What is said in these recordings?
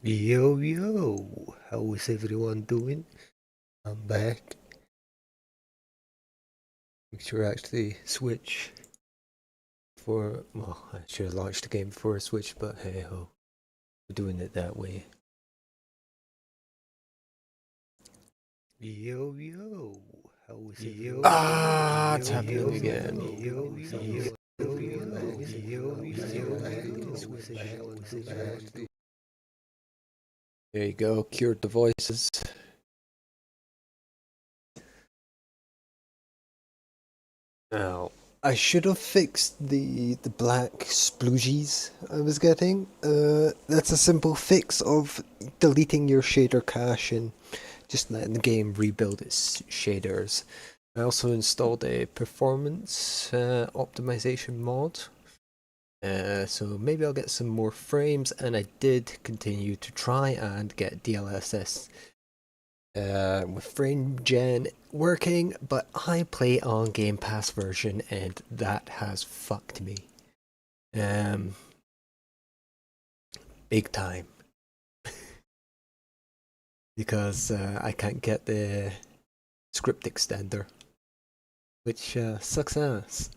Yo, yo, how is everyone doing? I'm back. Make sure I actually switch well, I should have launched the game before I switched, but hey ho, we're doing it that way. Yo, yo, how is everyone doing? It's happening again. There you go, cured the voices. Now, I should have fixed the black sploogies I was getting. That's a simple fix of deleting your shader cache and just letting the game rebuild its shaders. I also installed a performance optimization mod. So maybe I'll get some more frames, and I did continue to try and get DLSS with frame gen working, but I play on Game Pass version and that has fucked me. Big time. Because I can't get the script extender, which sucks ass.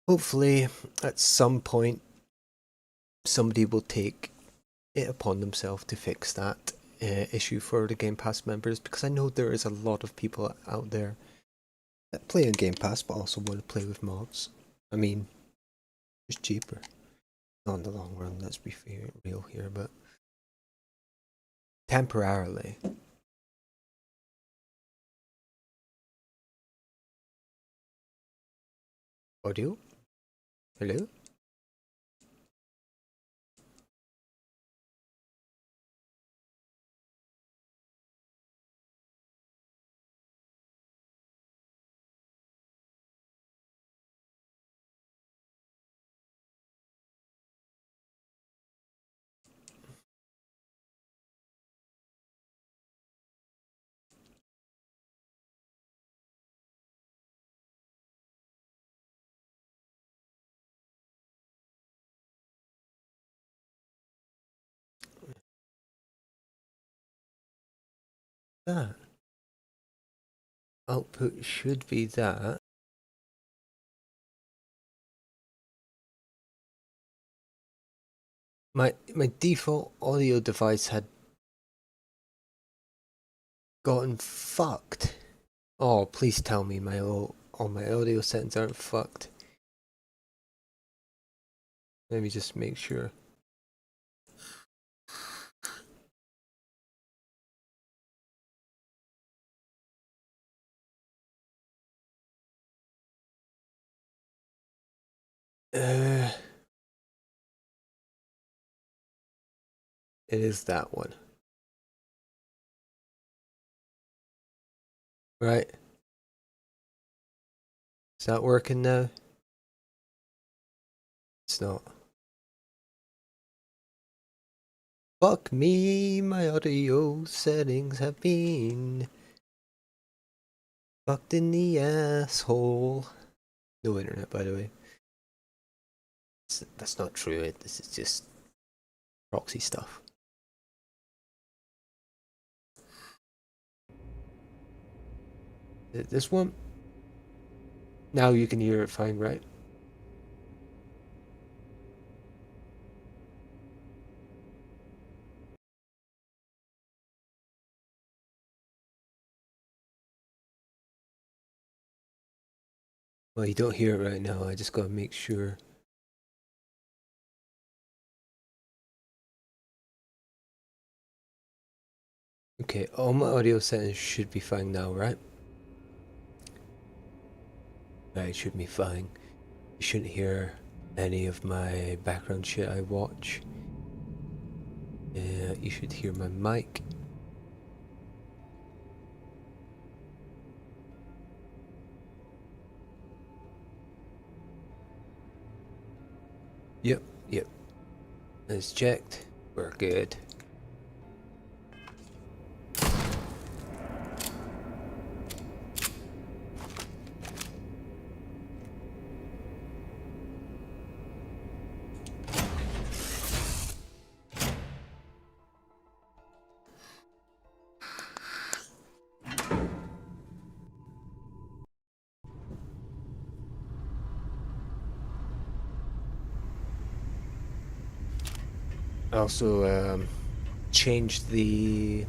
Hopefully, at some point, somebody will take it upon themselves to fix that issue for the Game Pass members, because I know there is a lot of people out there that play on Game Pass but also want to play with mods. I mean, it's cheaper. Not in the long run, let's be real here, but temporarily. Audio? Hello? That output should be that. My default audio device had gotten fucked. Oh, please tell me all my audio settings aren't fucked. Let me just make sure. It is that one. Right. Is that working now? It's not. Fuck me, my audio settings have been fucked in the asshole. No internet, by the way. That's not true. This is just proxy stuff. This one? Now you can hear it fine, right? Well, you don't hear it right now. I just gotta make sure. Okay, all my audio settings should be fine now, right? Right, it should be fine. You shouldn't hear any of my background shit I watch. You should hear my mic. Yep. It's checked. We're good. I also changed the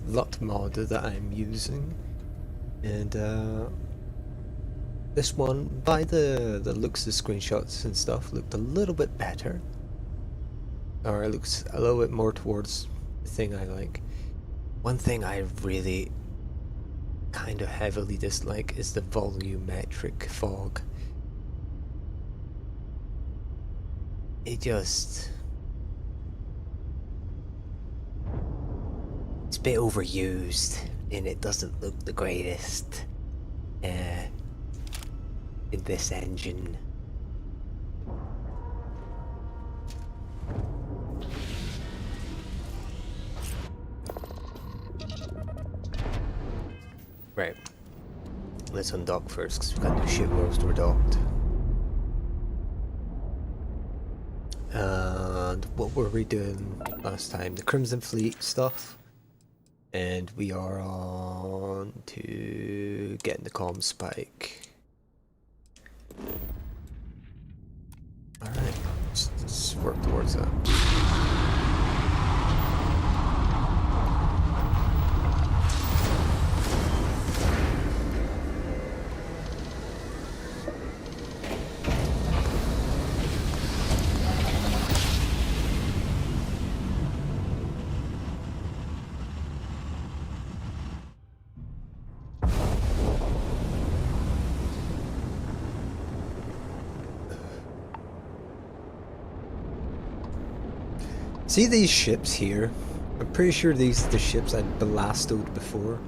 LUT mod that I'm using, and this one, by the looks of screenshots and stuff, looked a little bit better, or it looks a little bit more towards the thing I like. One thing I really kind of heavily dislike is the volumetric fog. It's a bit overused, and it doesn't look the greatest in this engine. Right, let's undock first, because we've got no shit whilst we're docked. And what were we doing last time? The Crimson Fleet stuff. And we are on to getting the comm spike. Alright, let's work towards that. See these ships here? I'm pretty sure these are the ships I'd blastoed before.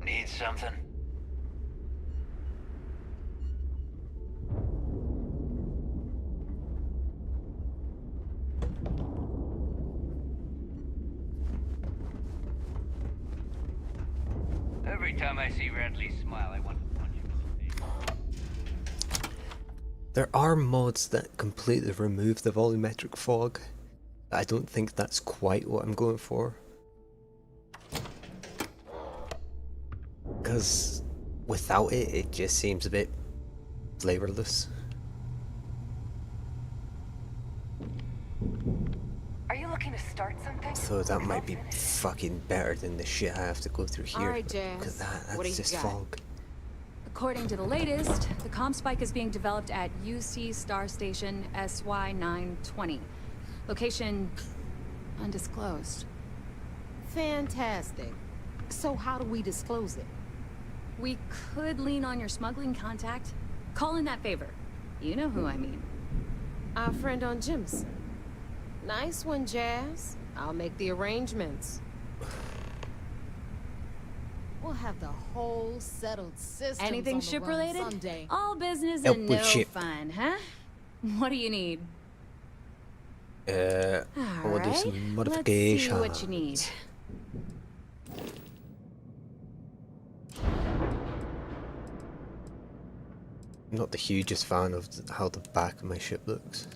Need something? Every time I see Radley smile, I want to punch him in the face. There are mods that completely remove the volumetric fog. I don't think that's quite what I'm going for. Because without it, it just seems a bit flavorless. Are you looking to start something? So that might be fucking better than the shit I have to go through here. Alright, Jazz. Because What do that's you just got? fog. According to the latest, the comm spike is being developed at UC Star Station SY920. Location undisclosed. Fantastic. So how do we disclose it? We could lean on your smuggling contact. Call in that favor. You know who I mean. Our friend on Jimson. Nice one, Jazz. I'll make the arrangements. We'll have the whole settled system. Anything on the ship run related? someday. All business Help and with no ship. fun, huh? What do you need? I want to do some modifications. Let's see what you need. I'm not the hugest fan of how the back of my ship looks.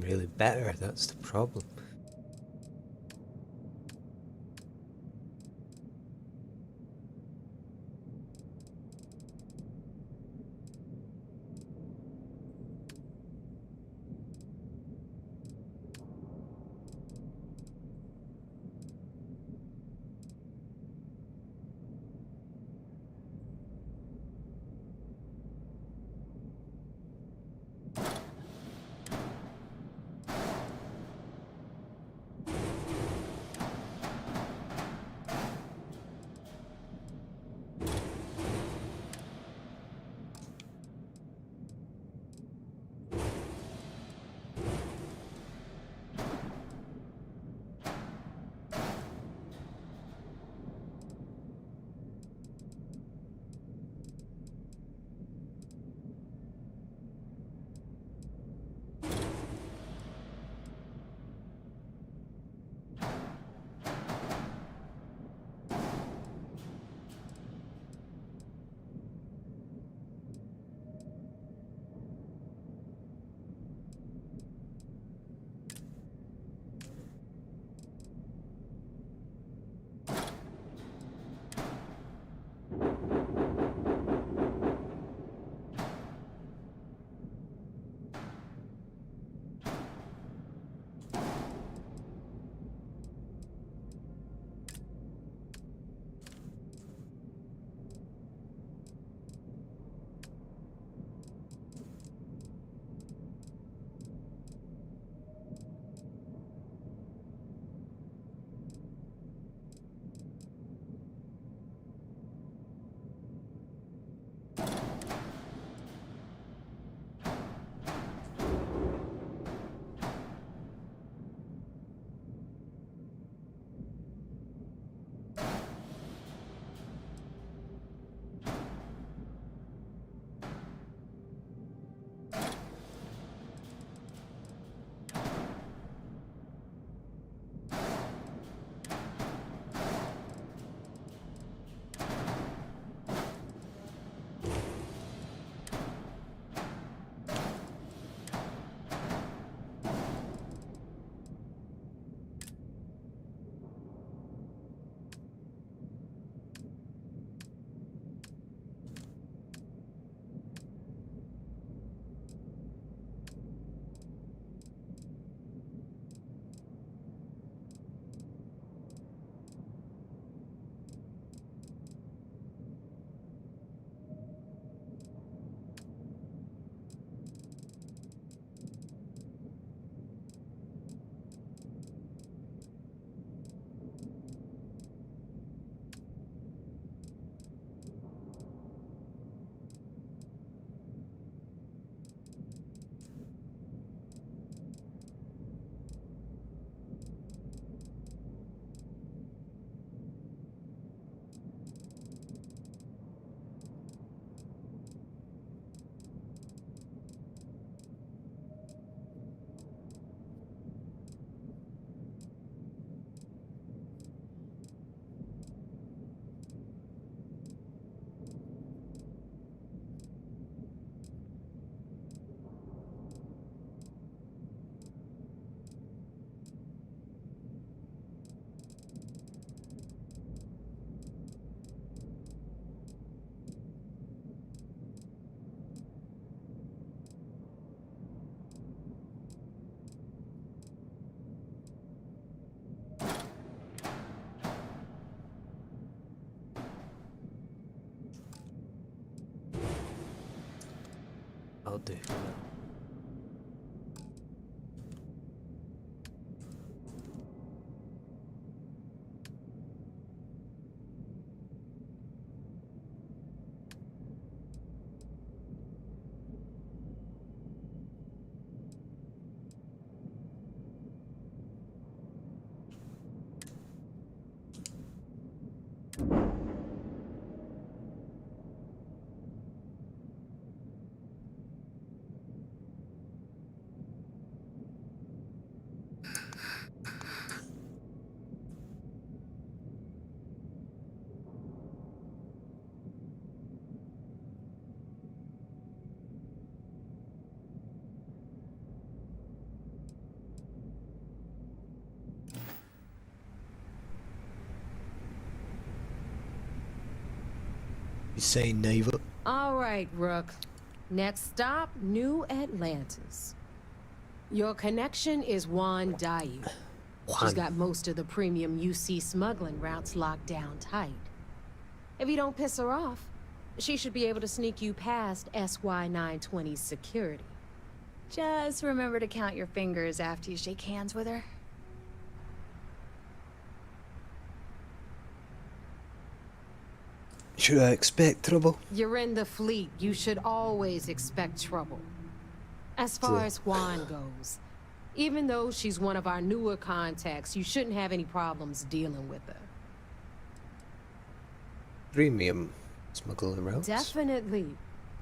really better, that's the problem. I'll do for now. You say neither? All right, Rook. Next stop, New Atlantis. Your connection is Juan Dayu. She's got most of the premium UC smuggling routes locked down tight. If you don't piss her off, she should be able to sneak you past SY-920's security. Just remember to count your fingers after you shake hands with her. Should I expect trouble? You're in the fleet. You should always expect trouble. As far as Juan goes, even though she's one of our newer contacts, you shouldn't have any problems dealing with her. Premium smuggling routes? Definitely.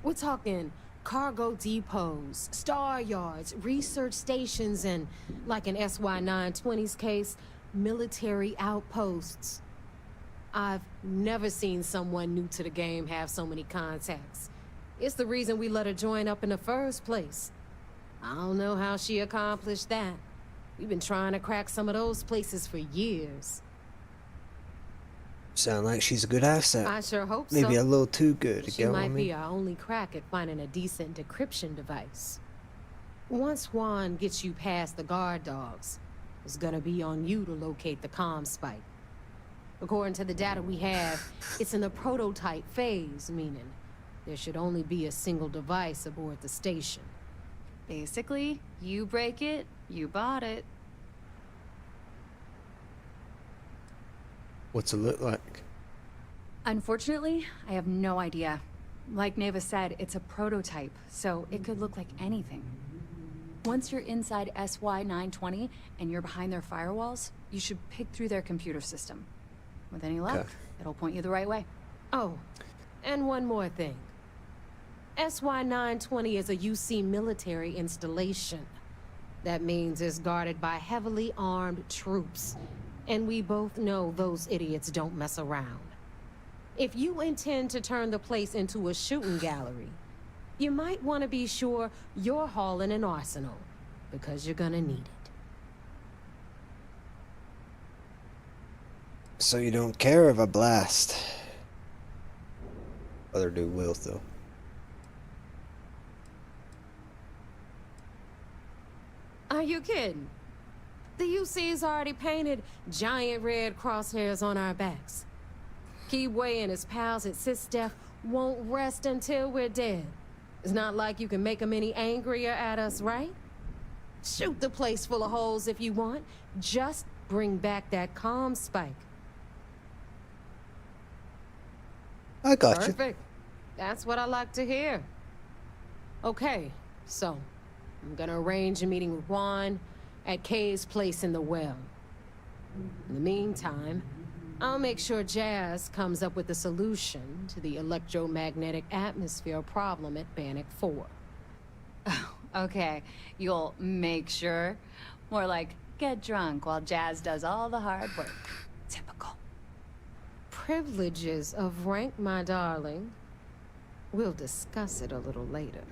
We're talking cargo depots, star yards, research stations, and, like in SY-920's case, military outposts. I've never seen someone new to the game have so many contacts. It's the reason we let her join up in the first place. I don't know how she accomplished that. We've been trying to crack some of those places for years. Sound like she's a good asset. I sure hope so. Maybe a little too good, She you get what I might be mean? our only crack at finding a decent decryption device. Once Juan gets you past the guard dogs, it's gonna be on you to locate the comm spike. According to the data we have, it's in the prototype phase, meaning there should only be a single device aboard the station. Basically, you break it, you bought it. What's it look like? Unfortunately, I have no idea. Like Neva said, it's a prototype, so it could look like anything. Once you're inside SY-920 and you're behind their firewalls, you should pick through their computer system. With any luck, Okay. it'll point you the right way. Oh, and one more thing. SY-920 is a UC military installation. That means it's guarded by heavily armed troops. And we both know those idiots don't mess around. If you intend to turn the place into a shooting gallery, you might want to be sure you're hauling an arsenal, because you're gonna need it. So you don't care of a blast. Other do will though. Are you kidding? The UC's already painted giant red crosshairs on our backs. Keyway and his pals at SysDef won't rest until we're dead. It's not like you can make them any angrier at us, right? Shoot the place full of holes if you want. Just bring back that comm spike. I got you. Perfect. That's what I like to hear. Okay, so I'm gonna arrange a meeting with Juan at Kay's place in the well. In the meantime, I'll make sure Jazz comes up with a solution to the electromagnetic atmosphere problem at Bannock 4. Okay, you'll make sure. More like, get drunk while Jazz does all the hard work. Typical. Privileges of rank, my darling. We'll discuss it a little later.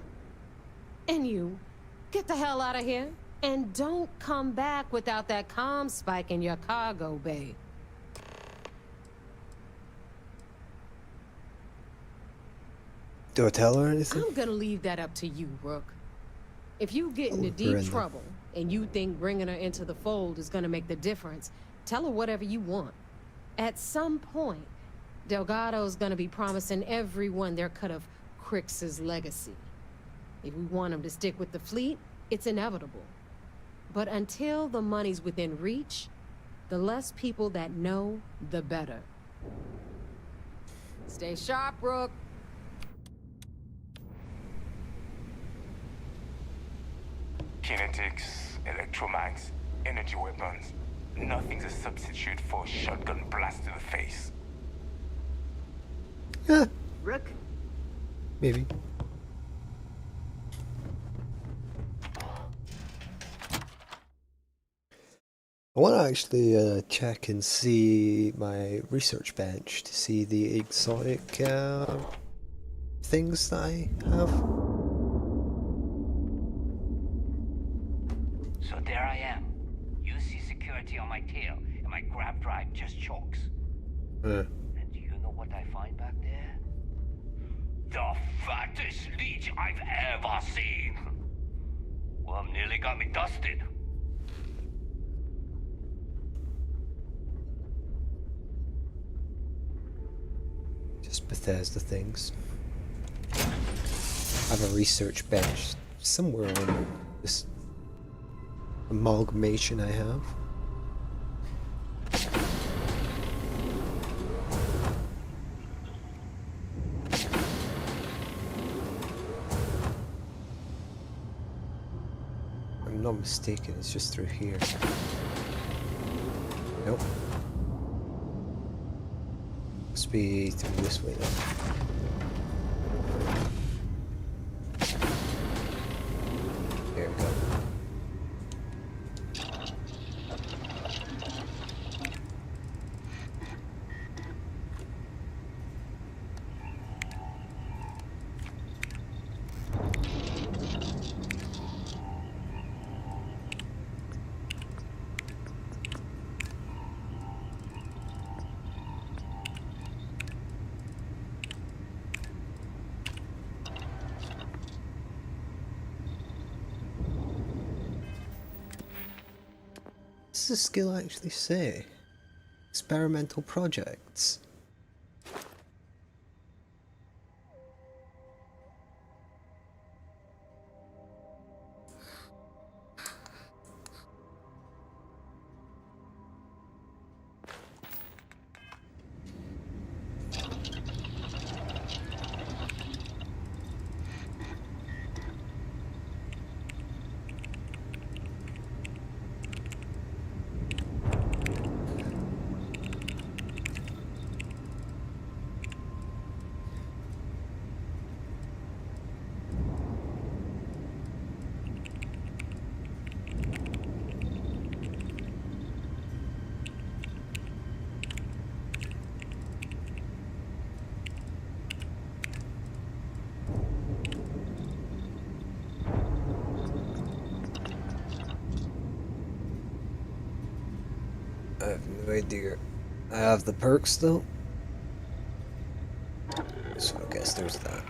And you, get the hell out of here. And don't come back without that comm spike in your cargo bay. Do I tell her anything? I'm gonna leave that up to you, Rook. If you get into Oh, deep Brenda. trouble and you think bringing her into the fold is gonna make the difference, tell her whatever you want. At some point, Delgado's gonna be promising everyone their cut of Crix's legacy. If we want him to stick with the fleet, it's inevitable. But until the money's within reach, the less people that know, the better. Stay sharp, Rook. Kinetics, electromags, energy weapons. Nothing's a substitute for a shotgun blast to the face. Yeah, Rook? maybe. I want to actually check and see my research bench to see the exotic things that I have. So there I am. You see security on my tail, and my grab drive just chokes. Uh, And do you know what I find back there? The fattest leech I've ever seen. Well, nearly got me dusted. Just Bethesda things. I have a research bench somewhere on this amalgamation I have. I'm not mistaken, it's just through here. Nope. Must be through this way then. There we go. What does the skill actually say? Experimental projects. I have no idea. I have the perks though. So I guess there's that.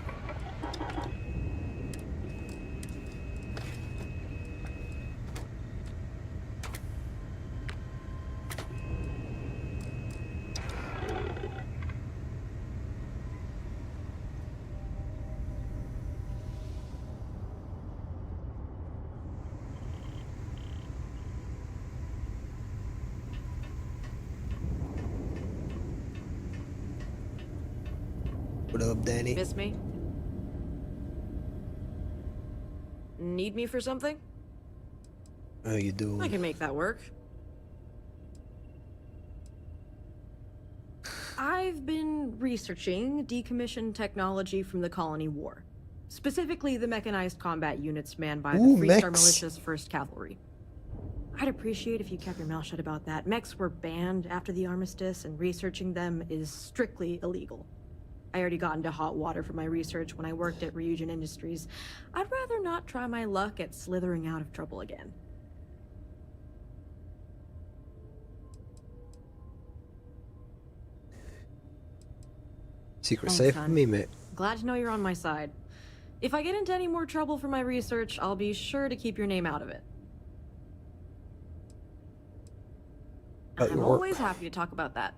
What up, Danny? Miss me? Need me for something? How you doing? I can make that work. I've been researching decommissioned technology from the Colony War. Specifically the mechanized combat units manned by Ooh, the Freestar mechs. Militia's 1st Cavalry. I'd appreciate if you kept your mouth shut about that. Mechs were banned after the armistice, and researching them is strictly illegal. I already got into hot water for my research when I worked at Ryujin Industries. I'd rather not try my luck at slithering out of trouble again. Secret Thanks, safe son. for me, mate. Glad to know you're on my side. If I get into any more trouble for my research, I'll be sure to keep your name out of it. About I'm your work. always happy to talk about that.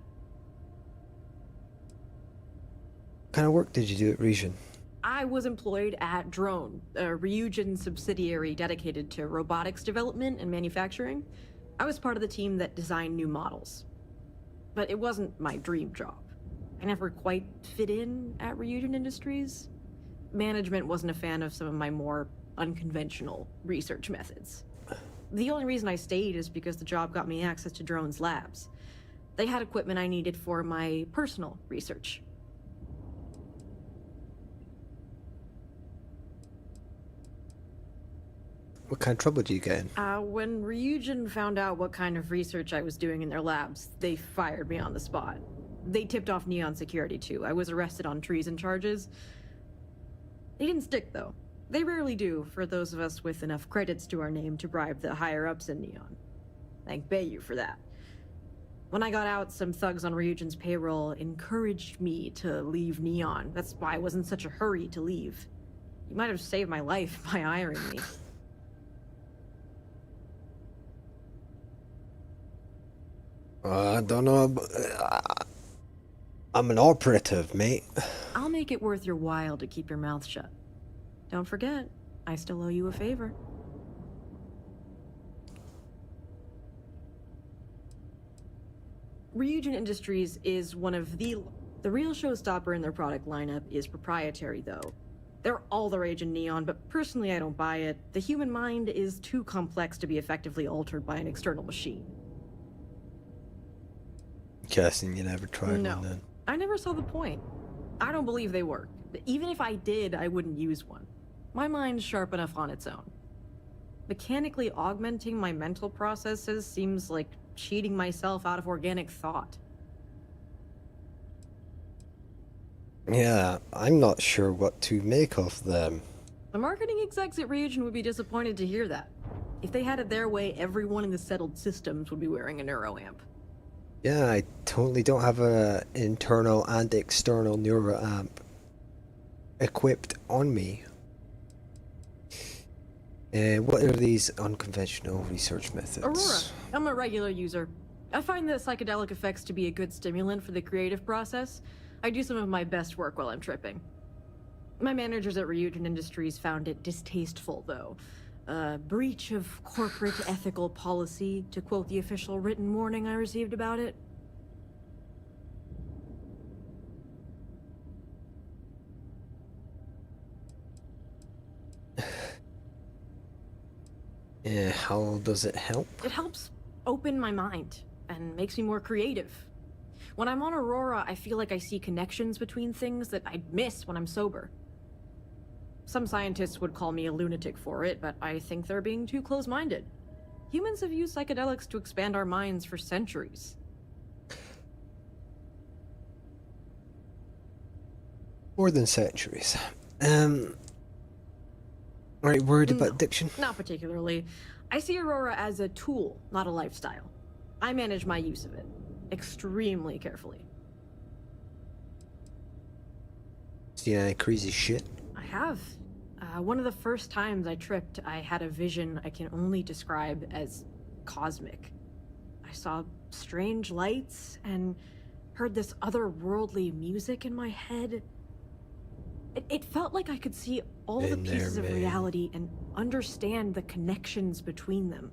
What kind of work did you do at Region? I was employed at Drone, a Ryujin subsidiary dedicated to robotics development and manufacturing. I was part of the team that designed new models. But it wasn't my dream job. I never quite fit in at Ryujin Industries. Management wasn't a fan of some of my more unconventional research methods. The only reason I stayed is because the job got me access to Drone's labs. They had equipment I needed for my personal research. What kind of trouble did you get in? When Ryujin found out what kind of research I was doing in their labs, they fired me on the spot. They tipped off Neon Security too. I was arrested on treason charges. They didn't stick though. They rarely do for those of us with enough credits to our name to bribe the higher-ups in Neon. Thank Bayou for that. When I got out, some thugs on Ryujin's payroll encouraged me to leave Neon. That's why I was in such a hurry to leave. You might have saved my life by hiring me. I don't know. I'm an operative, mate. I'll make it worth your while to keep your mouth shut. Don't forget, I still owe you a favor. Ryujin Industries is one of the real showstopper in their product lineup is proprietary, though. They're all the rage in Neon, but personally I don't buy it. The human mind is too complex to be effectively altered by an external machine. Guessing you never tried No, one then. I never saw the point. I don't believe they work. But even if I did, I wouldn't use one. My mind's sharp enough on its own. Mechanically augmenting my mental processes seems like cheating myself out of organic thought. Yeah, I'm not sure what to make of them. The marketing execs at Ryujin would be disappointed to hear that. If they had it their way, everyone in the settled systems would be wearing a neuroamp. Yeah, I totally don't have a internal and external neuroamp equipped on me. What are these unconventional research methods? Aurora, I'm a regular user. I find the psychedelic effects to be a good stimulant for the creative process. I do some of my best work while I'm tripping. My managers at Ryujin Industries found it distasteful, though. A breach of corporate ethical policy, to quote the official written warning I received about it. Yeah, how does it help? It helps open my mind and makes me more creative. When I'm on Aurora, I feel like I see connections between things that I'd miss when I'm sober. Some scientists would call me a lunatic for it, but I think they're being too close-minded. Humans have used psychedelics to expand our minds for centuries. More than centuries. Right, worried about addiction? Not particularly. I see Aurora as a tool, not a lifestyle. I manage my use of it extremely carefully. See any crazy shit? I have. One of the first times I tripped, I had a vision I can only describe as cosmic. I saw strange lights and heard this otherworldly music in my head. It felt like I could see all the pieces of reality and understand the connections between them.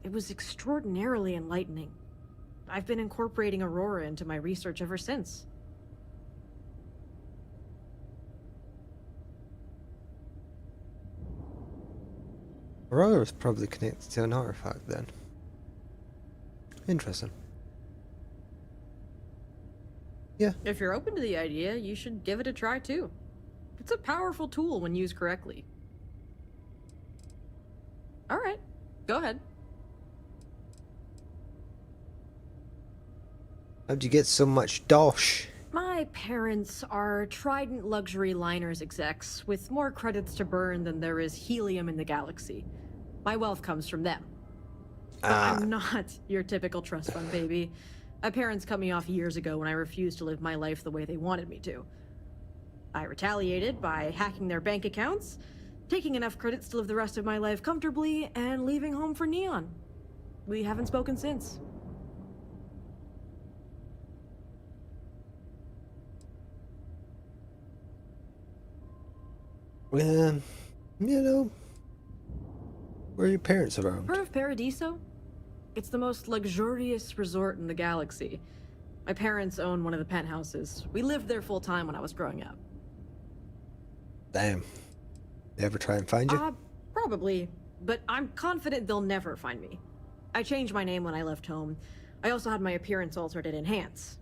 It was extraordinarily enlightening. I've been incorporating Aurora into my research ever since. Aurora is probably connected to an artifact then. Interesting. Yeah. If you're open to the idea, you should give it a try too. It's a powerful tool when used correctly. All right, go ahead. How'd you get so much dosh? My parents are Trident Luxury Liners execs with more credits to burn than there is helium in the galaxy. My wealth comes from them. But I'm not your typical trust fund baby. My parents cut me off years ago when I refused to live my life the way they wanted me to. I retaliated by hacking their bank accounts, taking enough credits to live the rest of my life comfortably, and leaving home for Neon. We haven't spoken since. Well, you know, where are your parents around? Heard of Paradiso? It's the most luxurious resort in the galaxy. My parents own one of the penthouses. We lived there full time when I was growing up. Damn. They ever try and find you? Probably, but I'm confident they'll never find me. I changed my name when I left home. I also had my appearance altered and enhanced.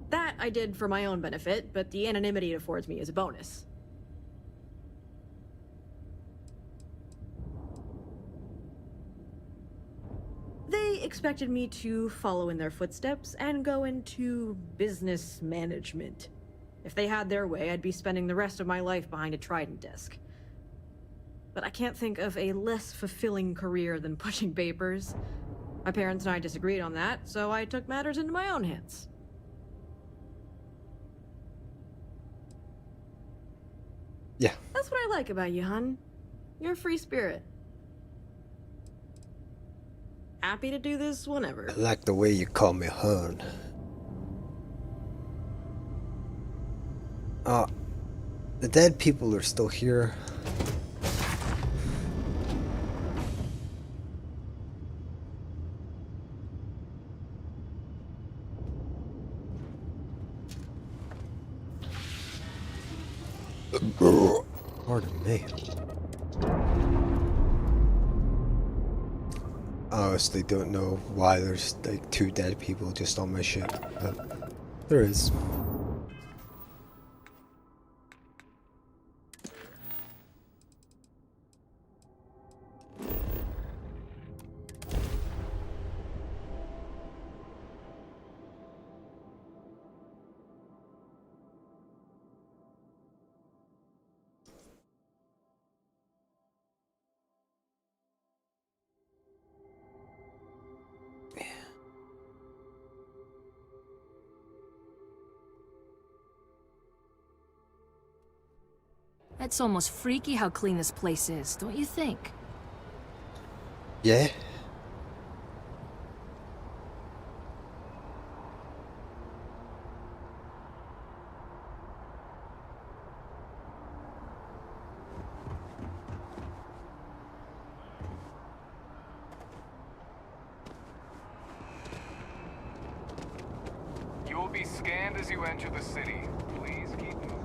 That I did for my own benefit, but the anonymity it affords me is a bonus. They expected me to follow in their footsteps and go into business management. If they had their way, I'd be spending the rest of my life behind a Trident desk. But I can't think of a less fulfilling career than pushing papers. My parents and I disagreed on that, so I took matters into my own hands. Yeah. That's what I like about you, hun. You're a free spirit. Happy to do this whenever. I like the way you call me hun. The dead people are still here. Pardon me. I honestly don't know why there's like 2 dead people just on my ship, but there is. It's almost freaky how clean this place is, don't you think? Yeah. You will be scanned as you enter the city. Please keep moving.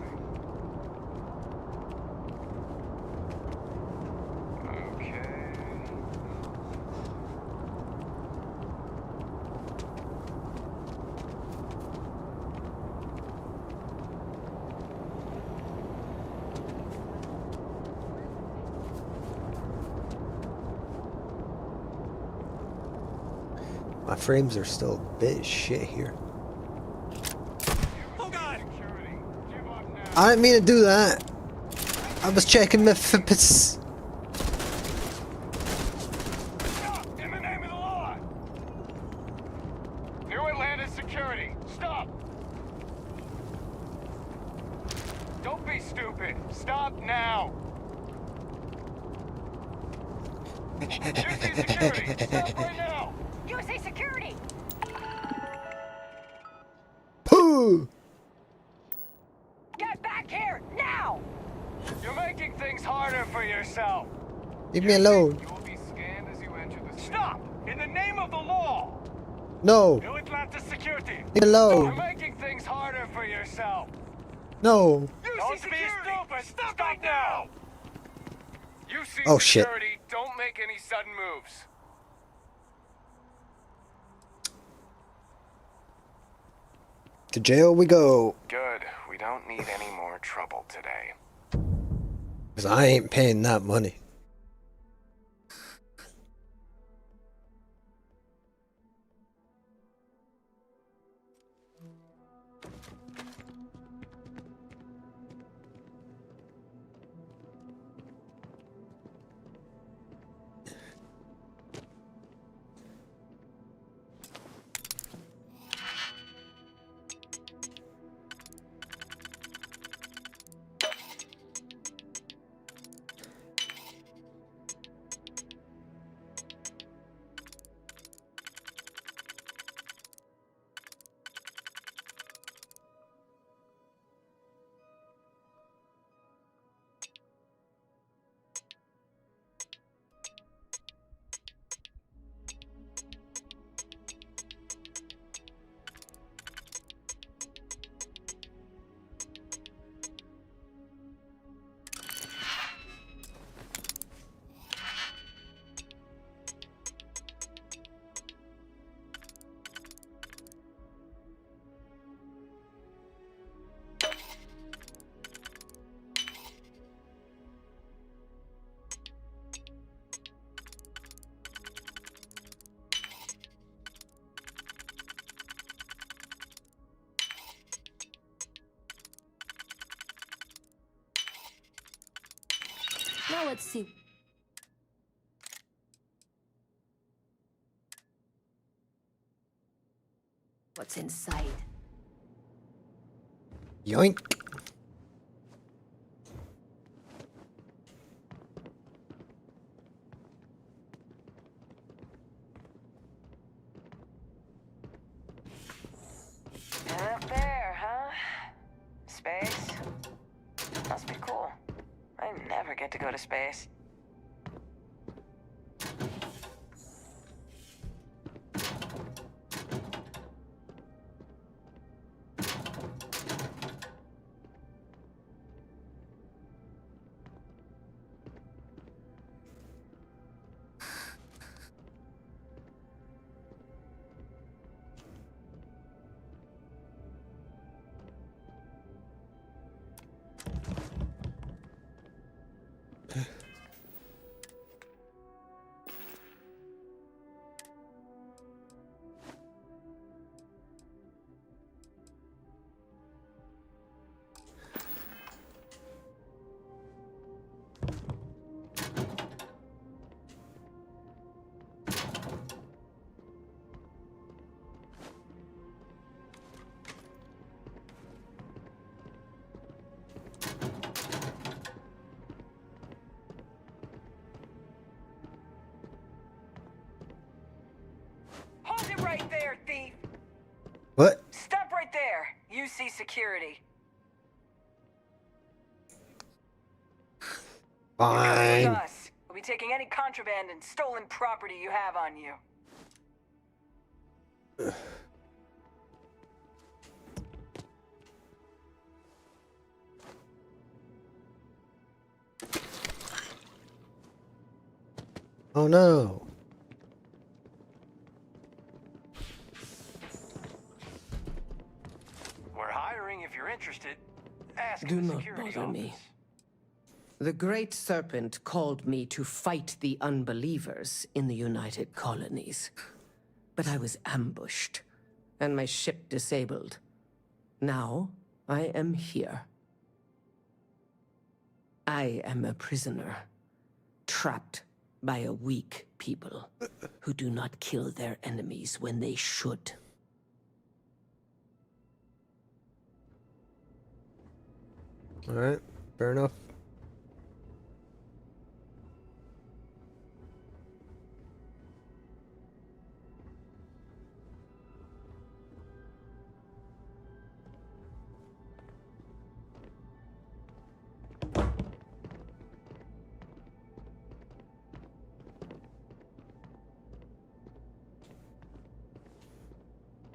Okay. My frames are still a bit shit here. Oh God! Give up now. I didn't mean to do that. I was checking my flippers. Stop! In the name of the law! New Atlantis security, stop! Don't be stupid. Stop now. UC security, stop right now. UC security! Pooh! Get back here, now! You're making things harder for yourself. Leave me alone. You will be scanned as you enter the city. Stop! In the name of the law! No. New Atlantis security. Leave me You're alone. making things harder for yourself. No. Don't be stupid. Stop right now. You see Oh, shit. security. Don't make any sudden moves. To jail we go. Good. We don't need any more trouble today. Because I ain't paying that money. Now let's see. what's inside. Yoink. Up there, huh? Space? Must be cool. I never get to go to space. Hold it right there, thief! What? Stop right there! You see security. With Fine. us. We'll be taking any contraband and stolen property you have on you. Oh no. We're hiring if you're interested. Ask Do the not security bother me. office. The Great Serpent called me to fight the unbelievers in the United Colonies. But I was ambushed, and my ship disabled. Now, I am here. I am a prisoner, trapped by a weak people who do not kill their enemies when they should. Alright, fair enough.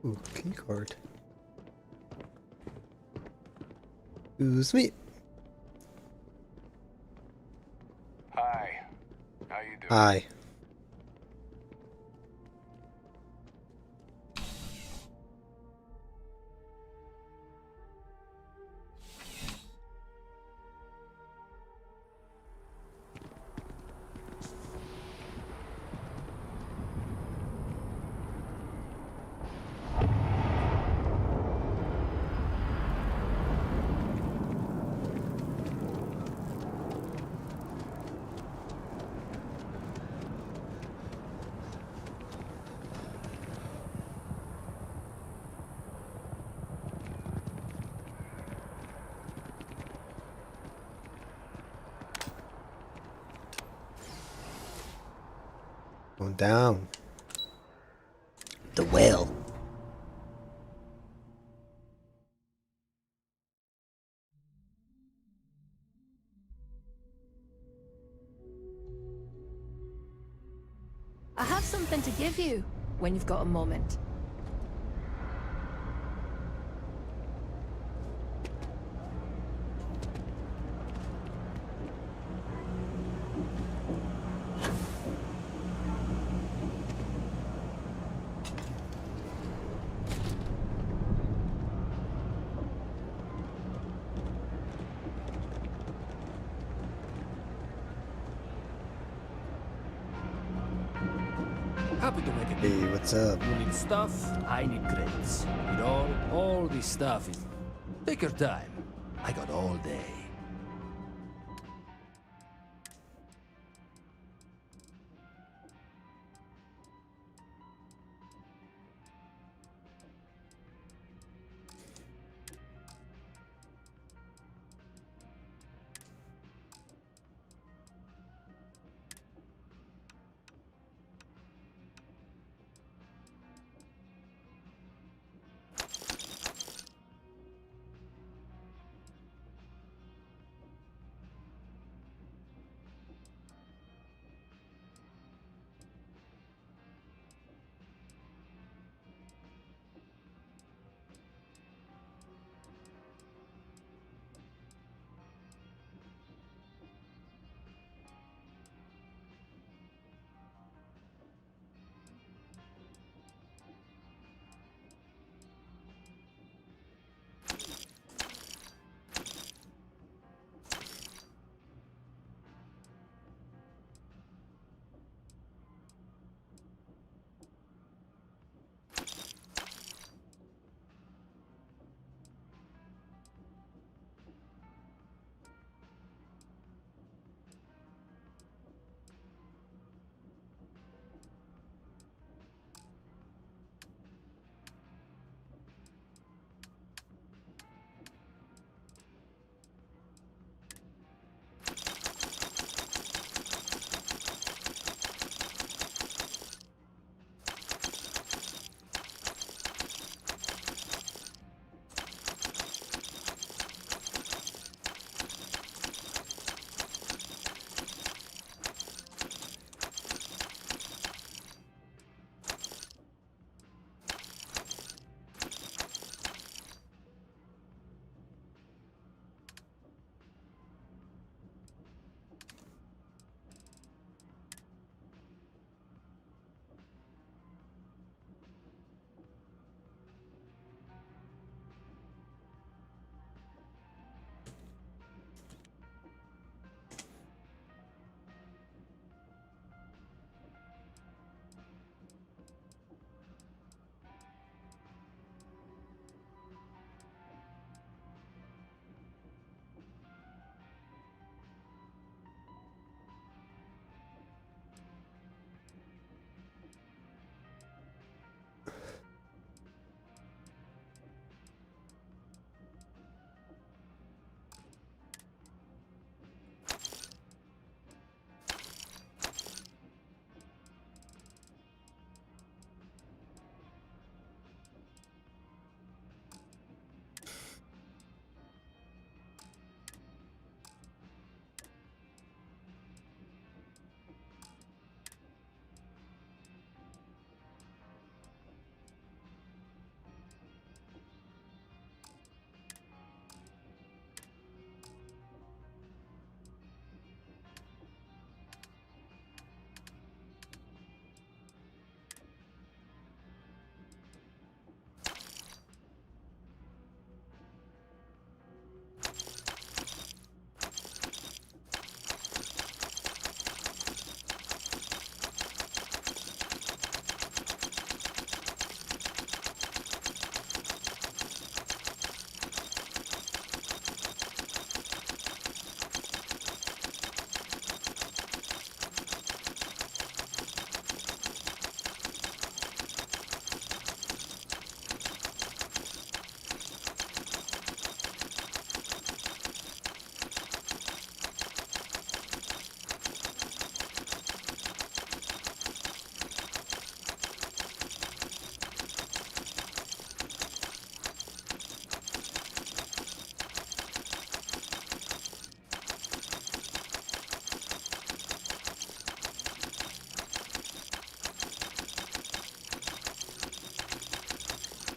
Ooh, key card. Ooh, sweet. Hi. How you doing? Hi. Going down. The well. I have something to give you when you've got a moment. Happy to make it. Hey, what's up? You need stuff, I need credits. Need all this stuff is... Take your time. I got all day.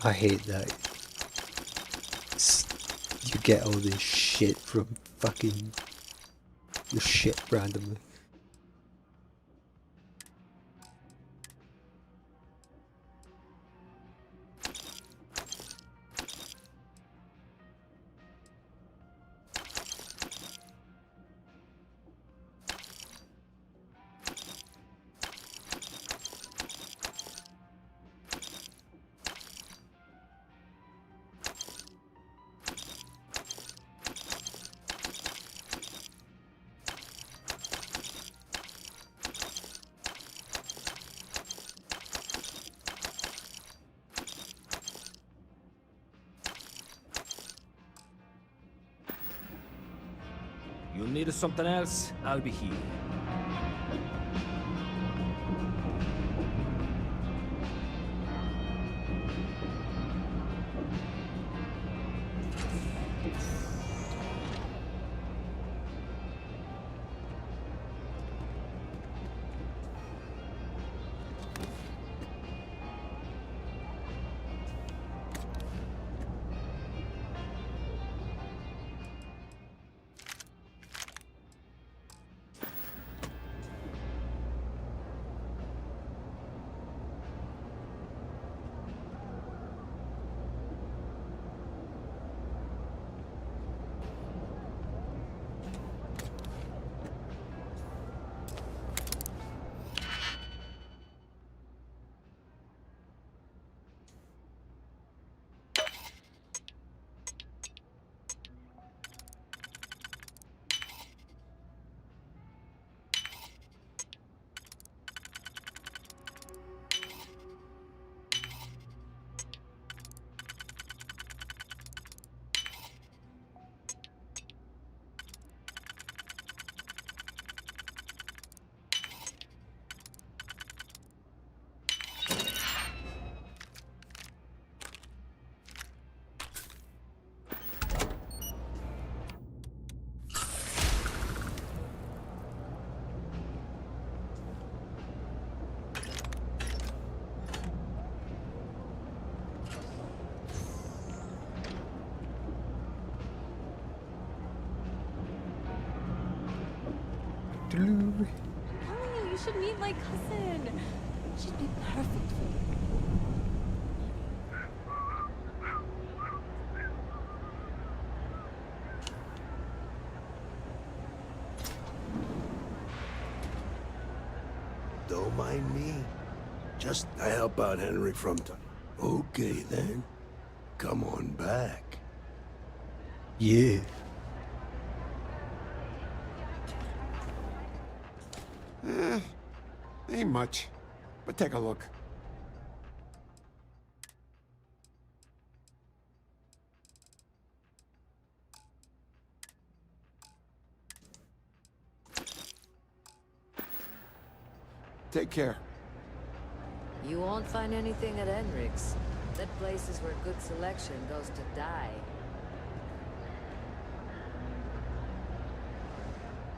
I hate that. You get all this shit from fucking your shit randomly. You need something else? I'll be here. You should meet my cousin. She'd be perfect for you. Don't mind me. Just I help out Henry from time. Okay then. Come on back. Yeah. Ain't much, but take a look. Take care. You won't find anything at Enric's. That place is where good selection goes to die.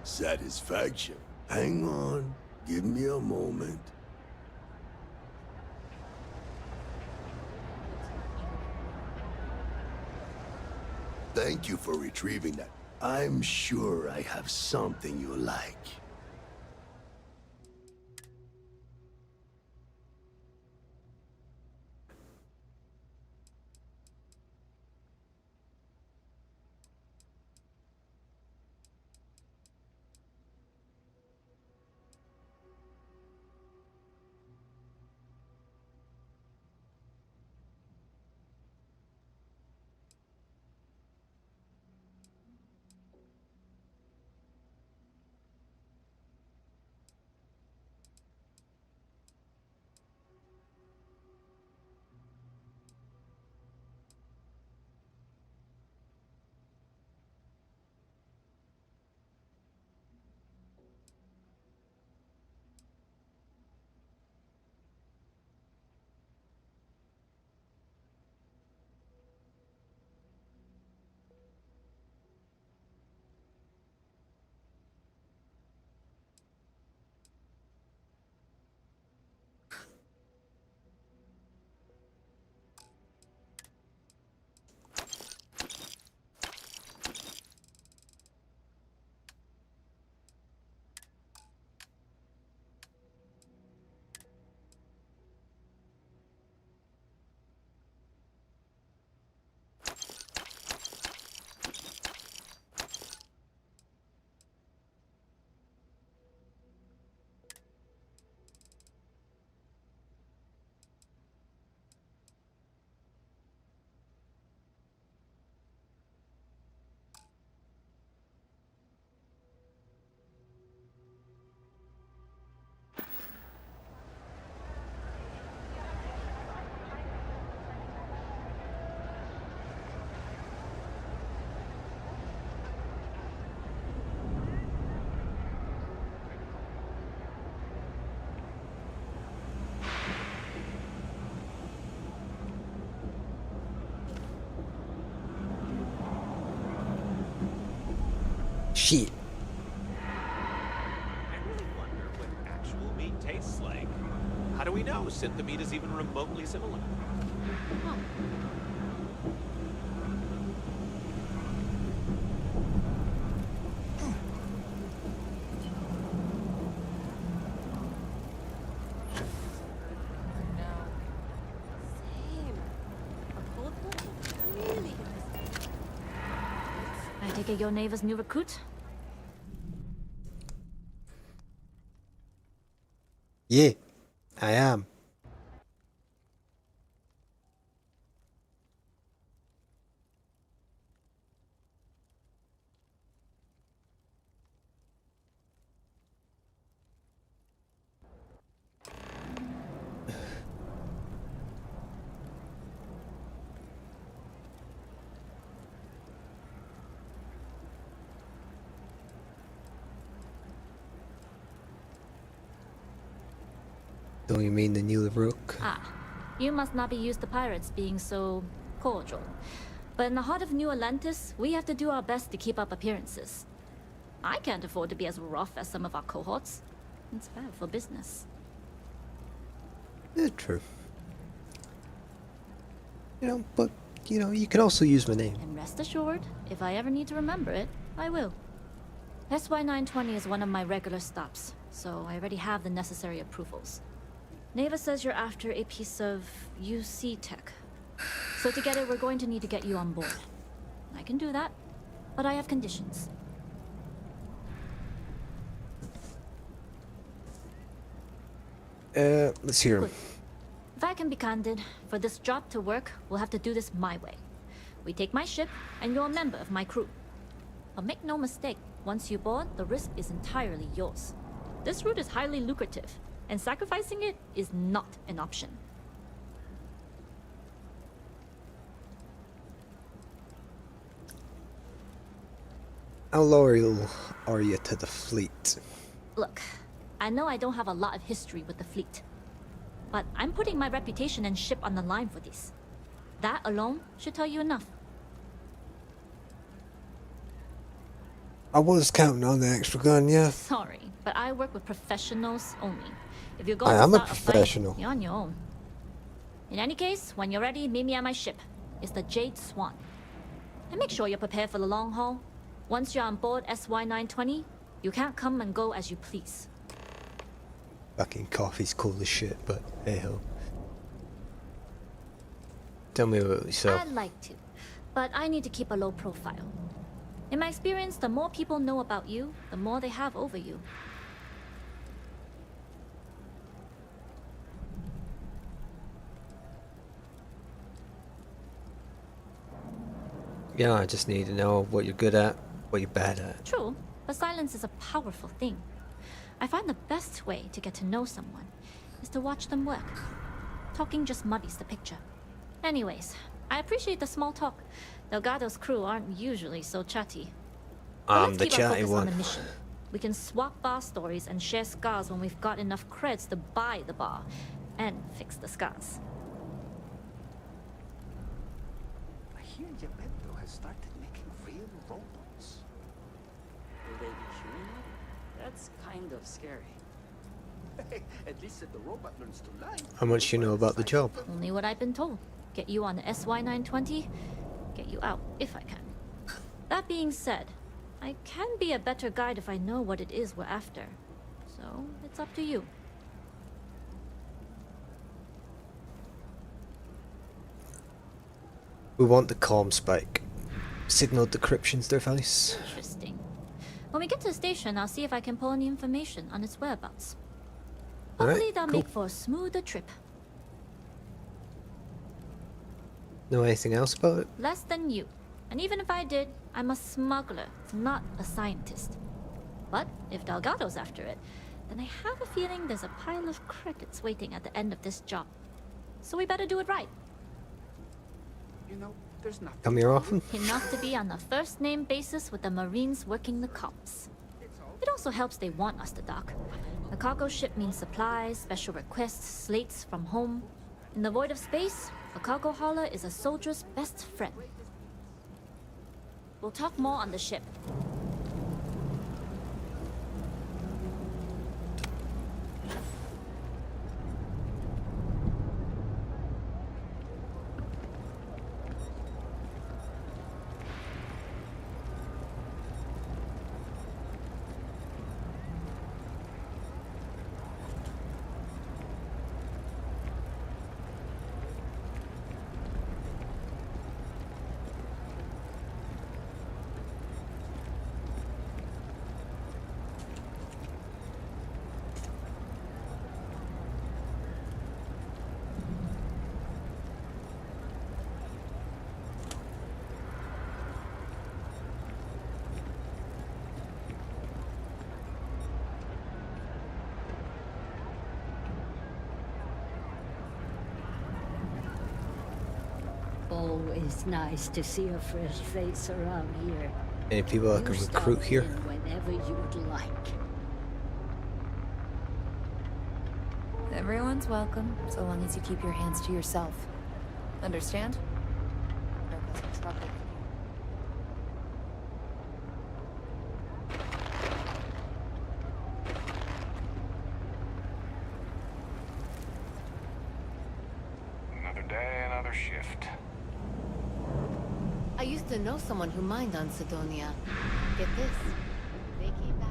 Satisfaction. Hang on. Give me a moment. Thank you for retrieving that. I'm sure I have something you like. shit. I really wonder what actual meat tastes like. How do we know synth meat is even remotely similar? Huh. I take it your neighbor's new recruit? Yeah, I am. Don't you mean the new rook? Ah, you must not be used to pirates being so cordial. But in the heart of New Atlantis, we have to do our best to keep up appearances. I can't afford to be as rough as some of our cohorts. It's bad for business. Yeah, true. You know, but, you know, you can also use my name. And rest assured, if I ever need to remember it, I will. SY920 is one of my regular stops, so I already have the necessary approvals. Neva says you're after a piece of UC tech. So to get it, we're going to need to get you on board. I can do that, but I have conditions. Let's hear 'em. Good. If I can be candid, for this job to work, we'll have to do this my way. We take my ship, and you're a member of my crew. But make no mistake, once you board, the risk is entirely yours. This route is highly lucrative, and sacrificing it is not an option. How loyal are you to the fleet? Look, I know I don't have a lot of history with the fleet, but I'm putting my reputation and ship on the line for this. That alone should tell you enough. I was counting on the extra gun, yeah. Sorry, but I work with professionals only. If you're going I to am a start professional. fight, you're on your own. In any case, when you're ready, meet me at my ship. It's the Jade Swan. And make sure you're prepared for the long haul. Once you're on board SY920, you can't come and go as you please. Fucking coffee's cool as shit, but hey ho. Tell me about yourself. I'd like to, but I need to keep a low profile. In my experience, the more people know about you, the more they have over you. Yeah, I just need to know what you're good at, what you're bad at. True, but silence is a powerful thing. I find the best way to get to know someone is to watch them work. Talking just muddies the picture. Anyways, I appreciate the small talk. Delgado's crew aren't usually so chatty. But let's The keep our chatty focus on one. the mission. We can swap bar stories and share scars when we've got enough creds to buy the bar and fix the scars. I hear Geppetto has started making real robots. Will they be human? That's kind of scary. At least if the robot learns to lie. How much you know about the job? Only what I've been told. Get you on the SY920, get you out if I can. That being said, I can be a better guide if I know what it is we're after. So, it's up to you. We want the comm spike. Signal decryption's device. Interesting. When we get to the station, I'll see if I can pull any information on its whereabouts. Alright, Hopefully that'll cool. make for a smoother trip. Know anything else about it? Less than you. And even if I did, I'm a smuggler, not a scientist. But if Delgado's after it, then I have a feeling there's a pile of credits waiting at the end of this job. So we better do it right. You know, there's nothing. Come here often? Enough to be on a first-name basis with the Marines working the comms. It also helps they want us to dock. A cargo ship means supplies, special requests, slates from home. In the void of space, a cargo hauler is a soldier's best friend. We'll talk more on the ship. always nice to see a fresh face around here. Any people I You can stop recruit here? in whenever you'd like. Everyone's welcome, so long as you keep your hands to yourself. Understand? There goes the trouble. Another day, another shift. I used to know someone who mined on Sidonia. Get this. They came back.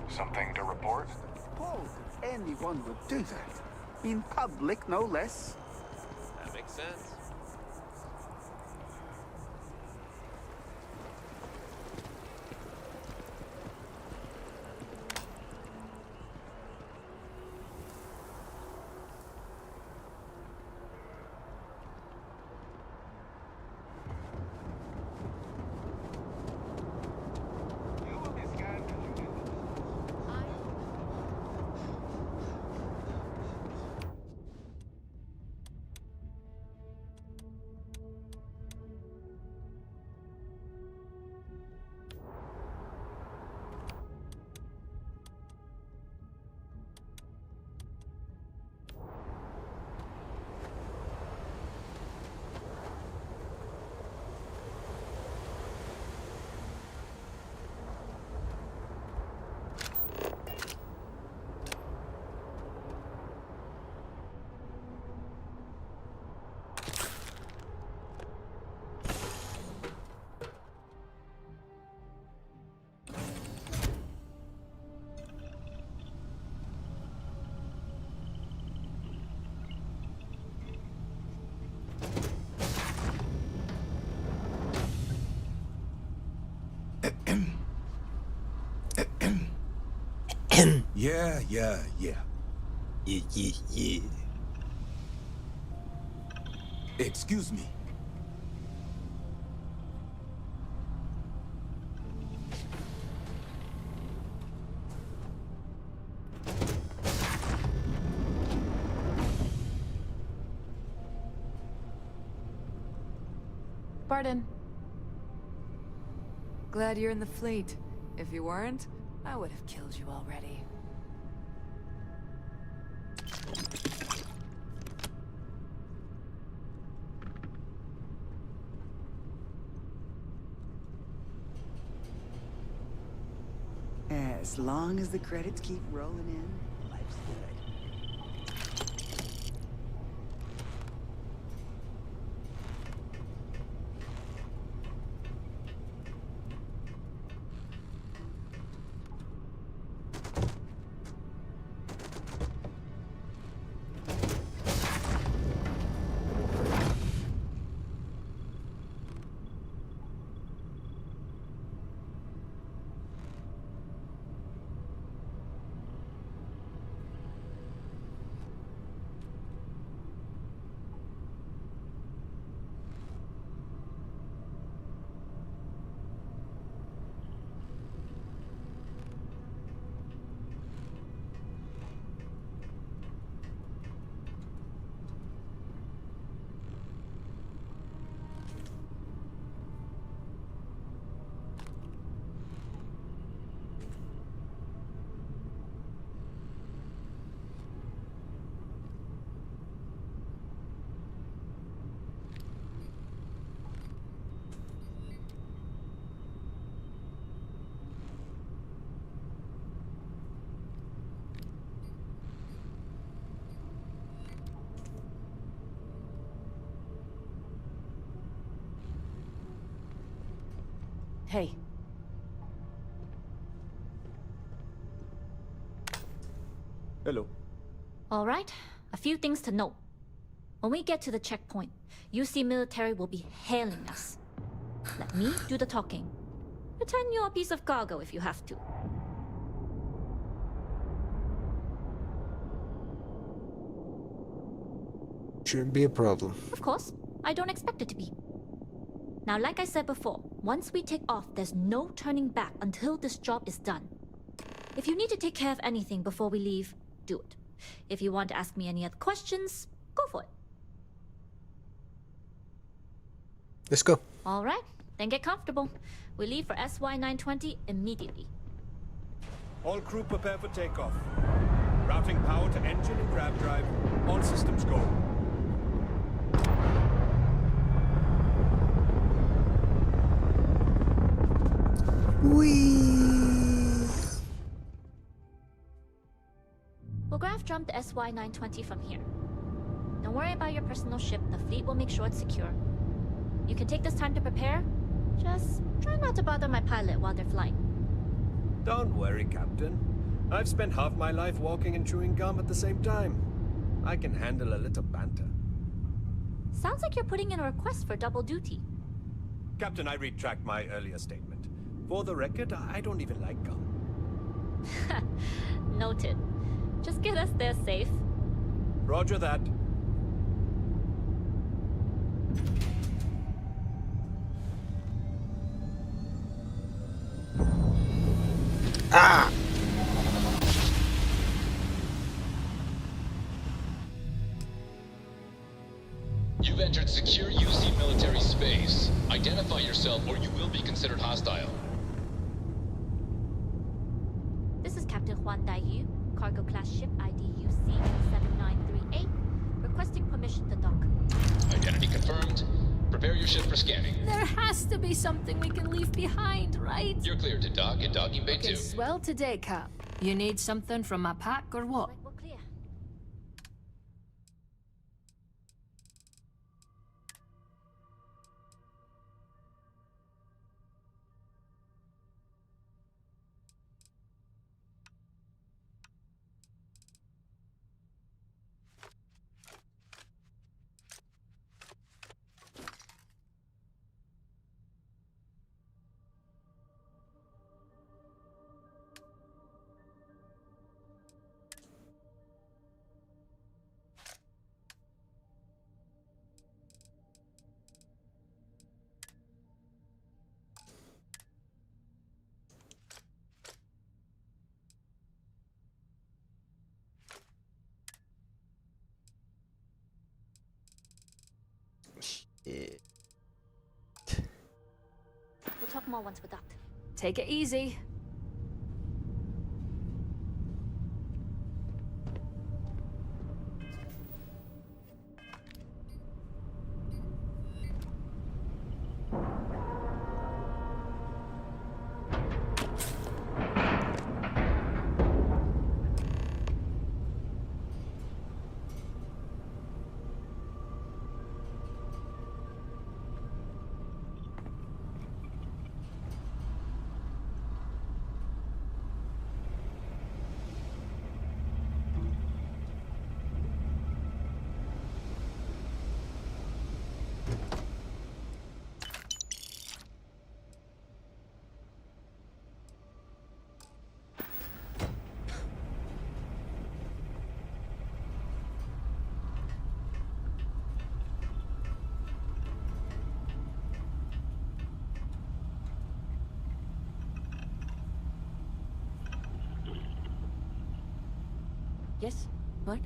Something to report? Suppose anyone would do that. In public, no less. That makes sense. Yeah. Yeah. Excuse me. Pardon. Glad you're in the fleet. If you weren't, I would have killed you already. As long as the credits keep rolling in, life's good. Hey. Hello. All right, a few things to note. When we get to the checkpoint, UC military will be hailing us. Let me do the talking. Return your piece of cargo if you have to. Shouldn't be a problem. Of course, I don't expect it to be. Now, like I said before, once we take off, there's no turning back until this job is done. If you need to take care of anything before we leave, do it. If you want to ask me any other questions, go for it. Let's go. All right, then get comfortable. We leave for SY-920 immediately. All crew prepare for takeoff. Routing power to engine and grab drive. All systems go. Whee! We'll graph jump the SY-920 from here. Don't worry about your personal ship. The fleet will make sure it's secure. You can take this time to prepare. Just try not to bother my pilot while they're flying. Don't worry, Captain. I've spent half my life walking and chewing gum at the same time. I can handle a little banter. Sounds like you're putting in a request for double duty. Captain, I retract my earlier statement. For the record, I don't even like gum. Noted. Just get us there safe. Roger that. Ah! You've entered secure UC military space. Identify yourself or you will be considered hostile. This is Captain Huan Daiyu, cargo class ship ID UC-7938, requesting permission to dock. Identity confirmed. Prepare your ship for scanning. There has to be something we can leave behind, right? You're cleared to dock in docking bay 2. Swell today, Cap. You need something from my pack or what? We're clear. Shit. We'll talk more once we're docked. Take it easy. Yes? What?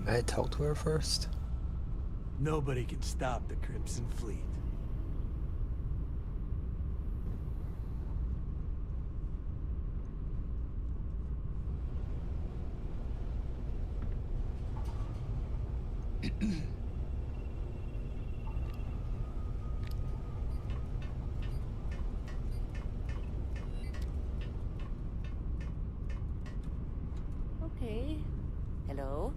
I talk to her first. Nobody can stop the Crimson Fleet. Okay. Hello?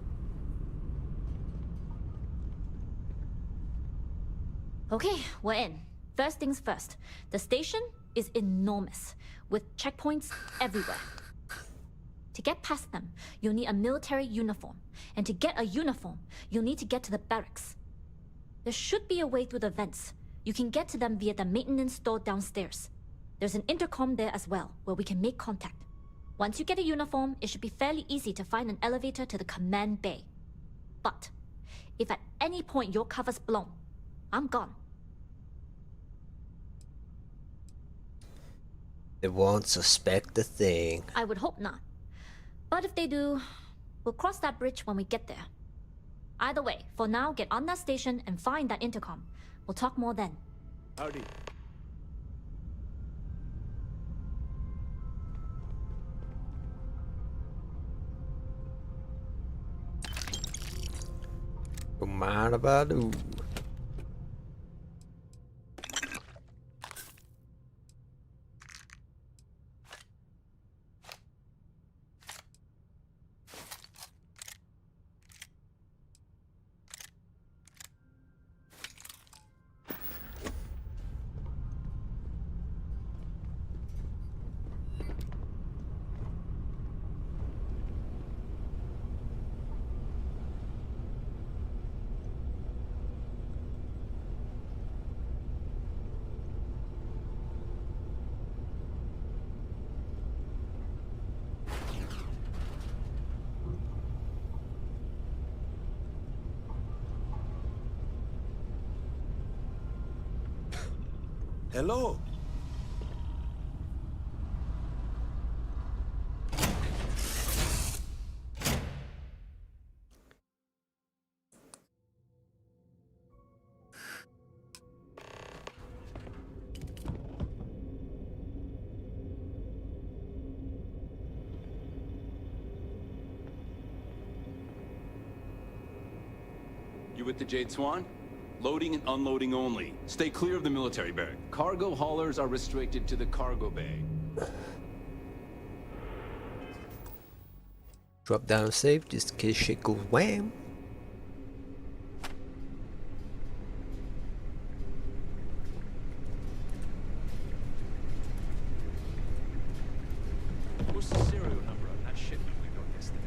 Okay, we're in. First things first. The station is enormous, with checkpoints everywhere. To get past them, you'll need a military uniform. And to get a uniform, you'll need to get to the barracks. There should be a way through the vents. You can get to them via the maintenance store downstairs. There's an intercom there as well, where we can make contact. Once you get a uniform, it should be fairly easy to find an elevator to the command bay. But if at any point your cover's blown, I'm gone. They won't suspect a thing. I would hope not. But if they do, we'll cross that bridge when we get there. Either way, for now, get on that station and find that intercom. We'll talk more then. Howdy. Marabadu. Hello. You with the Jade Swan? Loading and unloading only. Stay clear of the military barrack. Cargo haulers are restricted to the cargo bay. Drop down safe just in case shit goes wham. What's the serial number on that shipment we got yesterday?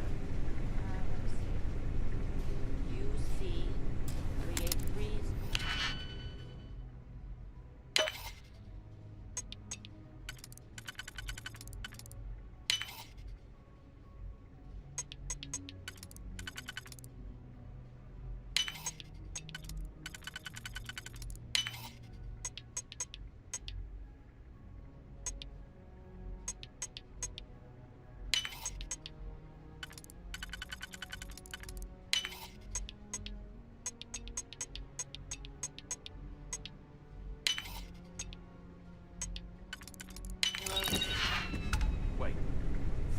Wait.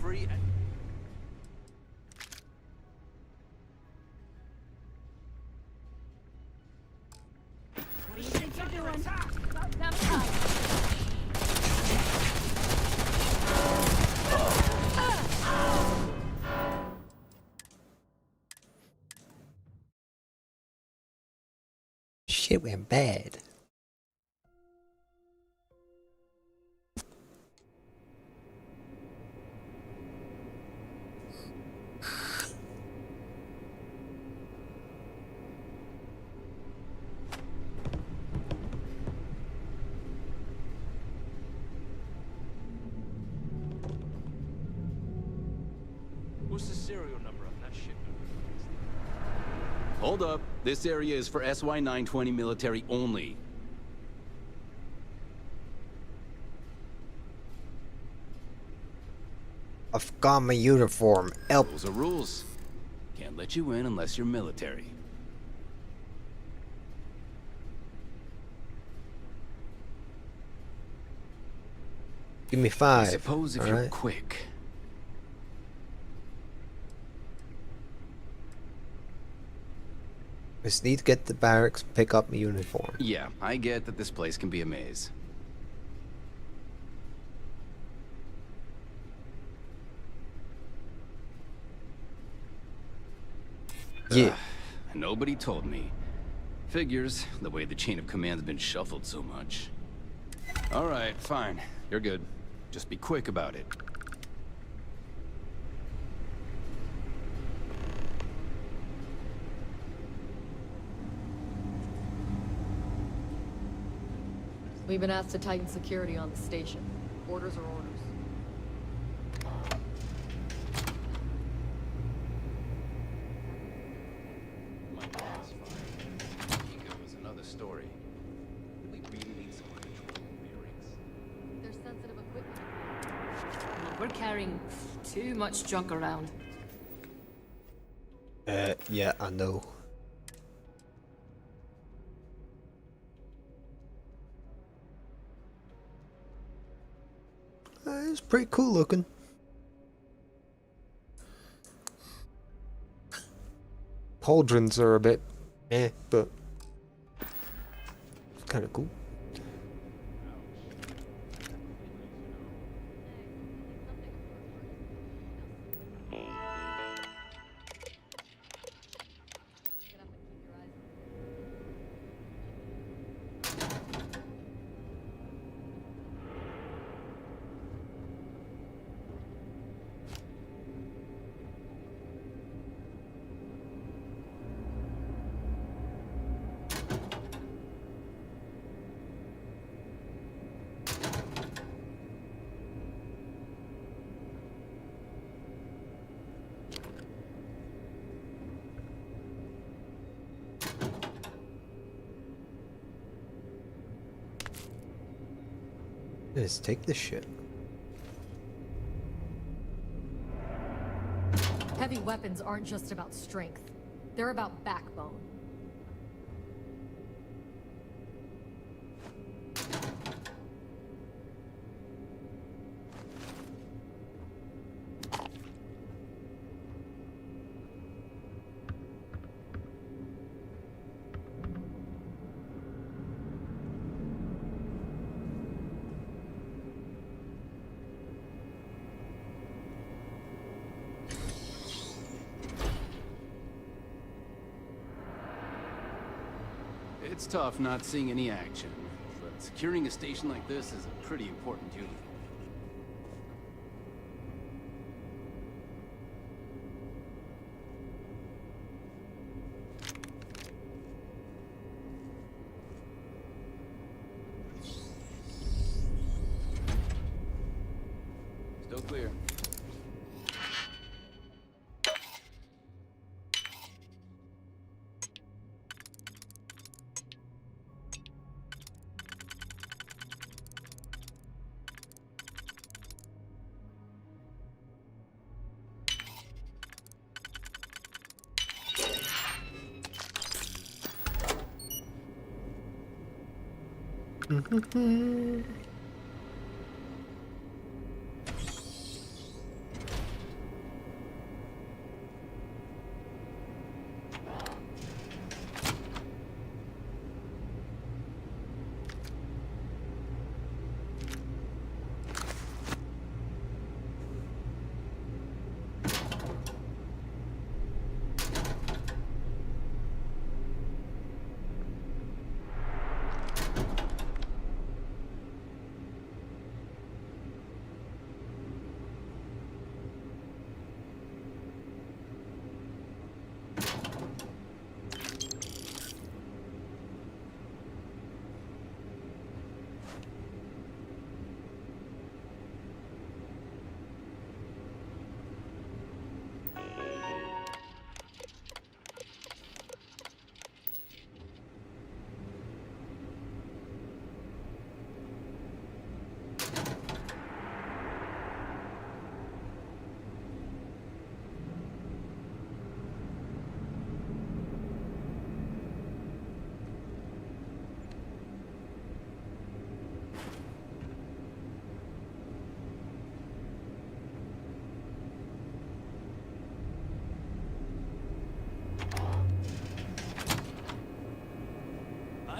Free and... What do you think you're doing? Shit went bad. What's the serial number on that shipment? Hold up. This area is for SY-920 military only. I've got my uniform. Help. Those are rules. Can't Can't let you in unless you're military. Give me 5. I suppose if you're quick. Just need to get the barracks, pick up my uniform. Yeah, I get that this place can be a maze. Yeah. Nobody told me. Figures, the way the chain of command's been shuffled so much. Alright, fine. You're good. Just be quick about it. We've been asked to tighten security on the station. Orders are orders. Ego is another story. We really need some control bearings. There's sensitive equipment. We're carrying too much junk around. Yeah, I know. It's pretty cool looking. Pauldrons are a bit but it's kind of cool. Let's take this shit. Heavy weapons aren't just about strength. They're about backbone. It's tough not seeing any action, but securing a station like this is a pretty important duty. Still clear.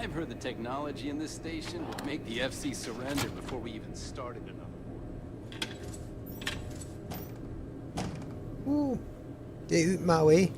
I've heard the technology in this station would make the FC surrender before we even started another war. Ooh, get out my way.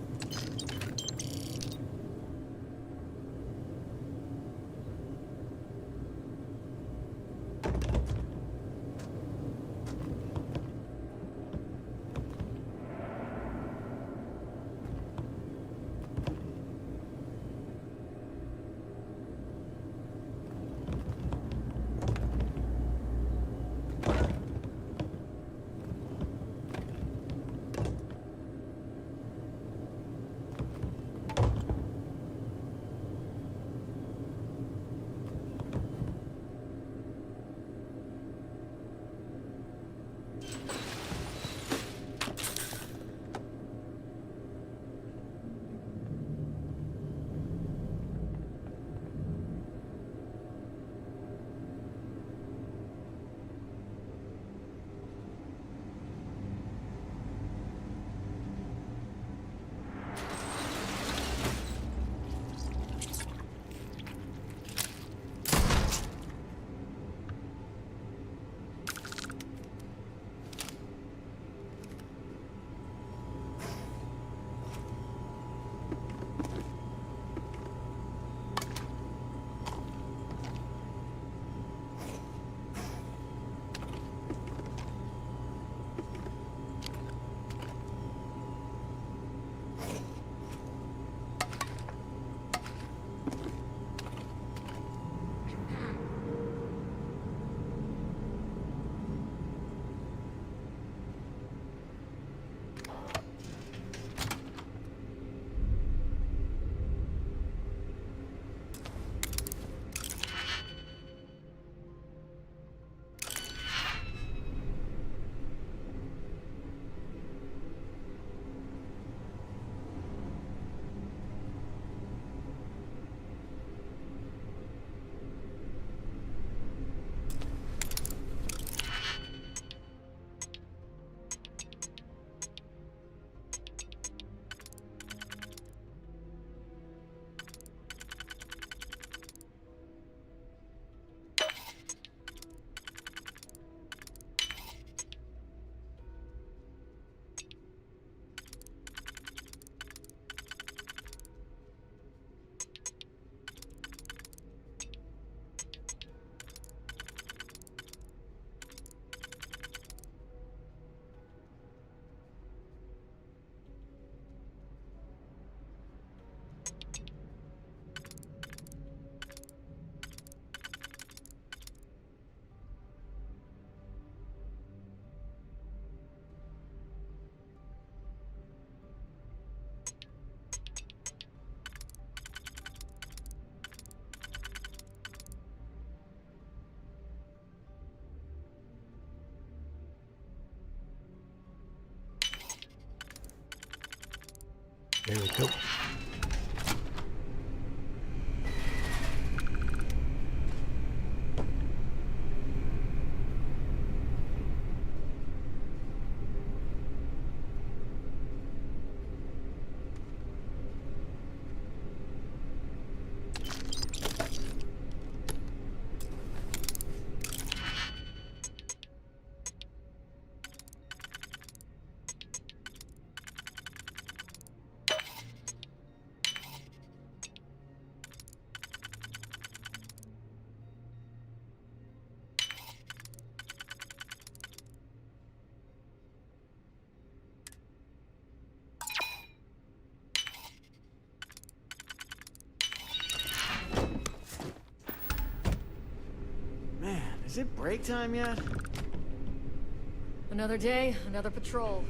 There we go. Is it break time yet? Another day, another patrol.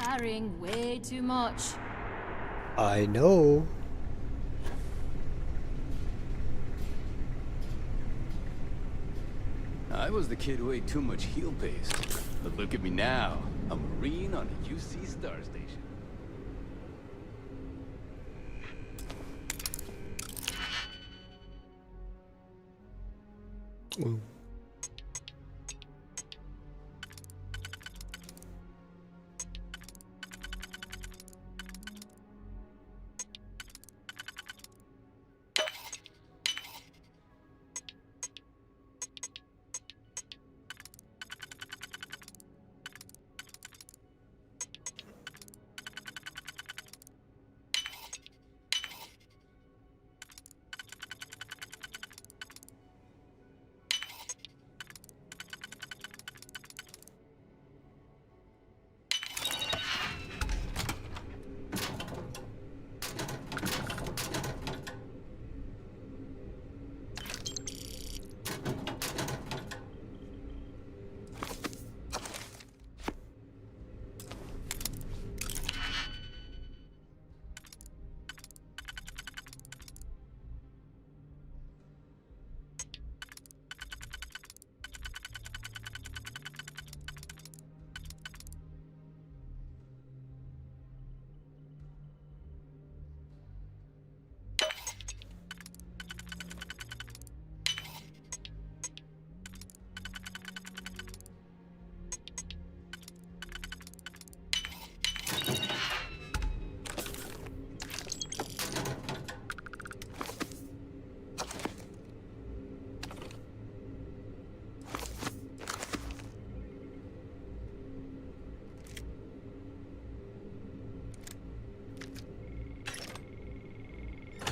carrying way too much. I know. I was the kid who ate too much heel paste. But look at me now. A Marine on a UC Star Station. Ooh.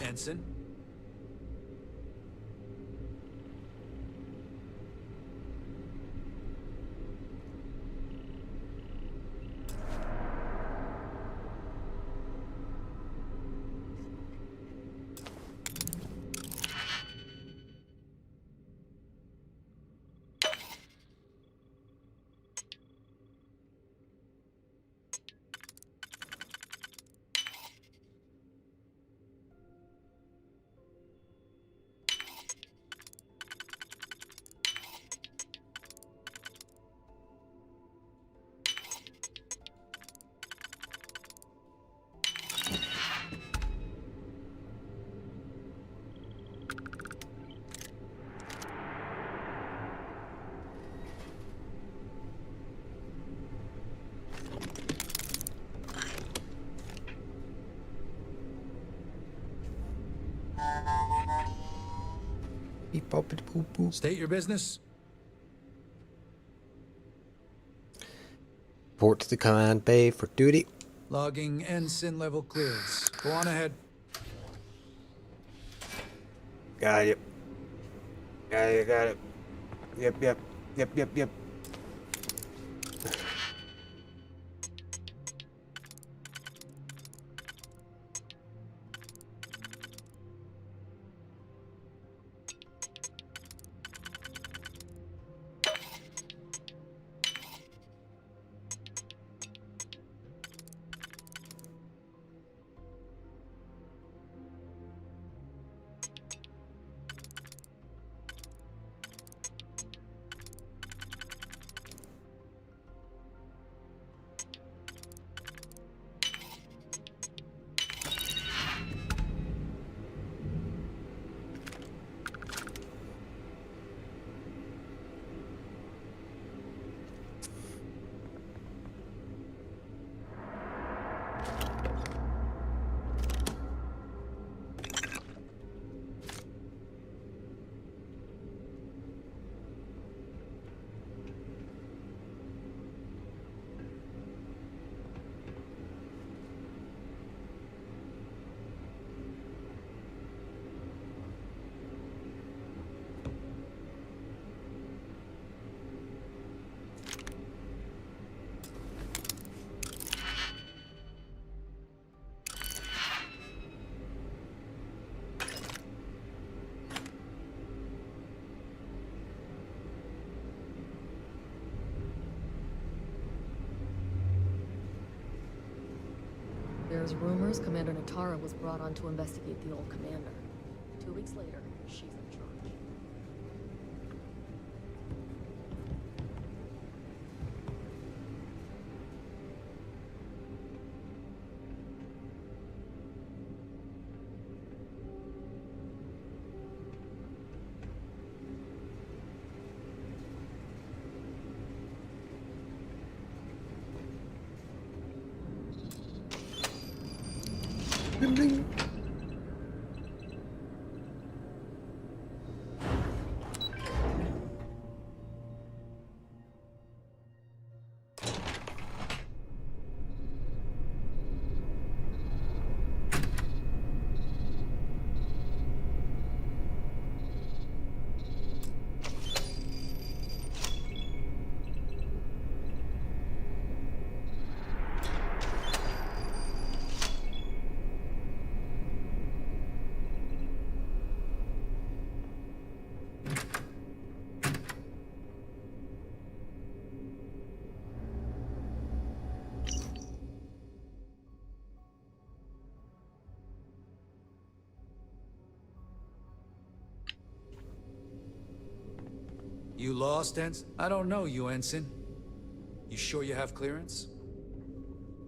Ensign? Beep boppity boop boop. State your business. Report to the command bay for duty. Logging ensign level clearance. Go on ahead. Got it. Got it, got it. Yep. There's rumors Commander Natara was brought on to investigate the old commander. 2 weeks later, she's in charge. Bling, bling. You lost, Ensign? I don't know you, Ensign. You sure you have clearance?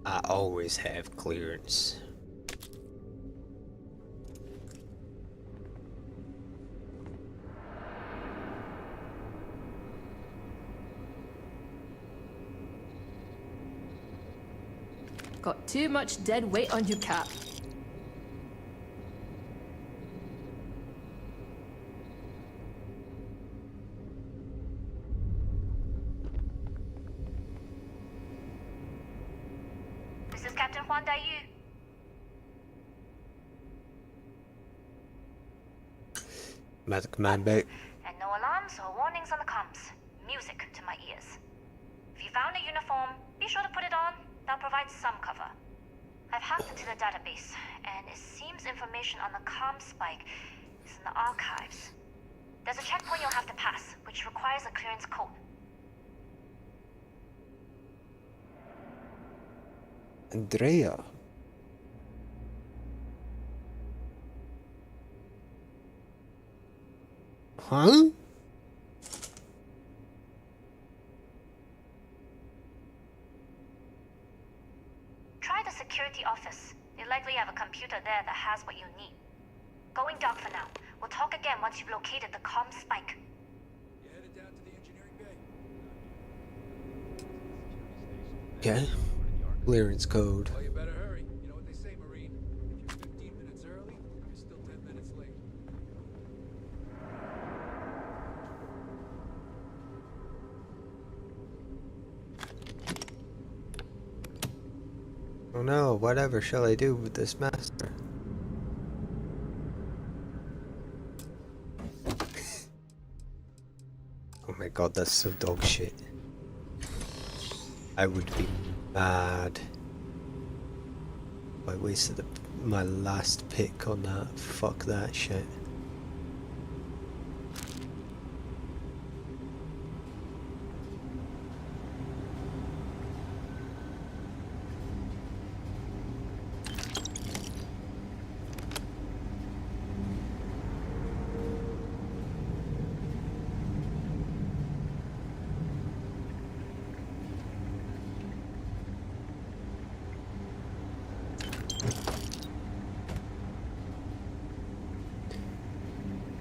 I always have clearance. Got too much dead weight on you, Cap. This is Captain Huan Daiyu. Master Command back. And no alarms or warnings on the comms. Music to my ears. If you found a uniform, be sure to put it on. That'll provide some cover. I've hacked into the database, and it seems information on the comm spike is in the archives. There's a checkpoint you'll have to pass, which requires a clearance code. Andrea. Huh? Try the security office. They likely have a computer there that has what you need. Going dark for now. We'll talk again once you've located the comm spike. You headed down to the engineering bay? Okay. Clearance code. Well, you better hurry. You know what they say, Marine. If you're 15 minutes early, you're still 10 minutes late. Oh no, whatever shall I do with this master? Oh my god, that's so dog shit. I would be mad if I wasted my last pick on that. Fuck that shit.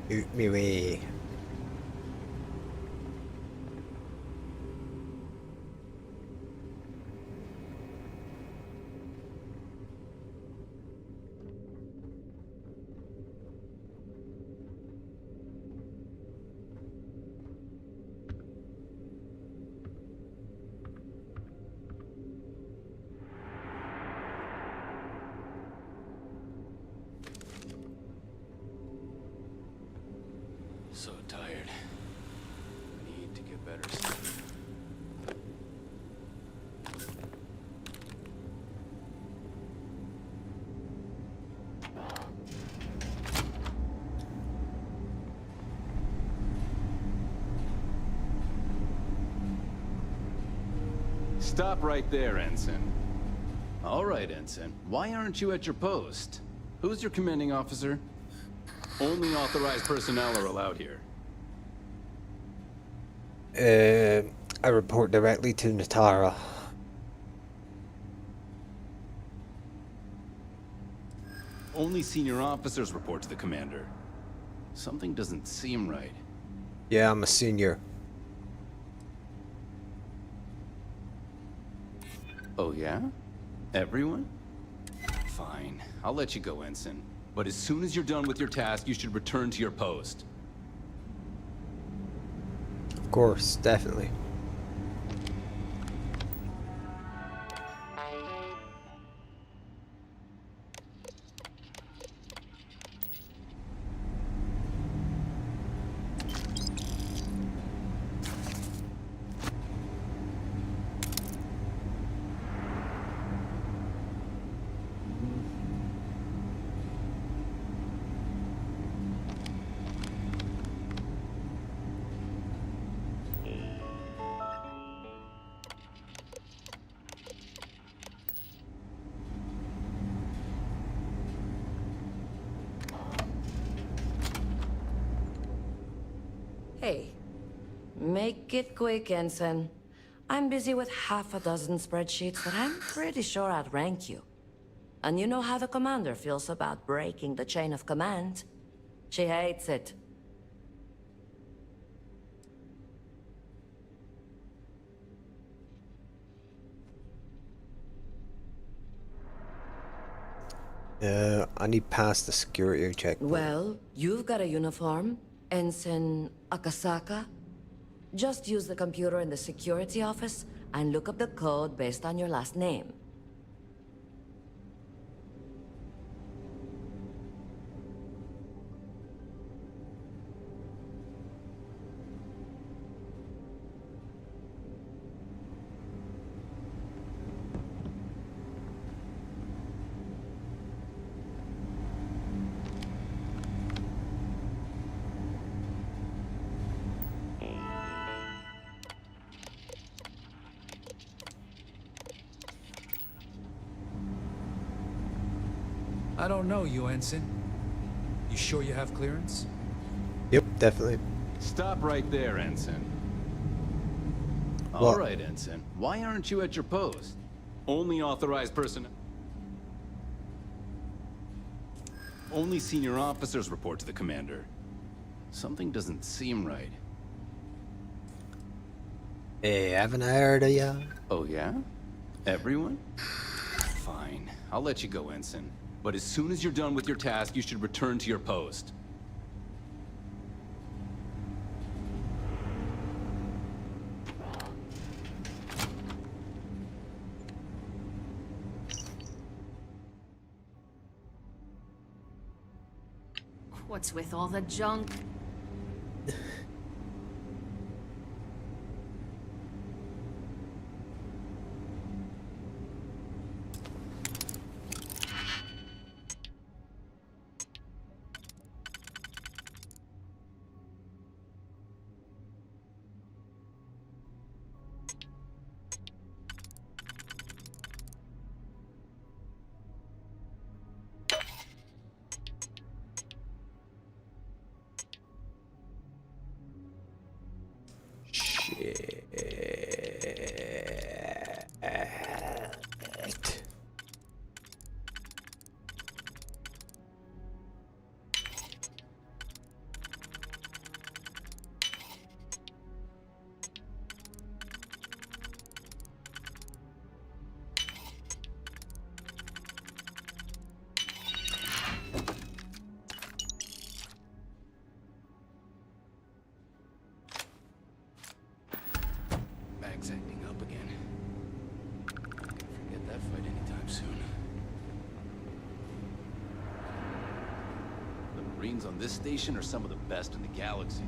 Shoot me way. So tired. Need to get better sleep. Stop right there, Ensign. All right, Ensign. Why aren't you at your post? Who's your commanding officer? Only authorized personnel are allowed here. I report directly to Natara. Only senior officers report to the commander. Something doesn't seem right. Yeah, I'm a senior. Oh yeah? Everyone? Fine. I'll let you go, Ensign. But as soon as you're done with your task, you should return to your post. Of course, definitely. Hey, make it quick, Ensign. I'm busy with half a dozen spreadsheets, but I'm pretty sure I'd rank you. And you know how the commander feels about breaking the chain of command. She hates it. I need past the security checkpoint. Well, you've got a uniform, Ensign Akasaka. Just use the computer in the security office and look up the code based on your last name. I don't know you, Ensign. You sure you have clearance? Yep, definitely. Stop right there, Ensign. What? All right, Ensign. Why aren't you at your post? Only authorized personnel. Only senior officers report to the commander. Something doesn't seem right. Hey, haven't I heard of ya? Oh yeah? Everyone? Fine. I'll let you go, Ensign. But as soon as you're done with your task, you should return to your post. What's with all the junk? Bag's acting up again. Forget that fight anytime soon. The Marines on this station are some of the best in the galaxy.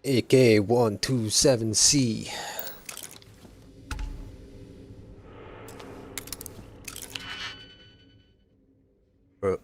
AK-127C. Bro.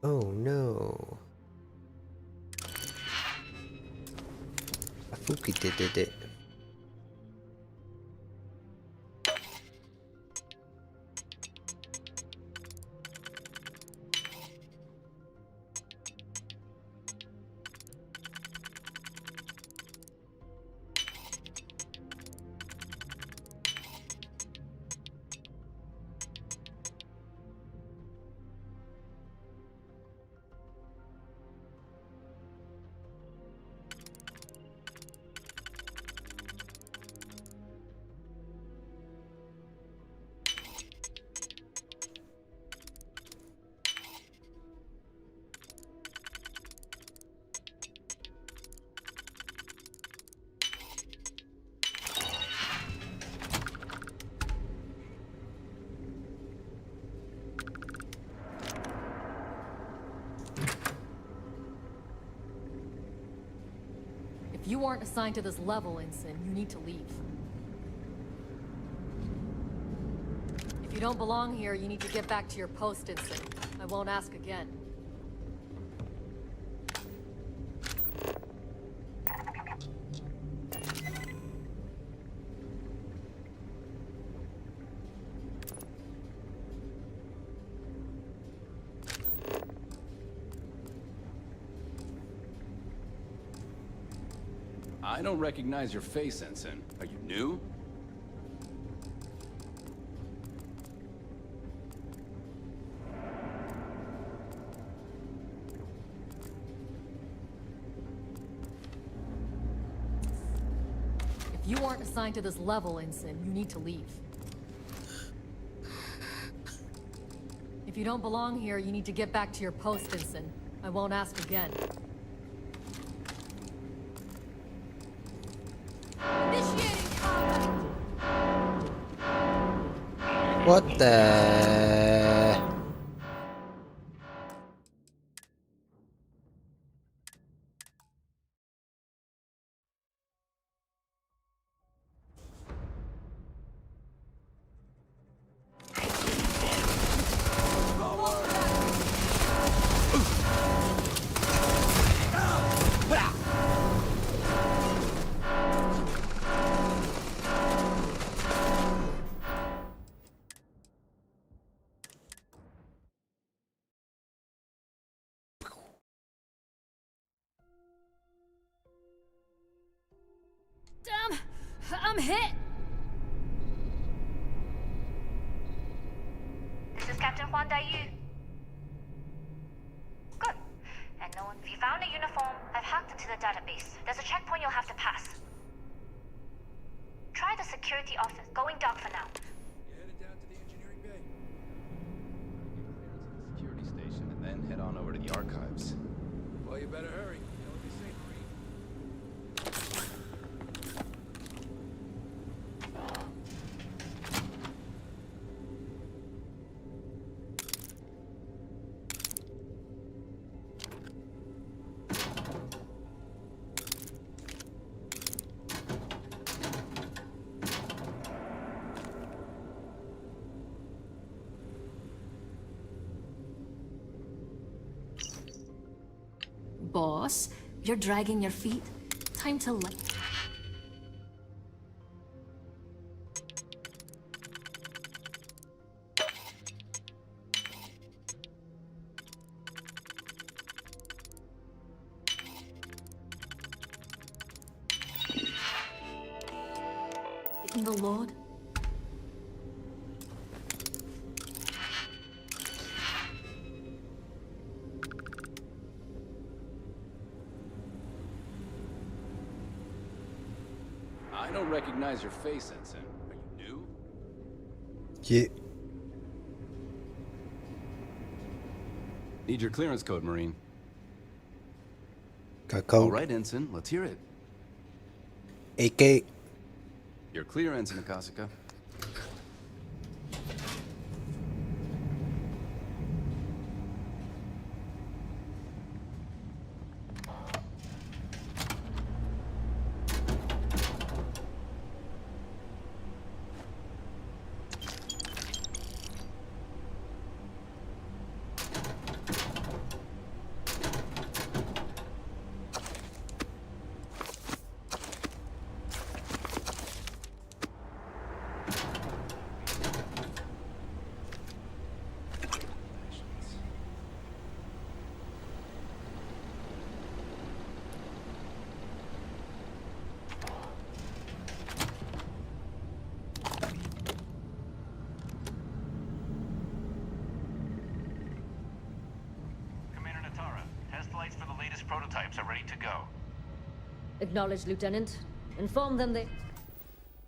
Oh no. Afuki did it. If you aren't assigned to this level, Ensign, you need to leave. If you don't belong here, you need to get back to your post, Ensign. I won't ask again. I don't recognize your face, Ensign. Are you new? If you aren't assigned to this level, Ensign, you need to leave. If you don't belong here, you need to get back to your post, Ensign. I won't ask again. What the? Damn! I'm hit! This is Captain Huan Daiyu. Good. And no one, if you found a uniform, I've hacked into the database. There's a checkpoint you'll have to pass. Try the security office. Going dark for now. Headed down to the engineering bay. Security station and then head on over to the archives. Well, you better hurry. You'll be safe, Green. Boss, you're dragging your feet? time to let... In the Lord? I don't recognize your face, Ensign. Are you new? Yeah. Need your clearance code, Marine. Got code. All right, Ensign, let's hear it. AK. You're clear, Ensign Akasaka. For the latest prototypes are ready to go. Acknowledged, Lieutenant. Inform them they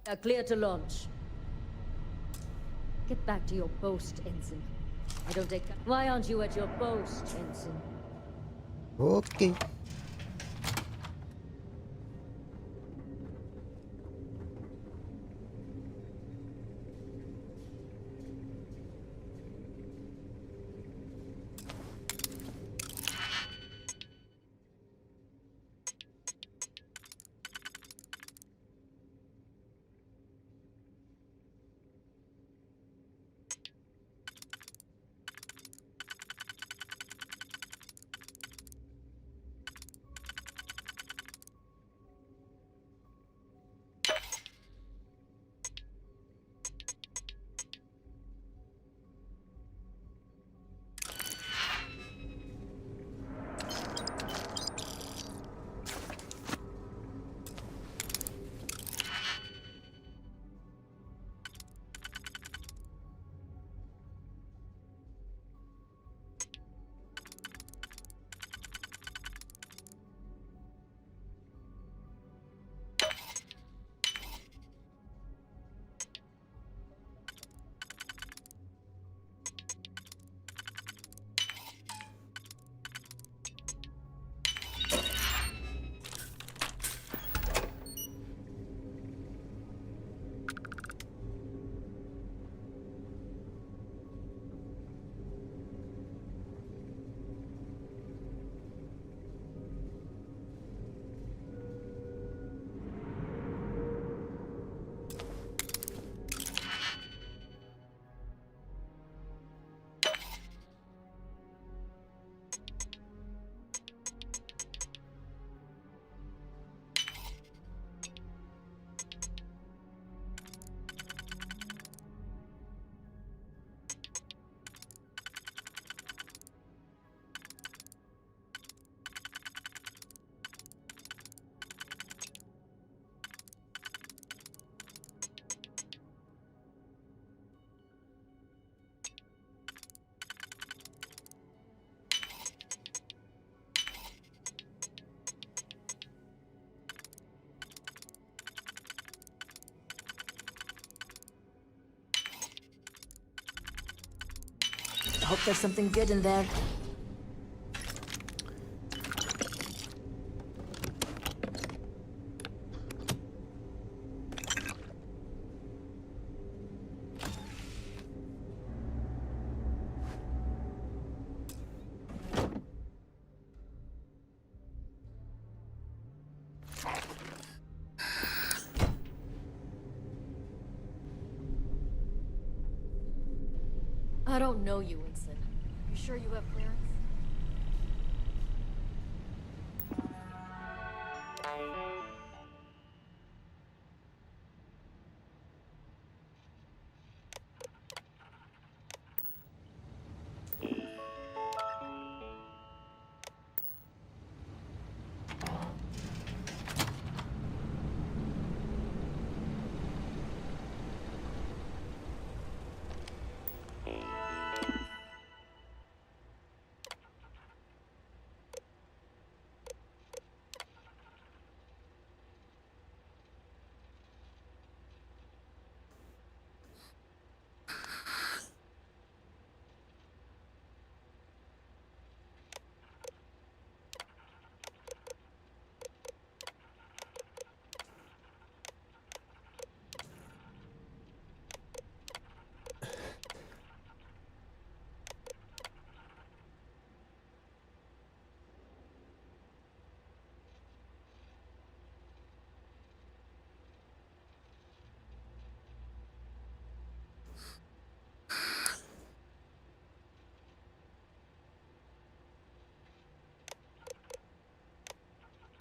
are clear to launch. Get back to your post, Ensign. I don't take... Why aren't you at your post, Ensign? Okay. I hope there's something good in there. I don't know you, Winston. You sure you have clearance?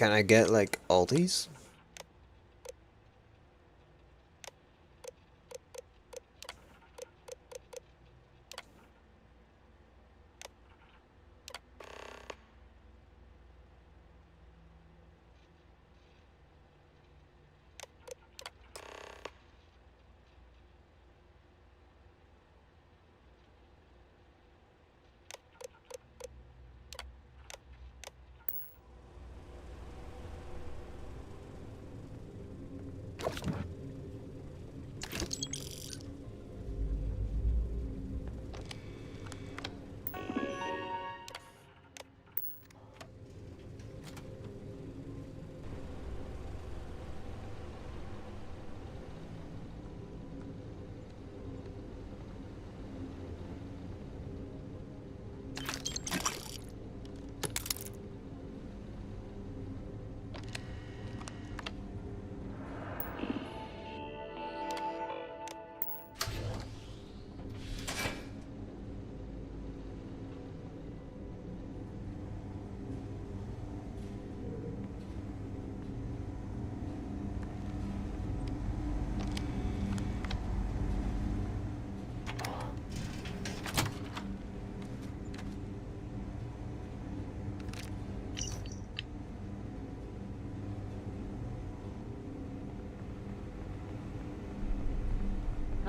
Can I get like all these?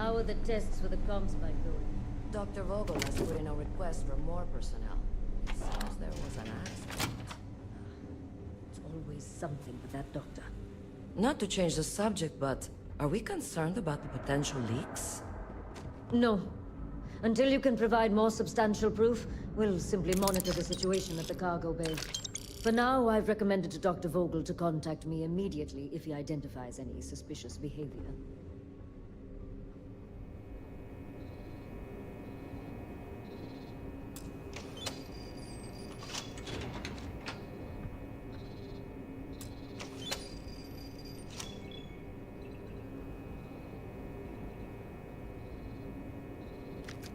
How are the tests for the comms spike going? Dr. Vogel has put in a request for more personnel. It seems there was an accident. It's always something with that doctor. Not to change the subject, but are we concerned about the potential leaks? No. Until you can provide more substantial proof, we'll simply monitor the situation at the cargo bay. For now, I've recommended to Dr. Vogel to contact me immediately if he identifies any suspicious behavior.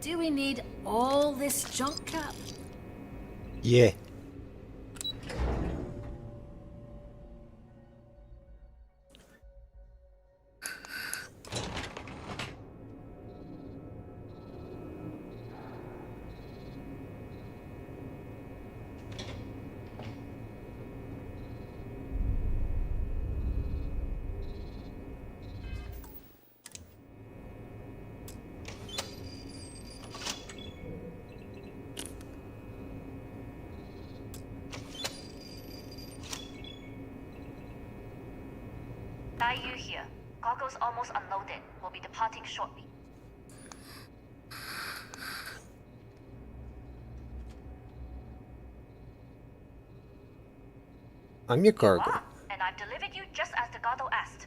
Do we need all this junk, Cap? Yeah. Yu here. Cargo's almost unloaded. We'll be departing shortly. I'm your cargo. Wow, and I've delivered you just as Delgado asked.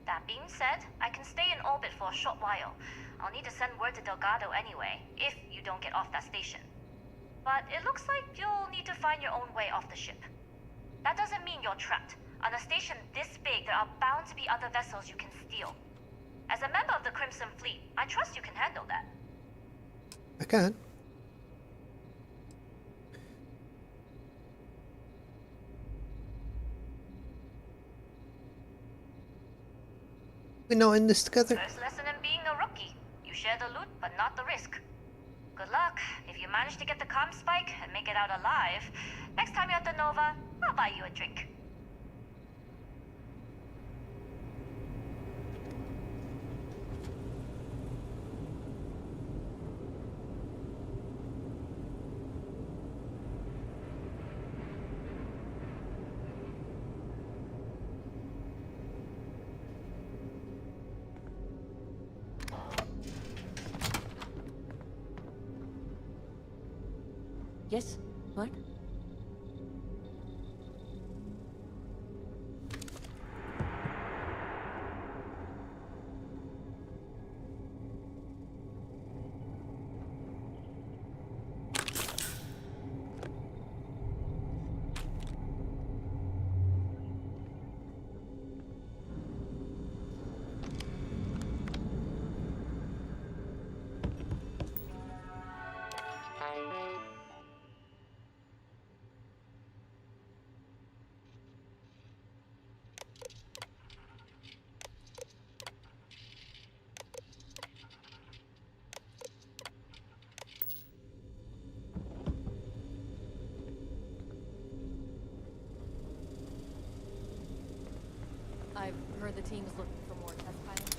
That being said, I can stay in orbit for a short while. I'll need to send word to Delgado anyway, if you don't get off that station. But it looks like you'll need to find your own way off the ship. That doesn't mean you're trapped. On a station this big, there are bound to be other vessels you can steal. As a member of the Crimson Fleet, I trust you can handle that. I can. We're not in this together. First lesson in being a rookie. You share the loot, but not the risk. Good luck. If you manage to get the comm spike and make it out alive, next time you're at the Nova, I'll buy you a drink. Yes? What? heard the team is looking for more test pilots.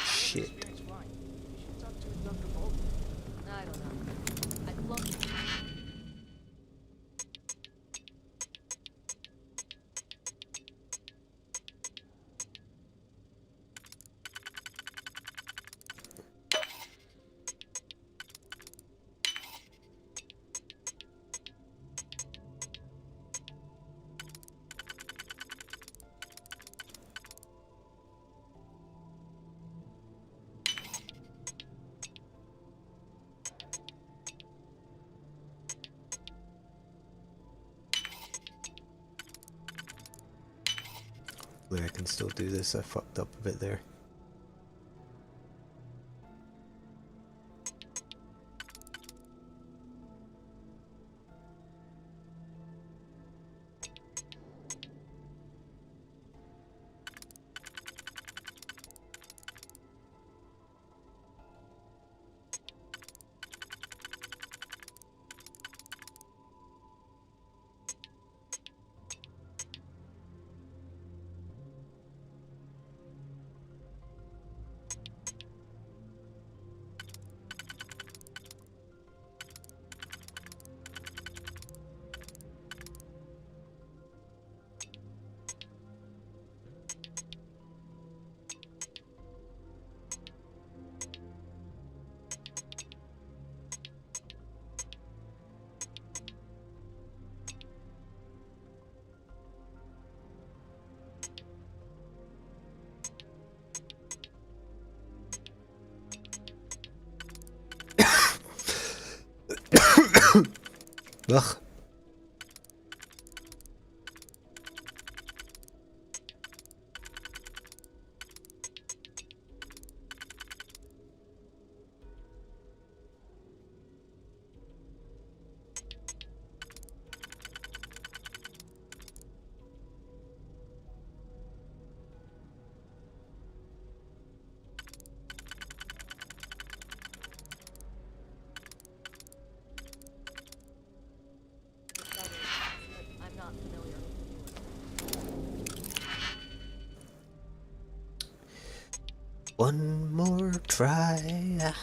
Shit. I don't know. I'd love to. Hopefully I can still do this. I fucked up a bit there. Ugh. I'm not familiar. One more try.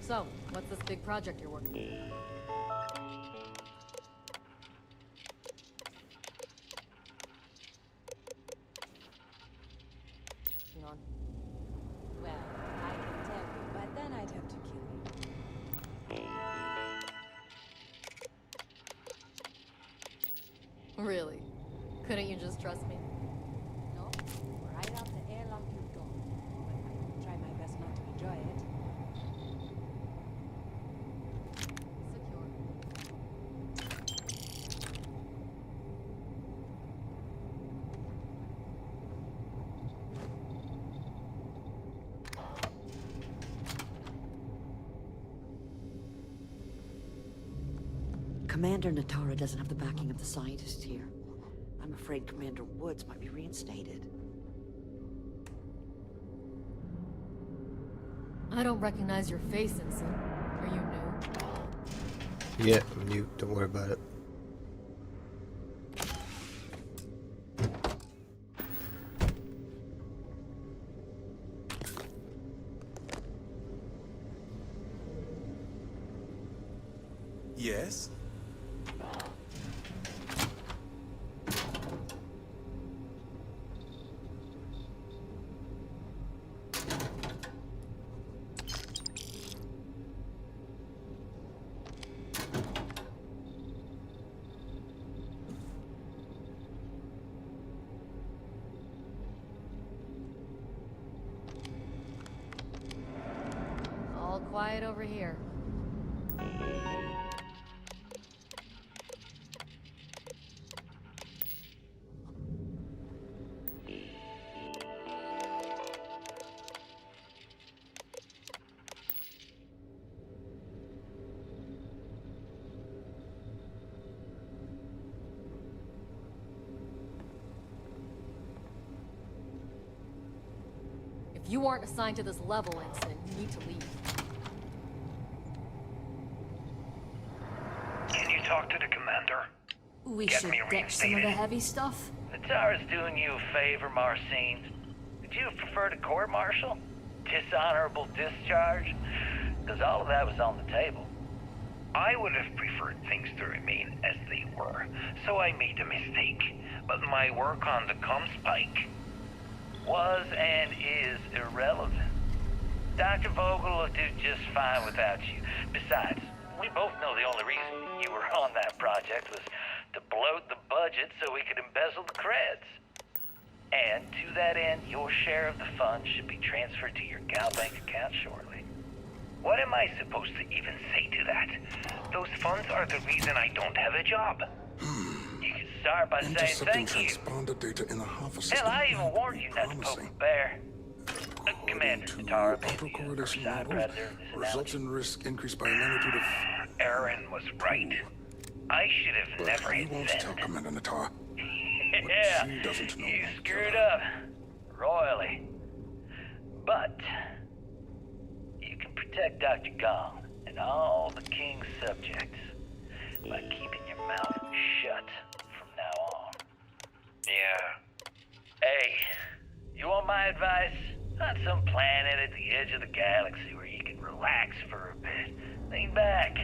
So, what's this big project you're working on? Hang on. Well, I can tell you, but then I'd have to kill you. Really? Couldn't you just trust me? No, right out the airlock you don't. But I try my best not to enjoy it. Commander Natara doesn't have the backing of the scientists here. I'm afraid Commander Woods might be reinstated. I don't recognize your face, Ensign. Are you new? Yeah, I'm new. Don't worry about it. Yes? All quiet over here. If you aren't assigned to this level, Ensign, you need to leave. Can you talk to the commander? We Get should me ditch some of the reinstated. heavy stuff. Natara's doing you a favor, Marcine. Would you prefer to court-martial? Dishonorable discharge? Because all of that was on the table. I would have preferred things to remain as they were, so I made a mistake. But my work on the Comspike was and is irrelevant. Dr. Vogel will do just fine without you. Besides, we both know the only reason you were on that project was to bloat the budget so we could embezzle the creds. And to that end, your share of the funds should be transferred to your Gal Bank account shortly. What am I supposed to even say to that? Those funds are the reason I don't have a job. You can start by saying Intercepting thank you. transponder data in a half a system. Hell, I even warned you not to poke the bear. Commander Natara, Autocorrelation side model predator, this results in risk increased by a magnitude of... Aaron was right. I should have But never I hit won't send. tell Commander Natara. Yeah, She doesn't know. you screwed up royally. But you can protect Dr. Gong and all the King's subjects by keeping your mouth shut from now on. Yeah. Hey, you want my advice? On some planet at the edge of the galaxy where you can relax for a bit. Lean back.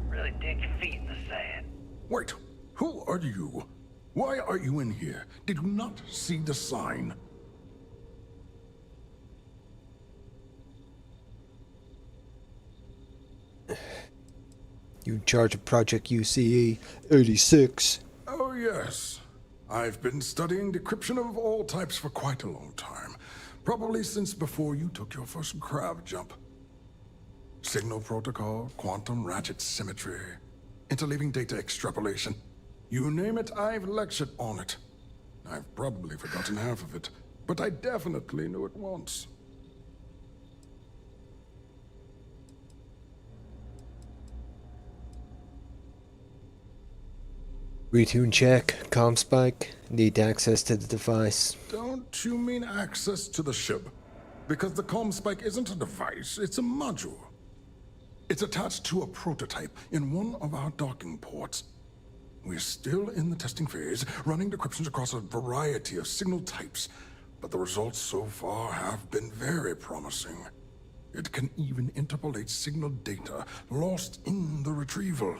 Really dig your feet in the sand. Wait, who are you? Why are you in here? Did you not see the sign? You in charge of Project UCE 86. Oh, yes. I've been studying decryption of all types for quite a long time. Probably since before you took your first crab jump. Signal protocol, quantum ratchet symmetry, interleaving data extrapolation. You name it, I've lectured on it. I've probably forgotten half of it, but I definitely knew it once. Retune check, comm spike, need access to the device. Don't you mean access to the ship? Because the comm spike isn't a device, it's a module. It's attached to a prototype in one of our docking ports. We're still in the testing phase, running decryptions across a variety of signal types, but the results so far have been very promising. It can even interpolate signal data lost in the retrieval.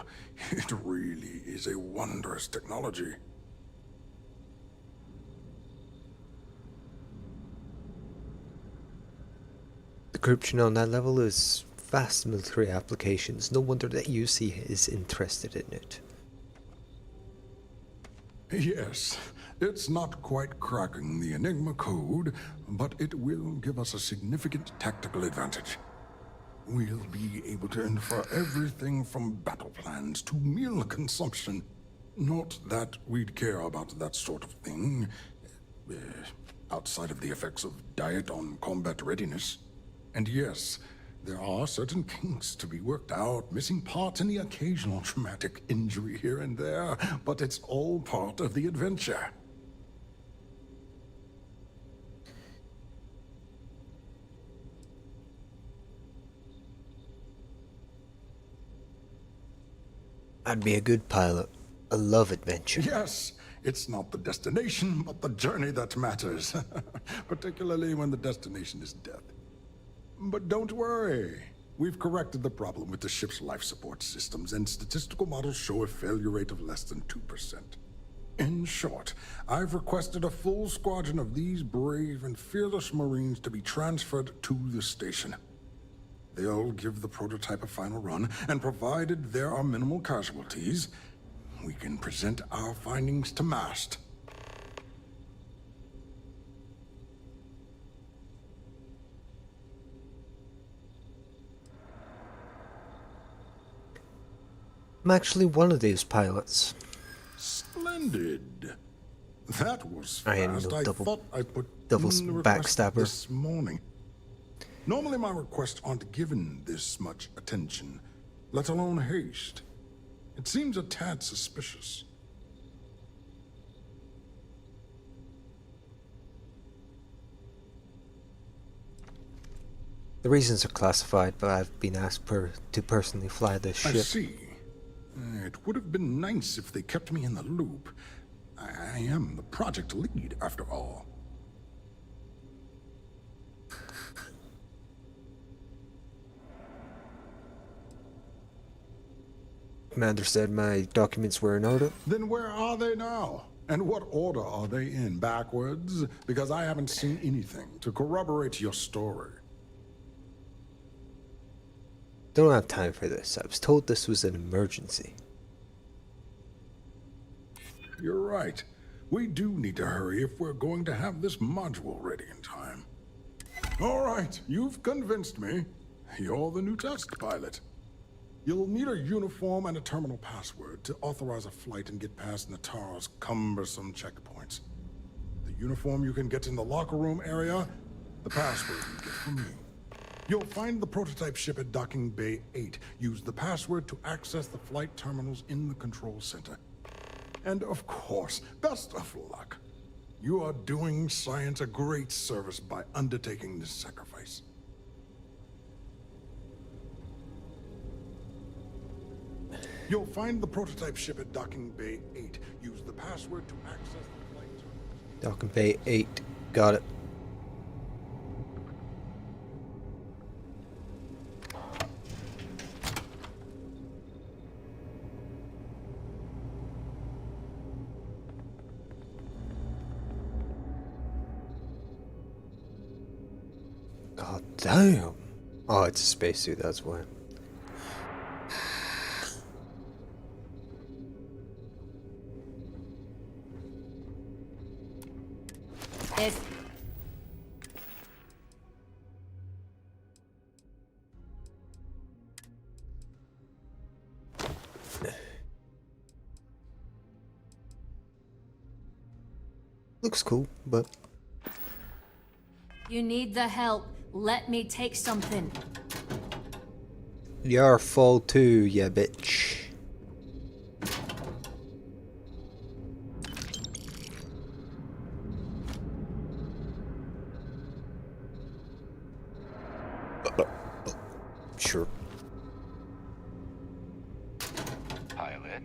It really is a wondrous technology. Decryption on that level is vast military applications. No wonder that UC is interested in it. Yes, it's not quite cracking the Enigma code, but it will give us a significant tactical advantage. We'll be able to infer everything from battle plans to meal consumption. Not that we'd care about that sort of thing, outside of the effects of diet on combat readiness. And yes, There are certain kinks to be worked out, missing parts and the occasional traumatic injury here and there, but it's all part of the adventure. I'd be a good pilot. I love adventure. Yes, it's not the destination, but the journey that matters, particularly when the destination is death. But don't worry. We've corrected the problem with the ship's life support systems, and statistical models show a failure rate of less than 2%. In short, I've requested a full squadron of these brave and fearless Marines to be transferred to the station. They'll give the prototype a final run, and provided there are minimal casualties, we can present our findings to Mast. I'm actually one of these pilots. Splendid. That was I am fast. no I double, thought I put double in the request backstabber. this morning. Normally my requests aren't given this much attention, let alone haste. It seems a tad suspicious. The reasons are classified, but I've been asked to personally fly this ship. I see. It would have been nice if they kept me in the loop. I am the project lead, after all. Commander said my documents were in order. Then where are they now? And what order are they in? Backwards? Because I haven't seen anything to corroborate your story. Don't have time for this. I was told this was an emergency. You're right. We do need to hurry if we're going to have this module ready in time. All right, you've convinced me. You're the new test pilot. You'll need a uniform and a terminal password to authorize a flight and get past Natara's cumbersome checkpoints. The uniform you can get in the locker room area, the password you get from me. You'll find the prototype ship at Docking Bay 8. Use the password to access the flight terminals in the control center. And of course, best of luck. You are doing science a great service by undertaking this sacrifice. You'll find the prototype ship at Docking Bay 8. Use the password to access the flight terminals. Docking Bay 8. Got it. God damn. Oh, it's a spacesuit, that's why. It's... Looks cool, but... You need the help. Let me take something. You're full too, ya bitch. Sure. Pilot.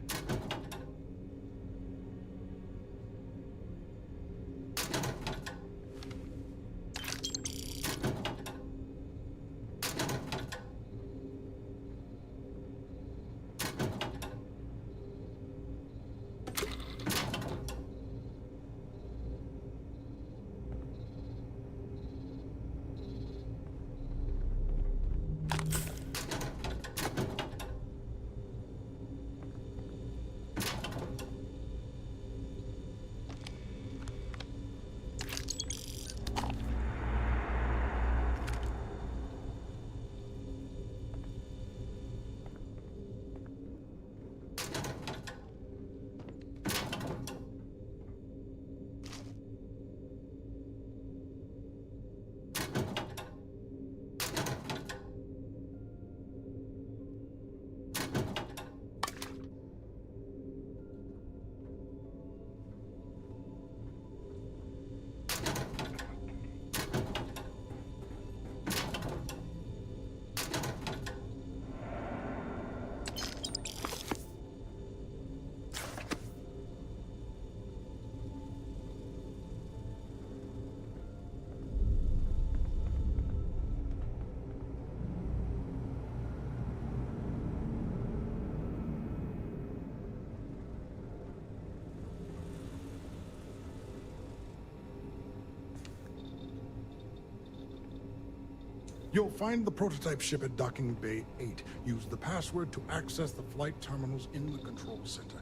You'll find the prototype ship at Docking Bay 8. Use the password to access the flight terminals in the control center.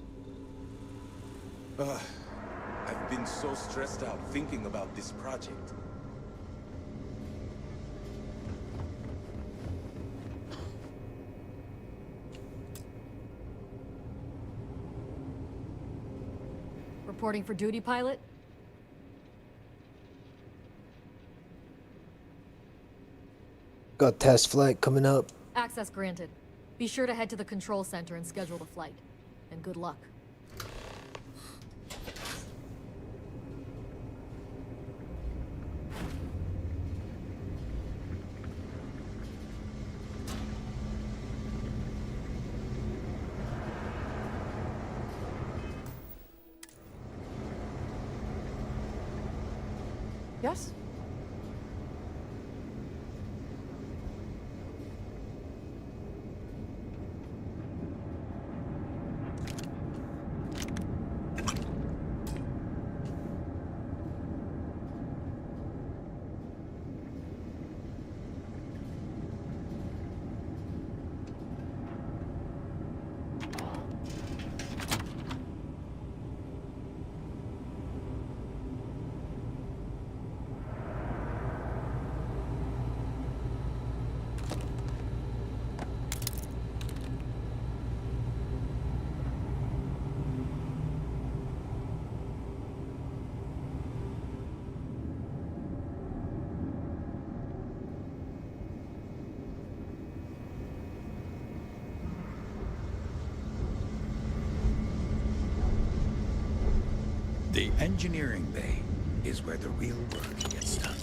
I've been so stressed out thinking about this project. Reporting for duty, pilot? Got test flight coming up. Access granted. Be sure to head to the control center and schedule the flight. And good luck. Yes? The engineering bay is where the real work gets done.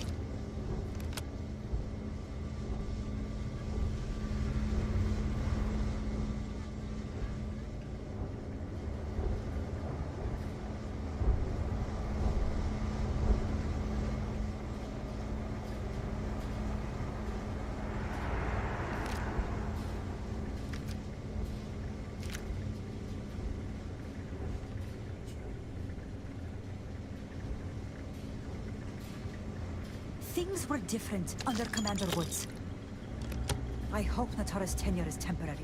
Things were different under Commander Woods. I hope Natara's tenure is temporary.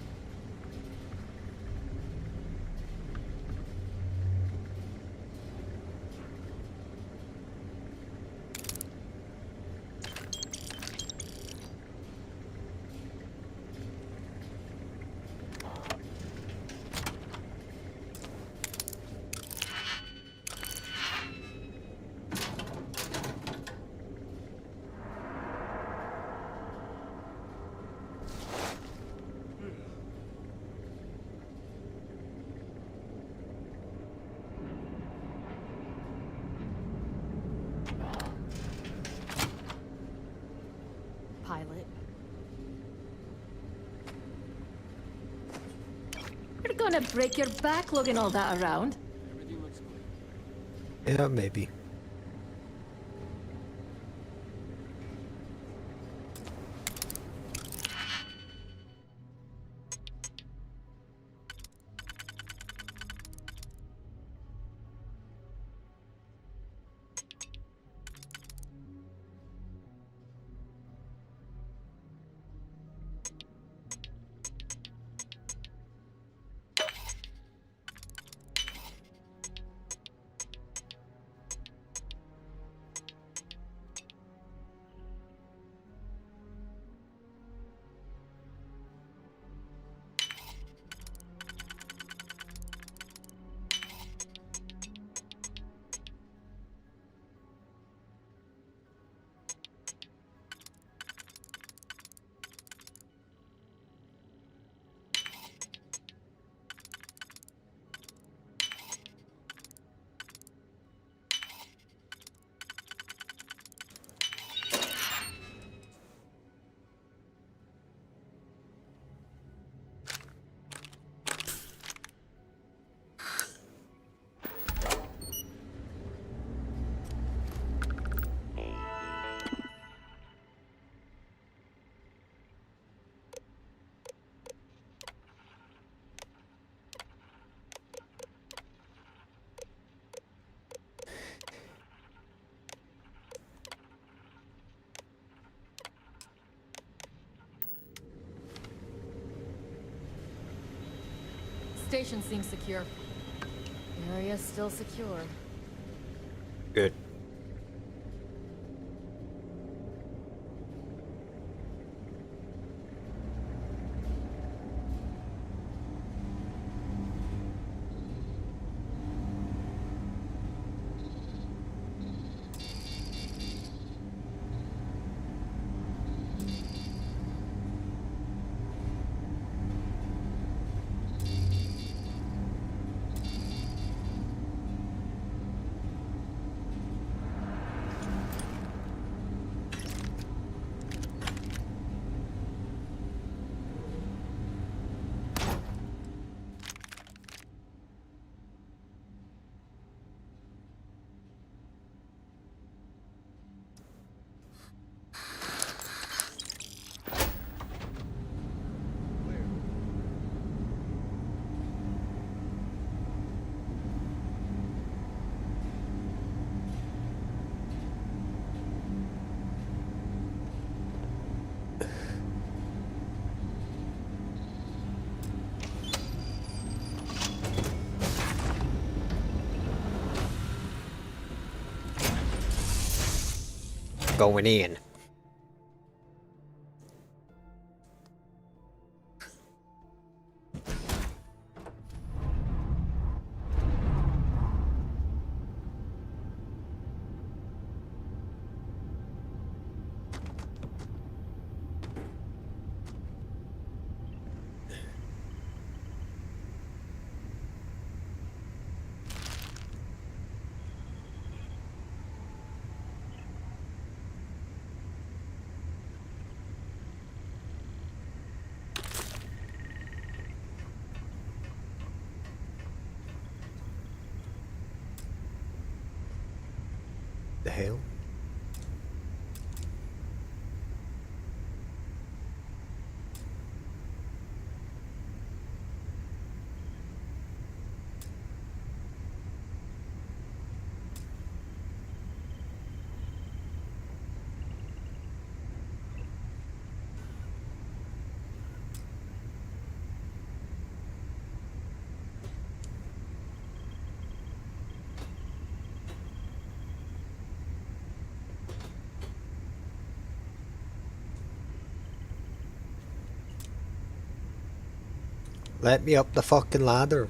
Pilot. You're gonna break your back lugging all that around. Yeah, maybe. station seems secure. The area's still secure. Good. Going in. The hell? Let me up the fucking ladder.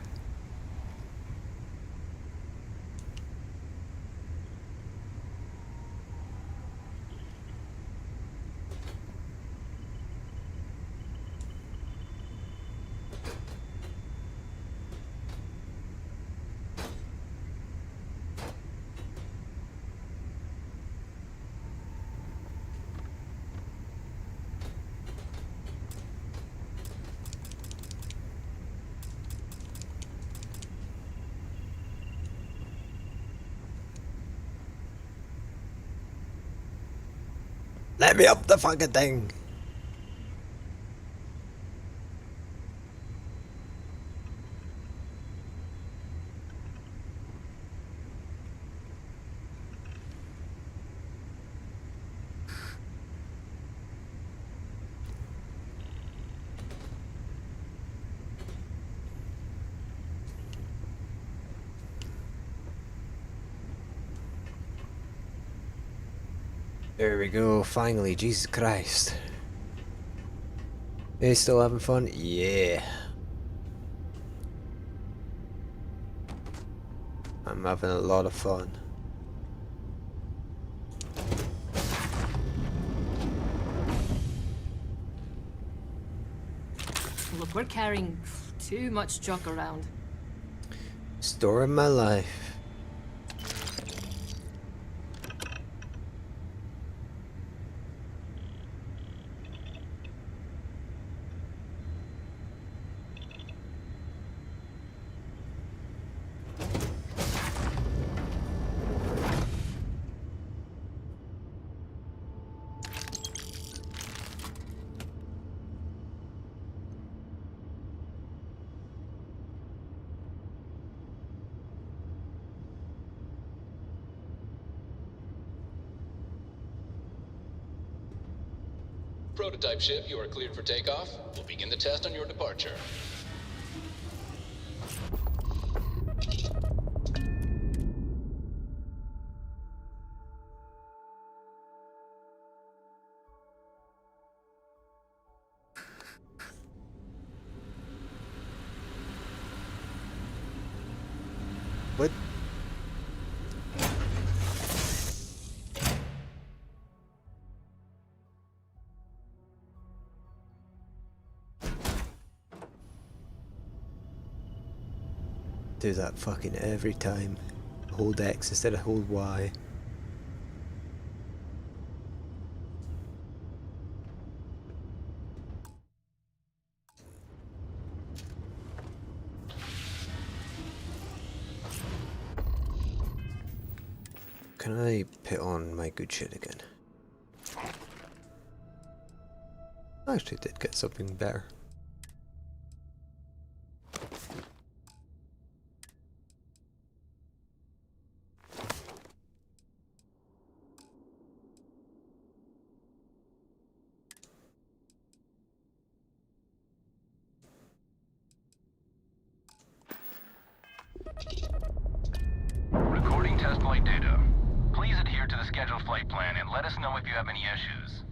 Let me up the fucking thing. There we go, finally, Jesus Christ. Hey, still having fun? Yeah. I'm having a lot of fun. Look, we're carrying too much junk around. Story of my life. Prototype ship, you are cleared for takeoff. We'll begin the test on your departure. What? Do that fucking every time. Hold X instead of hold Y. Can I put on my good shit again? I actually did get something better. Recording test flight data. Please adhere to the scheduled flight plan and let us know if you have any issues.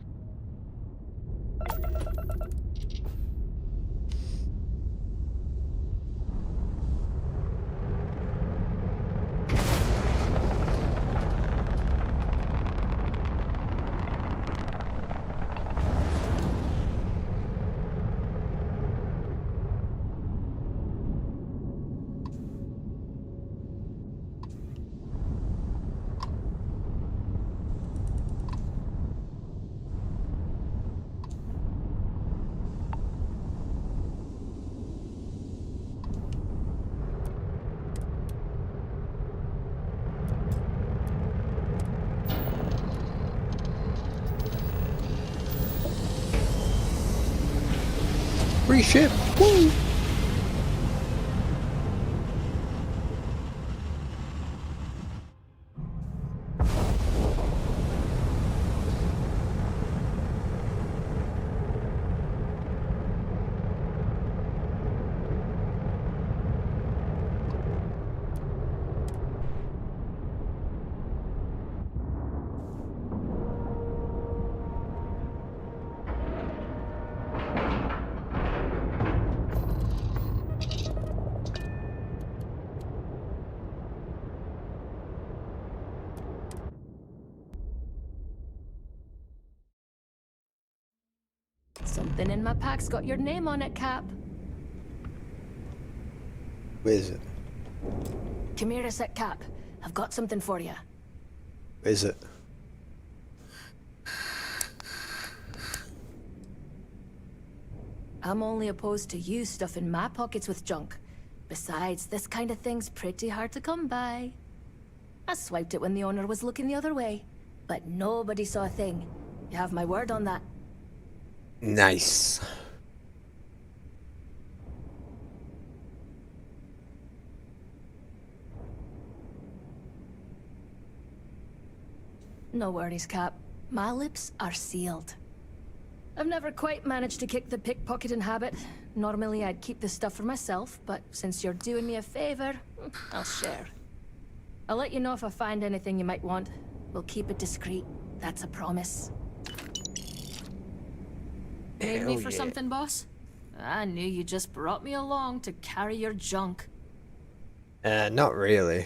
Free ship! Woo! Something in my pack's got your name on it, Cap. Where is it? Come here a sec, Cap. I've got something for you. Where is it? I'm only opposed to you stuffing my pockets with junk. Besides, this kind of thing's pretty hard to come by. I swiped it when the owner was looking the other way, but nobody saw a thing. You have my word on that. Nice. No worries, Cap. My lips are sealed. I've never quite managed to kick the pickpocketing habit. Normally I'd keep this stuff for myself, but since you're doing me a favor, I'll share. I'll let you know if I find anything you might want. We'll keep it discreet. That's a promise. Need me for something, boss? I knew you just brought me along to carry your junk. Not really.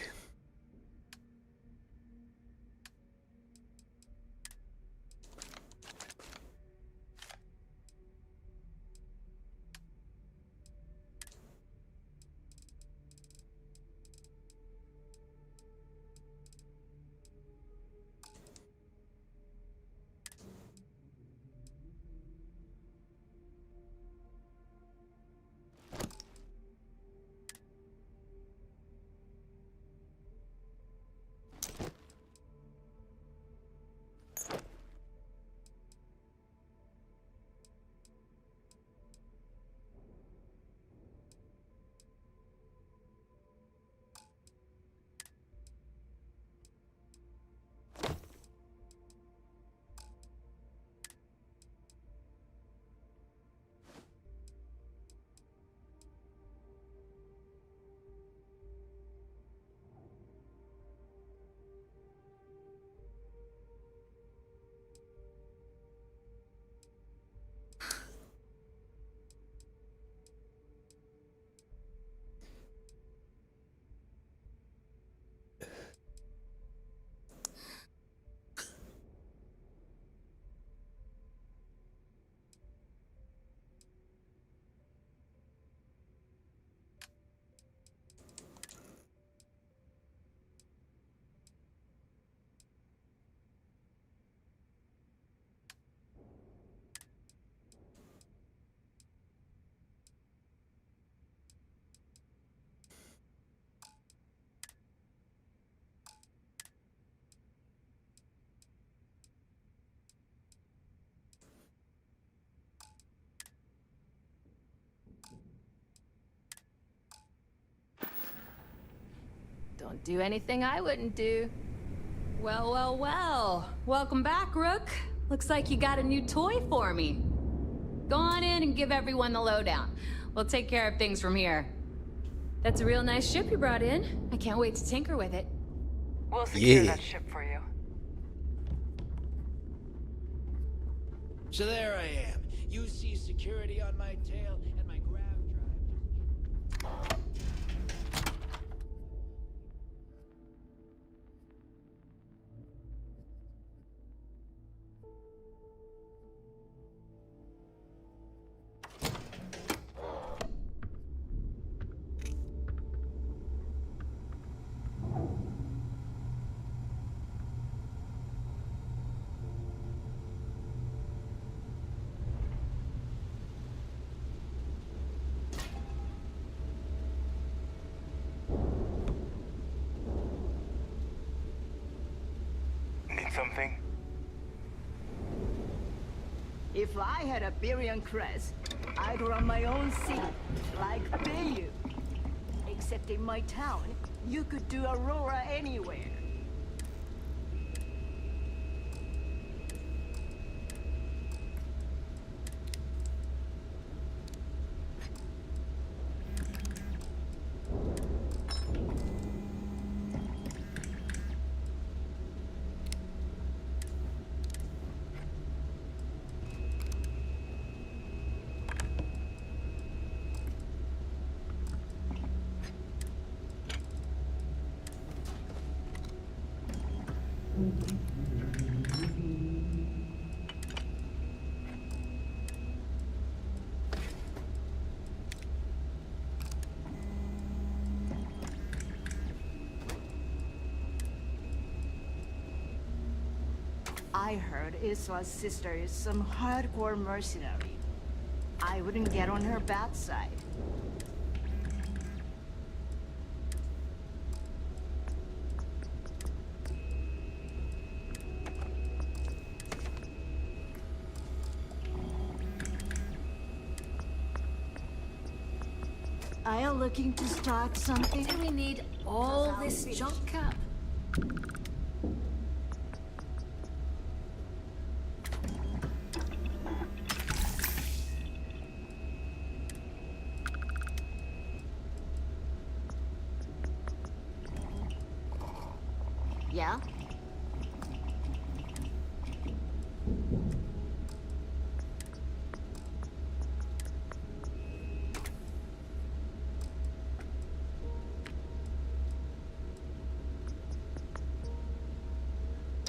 Don't do anything I wouldn't do. Well, well, well. Welcome back, Rook. Looks like you got a new toy for me. Go on in and give everyone the lowdown. We'll take care of things from here. That's a real nice ship you brought in. I can't wait to tinker with it. We'll secure that ship for you. So there I am. You see security on my tail and my grav drive. Something? If I had a Berian crest, I'd run my own city, like Bayou. Except in my town, you could do Aurora anywhere. I heard Iswa's sister is some hardcore mercenary. I wouldn't get on her bad side. Are you looking to start something? Do we need all this junk cap? Yeah?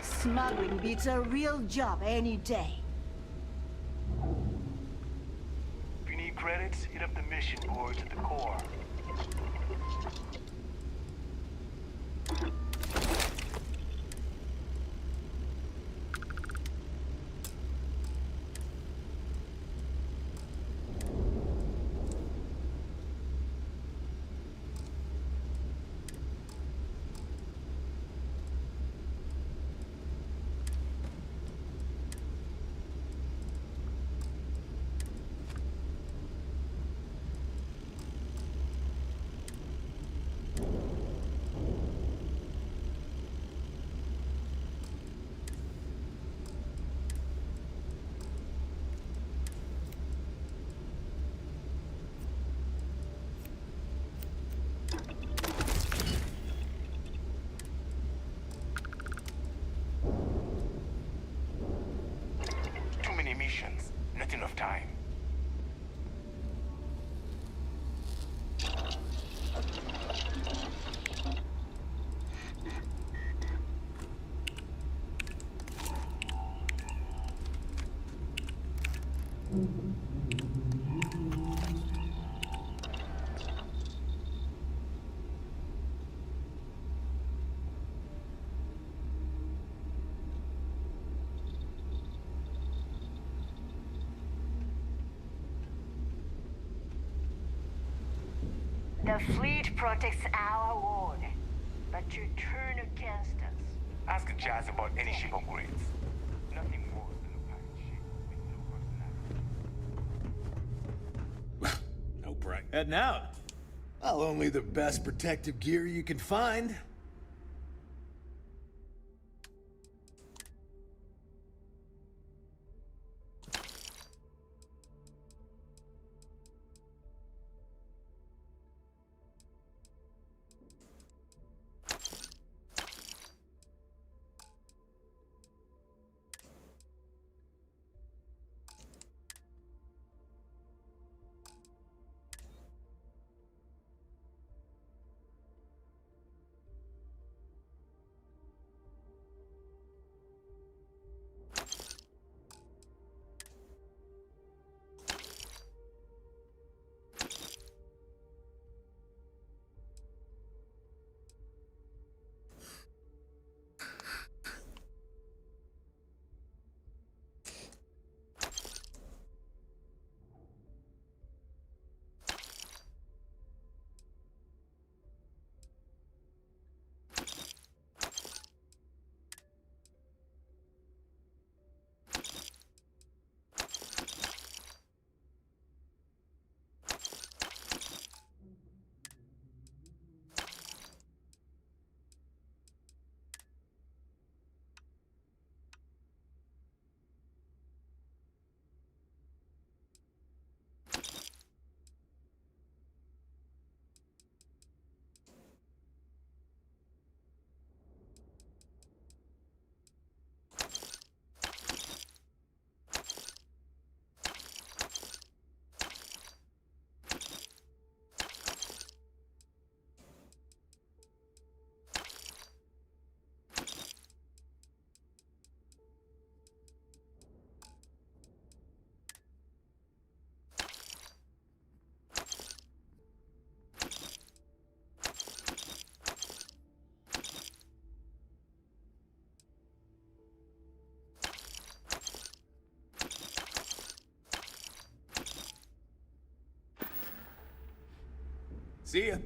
Smuggling beats a real job any day. If you need credits, hit up the mission boards at the core. Missions, not enough time. The fleet protects our ward, but you turn against us. Ask Jazz about any ship upgrades. Nothing more than a pirate ship with no personality. No brag. Heading out. Well, only the best protective gear you can find. See ya.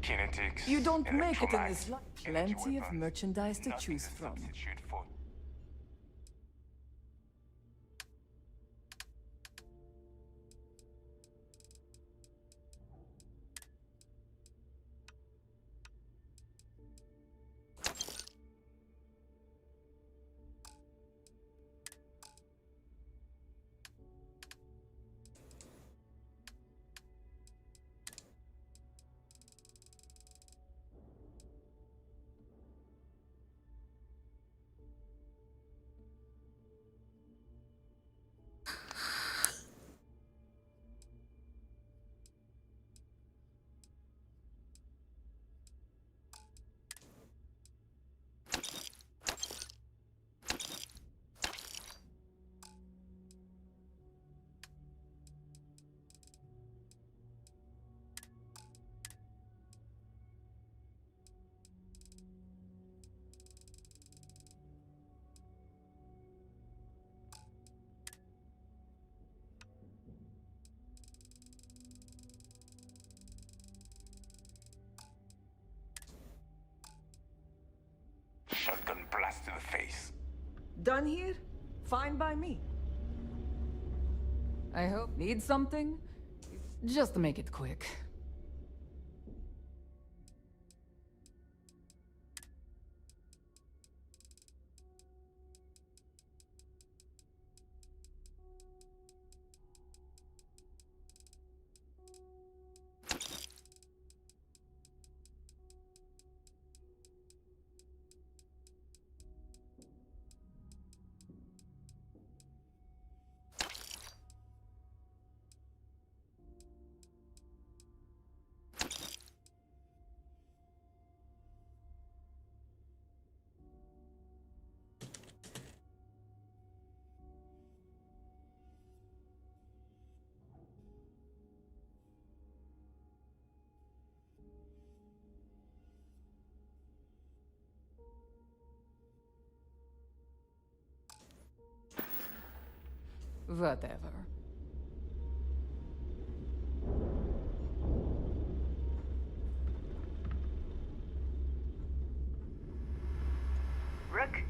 Kinetics. You don't make it in this life. Plenty of merchandise to choose from. Shotgun blast to the face. Done here? Fine by me. I hope. Need something? Just to make it quick. Whatever. Rook?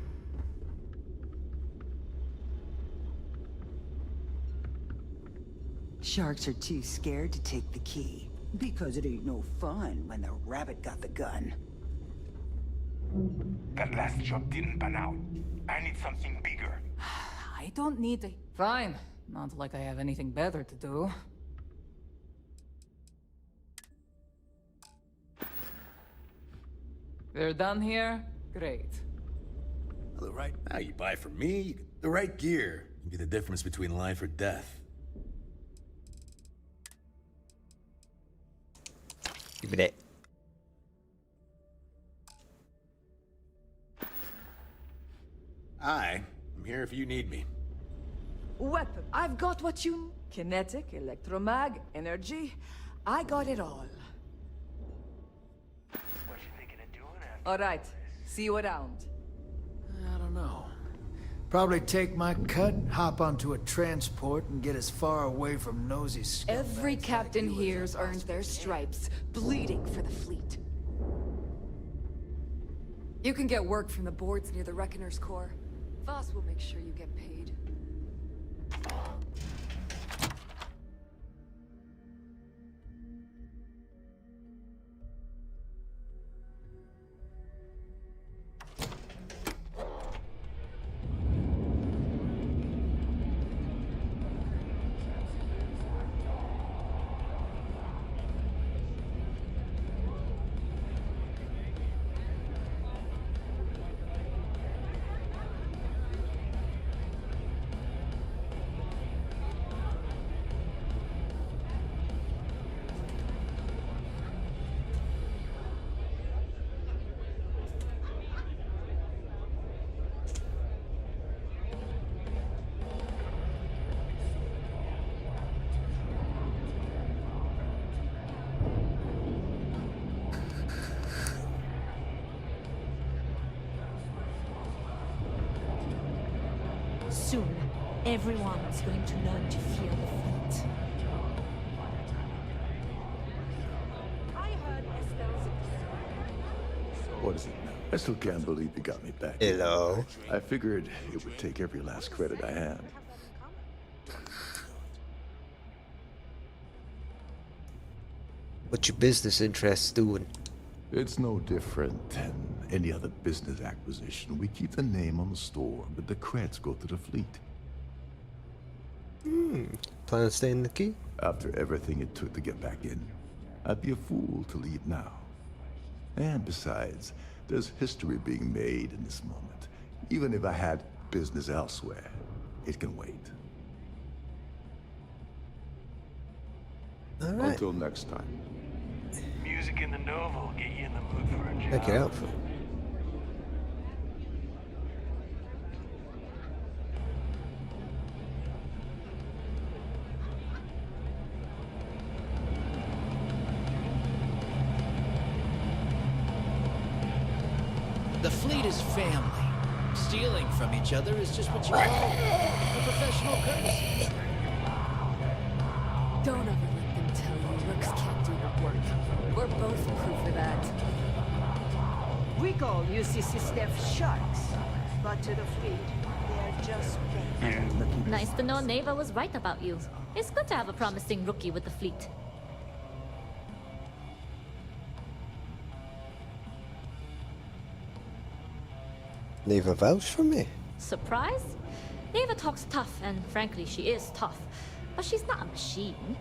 Sharks are too scared to take the key. Because it ain't no fun when the rabbit got the gun. That last job didn't pan out. I need something bigger. I don't need a... Fine. Not like I have anything better to do. They're done here? Great. The right now you buy from me, the right gear can be the difference between life or death. Give me that. I'm here if you need me. Weapon. I've got what you... Kinetic, electromag, energy. I got it all. What you thinking of doing after All right. See you around. I don't know. Probably take my cut, hop onto a transport, and get as far away from nosy scumbags. Every captain here's earned their stripes, bleeding for the fleet. You can get work from the boards near the Reckoner's Core. Voss will make sure you get paid. Soon, everyone is going to learn to fear the fleet. What is it now? I still can't believe you got me back. Hello. I figured it would take every last credit I had. What your business interests doing? It's no different than any other business acquisition. We keep the name on the store, but the credits go to the fleet. Plan on staying the key? After everything it took to get back in, I'd be a fool to leave now. And besides, there's history being made in this moment. Even if I had business elsewhere, it can wait. All right. Until next time. Music in the Nova will get you in the mood for a job. Check your outfit. The fleet is family. Stealing from each other is just what you call a professional courtesy. Don't ever let them tell you Rooks can't do the work. We're both proof of that. We call UCC staff sharks, but to the fleet, they're just bait. Nice to know Neva was right about you. It's good to have a promising rookie with the fleet. Neva vouch for me. Surprise? Neva talks tough, and frankly, she is tough. But she's not a machine.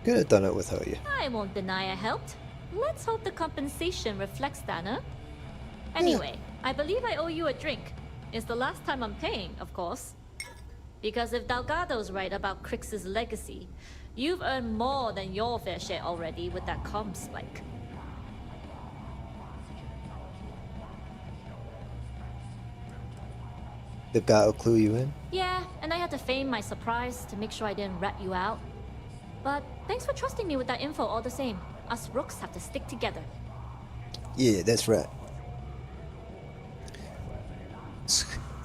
Could have done it without you. I won't deny I helped. Let's hope the compensation reflects that, huh? Anyway, I believe I owe you a drink. It's the last time I'm paying, of course. Because if Delgado's right about Crix's legacy, you've earned more than your fair share already with that comm spike. The guy'll clue you in. Yeah, and I had to feign my surprise to make sure I didn't rat you out. But thanks for trusting me with that info all the same. Us Rooks have to stick together. Yeah, that's right.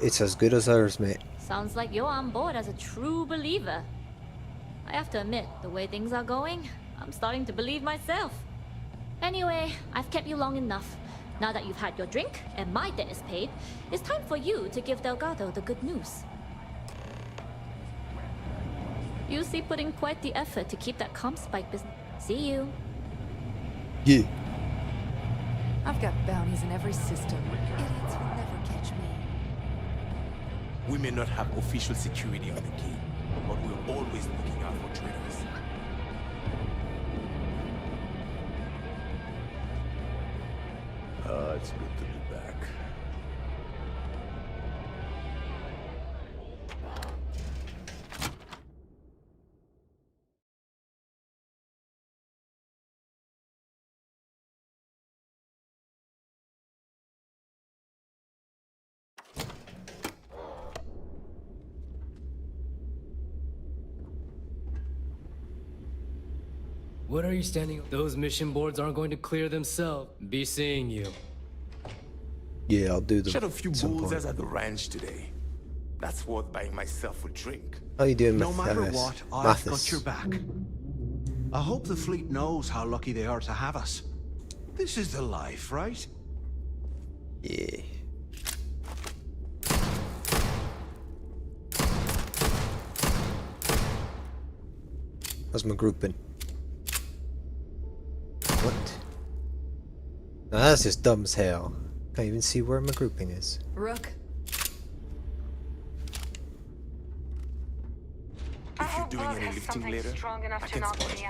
It's as good as ours, mate. Sounds like you're on board as a true believer. I have to admit, the way things are going, I'm starting to believe myself. Anyway, I've kept you long enough. Now that you've had your drink and my debt is paid, it's time for you to give Delgado the good news. You see, put in quite the effort to keep that comp spike business. See you. Yeah. I've got bounties in every system. Idiots will never catch me. We may not have official security on the key, but we're always looking out for traitors. It's good to be back. What are you standing? Those mission boards aren't going to clear themselves. Be seeing you. Yeah, I'll do them. Shot a few at some bullseyes point. at the ranch today. That's worth buying myself a drink. How you doing, No matter Mathis? what, I've got your back. I hope the fleet knows how lucky they are to have us. This is the life, right? Yeah. How's my grouping? What? Now that's just dumb as hell. Can't even see where my grouping is. Rook. If you're doing any lifting later, I can support you.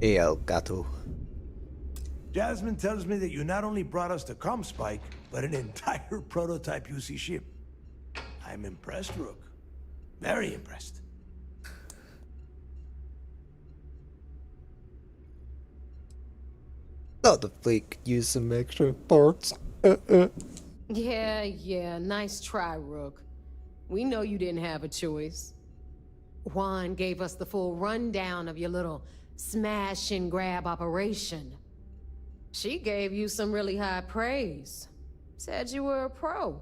Hey, El Gato. Jasmine tells me that you not only brought us the Comspike, but an entire prototype UC ship. I'm impressed, Rook. Very impressed. Thought the fleet could use some extra parts. Yeah, nice try, Rook. We know you didn't have a choice. Juan gave us the full rundown of your little smash and grab operation. She gave you some really high praise. Said you were a pro.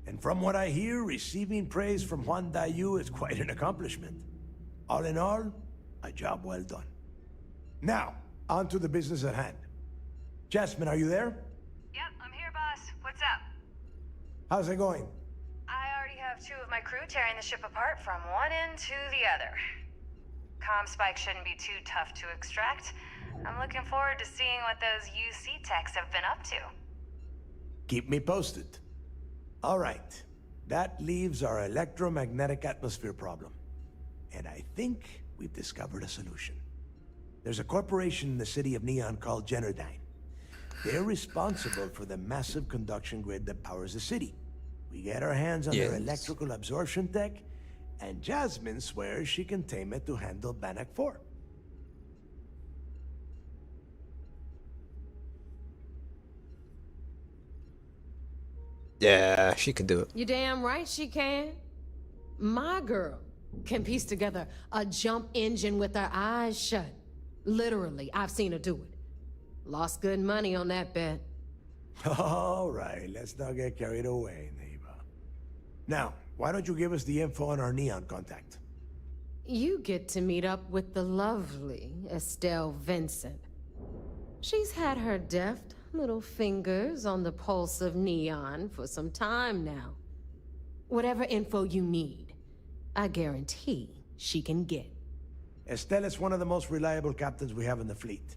And from what I hear, receiving praise from Juan Dayu is quite an accomplishment. All in all, a job well done. Now, on to the business at hand. Jasmine, are you there? Yep, I'm here, boss. What's up? How's it going? I already have 2 of my crew tearing the ship apart from one end to the other. Comm spike shouldn't be too tough to extract. I'm looking forward to seeing what those UC techs have been up to. Keep me posted. All right. That leaves our electromagnetic atmosphere problem. And I think we've discovered a solution. There's a corporation in the city of Neon called Generdyne. They're responsible for the massive conduction grid that powers the city. We get our hands on their electrical absorption tech, and Jasmine swears she can tame it to handle Bannock 4. Yeah, she can do it. You damn right she can. My girl can piece together a jump engine with her eyes shut. Literally, I've seen her do it. Lost good money on that bet. All right, let's not get carried away, neighbor. Now, why don't you give us the info on our Neon contact? You get to meet up with the lovely Estelle Vincent. She's had her deft little fingers on the pulse of Neon for some time now. Whatever info you need, I guarantee she can get. Estelle is one of the most reliable captains we have in the fleet.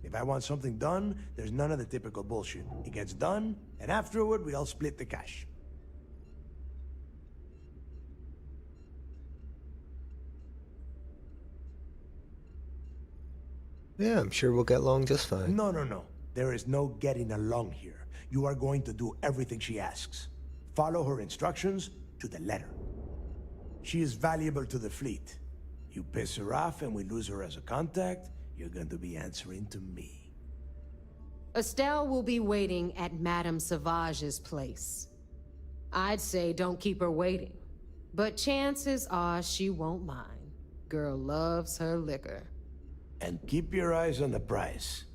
If I want something done, there's none of the typical bullshit. It gets done, and afterward, we all split the cash. Yeah, I'm sure we'll get along just fine. No. There is no getting along here. You are going to do everything she asks. Follow her instructions to the letter. She is valuable to the fleet. You piss her off and we lose her as a contact, you're going to be answering to me. Estelle will be waiting at Madame Sauvage's place. I'd say don't keep her waiting, but chances are she won't mind. Girl loves her liquor. And keep your eyes on the prize.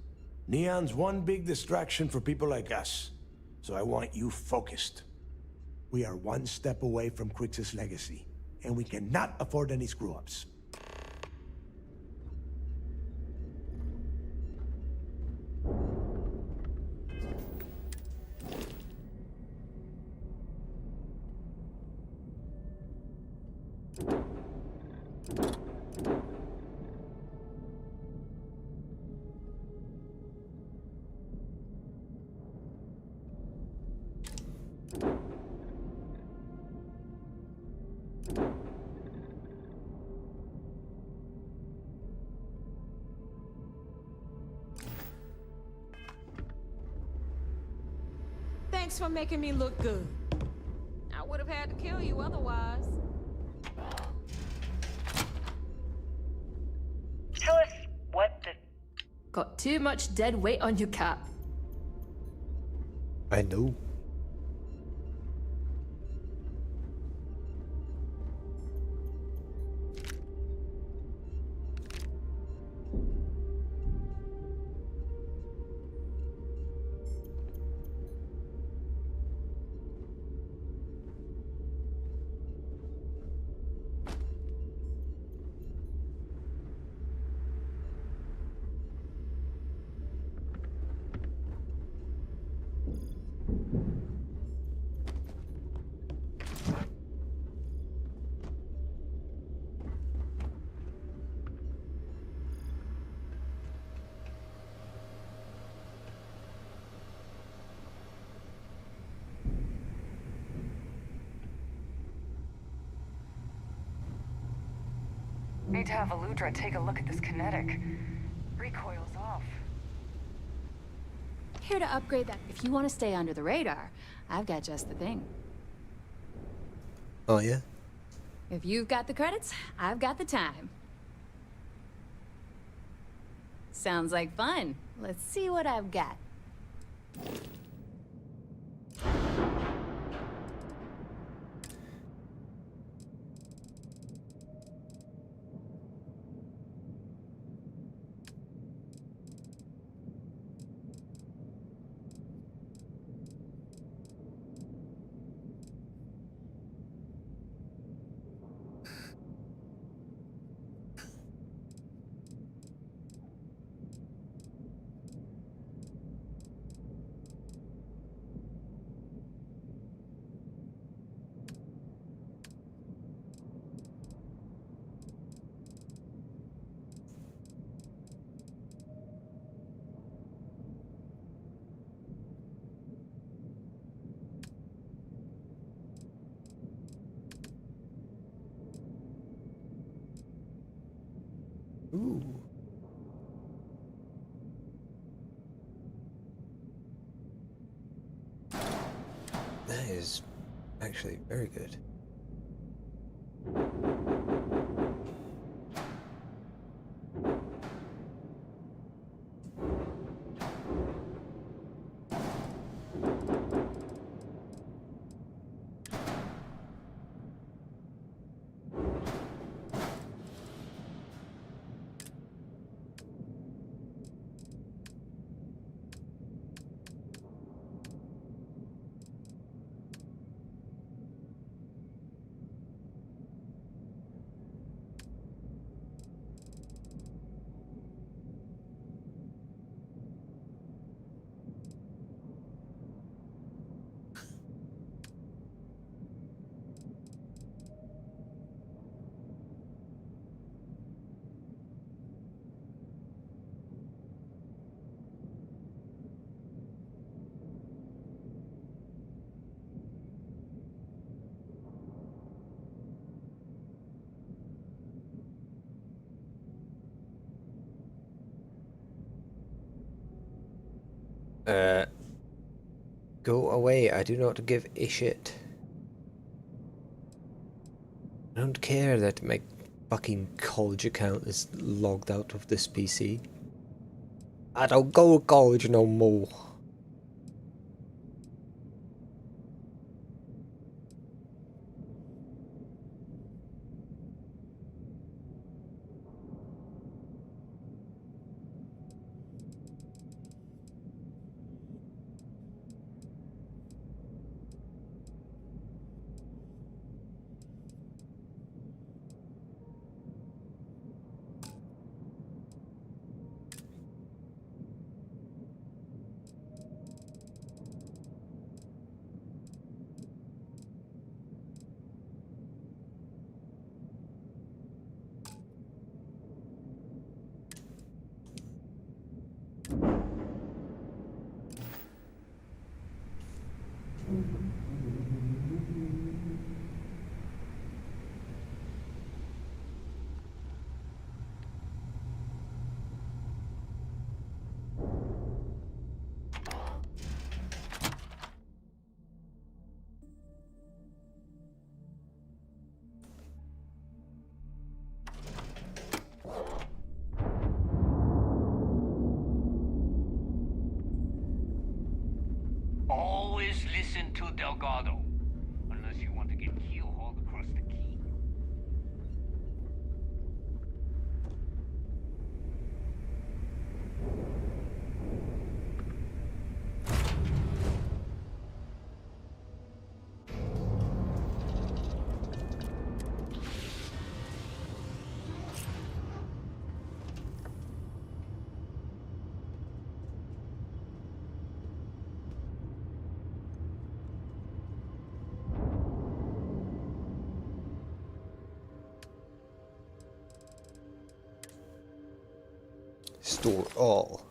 Neon's one big distraction for people like us, so I want you focused. We are one step away from Crix's legacy, and we cannot afford any screw-ups. Thanks for making me look good. I would have had to kill you otherwise. Tell us what the... Got too much dead weight on you, Cap. I know. Need to have Aludra take a look at this kinetic. Recoil's off. Here to upgrade that. If you want to stay under the radar, I've got just the thing. Oh, yeah? If you've got the credits, I've got the time. Sounds like fun. Let's see what I've got. Ooh. That is actually very good. Go away, I do not give a shit. I don't care that my fucking college account is logged out of this PC. I don't go to college no more. Always listen to Delgado. Unless you want to get keel-hauled across the key. Store all.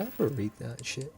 I ever read that shit?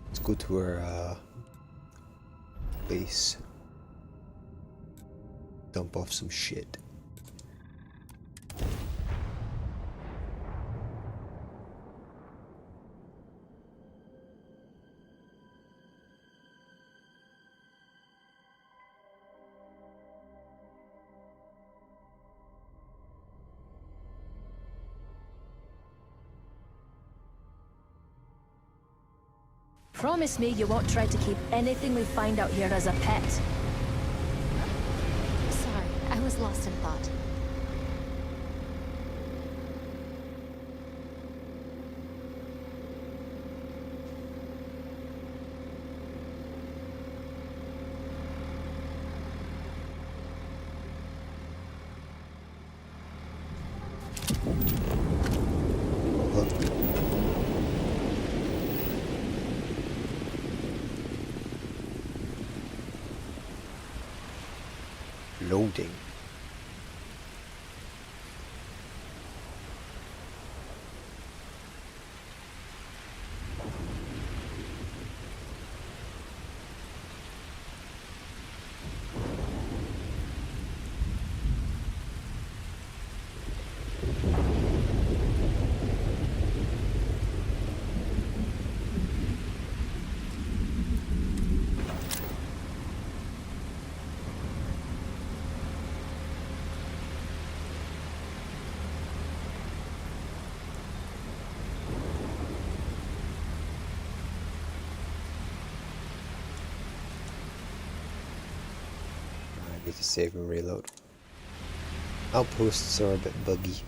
Let's go to our base. Dump off some shit. Promise me you won't try to keep anything we find out here as a pet. Sorry, I was lost in thought. Loading. I need to save and reload. Outposts are a bit buggy.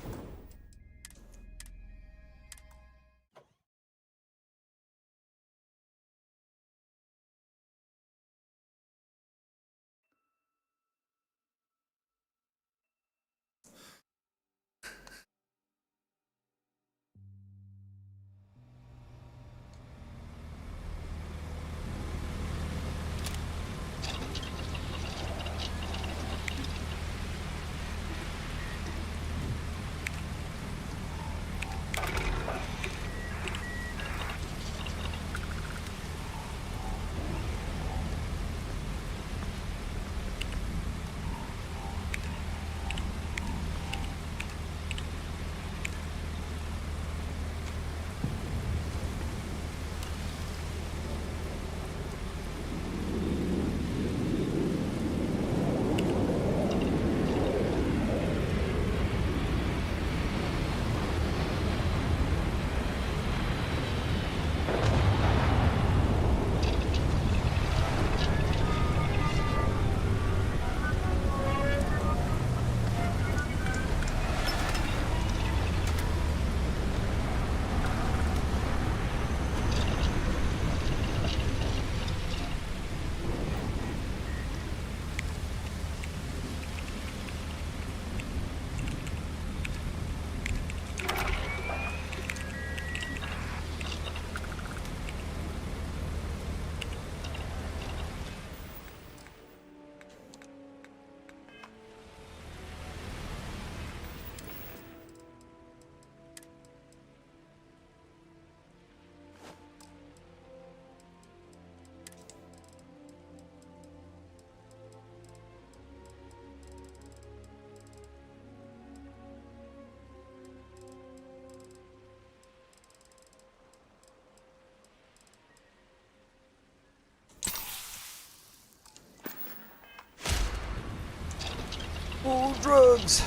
drugs!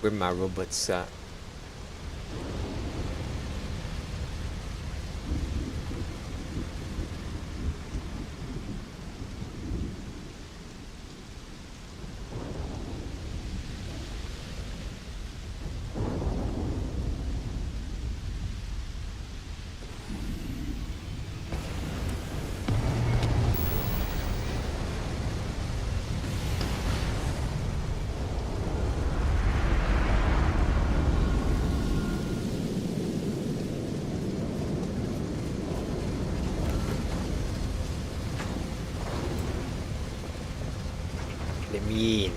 where my robots at. Mean.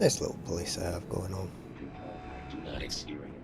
Nice little place I have going on. Nice hearing.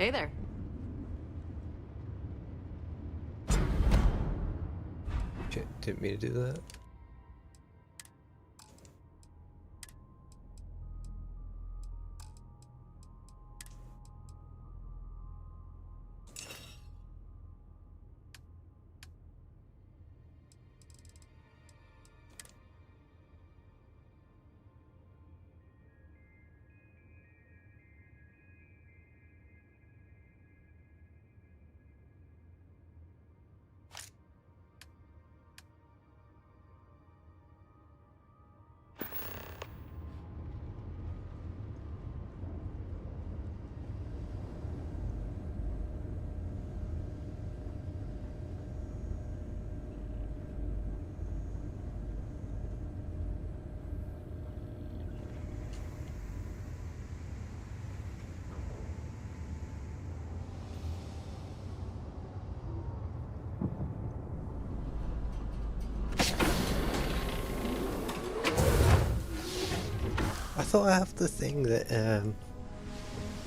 Hey there. Shit, didn't mean to do that. I thought I have the thing that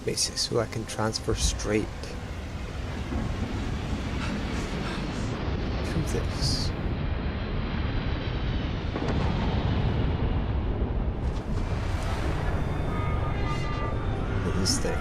makes it so I can transfer straight through this. Look at this thing.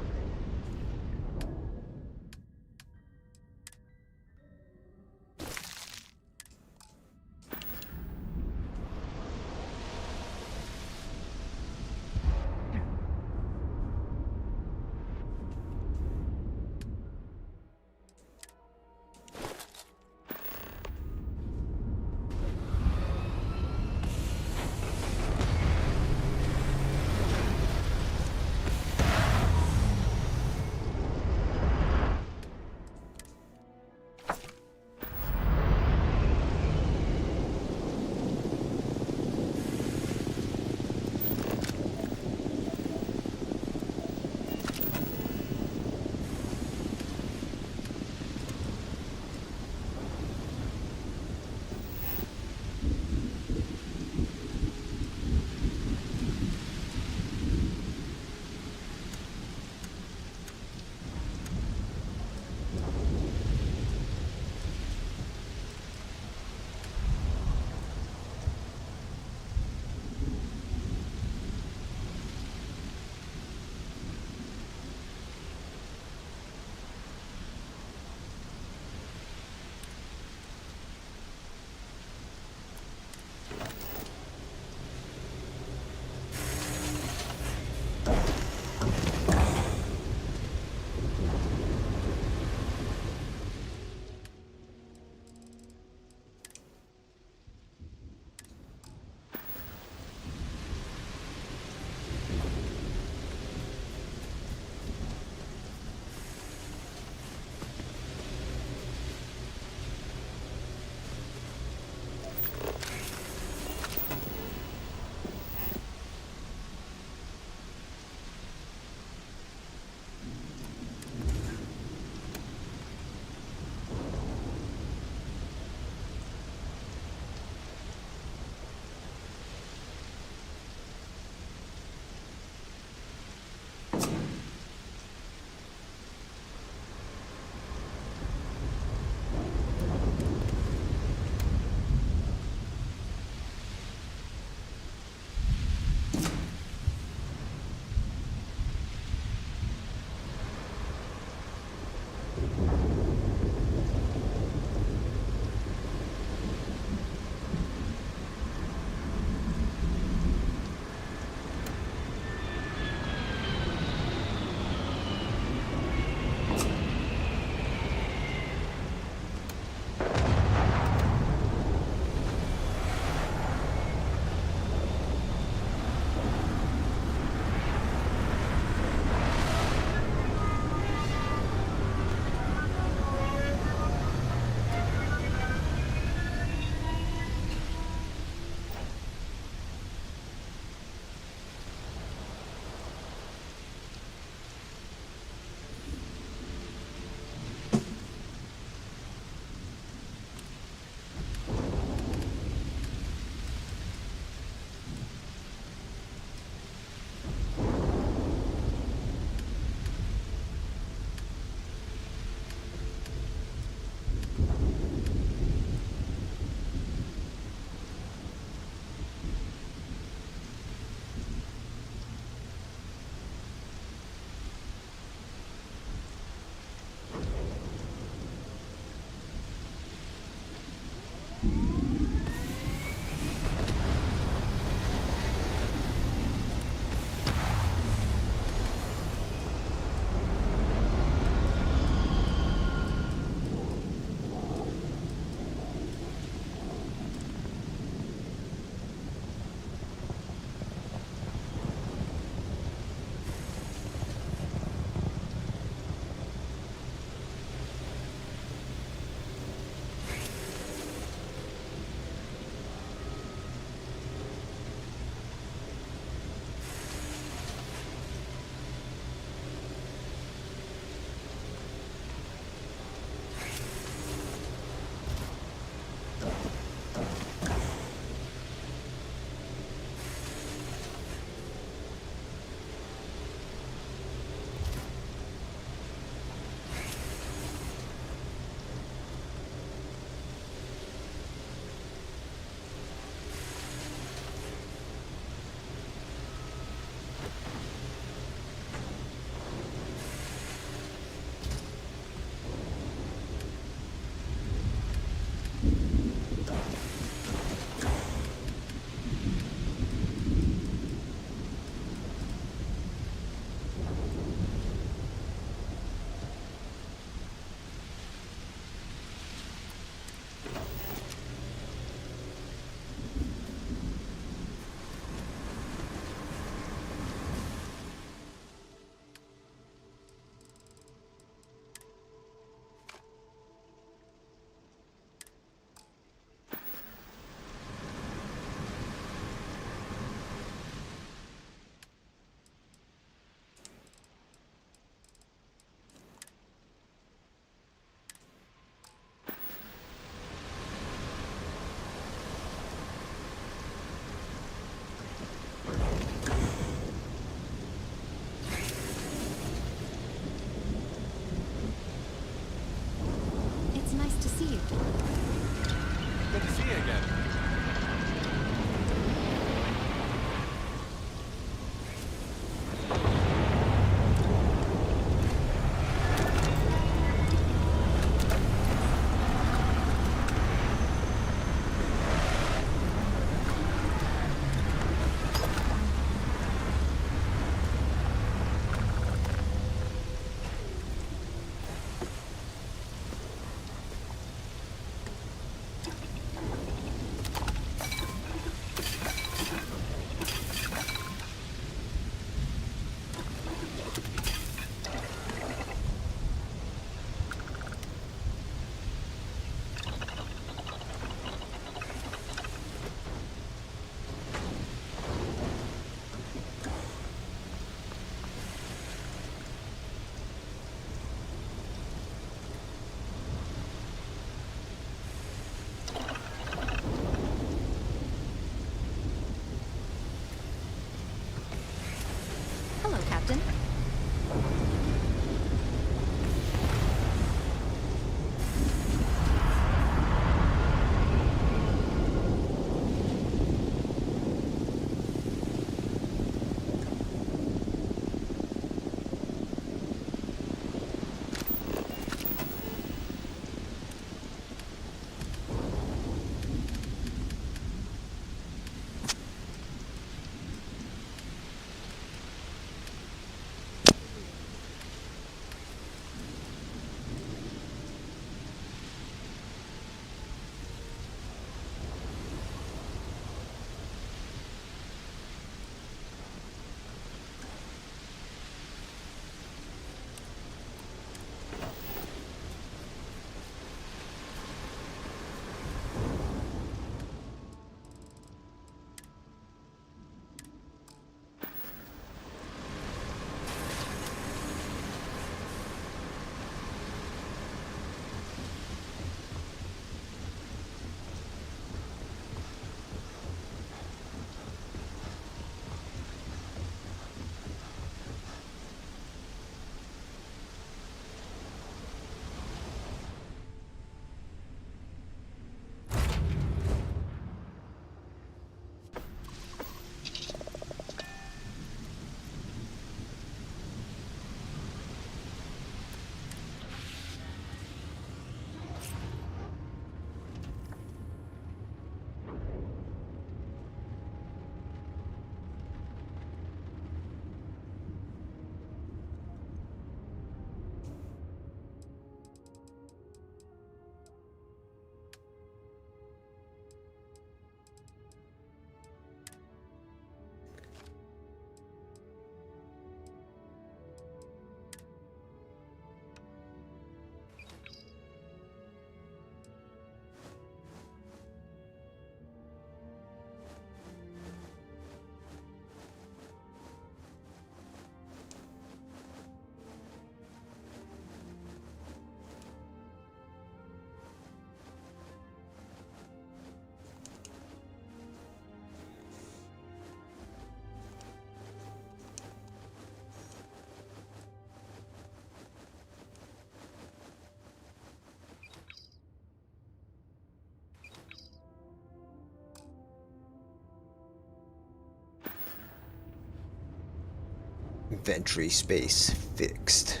Inventory space fixed.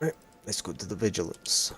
Right, let's go to the vigilance.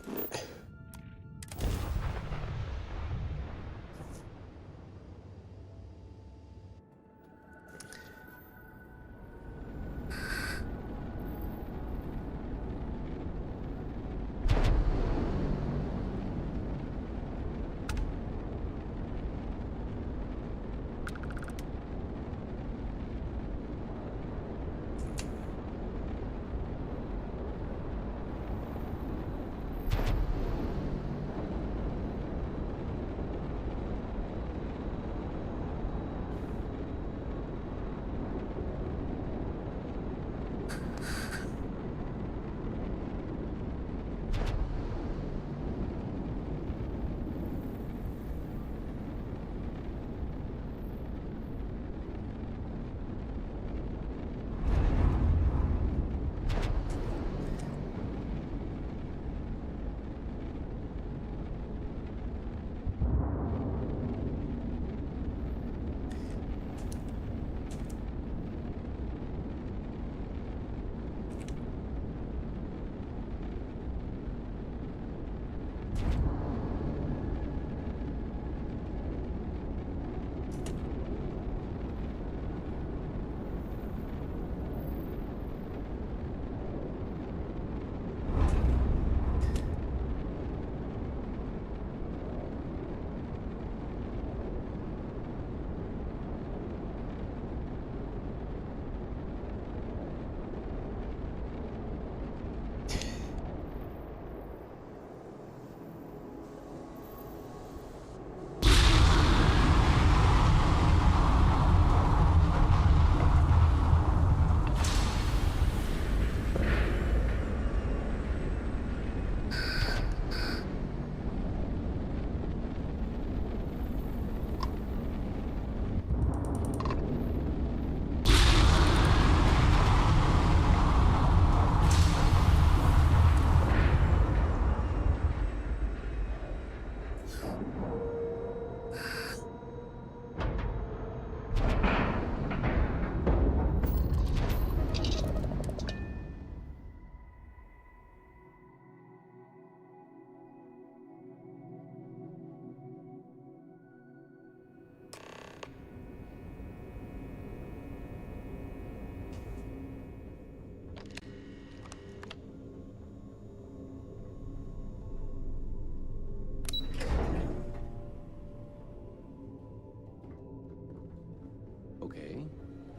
Okay.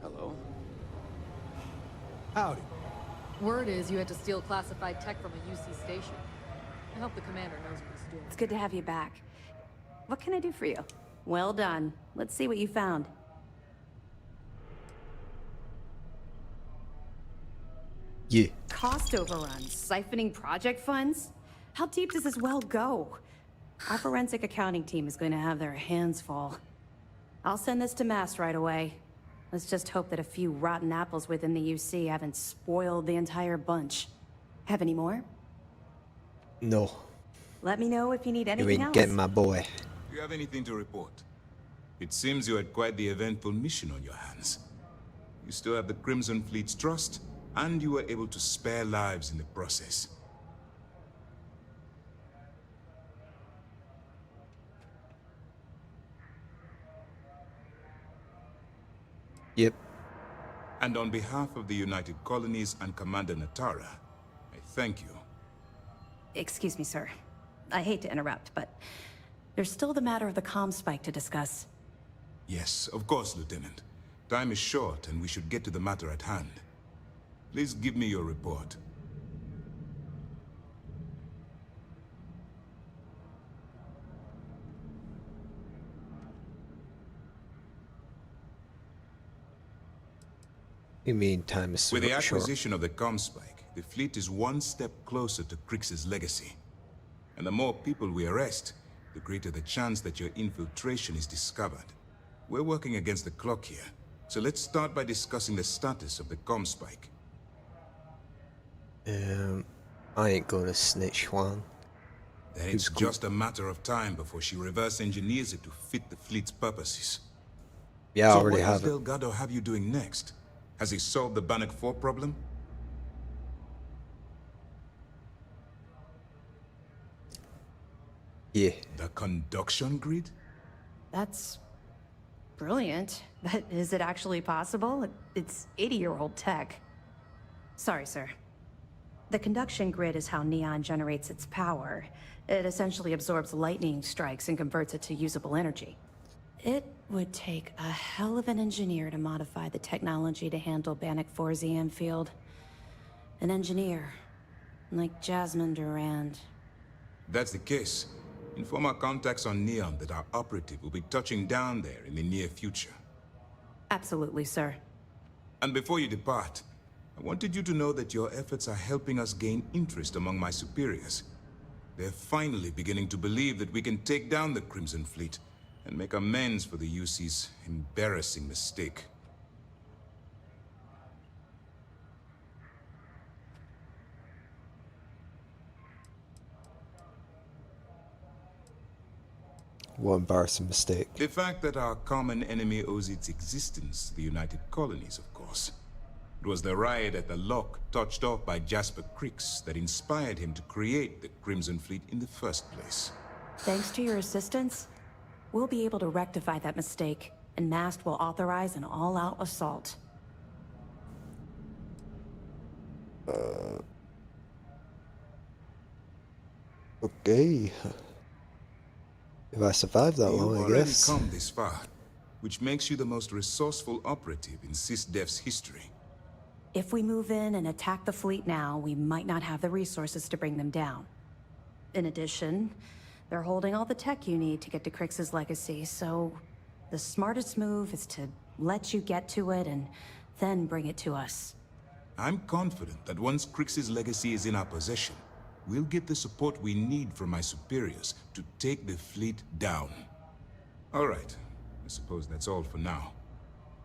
Hello. Howdy. Word is you had to steal classified tech from a UC station. I hope the commander knows what he's doing. It's good to have you back. What can I do for you? Well done. Let's see what you found. Yeah. Cost overruns, siphoning project funds? How deep does this well go? Our forensic accounting team is going to have their hands full. I'll send this to Mass right away. Let's just hope that a few rotten apples within the UC haven't spoiled the entire bunch. Have any more? No. Let me know if you need You anything ain't else. getting my boy. Do you have anything to report? It seems you had quite the eventful mission on your hands. You still have the Crimson Fleet's trust, and you were able to spare lives in the process. Yep. And on behalf of the United Colonies and Commander Natara, I thank you. Excuse me, sir. I hate to interrupt, but there's still the matter of the comm spike to discuss. Yes, of course, Lieutenant. Time is short, and we should get to the matter at hand. Please give me your report. You mean time is With the short? acquisition of the comm spike, the fleet is one step closer to Crix's legacy. And the more people we arrest, the greater the chance that your infiltration is discovered. We're working against the clock here, so let's start by discussing the status of the comm spike. I ain't gonna snitch, Juan. Then it's just a matter of time before she reverse engineers it to fit the fleet's purposes. Yeah, I so already what have does it. Delgado have you doing next? Has he solved the Bannock 4 problem? Yeah. The conduction grid? That's brilliant. But is it actually possible? It's 80-year-old tech. Sorry, sir. The conduction grid is how Neon generates its power. It essentially absorbs lightning strikes and converts it to usable energy. It would take a hell of an engineer to modify the technology to handle Bannock 4's EM field. An engineer, like Jasmine Durand. That's the case. Inform our contacts on Neon that our operative will be touching down there in the near future. Absolutely, sir. And before you depart, I wanted you to know that your efforts are helping us gain interest among my superiors. They're finally beginning to believe that we can take down the Crimson Fleet and make amends for the UC's embarrassing mistake. What embarrassing mistake. The fact that our common enemy owes its existence to the United Colonies, of course. It was the riot at the Lock, touched off by Jasper Cricks, that inspired him to create the Crimson Fleet in the first place. Thanks to your assistance, we'll be able to rectify that mistake, and MAST will authorize an all-out assault. Okay. If I survive that You've long, I already guess. come this far, which makes you the most resourceful operative in SysDef's history. If we move in and attack the fleet now, we might not have the resources to bring them down. In addition, they're holding all the tech you need to get to Crix's legacy, so the smartest move is to let you get to it and then bring it to us. I'm confident that once Crix's legacy is in our possession, we'll get the support we need from my superiors to take the fleet down. All right, I suppose that's all for now.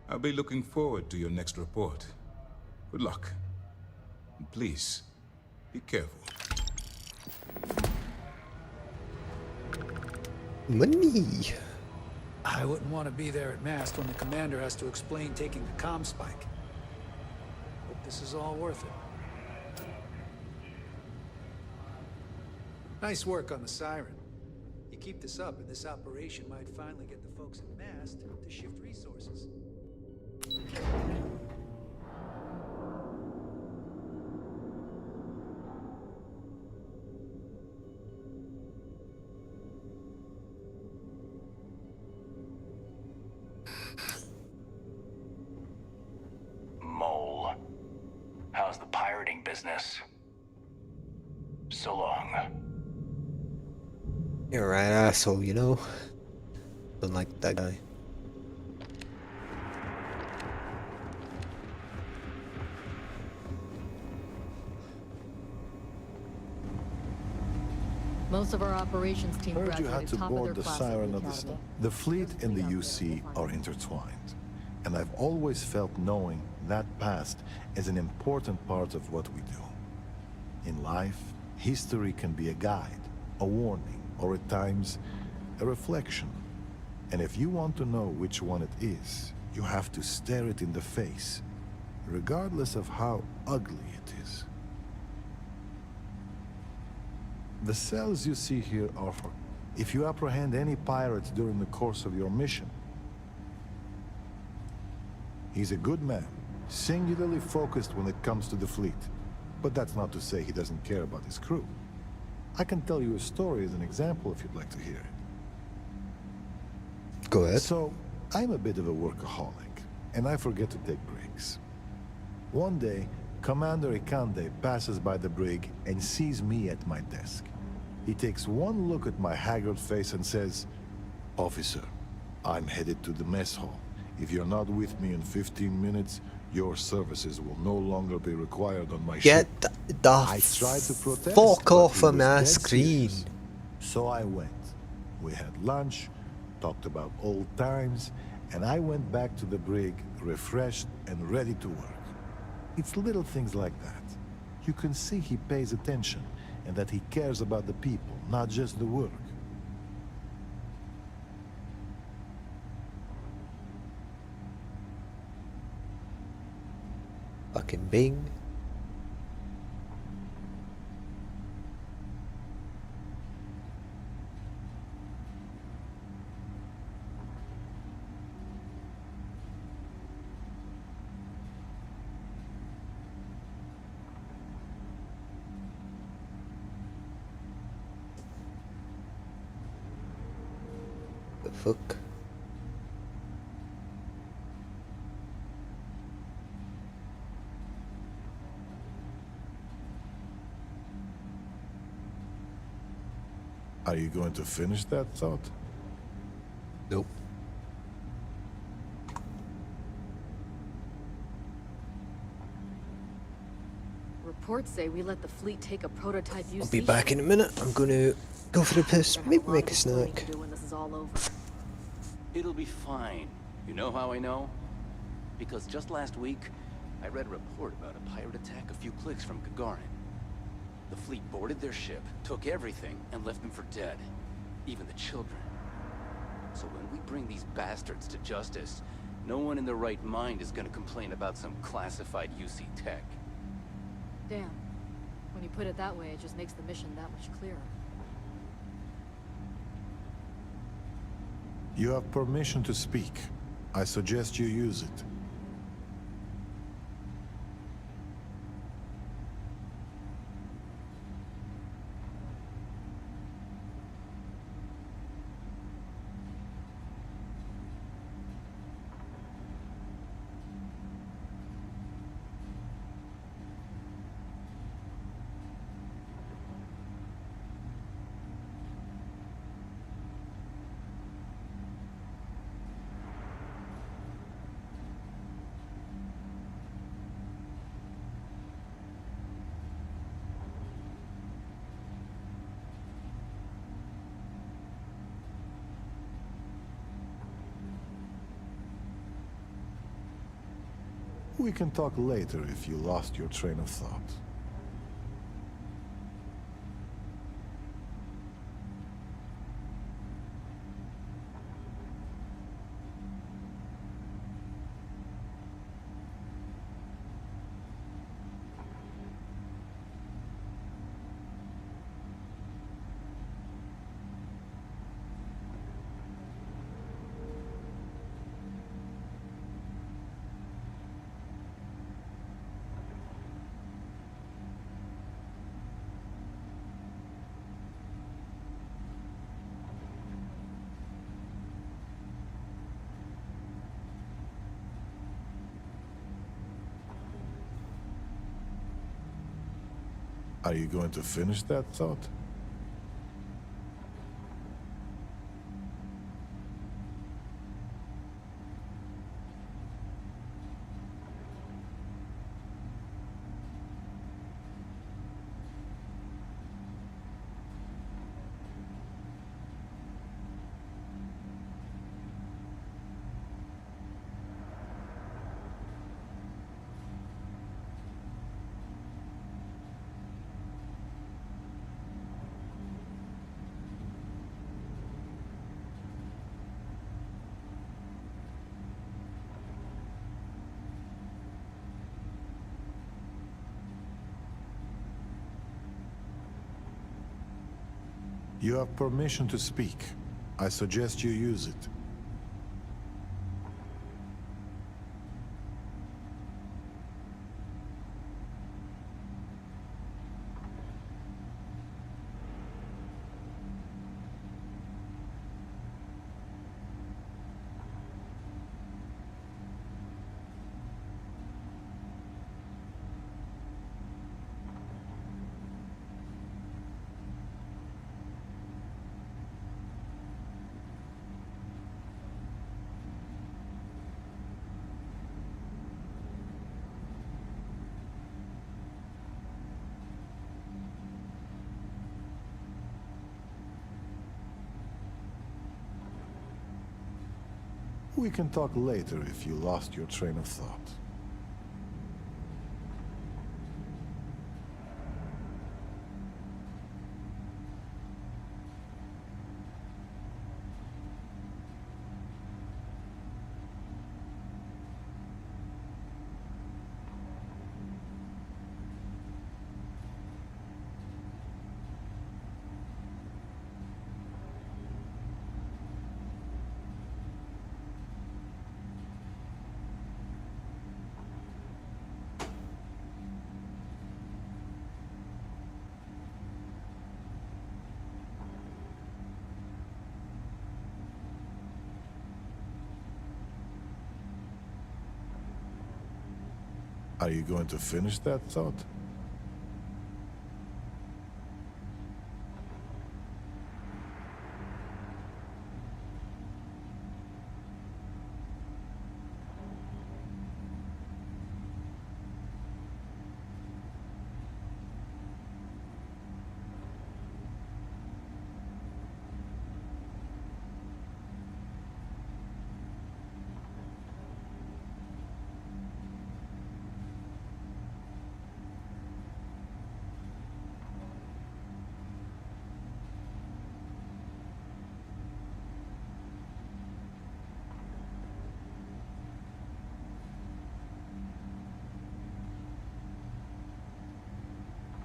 I'll be looking forward to your next report. Good luck. And please, be careful. Money. I wouldn't want to be there at MAST when the commander has to explain taking the comm spike. Hope this is all worth it. Nice work on the siren. You keep this up, and this operation might finally get the folks at MAST to shift resources. Mole. How's the pirating business? So long. You're right, asshole, you know? Don't like that guy. Most of our operations team Heard you had graduated to top of their board the class Siren at of the Academy. Storm. The fleet and the UC are intertwined, and I've always felt knowing that past is an important part of what we do. In life, history can be a guide, a warning, or at times, a reflection. And if you want to know which one it is, you have to stare it in the face, regardless of how ugly it is. The cells you see here are for if you apprehend any pirates during the course of your mission. He's a good man, singularly focused when it comes to the fleet. But that's not to say he doesn't care about his crew. I can tell you a story as an example if you'd like to hear it. Go ahead. So, I'm a bit of a workaholic, and I forget to take breaks. One day, Commander Ikande passes by the brig and sees me at my desk. He takes one look at my haggard face and says, "Officer, I'm headed to the mess hall. If you're not with me in 15 minutes, your services will no longer be required on my ship." Get the I tried to protest, fuck but off he of was my dead screen. serious. So I went. We had lunch, talked about old times, and I went back to the brig, refreshed and ready to work. It's little things like that. You can see he pays attention, and that he cares about the people, not just the work. Fucking Bing. The fuck? Are you going to finish that thought? Nope. Reports say we let the fleet take a prototype UC I'll be back in a minute. I'm gonna go for a piss, maybe make a snack. when this is all over. It'll be fine. You know how I know? Because just last week, I read a report about a pirate attack a few clicks from Gagarin. The fleet boarded their ship, took everything, and left them for dead. Even the children. So when we bring these bastards to justice, no one in their right mind is gonna complain about some classified UC tech. Damn. When you put it that way, it just makes the mission that much clearer. You have permission to speak. I suggest you use it. We can talk later if you lost your train of thought. Are you going to finish that thought? You have permission to speak. I suggest you use it. We can talk later if you lost your train of thought. Are you going to finish that thought?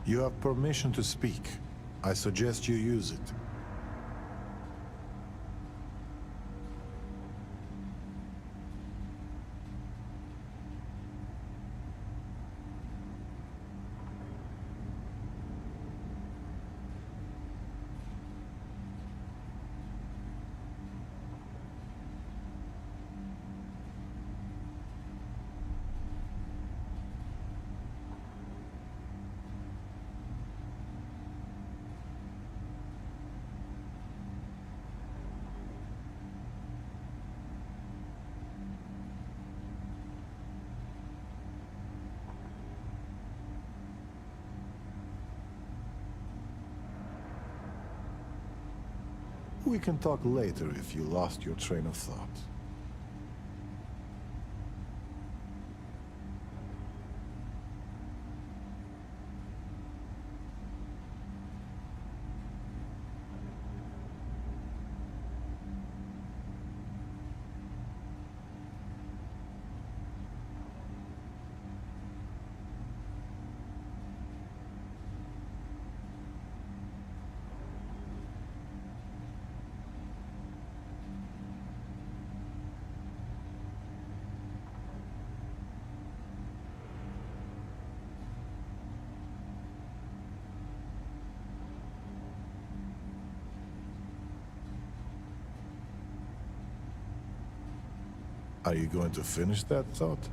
You have permission to speak. I suggest you use it. We can talk later if you lost your train of thought. Are you going to finish that thought?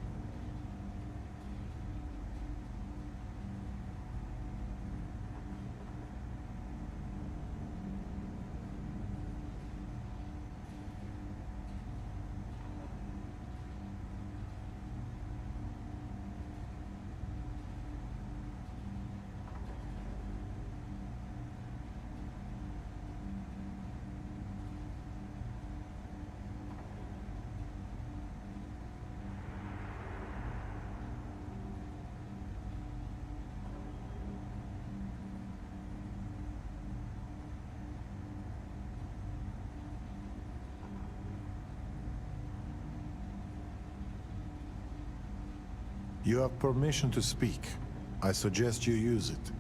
You have permission to speak. I suggest you use it.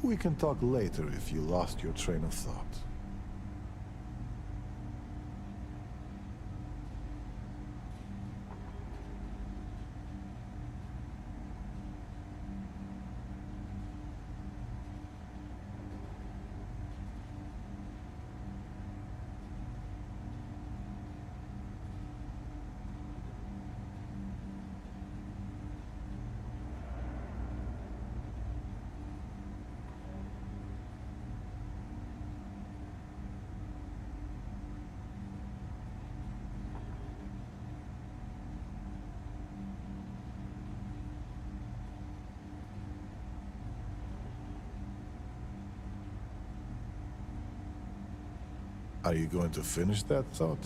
We can talk later if you lost your train of thought. Are you going to finish that thought?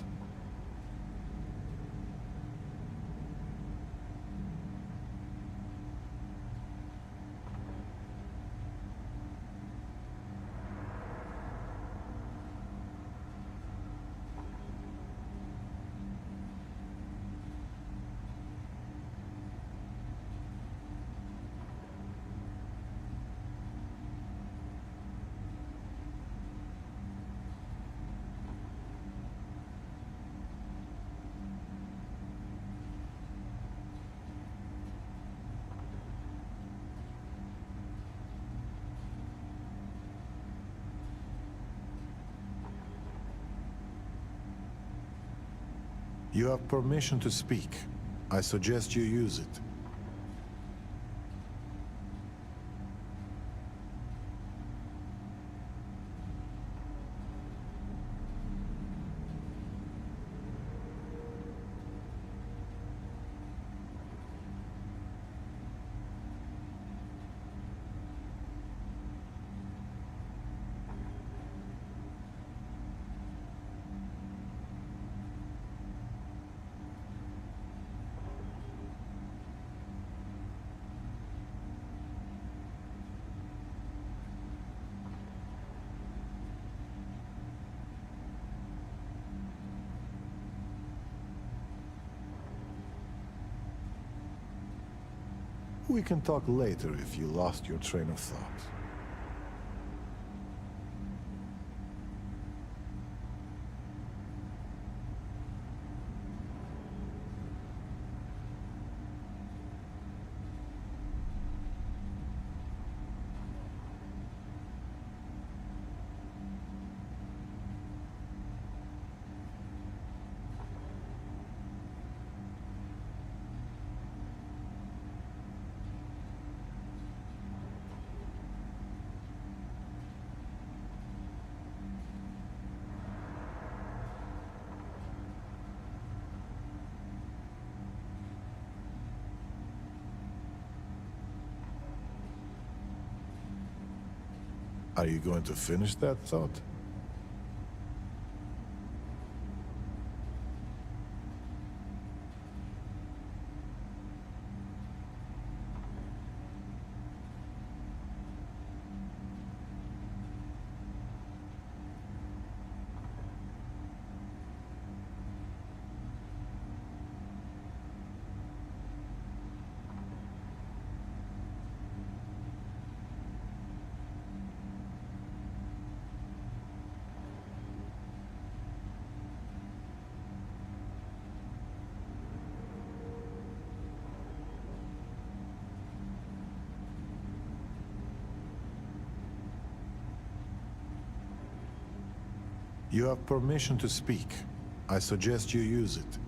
You have permission to speak. I suggest you use it. We can talk later if you lost your train of thought. Are you going to finish that thought? You have permission to speak. I suggest you use it.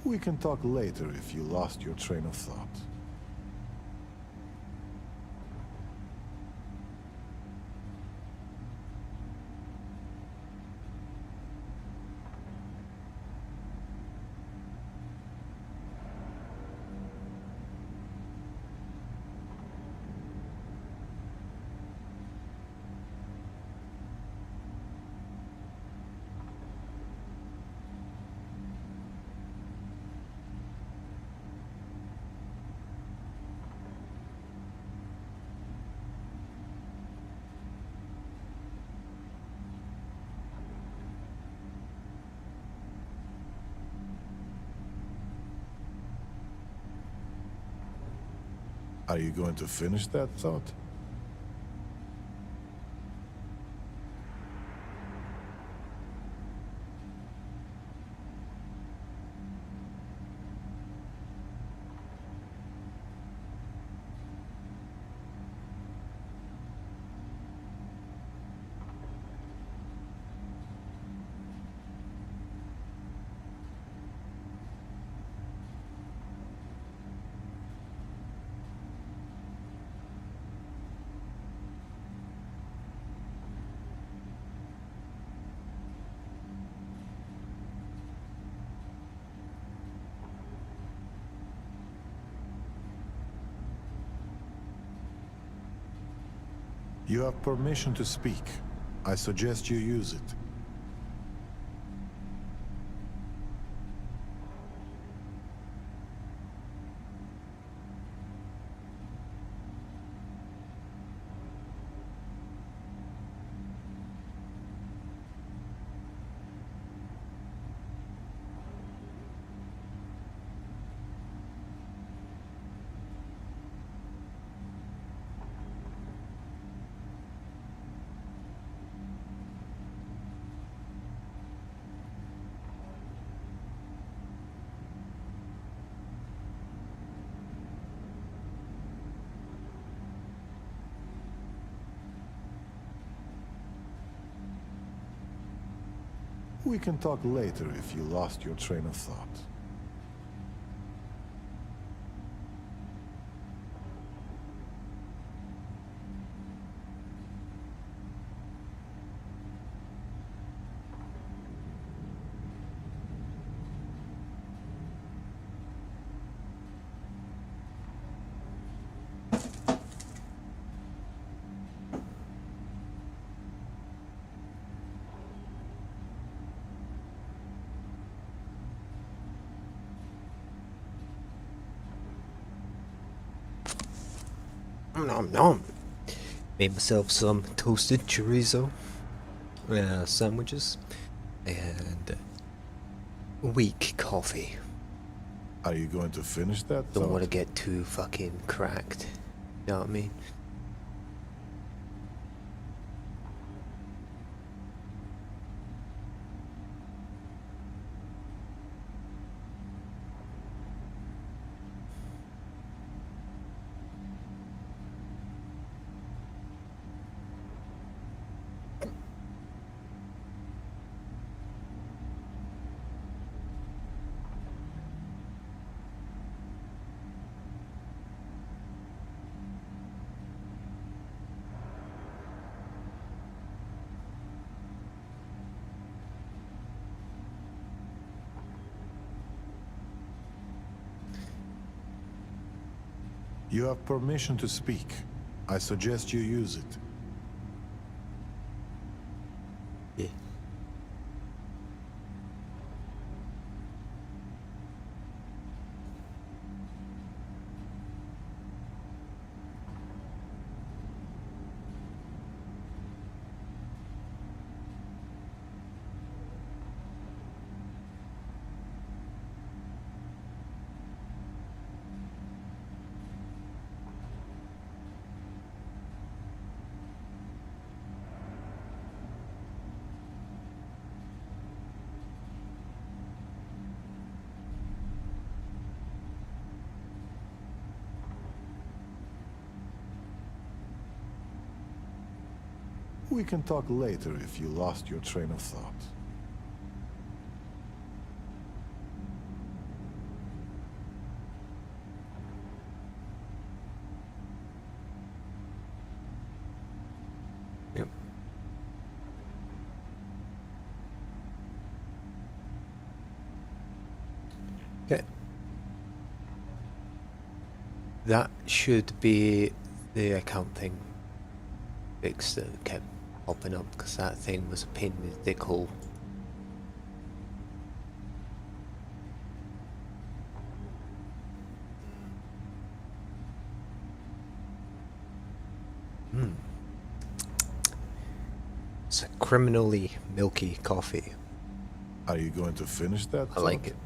We can talk later if you lost your train of thought. Are you going to finish that thought? You have permission to speak. I suggest you use it. We can talk later if you lost your train of thought. Nom nom. Made myself some toasted chorizo sandwiches and weak coffee. Are you going to finish that? Don't want to get too fucking cracked. You know what I mean? You have permission to speak. I suggest you use it. Yeah. We can talk later if you lost your train of thought. Yep. Okay. That should be the account thing fixed that kept popping up, because that thing was a pain in the dick hole. It's a criminally milky coffee. Are you going to finish that? I like it.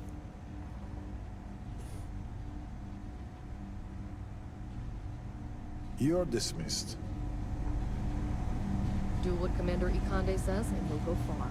You're dismissed. Do what Commander Ikande says, and you'll go far.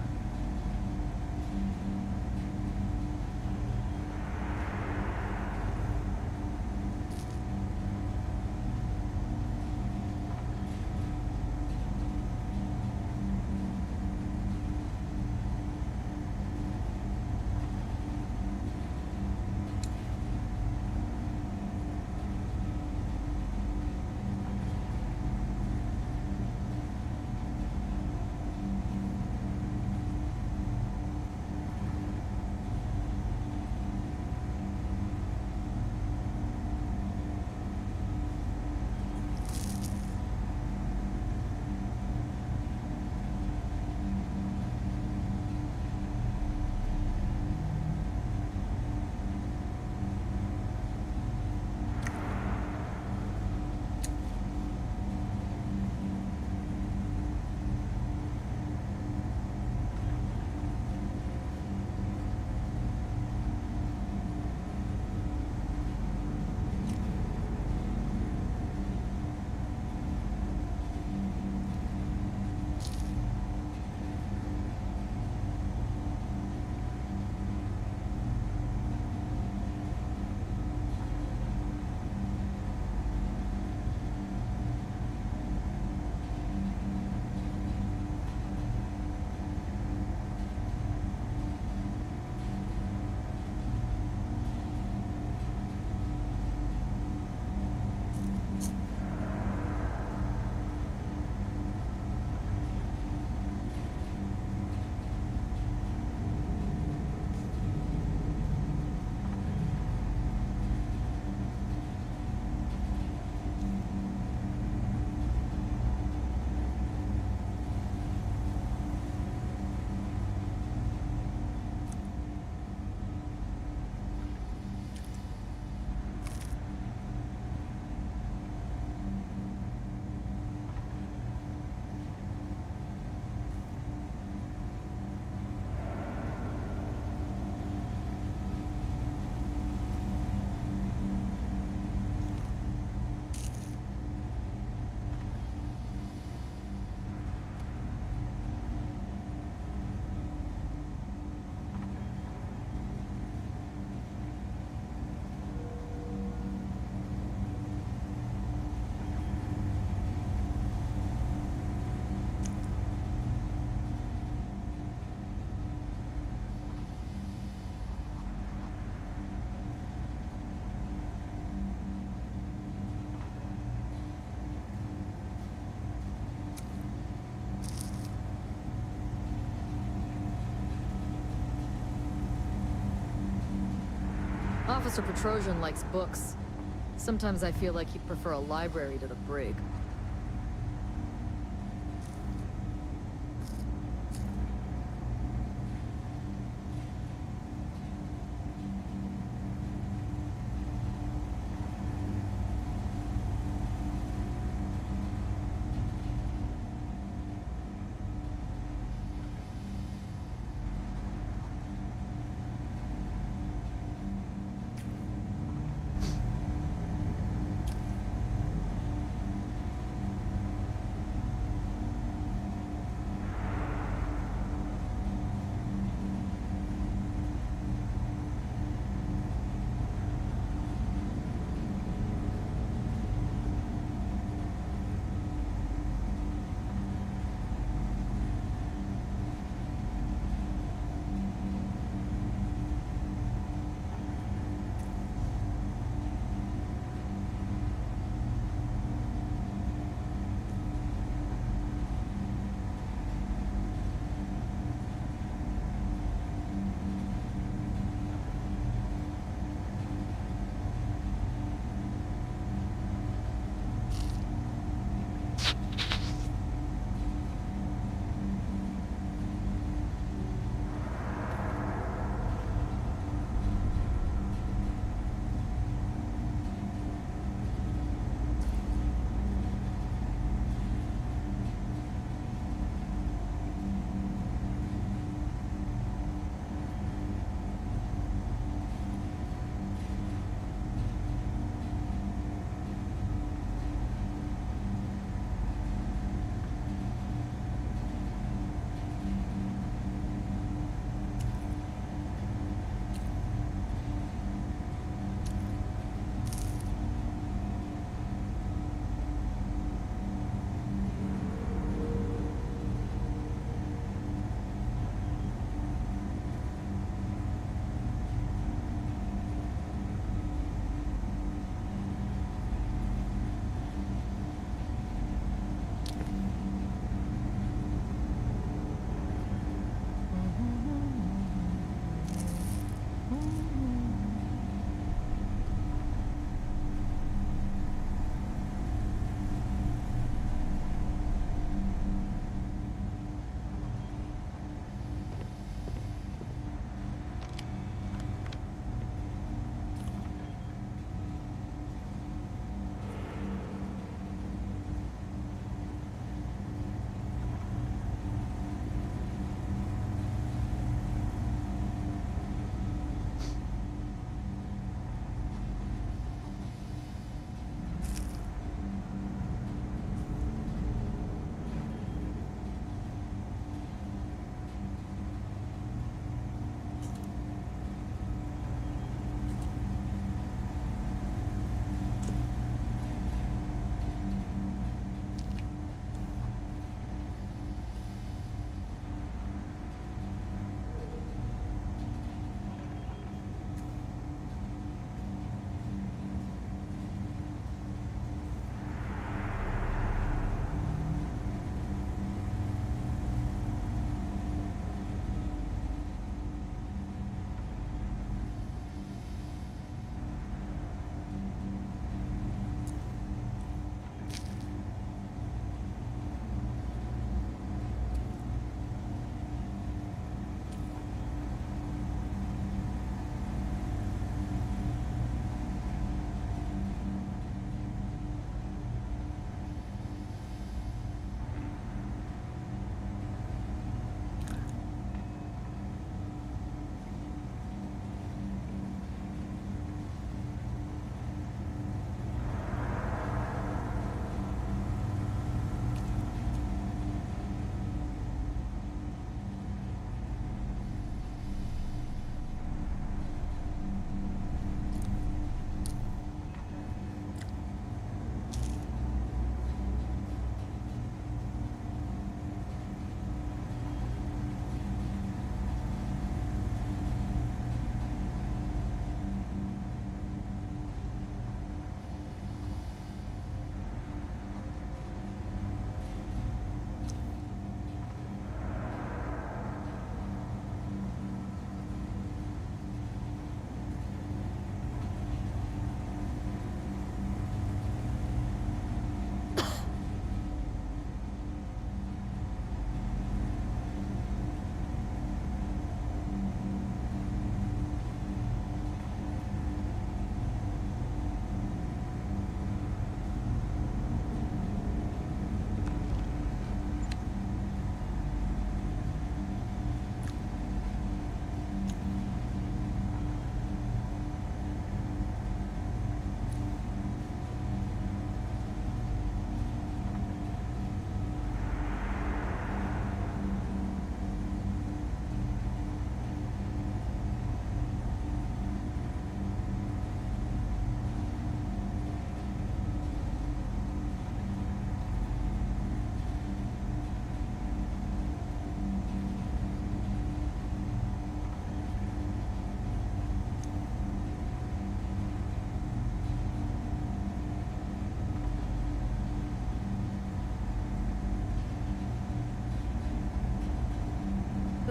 Officer Petrosian likes books. Sometimes I feel like he'd prefer a library to the brig.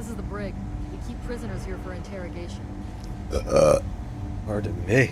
This is the brig. We keep prisoners here for interrogation. Pardon me.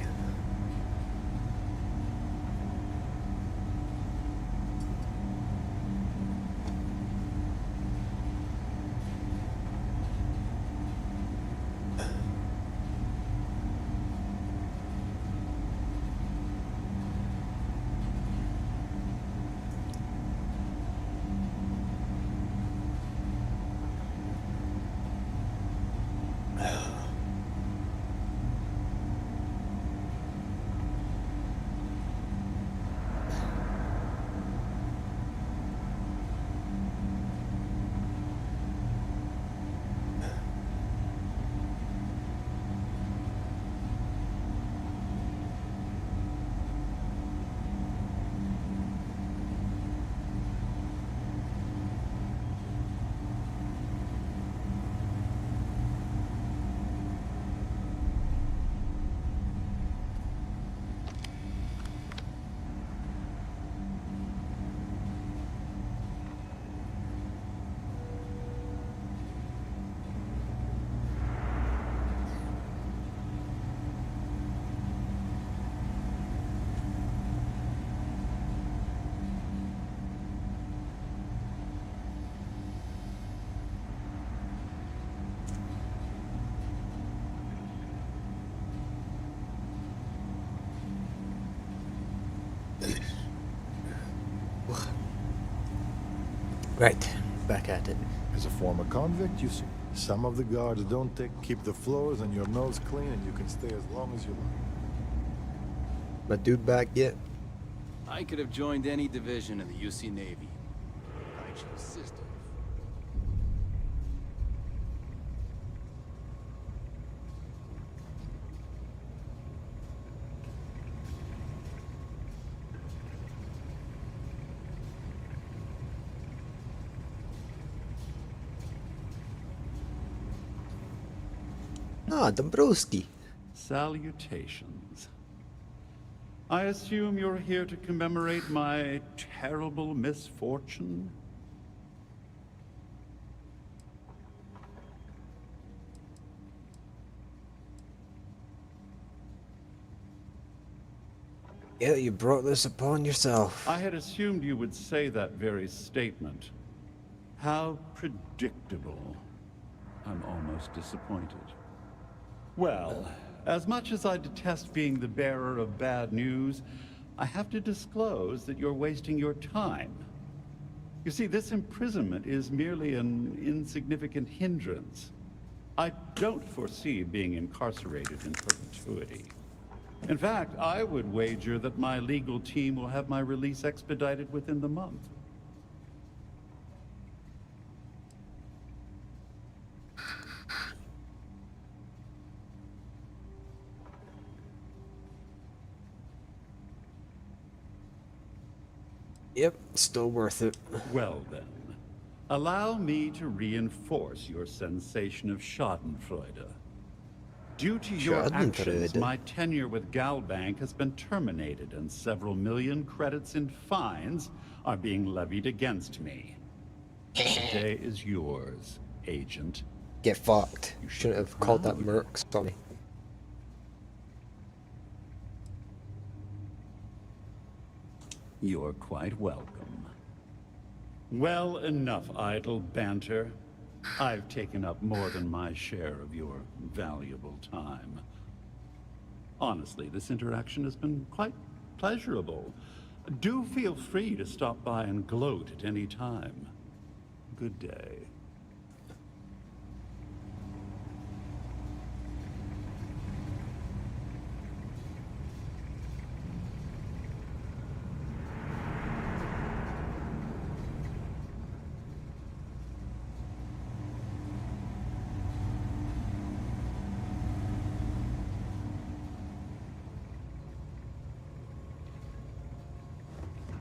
Right, back at it. As a former convict, you see, some of the guards don't keep the floors and your nose clean, and you can stay as long as you like. My dude back yet? I could have joined any division in the UC Navy. I chose system. Ah, Dombrowski. Salutations. I assume you're here to commemorate my terrible misfortune? Yeah, you brought this upon yourself. I had assumed you would say that very statement. How predictable. I'm almost disappointed. Well, as much as I detest being the bearer of bad news, I have to disclose that you're wasting your time. You see, this imprisonment is merely an insignificant hindrance. I don't foresee being incarcerated in perpetuity. In fact, I would wager that my legal team will have my release expedited within the month. Yep, still worth it. Well then, allow me to reinforce your sensation of Schadenfreude. Due to your actions, my tenure with Galbank has been terminated and several million credits in fines are being levied against me. The day is yours, Agent. Get fucked. You shouldn't have called that Merc, sorry. You're quite welcome. Well, enough idle banter. I've taken up more than my share of your valuable time. Honestly, this interaction has been quite pleasurable. Do feel free to stop by and gloat at any time. Good day.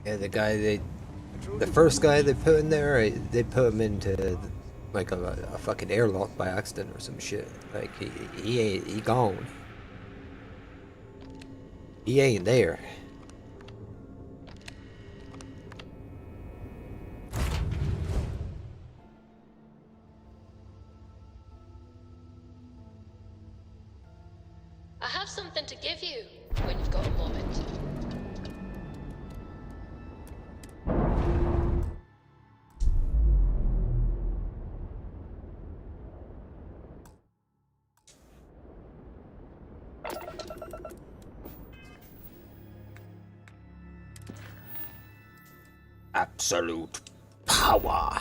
Yeah, the first guy they put in there, they put him into like a fucking airlock by accident or some shit. Like he gone. He ain't there. have something to give you when you've got a moment. Absolute power.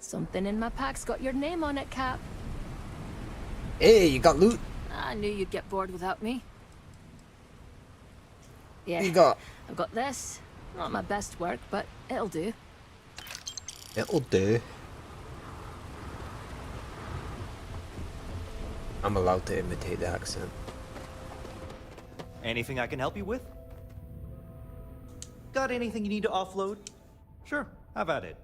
Something in my pack's got your name on it, Cap. Hey, you got loot? I knew you'd get bored without me. Yeah, You got? I've got this. Not my best work, but it'll do. It'll do. I'm allowed to imitate the accent. Anything I can help you with? Got anything you need to offload? Sure, have at it.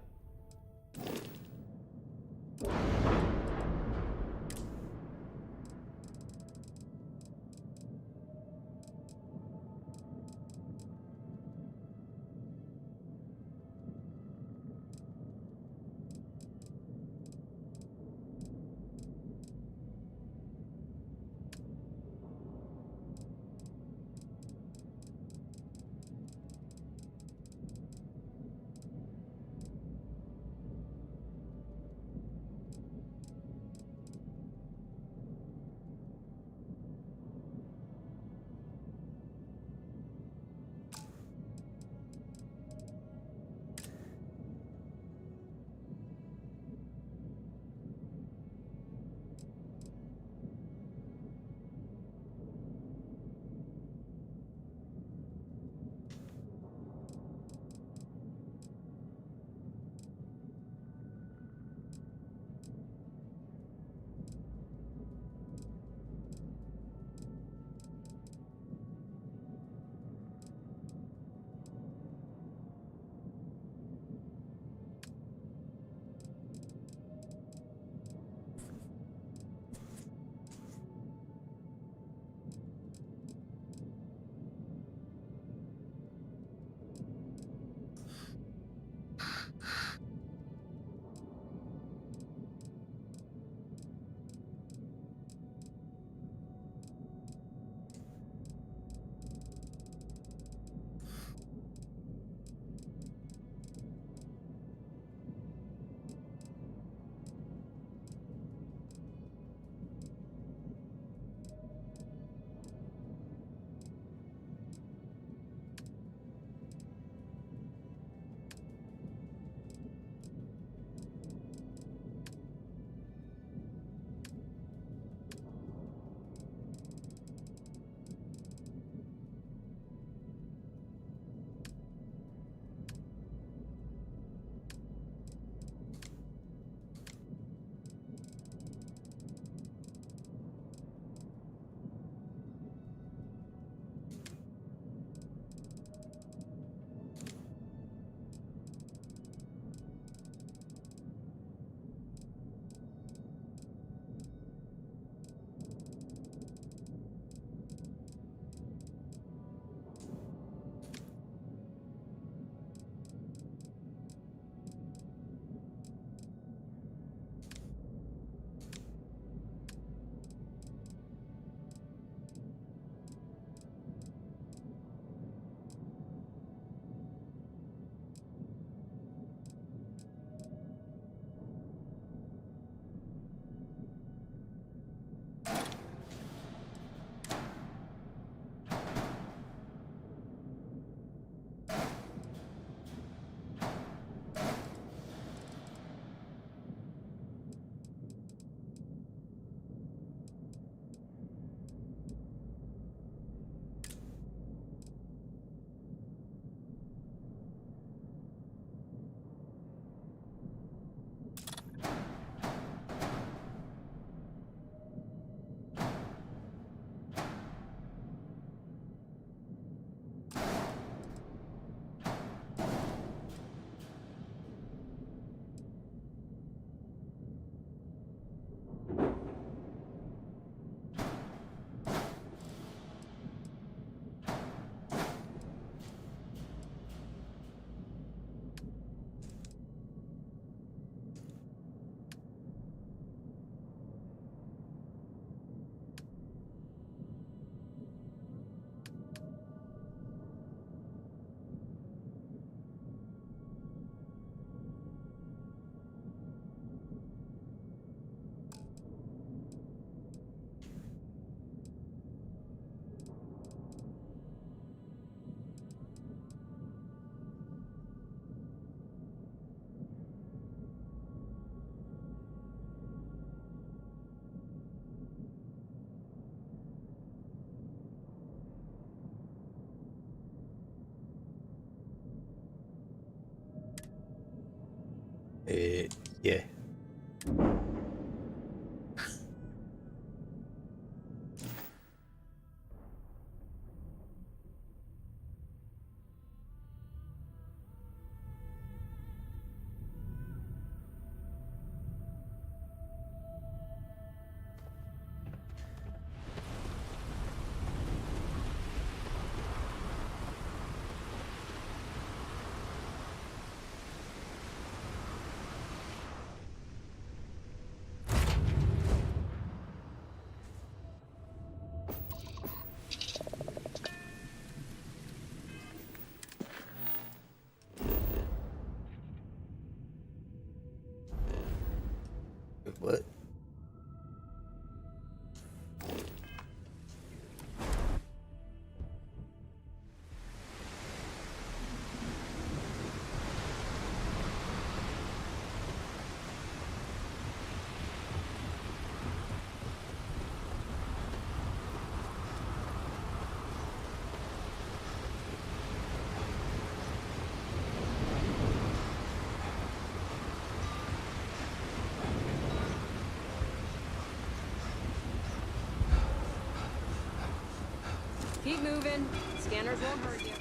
Yeah. What? Keep moving. Scanners won't hurt you.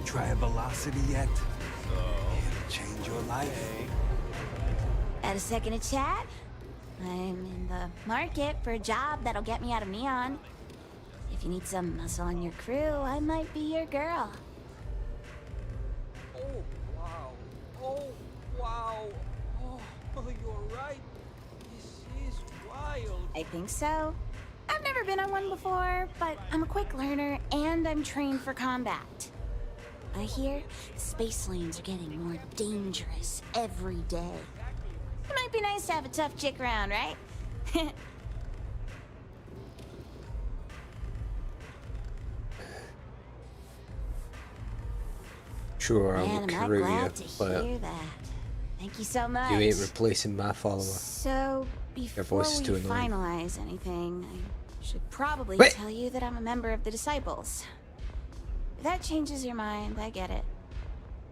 Try velocity yet? It'll change your life. Got a second to chat? I'm in the market for a job that'll get me out of Neon. If you need some muscle on your crew, I might be your girl. Oh, wow. Oh, wow. Oh, you're right. This is wild. I think so. I've never been on one before, but I'm a quick learner and I'm trained for combat. I hear space lanes are getting more dangerous every day. It might be nice to have a tough chick around, right? Sure, I Man, will am I carry glad you, to but hear that. Thank you so much. you ain't replacing my follower. So, before voice is we too annoying. finalize anything, I should probably Wait. tell you that I'm a member of the Disciples. If that changes your mind, I get it.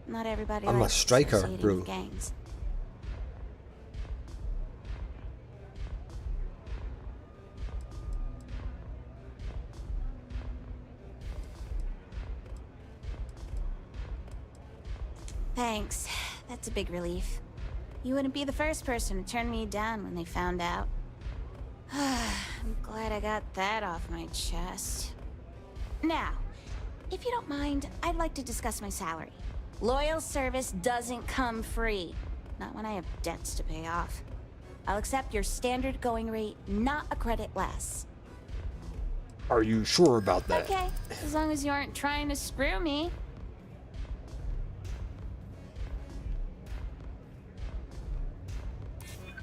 Not everybody I'm a likes striker, associating bro. with gangs. Thanks. That's a big relief. You wouldn't be the first person to turn me down when they found out. I'm glad I got that off my chest. Now, if you don't mind, I'd like to discuss my salary. Loyal service doesn't come free. Not when I have debts to pay off. I'll accept your standard going rate, not a credit less. Are you sure about that? Okay, as long as you aren't trying to screw me.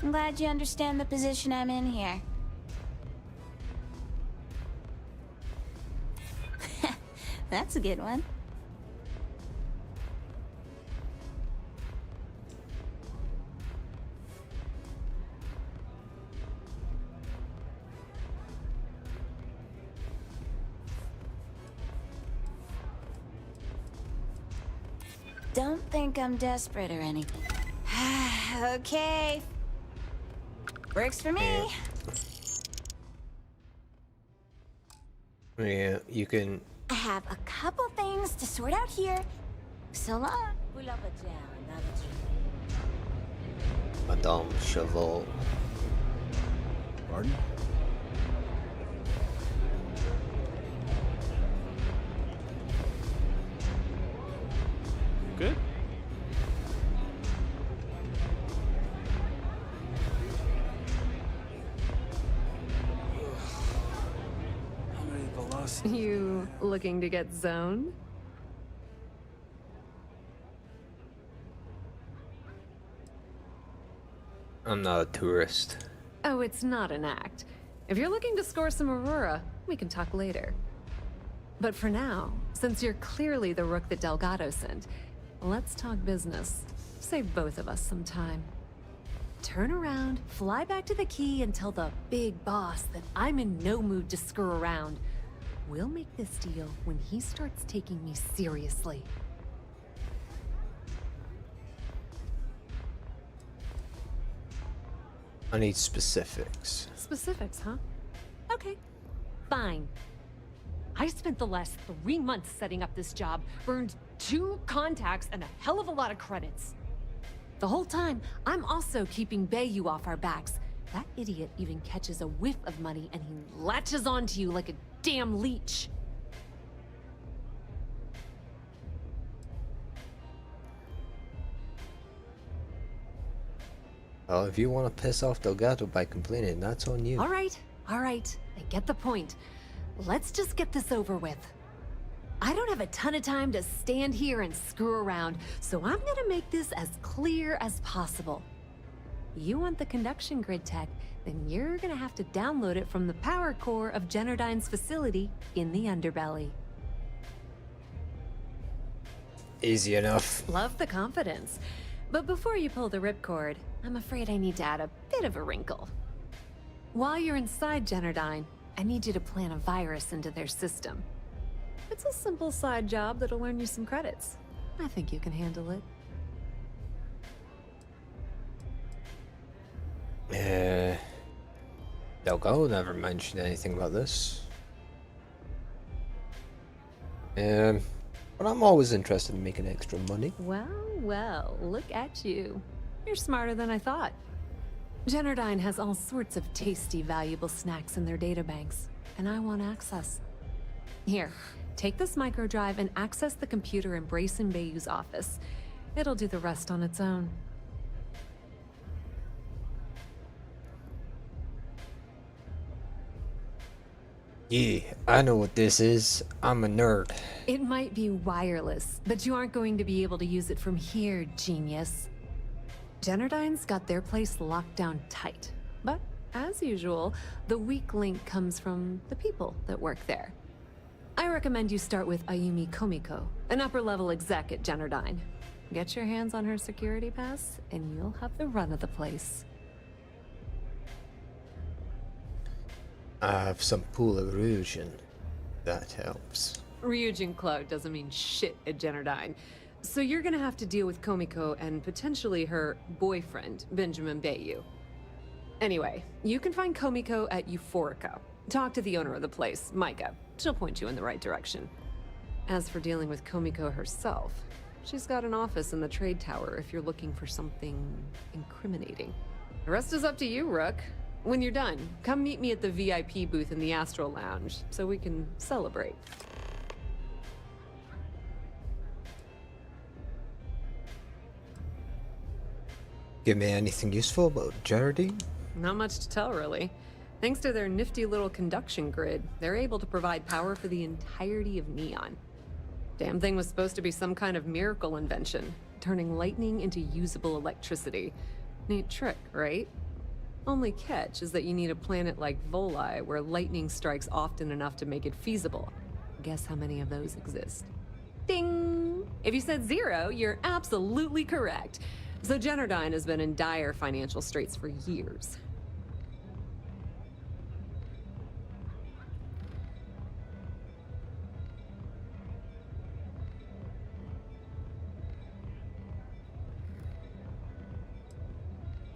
I'm glad you understand the position I'm in here. That's a good one. Don't think I'm desperate or anything. Okay. Works for me. Yeah, you can I have a couple things to sort out here. So long. Madame Cheval. Pardon? Good. How many velocity? You looking to get zoned? I'm not a tourist. Oh, it's not an act. If you're looking to score some Aurora, we can talk later. But for now, since you're clearly the rook that Delgado sent, let's talk business. Save both of us some time. Turn around, fly back to the key, and tell the big boss that I'm in no mood to screw around. We'll make this deal when he starts taking me seriously. I need specifics. Specifics, huh? Okay, fine. I spent the last 3 months setting up this job, burned 2 contacts and a hell of a lot of credits. The whole time, I'm also keeping Bayou off our backs. That idiot even catches a whiff of money and he latches onto you like a damn leech. Well, if you want to piss off Delgado by complaining, that's on you. All right, I get the point. Let's just get this over with. I don't have a ton of time to stand here and screw around, so I'm gonna make this as clear as possible. You want the conduction grid tech, then you're gonna have to download it from the power core of Generdyne's facility in the underbelly. Easy enough. Love the confidence. But before you pull the ripcord, I'm afraid I need to add a bit of a wrinkle. While you're inside Generdyne, I need you to plant a virus into their system. It's a simple side job that'll earn you some credits. I think you can handle it. Delgado never mentioned anything about this. But I'm always interested in making extra money. Well, look at you. You're smarter than I thought. Generdyne has all sorts of tasty, valuable snacks in their databanks, and I want access. Here, take this microdrive and access the computer in Brayson Bayou's office. It'll do the rest on its own. Yeah, I know what this is. I'm a nerd. It might be wireless, but you aren't going to be able to use it from here, genius. Generdyne's got their place locked down tight. But, as usual, the weak link comes from the people that work there. I recommend you start with Ayumi Komiko, an upper-level exec at Generdyne. Get your hands on her security pass, and you'll have the run of the place. I have some pool erosion. That helps. Ryujin Cloud doesn't mean shit at Generdyne. So you're gonna have to deal with Komiko and potentially her boyfriend, Benjamin Bayou. Anyway, you can find Komiko at Euphorica. Talk to the owner of the place, Micah. She'll point you in the right direction. As for dealing with Komiko herself, she's got an office in the trade tower if you're looking for something incriminating. The rest is up to you, Rook. When you're done, come meet me at the VIP booth in the Astral Lounge so we can celebrate. Give me anything useful about Generdyne? Not much to tell, really. Thanks to their nifty little conduction grid, they're able to provide power for the entirety of Neon. Damn thing was supposed to be some kind of miracle invention, turning lightning into usable electricity. Neat trick, right? Only catch is that you need a planet like Voli, where lightning strikes often enough to make it feasible. Guess how many of those exist? Ding! If you said 0, you're absolutely correct. So Generdyne has been in dire financial straits for years.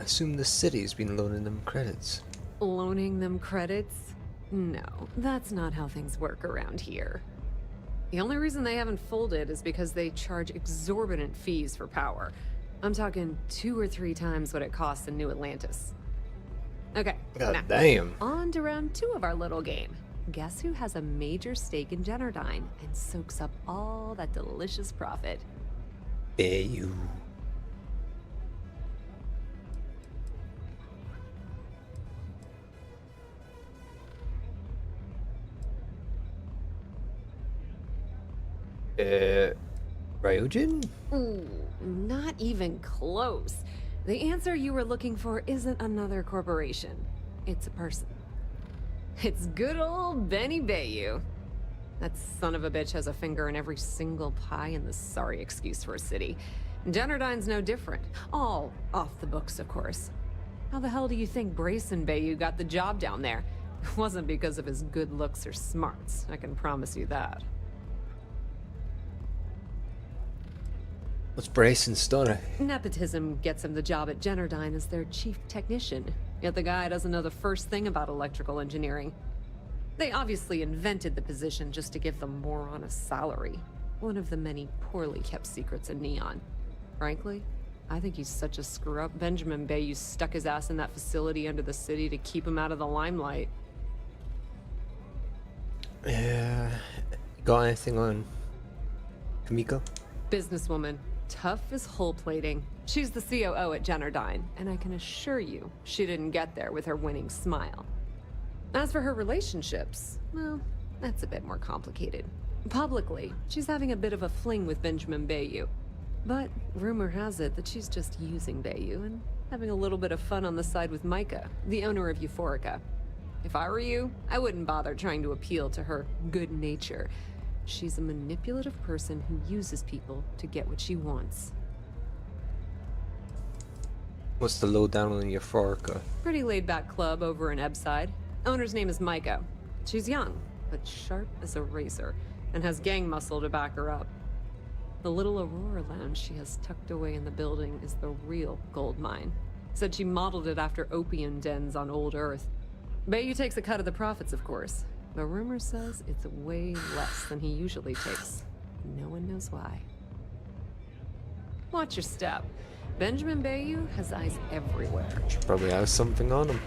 I assume the city's been loaning them credits. Loaning them credits? No, that's not how things work around here. The only reason they haven't folded is because they charge exorbitant fees for power. I'm talking 2 or 3 times what it costs in New Atlantis. Okay, God now, damn. on to round 2 of our little game. Guess who has a major stake in Generdyne and soaks up all that delicious profit? You. Ryujin? Ooh, not even close. The answer you were looking for isn't another corporation. It's a person. It's good old Benny Bayou. That son of a bitch has a finger in every single pie in the sorry excuse for a city. Generdyne's no different. All off the books, of course. How the hell do you think Brayson Bayou got the job down there? It wasn't because of his good looks or smarts, I can promise you that. What's Brayson's story? Nepotism gets him the job at Generdyne as their chief technician, yet the guy doesn't know the first thing about electrical engineering. They obviously invented the position just to give the moron a salary. One of the many poorly kept secrets in Neon. Frankly, I think he's such a screw-up Benjamin Bayou stuck his ass in that facility under the city to keep him out of the limelight. Yeah. Got anything on Kamiko? Businesswoman. Tough as hull plating. She's the COO at Generdyne, and I can assure you, she didn't get there with her winning smile. As for her relationships, well, that's a bit more complicated. Publicly, she's having a bit of a fling with Benjamin Bayou. But rumor has it that she's just using Bayou and having a little bit of fun on the side with Micah, the owner of Euphorica. If I were you, I wouldn't bother trying to appeal to her good nature. She's a manipulative person who uses people to get what she wants. What's the lowdown on Euphorica? Pretty laid-back club over in Ebbside. Owner's name is Micah. She's young, but sharp as a razor, and has gang muscle to back her up. The little Aurora lounge she has tucked away in the building is the real gold mine. Said she modeled it after opium dens on old Earth. Bayou takes a cut of the profits, of course. The rumor says it's way less than he usually takes. No one knows why. Watch your step. Benjamin Bayou has eyes everywhere. She probably has something on him.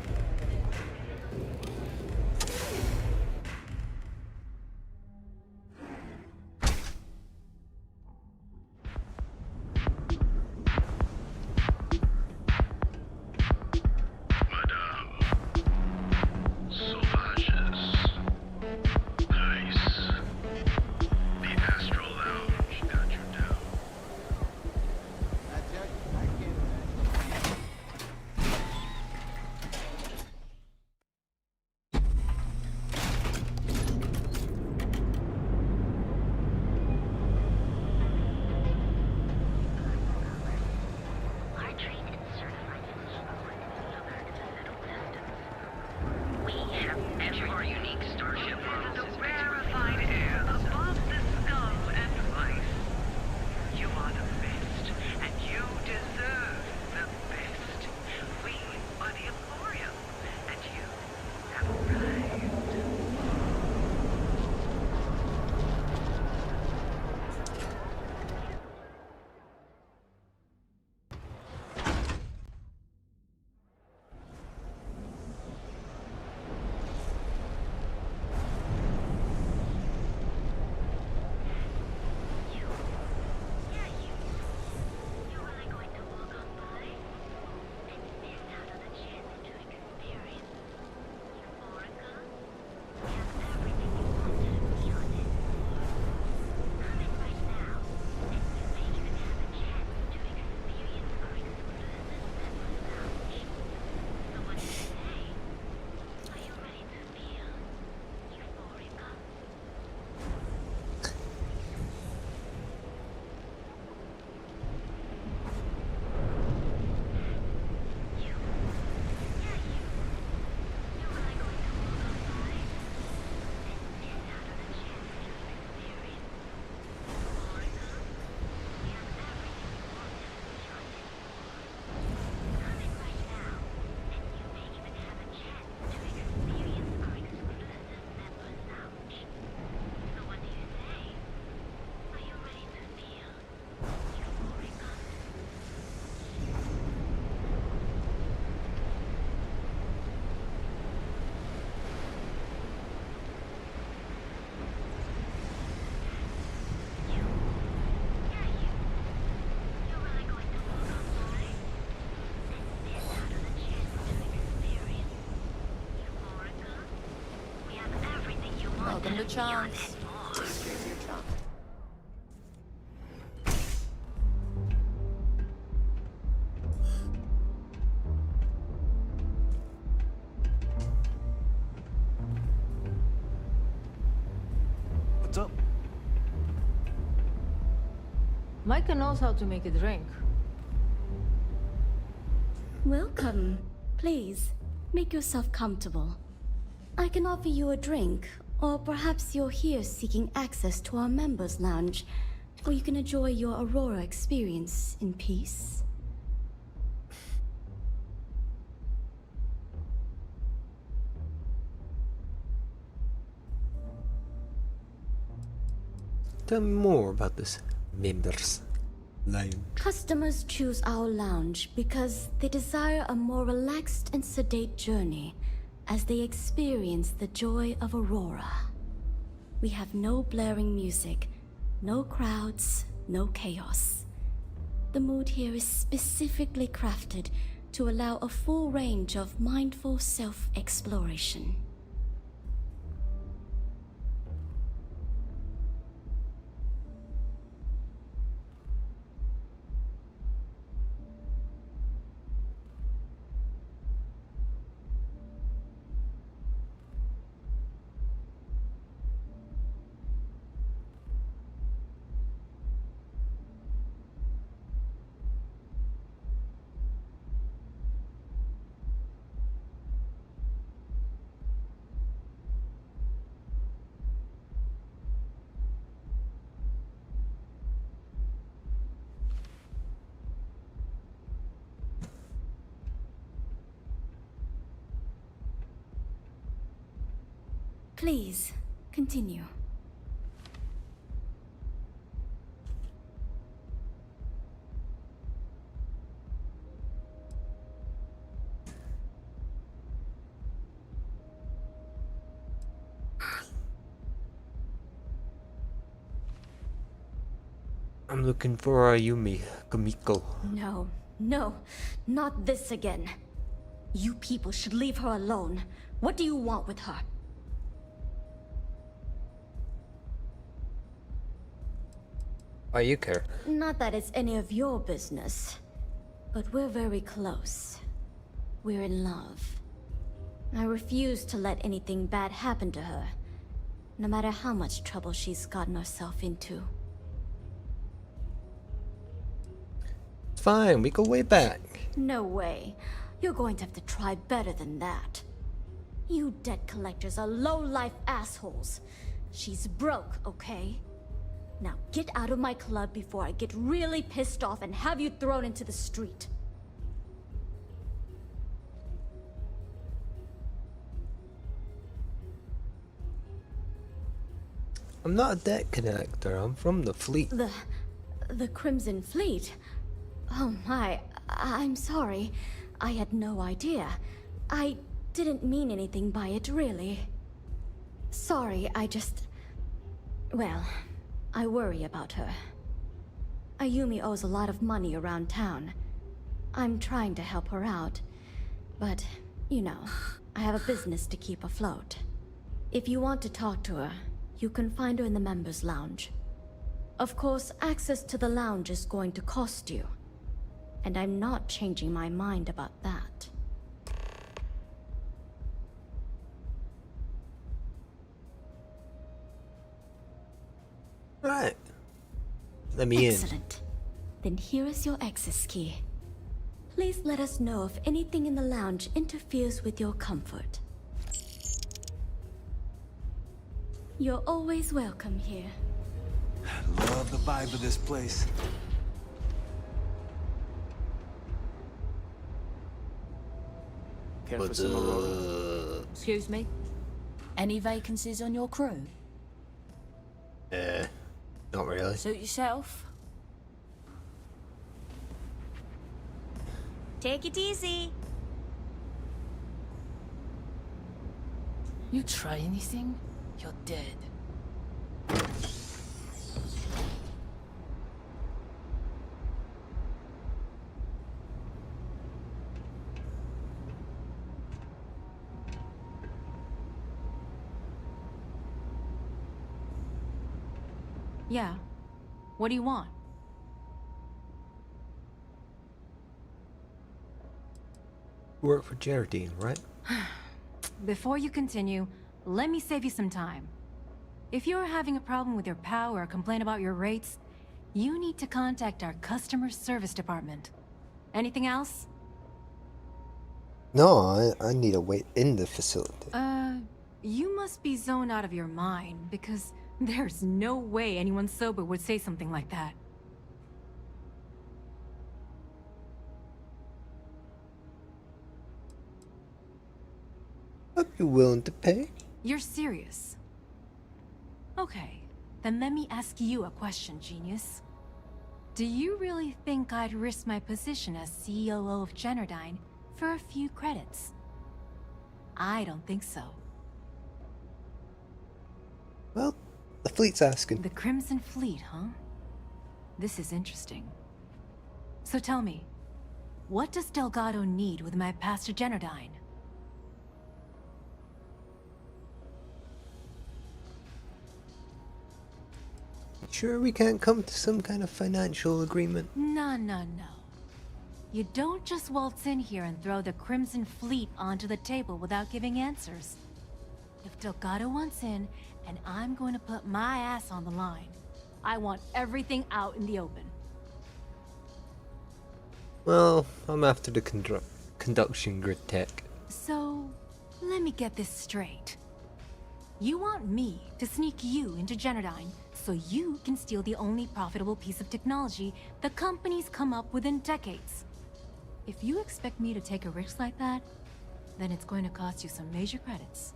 a chance. Here's your trunk. What's up? Micah knows how to make a drink. Welcome. Please, make yourself comfortable. I can offer you a drink, or perhaps you're here seeking access to our members' lounge, where you can enjoy your Aurora experience in peace. Tell me more about this members lounge. Customers choose our lounge because they desire a more relaxed and sedate journey as they experience the joy of Aurora. We have no blaring music, no crowds, no chaos. The mood here is specifically crafted to allow a full range of mindful self-exploration. Please, continue. I'm looking for Ayumi Kamiko. No, no, not this again. You people should leave her alone. What do you want with her? Why you care? Not that it's any of your business, but we're very close. We're in love. I refuse to let anything bad happen to her, no matter how much trouble she's gotten herself into. Fine, we go way back. No way. You're going to have to try better than that. You debt collectors are low-life assholes. She's broke, okay? Now get out of my club before I get really pissed off and have you thrown into the street. I'm not a debt collector, I'm from the fleet. The Crimson Fleet? Oh my, I'm sorry. I had no idea. I didn't mean anything by it, really. Sorry, well, I worry about her. Ayumi owes a lot of money around town. I'm trying to help her out, but, you know, I have a business to keep afloat. If you want to talk to her, you can find her in the members' lounge. Of course, access to the lounge is going to cost you, and I'm not changing my mind about that. Right. Let me in. Excellent. Then here is your access key. Please let us know if anything in the lounge interferes with your comfort. You're always welcome here. Love the vibe of this place. Care for some Aurora? Excuse me? Any vacancies on your crew? Not really. Suit yourself? Take it easy. You try anything, you're dead. Yeah. What do you want? You work for Geraldine, right? Before you continue, let me save you some time. If you're having a problem with your POW or complain about your rates, you need to contact our customer service department. Anything else? No, I need to wait in the facility. You must be zoned out of your mind, because there's no way anyone sober would say something like that. I'd be willing to pay. You're serious? Okay, then let me ask you a question, genius. Do you really think I'd risk my position as COO of Generdyne for a few credits? I don't think so. Well, the fleet's asking. The Crimson Fleet, huh? This is interesting. So tell me, what does Delgado need with my pass to Generdyne? Sure we can't come to some kind of financial agreement? No. You don't just waltz in here and throw the Crimson Fleet onto the table without giving answers. If Delgado wants in, and I'm going to put my ass on the line, I want everything out in the open. Well, I'm after the conduction grid tech. So, let me get this straight. You want me to sneak you into Generdyne so you can steal the only profitable piece of technology the company's come up with in decades. If you expect me to take a risk like that, then it's going to cost you some major credits.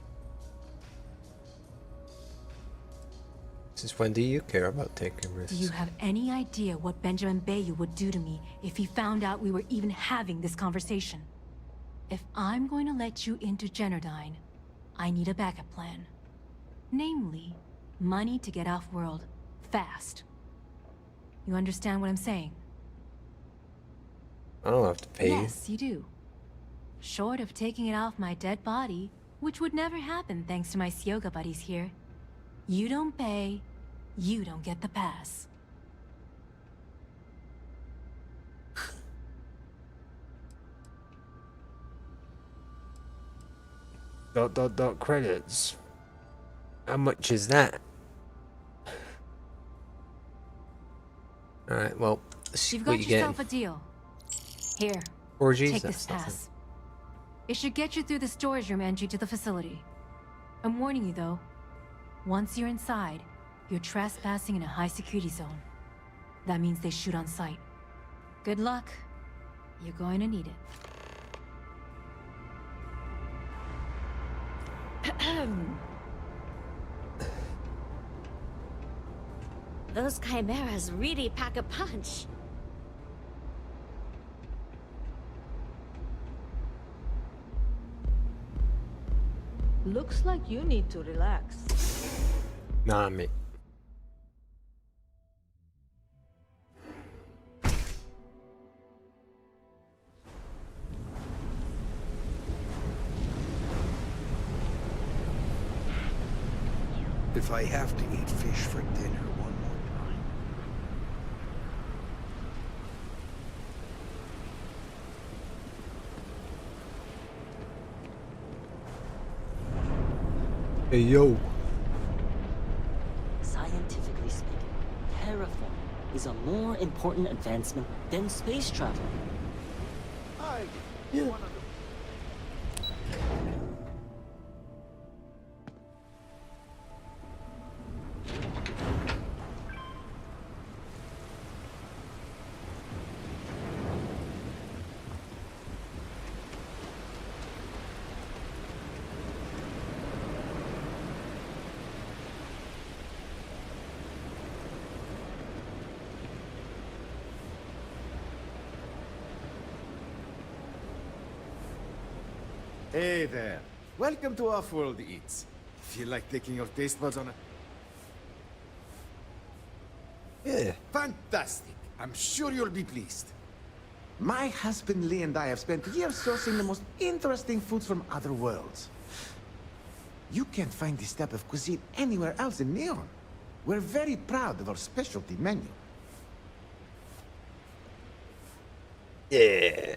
Since when do you care about taking risks? Do you have any idea what Benjamin Bayou would do to me if he found out we were even having this conversation? If I'm going to let you into Generdyne, I need a backup plan. Namely, money to get off-world, fast. You understand what I'm saying? I don't have to pay you. Yes, you do. Short of taking it off my dead body, which would never happen thanks to my Syoga buddies here. You don't pay, you don't get the pass. Credits. How much is that? Alright, well, let's see You've what got you get. yourself a deal. Here, 4Gs, take that's this nothing. pass. It should get you through the storage room entry to the facility. I'm warning you though, once you're inside, you're trespassing in a high security zone. That means they shoot on sight. Good luck. You're going to need it. Those chimeras really pack a punch. Looks like you need to relax. Nah, mate. If I have to eat fish for dinner one more time. Hey, yo. Scientifically speaking, terraforming is a more important advancement than space travel. Yeah. Hey there. Welcome to Off-World Eats. Feel like taking your taste buds on a... Yeah. Fantastic. I'm sure you'll be pleased. My husband Lee and I have spent years sourcing the most interesting foods from other worlds. You can't find this type of cuisine anywhere else in Neon. We're very proud of our specialty menu. Yeah.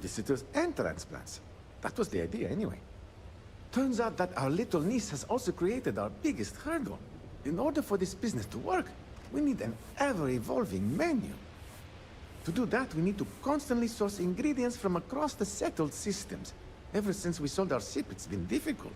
Visitors and transplants. That was the idea, anyway. Turns out that our little niece has also created our biggest hurdle. In order for this business to work, we need an ever-evolving menu. To do that, we need to constantly source ingredients from across the settled systems. Ever since we sold our ship, it's been difficult.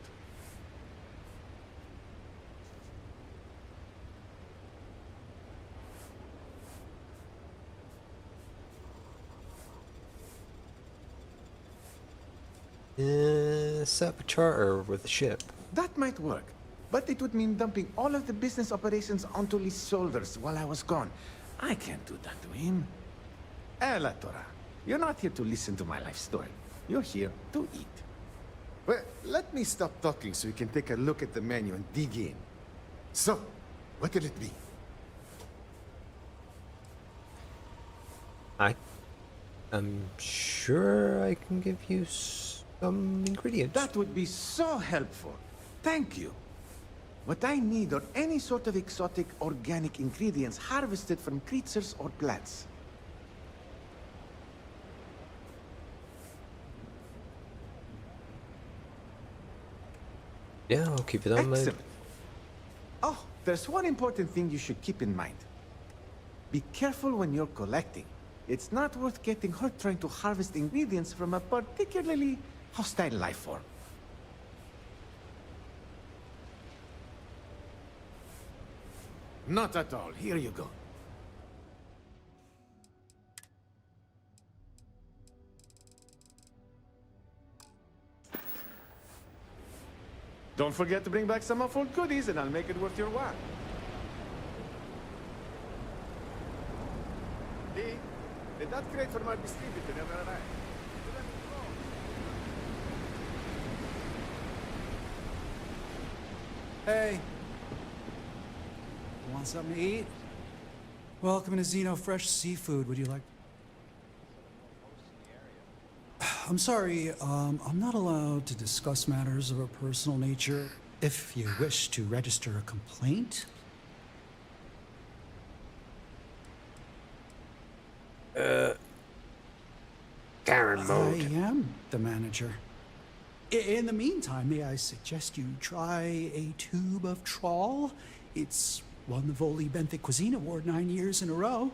Set up a charter with the ship. That might work, but it would mean dumping all of the business operations onto Lee's shoulders while I was gone. I can't do that to him. Elatora, you're not here to listen to my life story. You're here to eat. Well, let me stop talking so you can take a look at the menu and dig in. So, what could it be? I'm sure I can give you some ingredients. That would be so helpful. Thank you. What I need are any sort of exotic organic ingredients harvested from creatures or plants. Yeah, I'll keep it on mind. Excellent. Oh, there's one important thing you should keep in mind. Be careful when you're collecting. It's not worth getting hurt trying to harvest ingredients from a particularly hostile life form. Not at all. Here you go. Don't forget to bring back some of our goodies and I'll make it worth your while. Lee, did that crate from our distributor ever arrive? Hey. Want something to eat? Welcome to Xeno Fresh Seafood. Would you like... I'm sorry, I'm not allowed to discuss matters of a personal nature. If you wish to register a complaint... Karen mode. I am the manager. In the meantime, may I suggest you try a tube of trawl? It's won the Voli Benthic Cuisine Award 9 years in a row.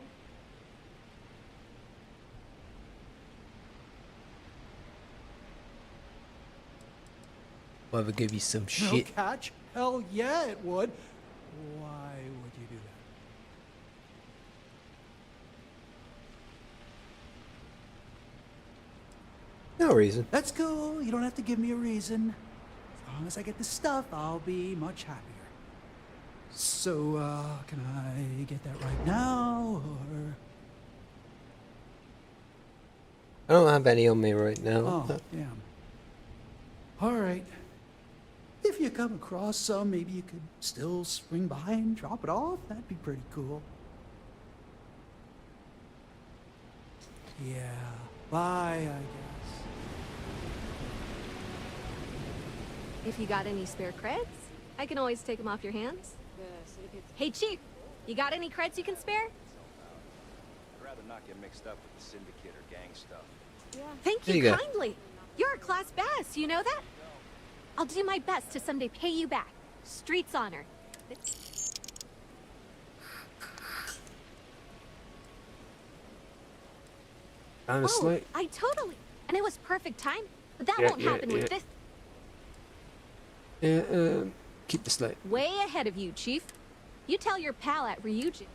I'll ever give you some No shit. catch? Hell yeah, it would. Why would you do that? No reason. That's cool. You don't have to give me a reason. As long as I get the stuff, I'll be much happier. So, can I get that right now, or...? I don't have any on me right now. Oh, damn. All right. If you come across some, maybe you could still swing by and drop it off. That'd be pretty cool. Yeah. Bye, I guess. If you got any spare creds, I can always take them off your hands. Hey, Chief, you got any creds you can spare? I'd rather not get mixed up with the syndicate or gang stuff. Thank There you you go. kindly. You're a class bass, you know that? I'll do my best to someday pay you back. Street's honor. Honestly. I totally. And it was perfect time. But that Yeah, won't yeah, happen with yeah. this. Keep the slate. Way ahead of you, Chief. You tell your pal at Ryujin.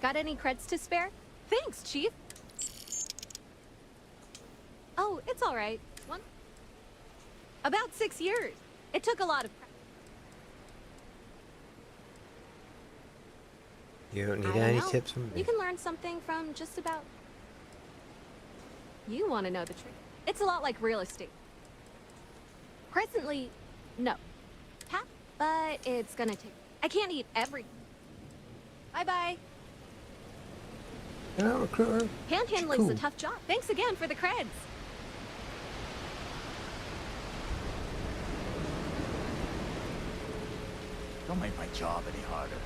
Got any creds to spare? Thanks, Chief. Oh, it's all right. About 6 years. It took a lot of practice. You don't I need don't any know. tips from me. You can learn something from just about... You want to know the truth. It's a lot like real estate. Presently, no. But it's gonna take... I can't eat every... Bye-bye. Yeah, recruiter. Panhandling's Cool. a tough job. Thanks again for the creds. Don't make my job any harder.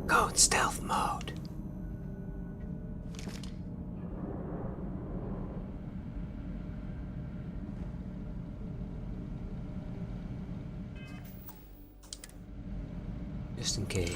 Go in stealth mode. Just in case.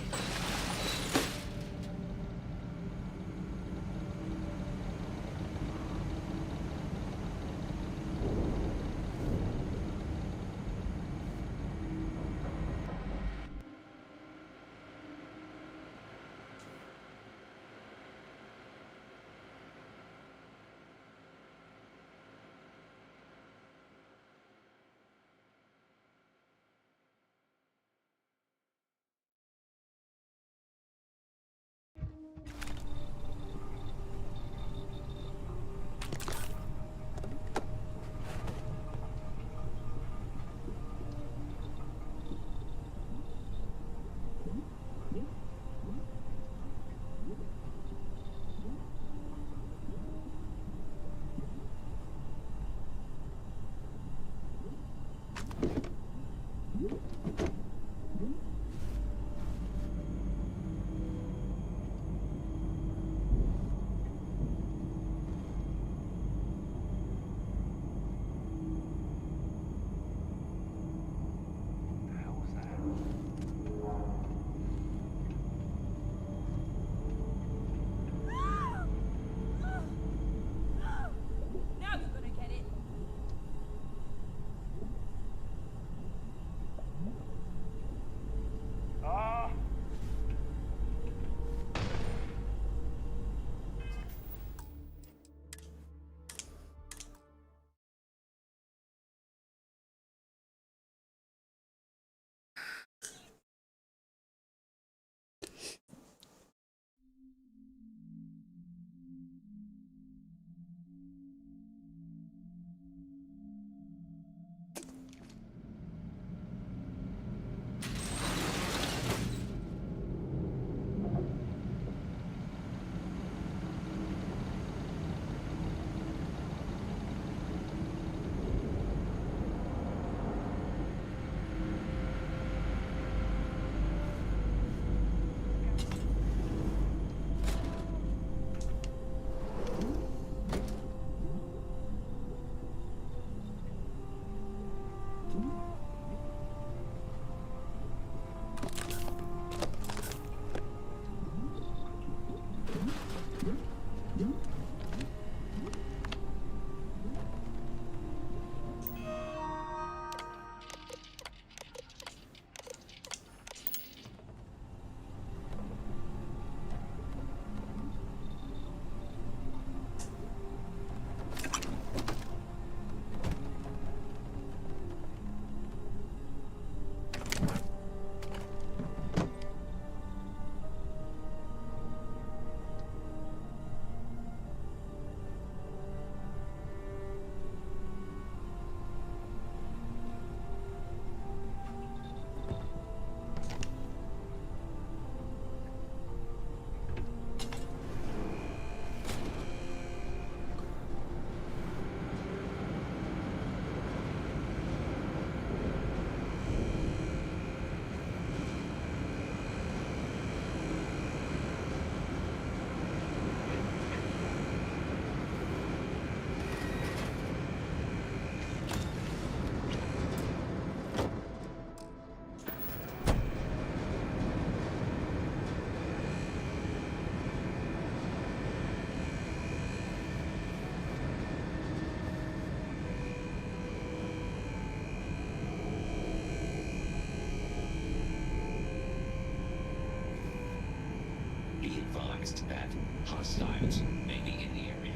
advised that hostiles may be in the area.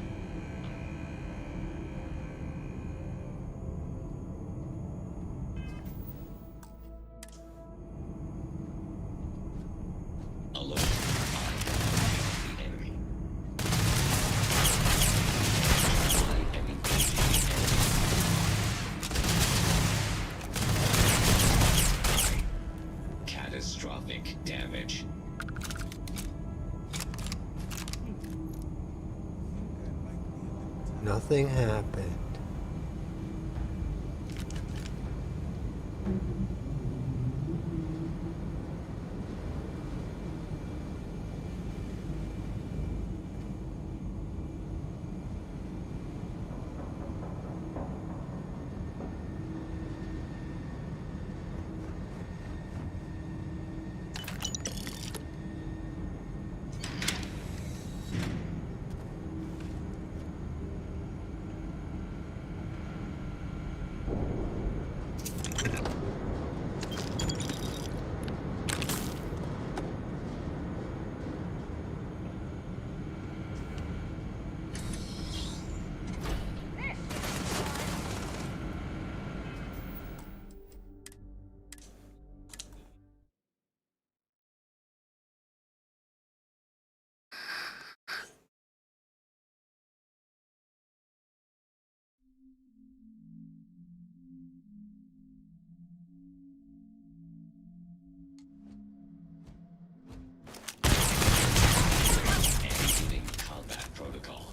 Alert. The enemy. I am engaging the enemy. Catastrophic damage. Nothing happened. Executing combat protocol.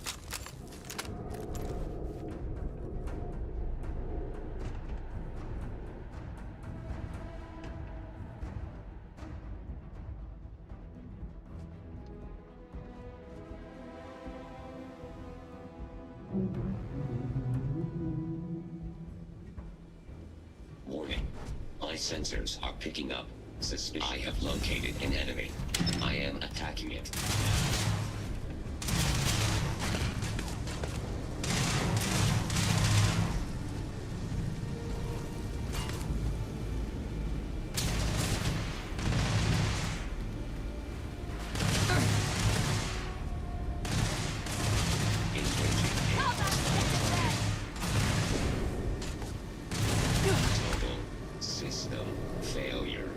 Warning. My sensors are picking up suspicion. I have located an enemy. I am attacking it. Total system failure.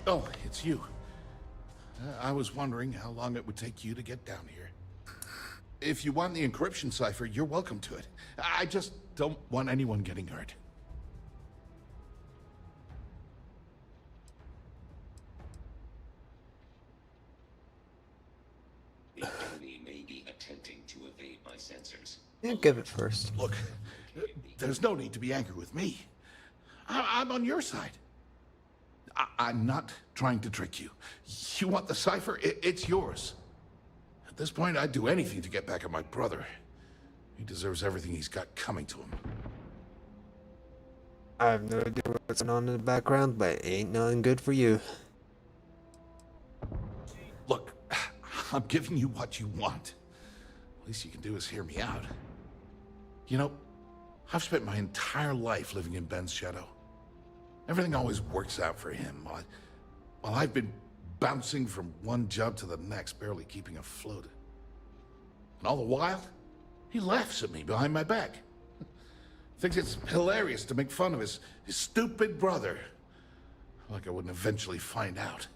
Oh, it's you. I was wondering how long it would take you to get down here. If you want the encryption cipher, you're welcome to it. I just don't want anyone getting hurt. The enemy may be attempting to evade my sensors. Yeah, give it first. Look, there's no need to be angry with me. I'm on your side. I'm not trying to trick you. You want the cipher? It's yours. At this point, I'd do anything to get back at my brother. He deserves everything he's got coming to him. I have no idea what's going on in the background, but it ain't nothing good for you. Look, I'm giving you what you want. Least you can do is hear me out. You know, I've spent my entire life living in Ben's shadow. Everything always works out for him, while I've been bouncing from one job to the next, barely keeping afloat. And all the while, he laughs at me behind my back. Thinks it's hilarious to make fun of his stupid brother. Like I wouldn't eventually find out.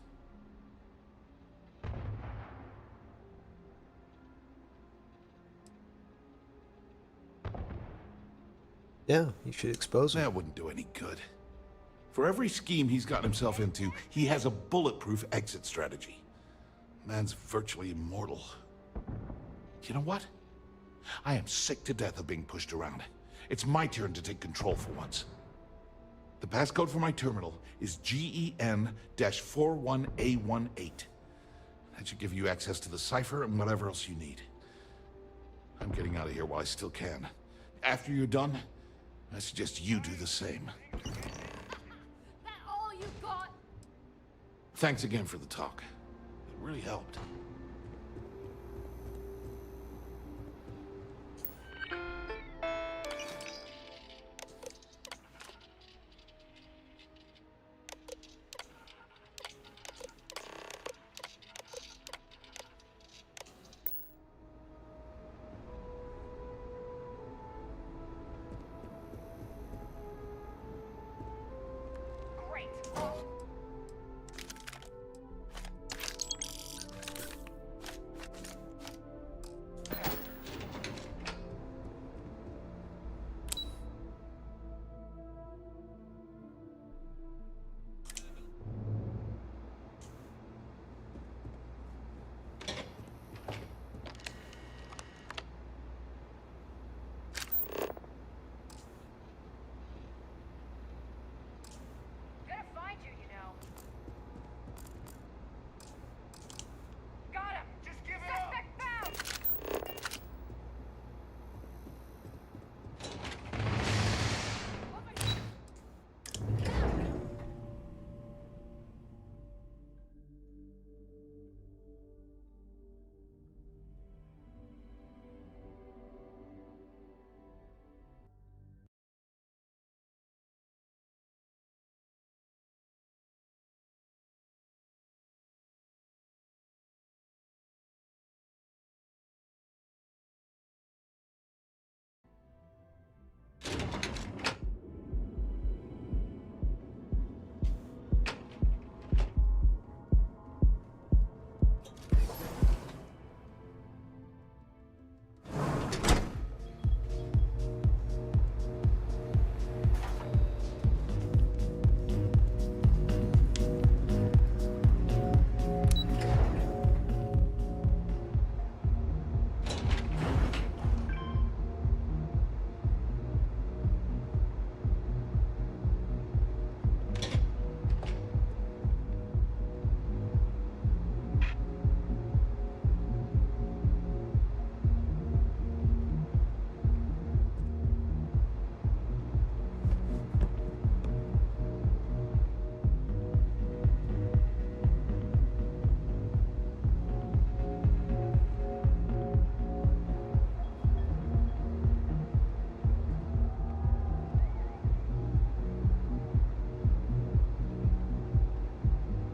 Yeah, you should expose him. That wouldn't do any good. For every scheme he's gotten himself into, he has a bulletproof exit strategy. Man's virtually immortal. You know what? I am sick to death of being pushed around. It's my turn to take control for once. The passcode for my terminal is GEN-41A18. That should give you access to the cipher and whatever else you need. I'm getting out of here while I still can. After you're done, I suggest you do the same. Thanks again for the talk. It really helped.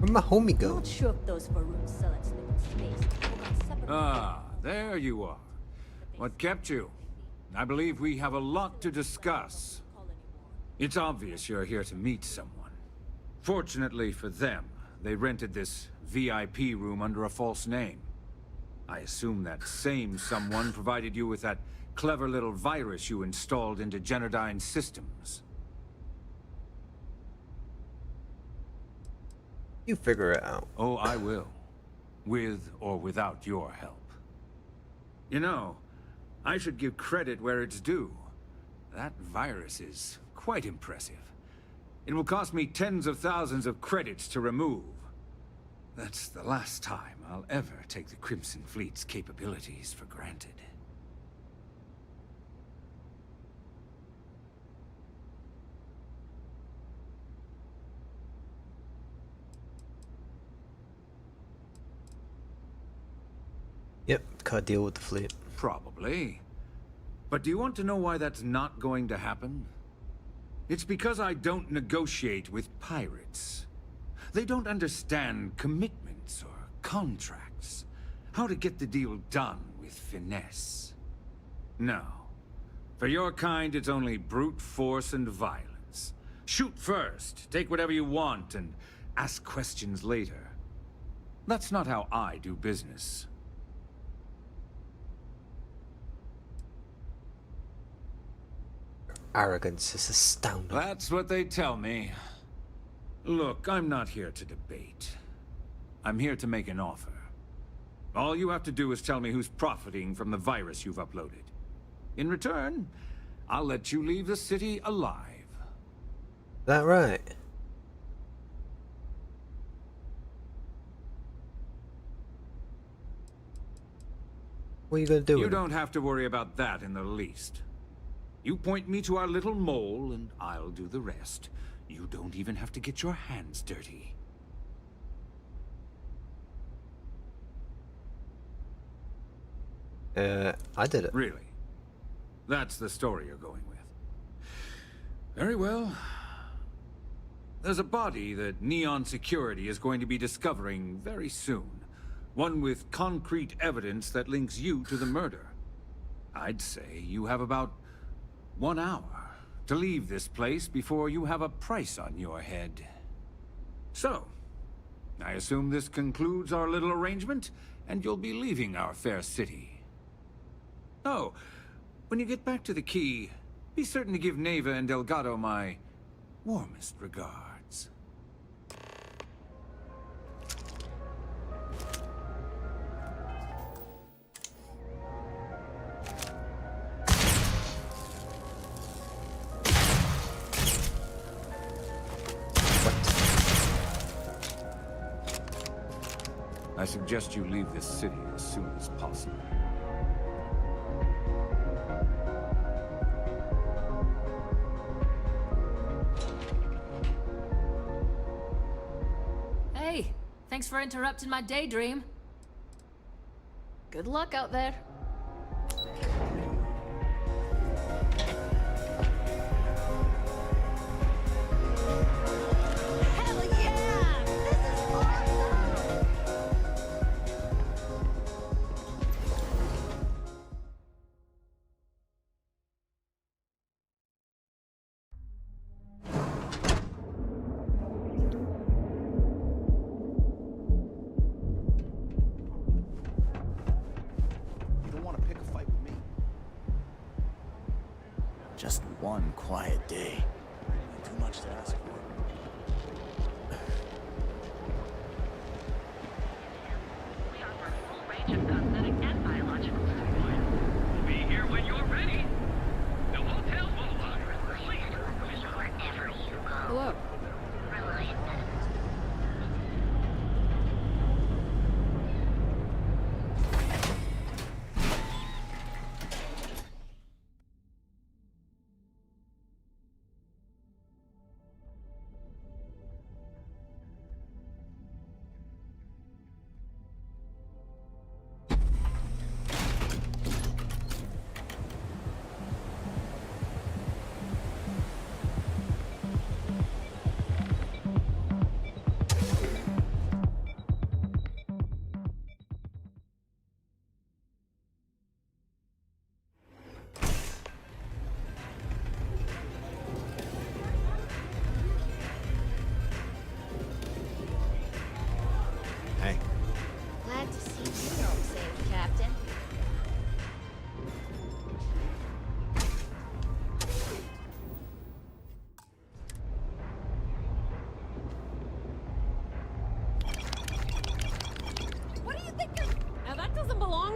Where'd my homie go? Not sure if those Varun Selets live in space or got separate. Ah, there you are. What kept you? I believe we have a lot to discuss. It's obvious you're here to meet someone. Fortunately for them, they rented this VIP room under a false name. I assume that same someone provided you with that clever little virus you installed into Genodyne's systems. You figure it out. Oh, I will. With or without your help. You know, I should give credit where it's due. That virus is quite impressive. It will cost me tens of thousands of credits to remove. That's the last time I'll ever take the Crimson Fleet's capabilities for granted. Yep, can't deal with the fleet. Probably. But do you want to know why that's not going to happen? It's because I don't negotiate with pirates. They don't understand commitments or contracts. How to get the deal done with finesse. No. For your kind, it's only brute force and violence. Shoot first, take whatever you want, and ask questions later. That's not how I do business. Arrogance is astounding. That's what they tell me. Look, I'm not here to debate. I'm here to make an offer. All you have to do is tell me who's profiting from the virus you've uploaded. In return, I'll let you leave the city alive. That right? What are you gonna do? You don't have to worry about that in the least. You point me to our little mole, and I'll do the rest. You don't even have to get your hands dirty. I did it. Really? That's the story you're going with. Very well. There's a body that Neon Security is going to be discovering very soon. One with concrete evidence that links you to the murder. I'd say you have about 1 hour to leave this place before you have a price on your head. So, I assume this concludes our little arrangement, and you'll be leaving our fair city. Oh, when you get back to the key, be certain to give Neva and Delgado my warmest regards. I suggest you leave this city as soon as possible. Hey, thanks for interrupting my daydream. Good luck out there. Just one quiet day. Too much to ask for. We offer a full range of cosmetic and biological supplies. We'll be here when you're ready. The hotel will please wherever you go. Hello.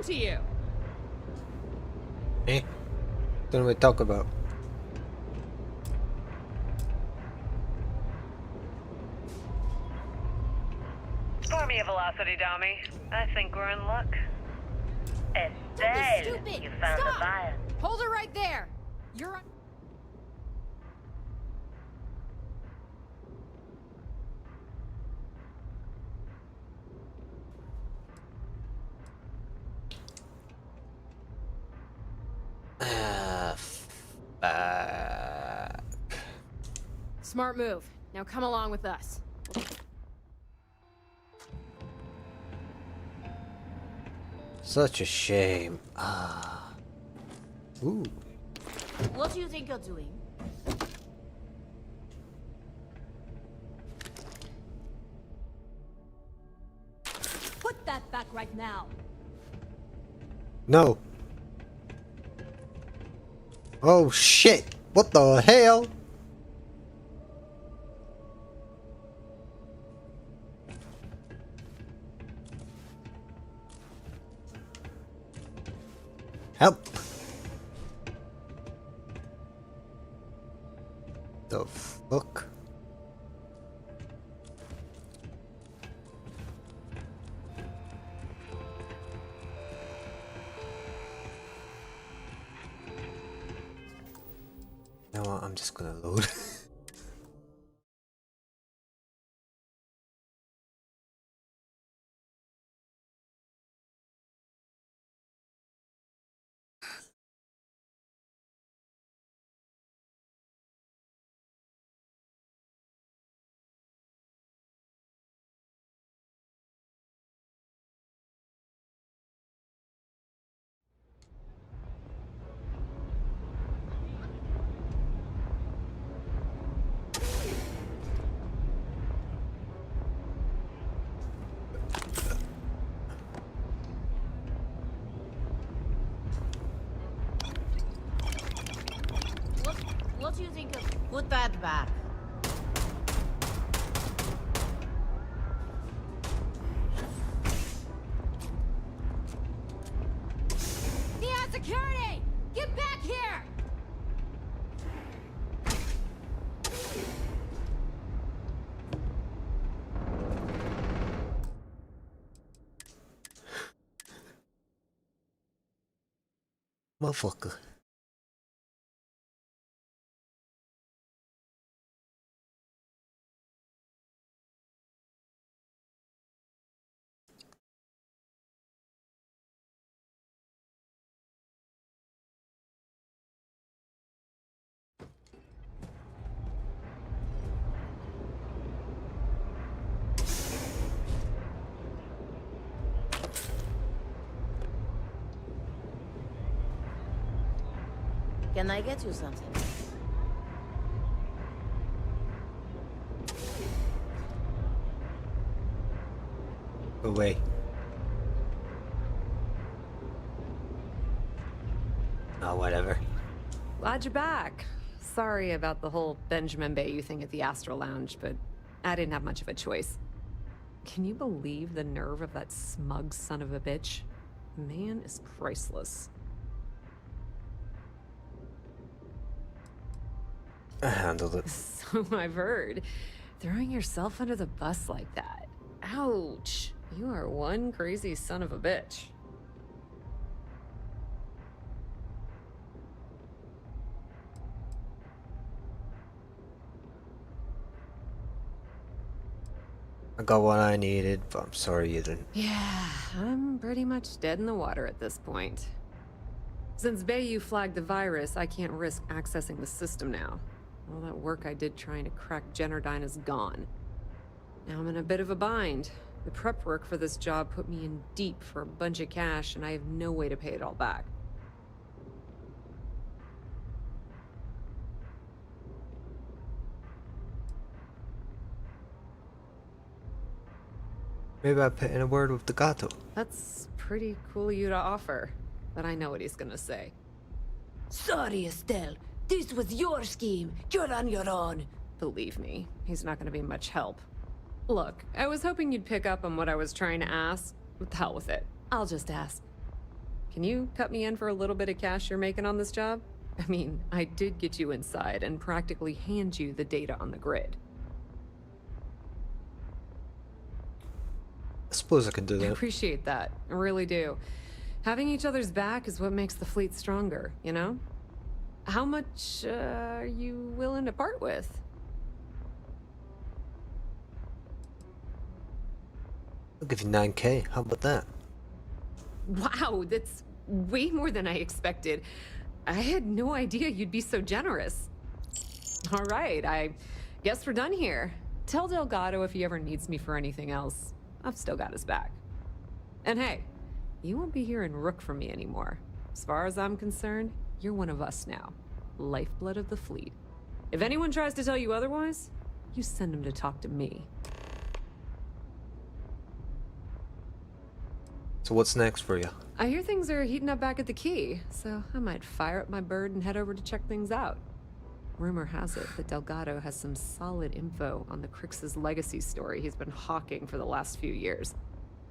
to you? Eh? Don't we talk about? Score me a velocity dummy. I think we're in luck. Estelle, stupid! you found Stop! the fire. Hold her right there! You're... Smart move. Now come along with us. Such a shame. Ooh. What do you think you're doing? Put that back right now. No. Oh shit! What the hell? Help! The fuck? You know what? I'm just gonna load. What do you think of... Put that back. Neon security! Get back here! Motherfucker. Can I get you something? Away. Oh, whatever. Glad you're back. Sorry about the whole Benjamin Bayou thing at the Astral Lounge, but I didn't have much of a choice. Can you believe the nerve of that smug son of a bitch? Man is priceless. I handled it. So I've heard. Throwing yourself under the bus like that. Ouch. You are one crazy son of a bitch. I got what I needed, but I'm sorry you didn't. Yeah, I'm pretty much dead in the water at this point. Since Bayou flagged the virus, I can't risk accessing the system now. All that work I did trying to crack Generdyne is gone. Now I'm in a bit of a bind. The prep work for this job put me in deep for a bunch of cash, and I have no way to pay it all back. Maybe I put in a word with the gato. That's pretty cool of you to offer, but I know what he's gonna say. Sorry, Estelle. This was your scheme. You're on your own. Believe me, he's not gonna be much help. Look, I was hoping you'd pick up on what I was trying to ask. What the hell with it? I'll just ask. can you cut me in for a little bit of cash you're making on this job? I mean, I did get you inside and practically hand you the data on the grid. I suppose I can do I that. appreciate that. I really do. Having each other's back is what makes the fleet stronger, you know? How much are you willing to part with? I'll give you 9K. How about that? Wow, that's way more than I expected. I had no idea you'd be so generous. All right, I guess we're done here. Tell Delgado if he ever needs me for anything else. I've still got his back. And hey, you won't be hearing Rook from me anymore. As far as I'm concerned, you're one of us now. Lifeblood of the fleet. If anyone tries to tell you otherwise, you send them to talk to me. So what's next for you? I hear things are heating up back at the Key, so I might fire up my bird and head over to check things out. Rumor has it that Delgado has some solid info on the Crix's legacy story he's been hawking for the last few years.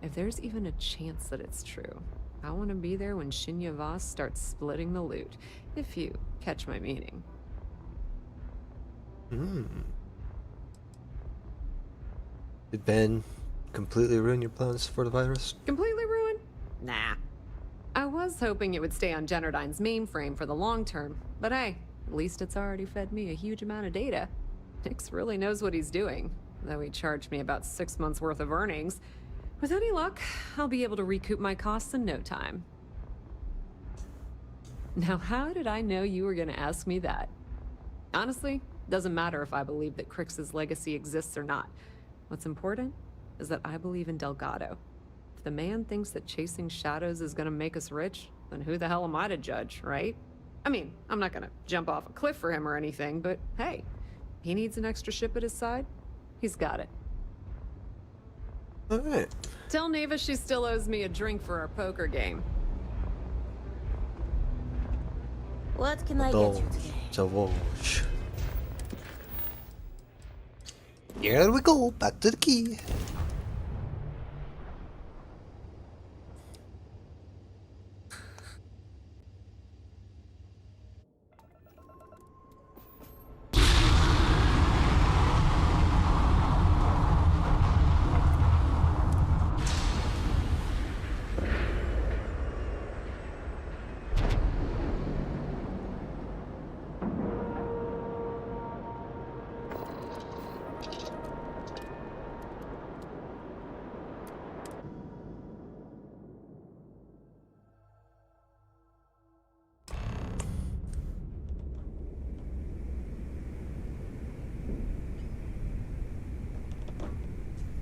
If there's even a chance that it's true, I want to be there when Shinya Voss starts splitting the loot, if you catch my meaning. Did Ben completely ruin your plans for the virus? Completely ruined? Nah. I was hoping it would stay on Generdyne's mainframe for the long term, but hey, at least it's already fed me a huge amount of data. Nix really knows what he's doing, though he charged me about 6 months worth of earnings. With any luck, I'll be able to recoup my costs in no time. Now, how did I know you were going to ask me that? Honestly, doesn't matter if I believe that Crix's legacy exists or not. What's important is that I believe in Delgado. If the man thinks that chasing shadows is gonna make us rich, then who the hell am I to judge, right? I mean, I'm not gonna jump off a cliff for him or anything, but hey, he needs an extra ship at his side, he's got it. Alright. Tell Neva she still owes me a drink for our poker game. What can I get you today? Divulge. Here we go, back to the Key.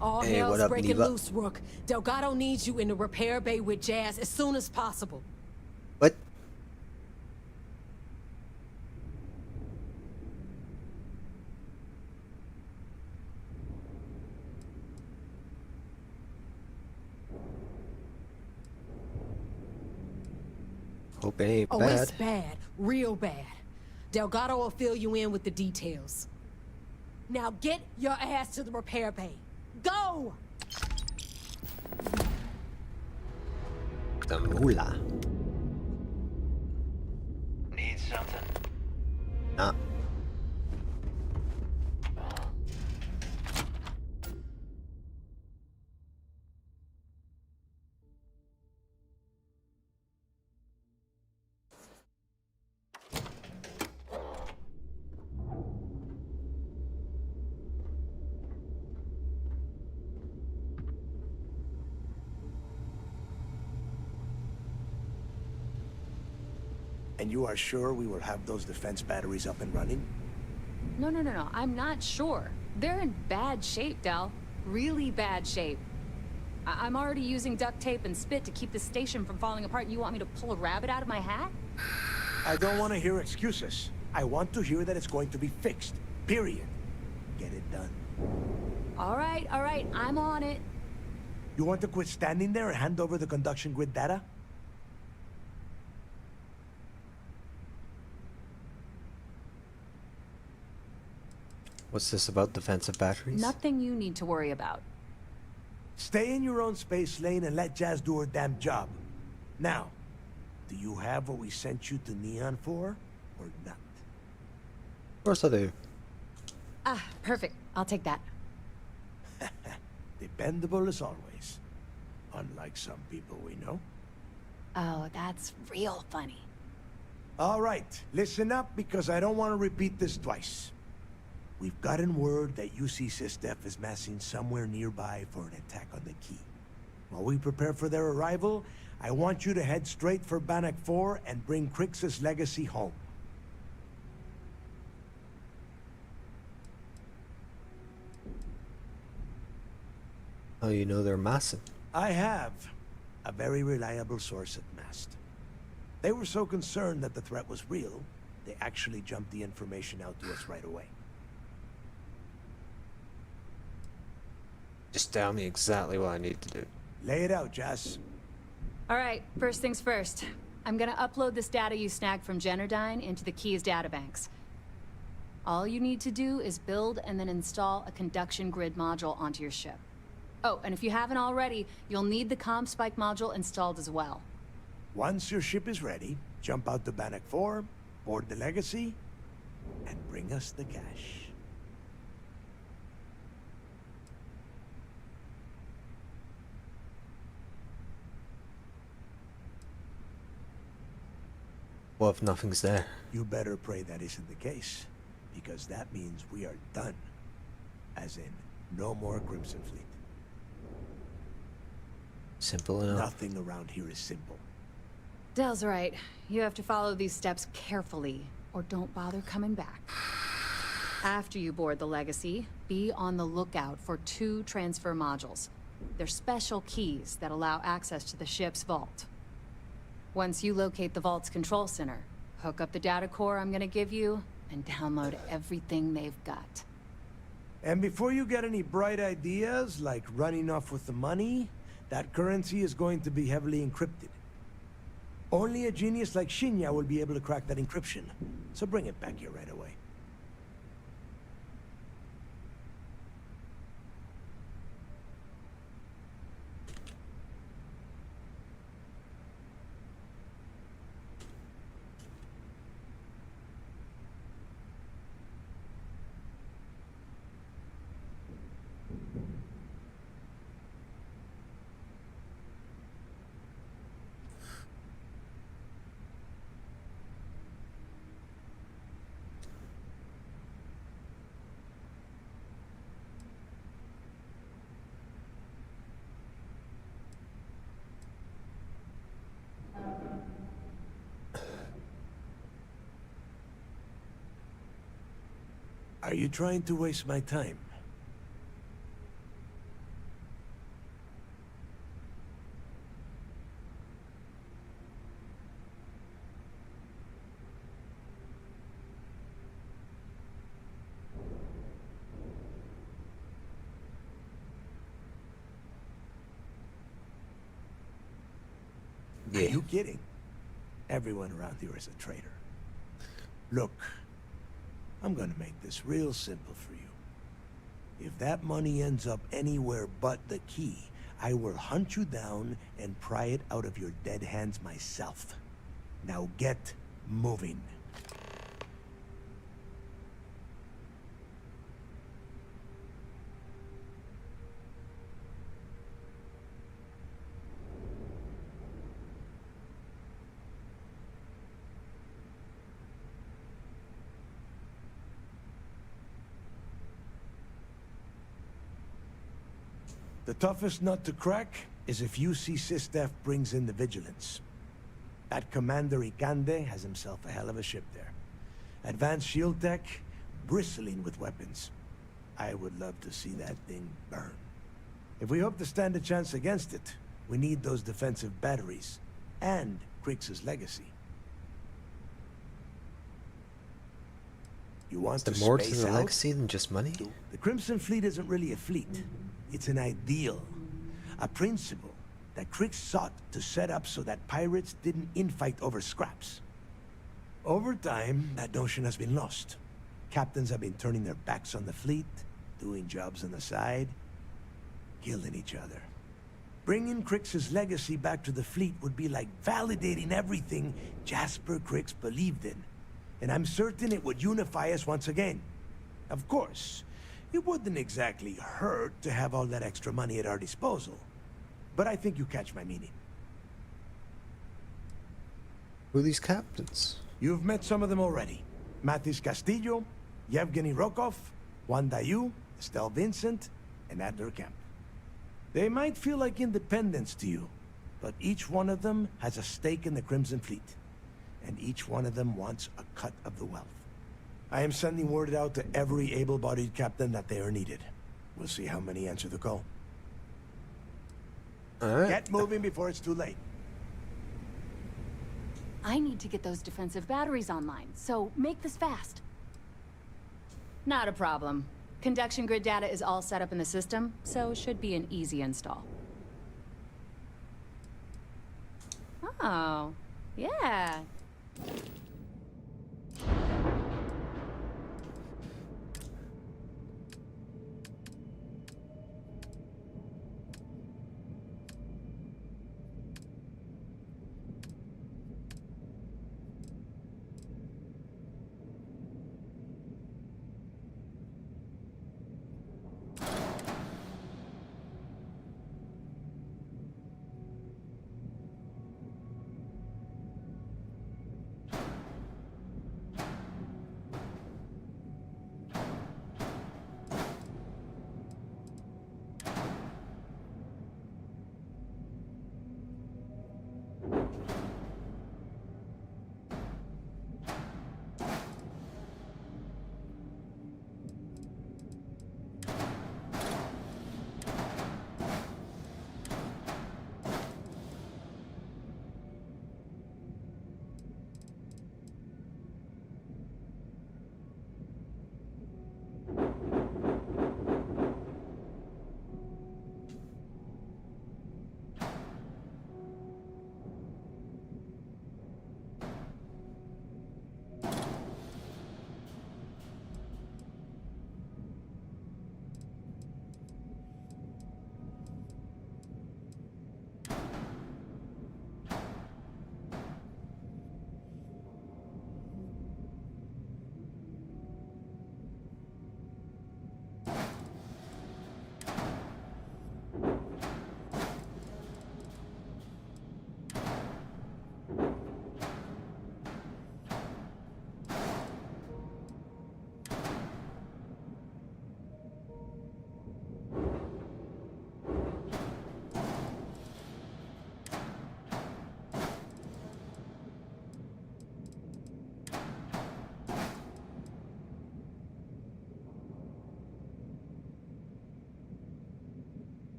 All Hey, hell's what up, breaking Neva? loose, Rook. Delgado needs you in the repair bay with Jazz as soon as possible. What? Hope it ain't Oh, bad. it's bad. Real bad. Delgado will fill you in with the details. Now get your ass to the repair bay. Go! The moolah. Need something? Nah. And you are sure we will have those defense batteries up and running? No, I'm not sure. They're in bad shape, Del. Really bad shape. I'm already using duct tape and spit to keep the station from falling apart, and you want me to pull a rabbit out of my hat? I don't want to hear excuses. I want to hear that it's going to be fixed. Period. Get it done. All right, I'm on it. You want to quit standing there and hand over the conduction grid data? What's this about defensive batteries? Nothing you need to worry about. Stay in your own space lane and let Jazz do her damn job. Now, Do you have what we sent you to Neon for, or not? Of course I do. Ah, perfect. I'll take that. Dependable as always. Unlike some people we know. Oh, that's real funny. All right, listen up because I don't want to repeat this twice. We've gotten word that UC SysDef is massing somewhere nearby for an attack on the key. While we prepare for their arrival, I want you to head straight for Bannock 4 and bring Crix's legacy home. Oh, you know they're massive. I have a very reliable source at Mast. They were so concerned that the threat was real, they actually jumped the information out to us right away. Just tell me exactly what I need to do. Lay it out, Jess. All right, first things first. I'm gonna upload this data you snagged from Generdyne into the Keys databanks. All you need to do is build and then install a conduction grid module onto your ship. Oh, and if you haven't already, you'll need the comm spike module installed as well. Once your ship is ready, jump out to Bannock 4, board the Legacy, and bring us the cash. What if nothing's there? You better pray that isn't the case, because that means we are done. As in, no more Crimson Fleet. Simple enough. Nothing around here is simple. Dell's right. You have to follow these steps carefully, or don't bother coming back. After you board the Legacy, be on the lookout for 2 transfer modules. They're special keys that allow access to the ship's vault. Once you locate the vault's control center, hook up the data core I'm gonna give you, and download everything they've got. And before you get any bright ideas, like running off with the money, that currency is going to be heavily encrypted. Only a genius like Shinya will be able to crack that encryption, so bring it back here right away. Are you trying to waste my time? Yeah. Are you kidding? Everyone around here is a traitor. Look, I'm gonna make this real simple for you. If that money ends up anywhere but the key, I will hunt you down and pry it out of your dead hands myself. Now get moving. The toughest nut to crack is if UC SysDef brings in the Vigilance. That Commander Ikande has himself a hell of a ship there. Advanced shield tech, bristling with weapons. I would love to see that thing burn. If we hope to stand a chance against it, we need those defensive batteries, and Crix's legacy. You want Is to there more to space the out? legacy than just money? The Crimson Fleet isn't really a fleet. It's an ideal, a principle that Crix sought to set up so that pirates didn't infight over scraps. Over time, that notion has been lost. Captains have been turning their backs on the fleet, doing jobs on the side, killing each other. Bringing Crix's legacy back to the fleet would be like validating everything Jasper Crix believed in. And I'm certain it would unify us once again. Of course, it wouldn't exactly hurt to have all that extra money at our disposal. But I think you catch my meaning. Who are these captains? You've met some of them already. Mathis Castillo, Yevgeny Rokov, Juan Dayu, Estelle Vincent, and Adler Kemp. They might feel like independents to you, but each one of them has a stake in the Crimson Fleet. And each one of them wants a cut of the wealth. I am sending word out to every able-bodied captain that they are needed. We'll see how many answer the call. All right. Get moving before it's too late. I need to get those defensive batteries online, so make this fast. Not a problem. Conduction grid data is all set up in the system, so should be an easy install. Oh, yeah.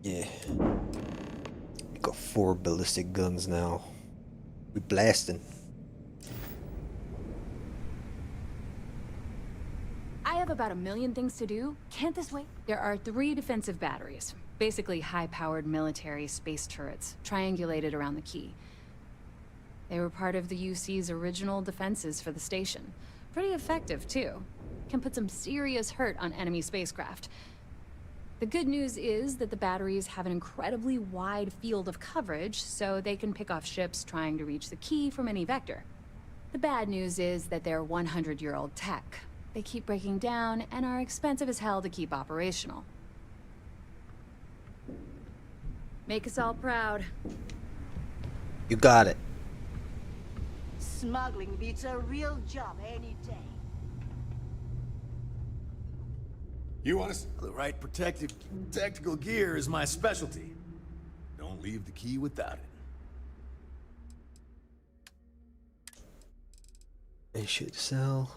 Yeah. Got 4 ballistic guns now. We blasting. I have about 1 million things to do. Can't this wait? There are 3 defensive batteries. Basically high-powered military space turrets, triangulated around the key. They were part of the UC's original defenses for the station. Pretty effective, too. Can put some serious hurt on enemy spacecraft. The good news is that the batteries have an incredibly wide field of coverage, so they can pick off ships trying to reach the key from any vector. The bad news is that they're 100-year-old tech. They keep breaking down and are expensive as hell to keep operational. Make us all proud. You got it. Smuggling beats a real job any day. You want us? The right protective tactical gear is my specialty. Don't leave the key without it. They should sell.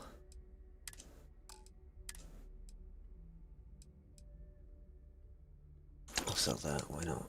I'll sell that, why not?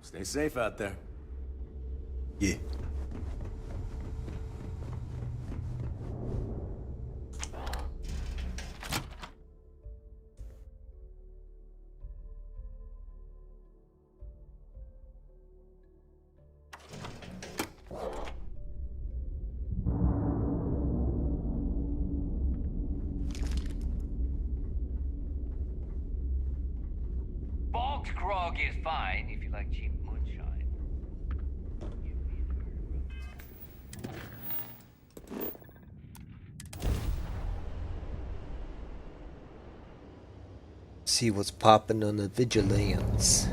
Stay safe out there. Yeah. Bogged grog is fine if you like cheap moonshine. See what's popping on the vigilance.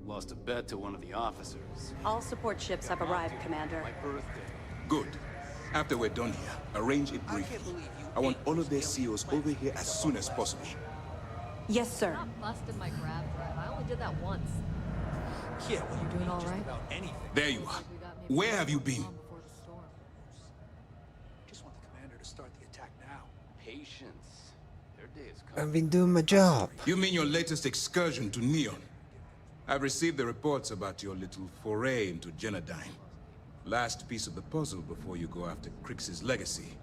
Lost a bet to one of the officers. All support ships have arrived, Commander. My birthday. Good. After we're done here, arrange it briefly. I want all of their CEOs over here as soon as possible. Yes, sir. Not busted my grab drive. I only did that once. Yeah, well, You doing all right? about anything. There you are. Where have you been? Just want the commander to start the attack now. Patience. Their day is coming. I've been doing my job. You mean your latest excursion to Neon? I've received the reports about your little foray into Genodyne. Last piece of the puzzle before you go after Crix's legacy.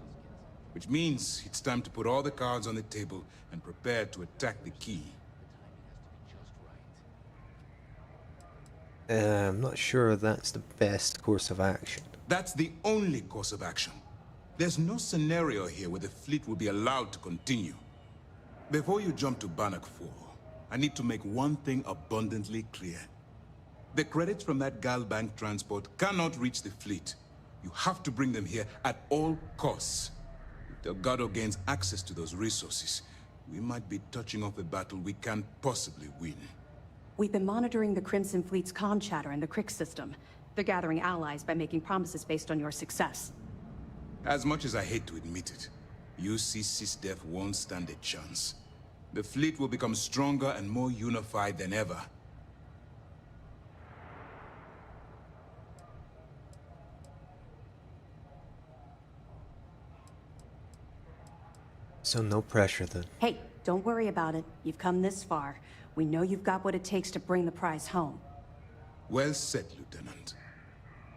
Which means it's time to put all the cards on the table and prepare to attack the key. I'm not sure that's the best course of action. That's the only course of action. There's no scenario here where the fleet will be allowed to continue. Before you jump to Bannock 4, I need to make one thing abundantly clear. The credits from that Galbank transport cannot reach the fleet. You have to bring them here at all costs. If Delgado gains access to those resources, we might be touching off a battle we can't possibly win. We've been monitoring the Crimson Fleet's comm chatter in the Crix system. They're gathering allies by making promises based on your success. As much as I hate to admit it, UC SysDef won't stand a chance. The fleet will become stronger and more unified than ever. So no pressure then. Hey, don't worry about it. You've come this far. We know you've got what it takes to bring the prize home. Well said, Lieutenant.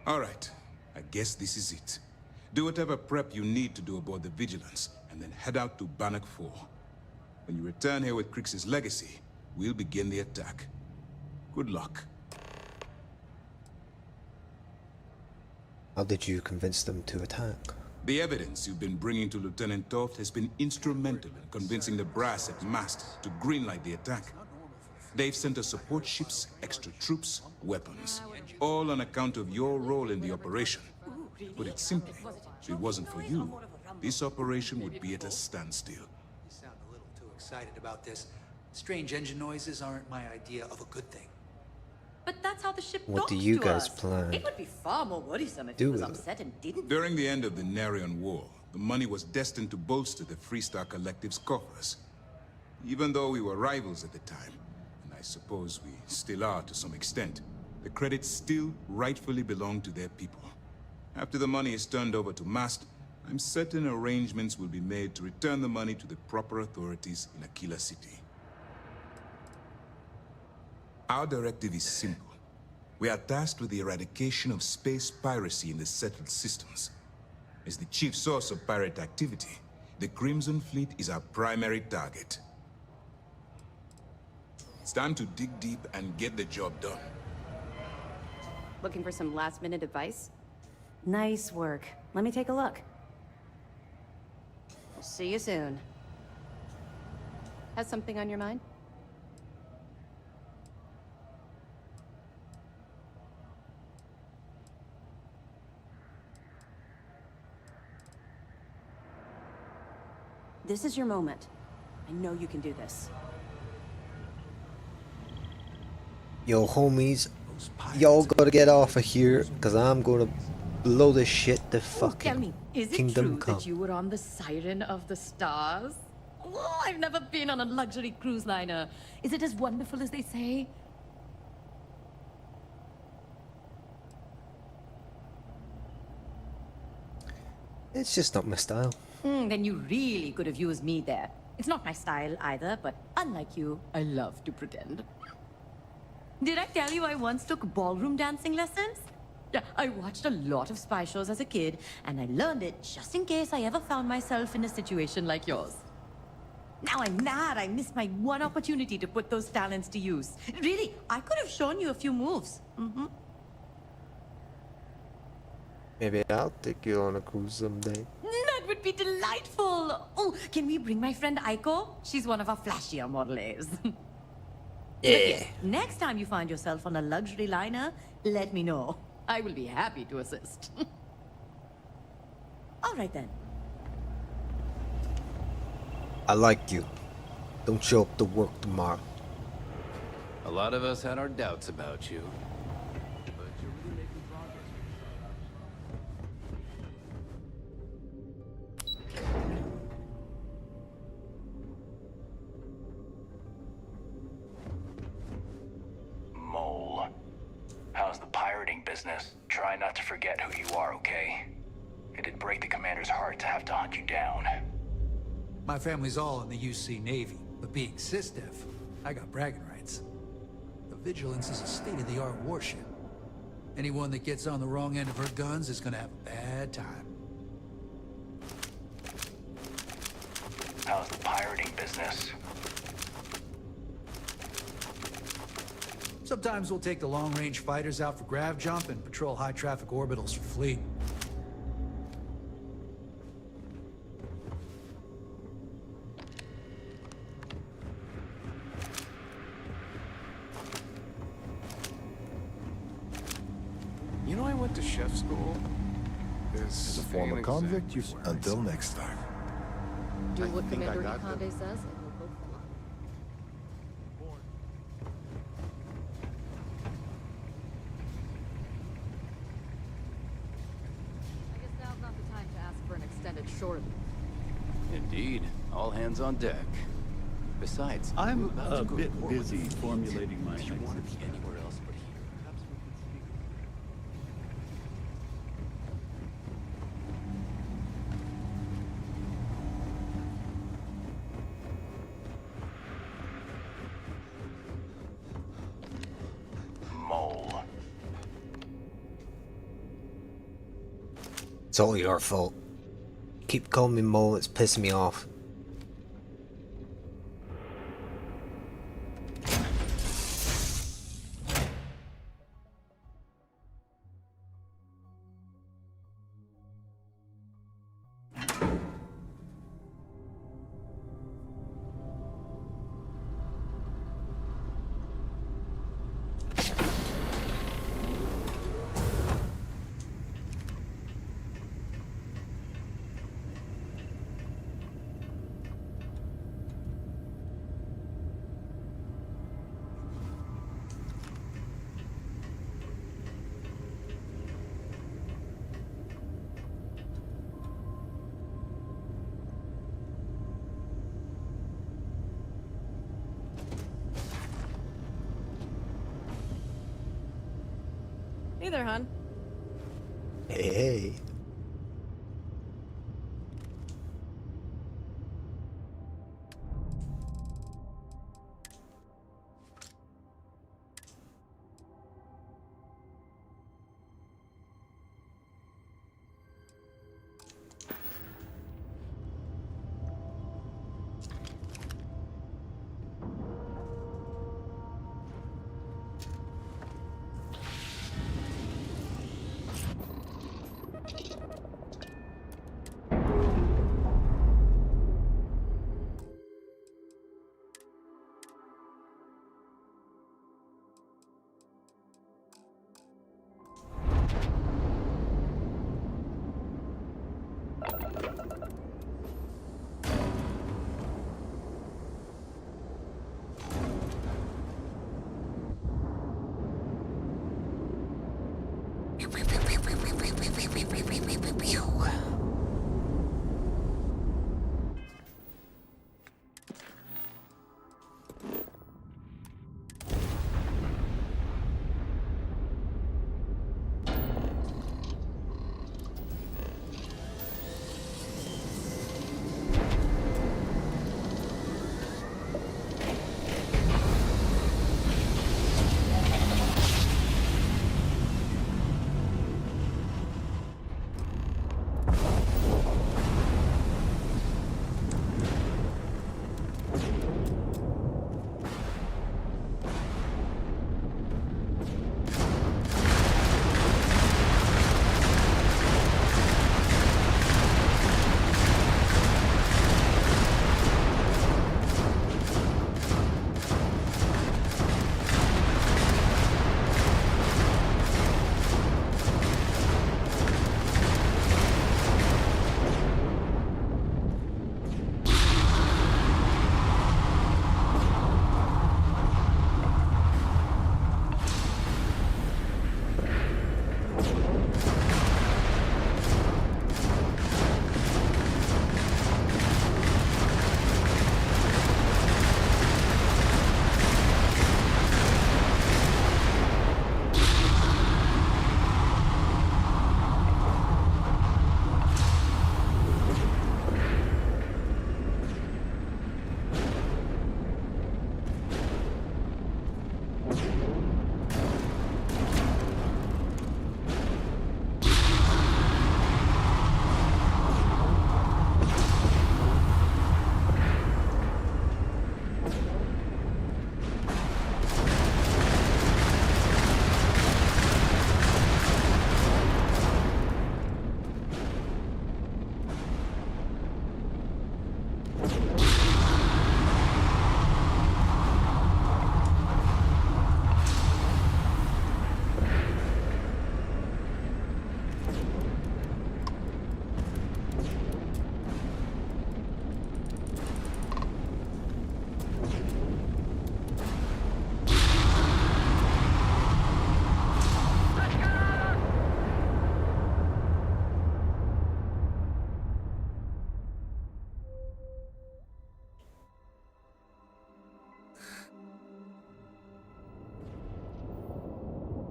All right, I guess this is it. Do whatever prep you need to do aboard the Vigilance, and then head out to Bannock 4. When you return here with Crix's legacy, we'll begin the attack. Good luck. How did you convince them to attack? The evidence you've been bringing to Lieutenant Toft has been instrumental in convincing the brass at Mast to greenlight the attack. They've sent us support ships, extra troops, weapons, all on account of your role in the operation. To put it simply, if it wasn't for you, this operation would be at a standstill. You sound a little too excited about this. Strange engine noises aren't my idea of a good thing. But that's how the ship What do talks you to guys us. plan? It would be far more worrisome if Do he was it. upset and didn't. During the end of the Narion War, the money was destined to bolster the Freestar Collective's coffers. Even though we were rivals at the time, and I suppose we still are to some extent, the credits still rightfully belong to their people. After the money is turned over to Mast, I'm certain arrangements will be made to return the money to the proper authorities in Aquila City. Our directive is simple. We are tasked with the eradication of space piracy in the settled systems. As the chief source of pirate activity, the Crimson Fleet is our primary target. It's time to dig deep and get the job done. Looking for some last-minute advice? Nice work. Let me take a look. See you soon. Has something on your mind? This is your moment. I know you can do this. Yo, homies, y'all gotta get off of here, cause I'm gonna blow this shit to Tell fucking me, is it Kingdom true Come. that you were on the Siren of the Stars? Oh, I've never been on a luxury cruise liner. Is it as wonderful as they say? It's just not my style. Then you really could have used me there. It's not my style either, but unlike you, I love to pretend. Did I tell you I once took ballroom dancing lessons? Yeah, I watched a lot of spy shows as a kid, and I learned it just in case I ever found myself in a situation like yours. Now I'm mad I missed my one opportunity to put those talents to use. Really, I could have shown you a few moves. Maybe I'll take you on a cruise someday. That would be delightful. Oh, can we bring my friend Aiko? She's one of our flashier models. Yeah. Next time you find yourself on a luxury liner, let me know. I will be happy to assist. All right then. I like you. Don't show up to work tomorrow. A lot of us had our doubts about you. Mole. How's the pirating business? Try not to forget who you are, okay? It'd break the commander's heart to have to hunt you down. My family's all in the UC Navy, but being SysDef, I got bragging rights. The Vigilance is a state-of-the-art warship. Anyone that gets on the wrong end of her guns is gonna have a bad time. How's the pirating business? Sometimes we'll take the long-range fighters out for grav jump and patrol high-traffic orbitals for fleet. You know, I went to chef school. As a former convict, until next time. Do I what think I Commander got Ikonde says, and we'll go fly. I guess now's not the time to ask for an extended shore leave. Indeed. All hands on deck. Besides, I'm we're about a to go bit to war busy with the formulating my If you want to exit be anywhere else but here, perhaps we can speak. Mole. It's all your fault. Keep calling me Mo, it's pissing me off. Hey there, hon. Hey.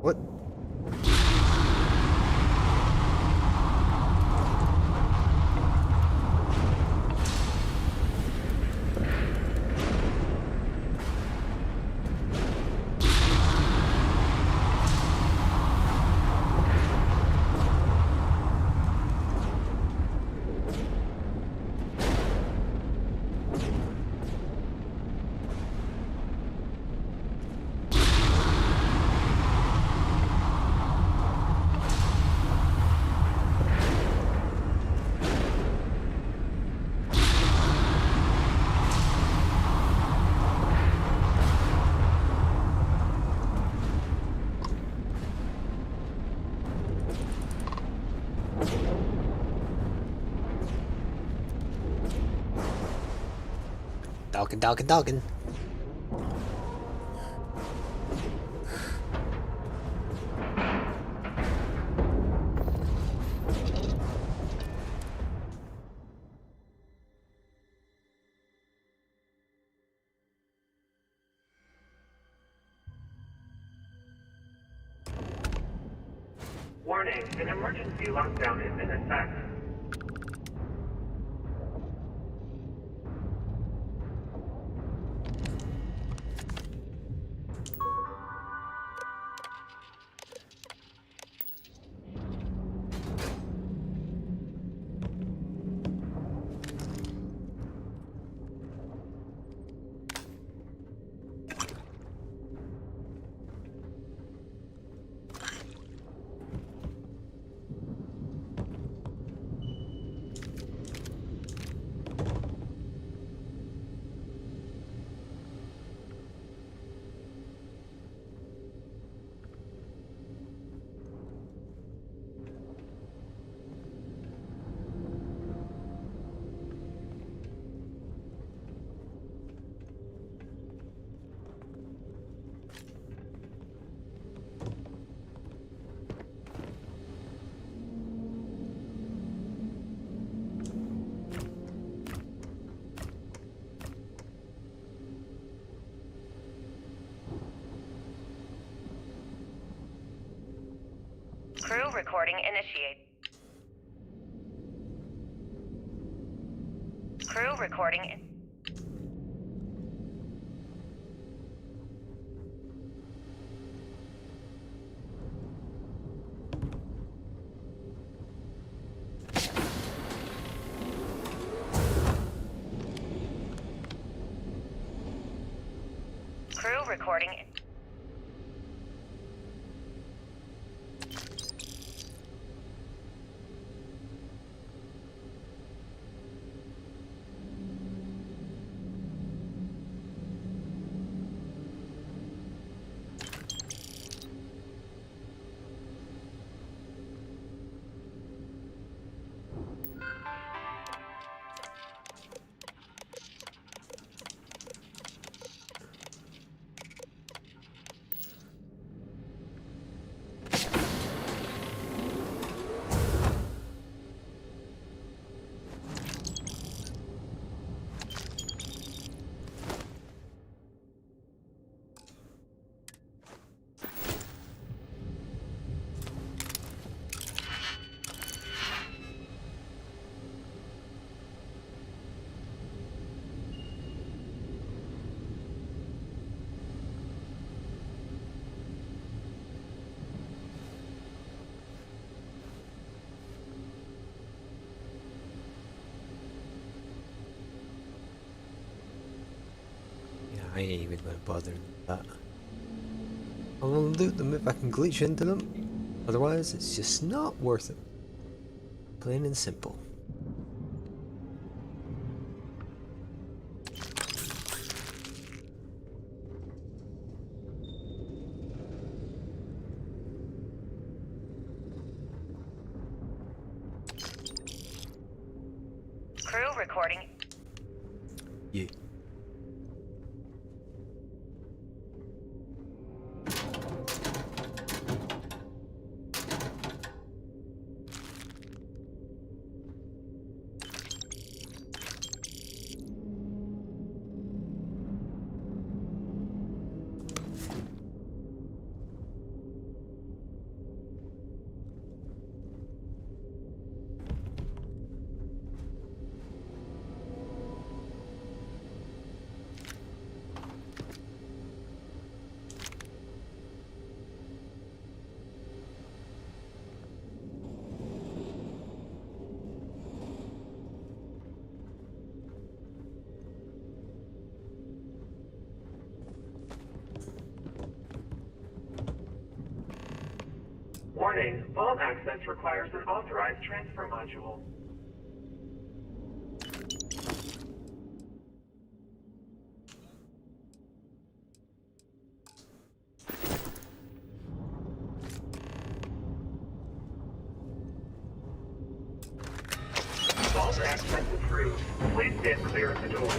What? Doggin. Warning, an emergency lockdown is in effect. recording initiate. Crew recording. Crew recording. I ain't even gonna bother with that. I will loot them if I can glitch into them. Otherwise, it's just not worth it. Plain and simple. Crew recording. Yeah. Warning, vault access requires an authorized transfer module. Vault access approved. Please stand clear of the door.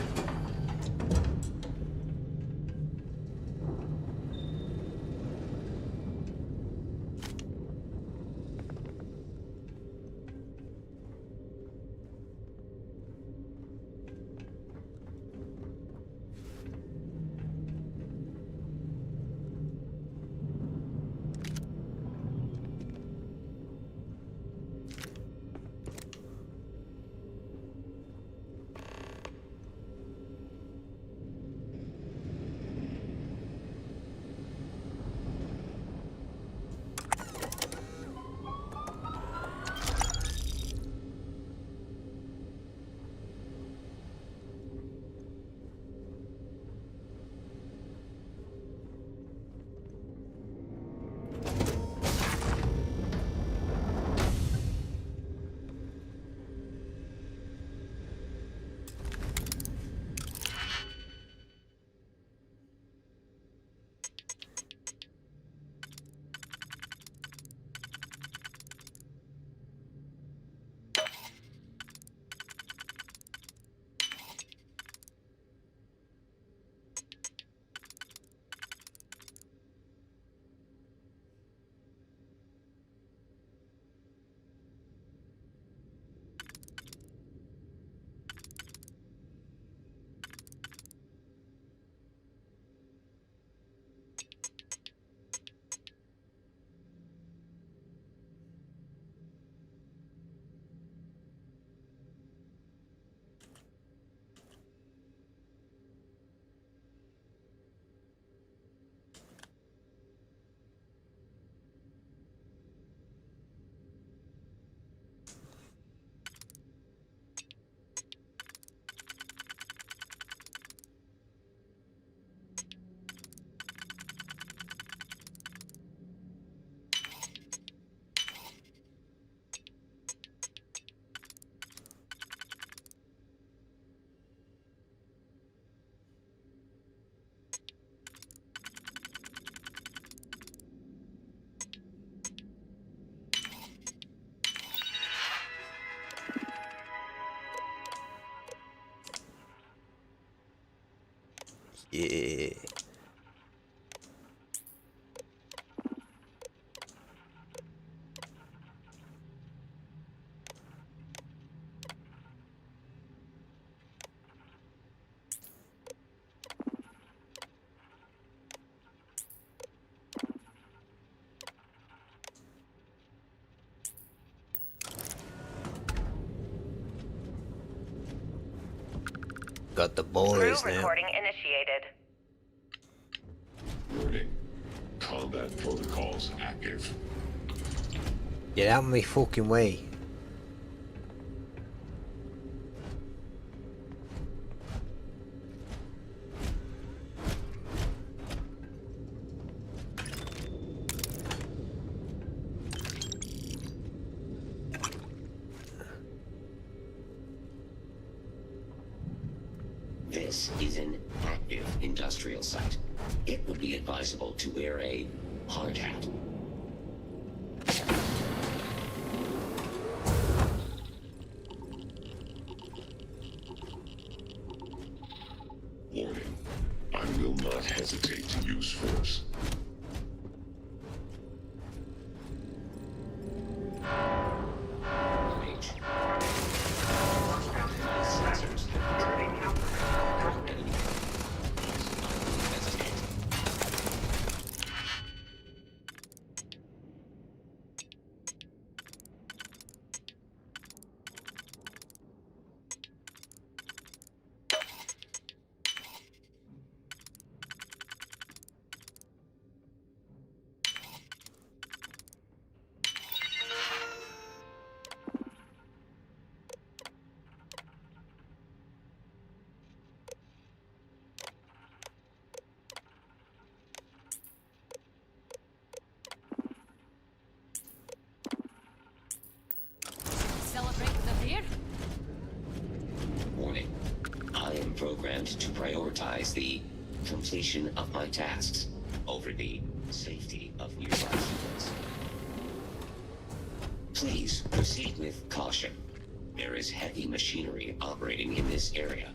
Yeah. Got the boys Crew now. recording initiated. Warning. Combat protocols active. Get out of my fucking way. This is an active industrial site. It would be advisable to wear a hard hat. Warning. I will not hesitate to use force. Celebrate with a beer? Warning. I am programmed to prioritize the completion of my tasks over the safety of nearby humans. Please proceed with caution. There is heavy machinery operating in this area.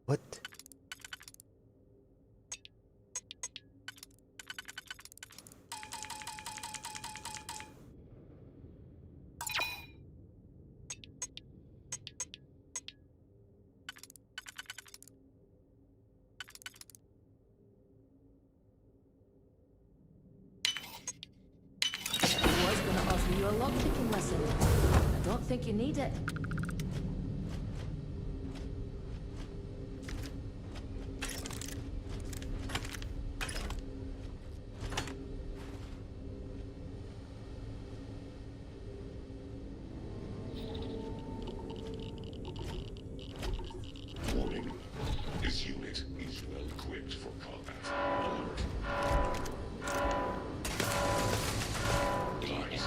What? I was gonna offer you a lockpicking lesson. I don't think you need it. Warning. This unit is well equipped for combat. Alert. Guys,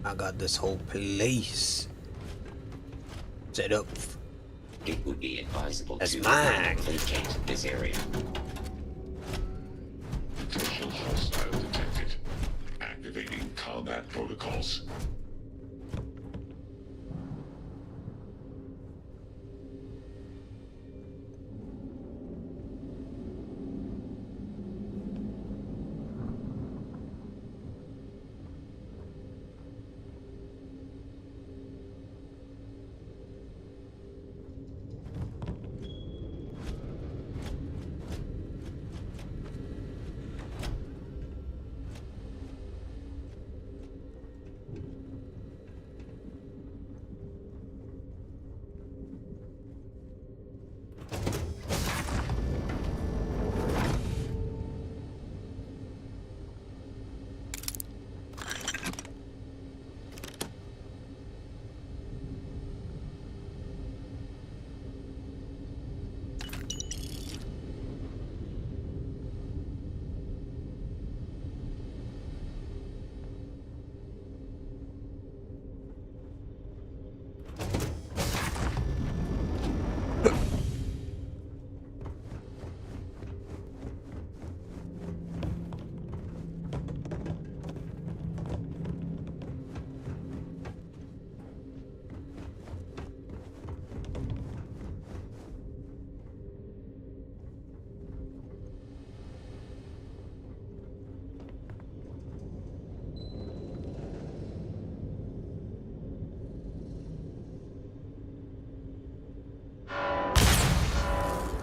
I got this whole place set up. It would be advisable That's to mine. vacate this area. Potential hostile detected. Activating combat protocols.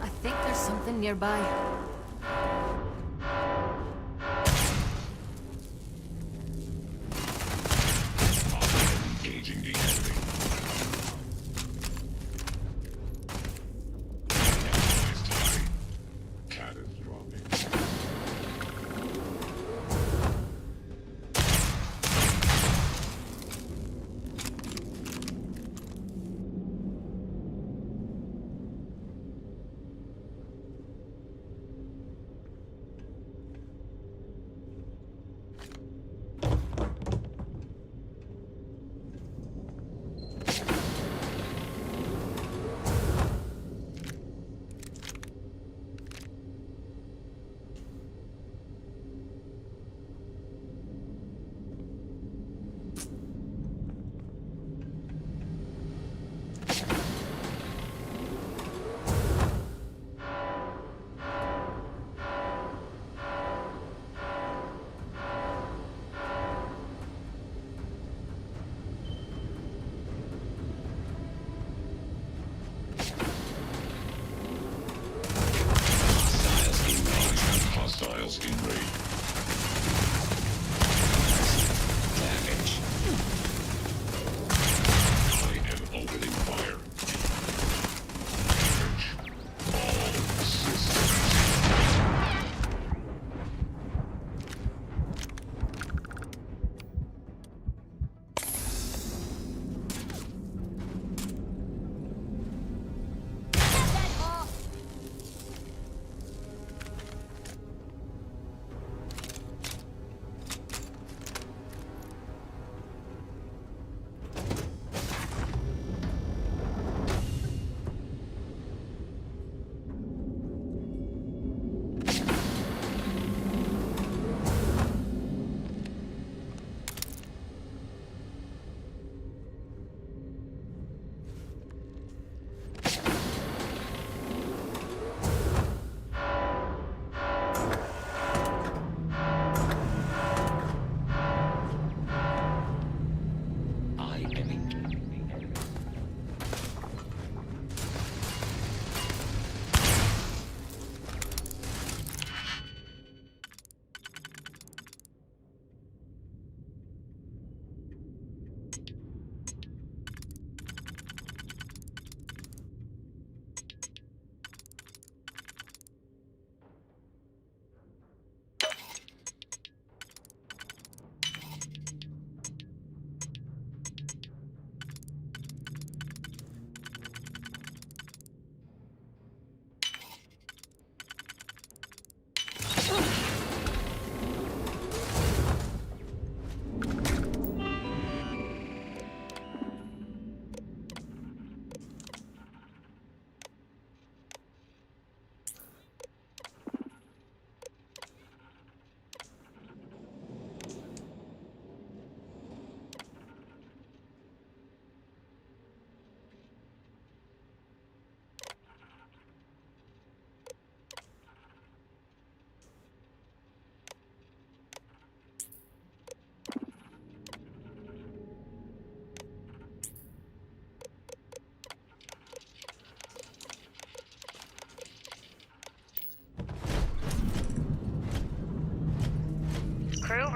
I think there's something nearby. Engaging the enemy. Analyzed high. Catastrophic.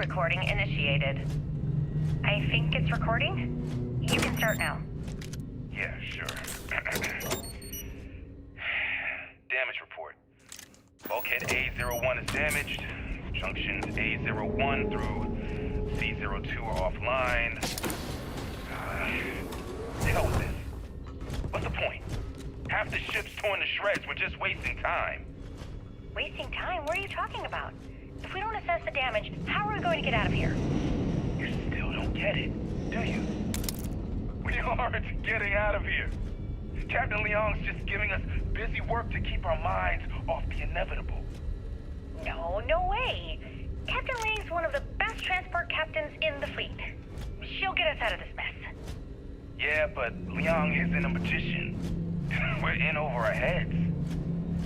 recording initiated. I think it's recording. You can start now. Yeah, sure. Damage report. Bulkhead A01 is damaged. Junctions A01 through C02 are offline. The hell with this. What's the point? Half the ship's torn to shreds. We're just wasting time. Wasting time? What are you talking about? If we don't assess the damage, how are we going to get out of here? You still don't get it, do you? We aren't getting out of here. Captain Leong's just giving us busy work to keep our minds off the inevitable. No, no way. Captain Leong's one of the best transport captains in the fleet. She'll get us out of this mess. Yeah, but Leong isn't a magician. We're in over our heads.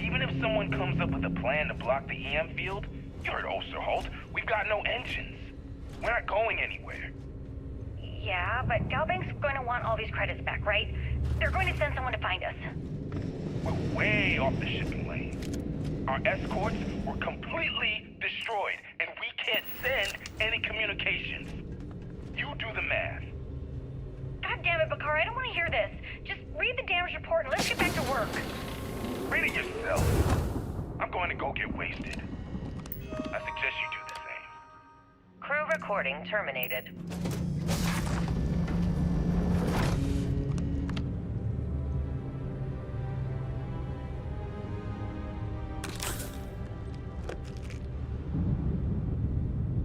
Even if someone comes up with a plan to block the EM field, you heard Osterholt, we've got no engines. We're not going anywhere. Yeah, but Galbank's going to want all these credits back, right? They're going to send someone to find us. We're way off the shipping lane. Our escorts were completely destroyed, and we can't send any communications. You do the math. God damn it, Bakar, I don't want to hear this. Just read the damage report and let's get back to work. Read it yourself. I'm going to go get wasted. I suggest you do the same. Crew recording terminated.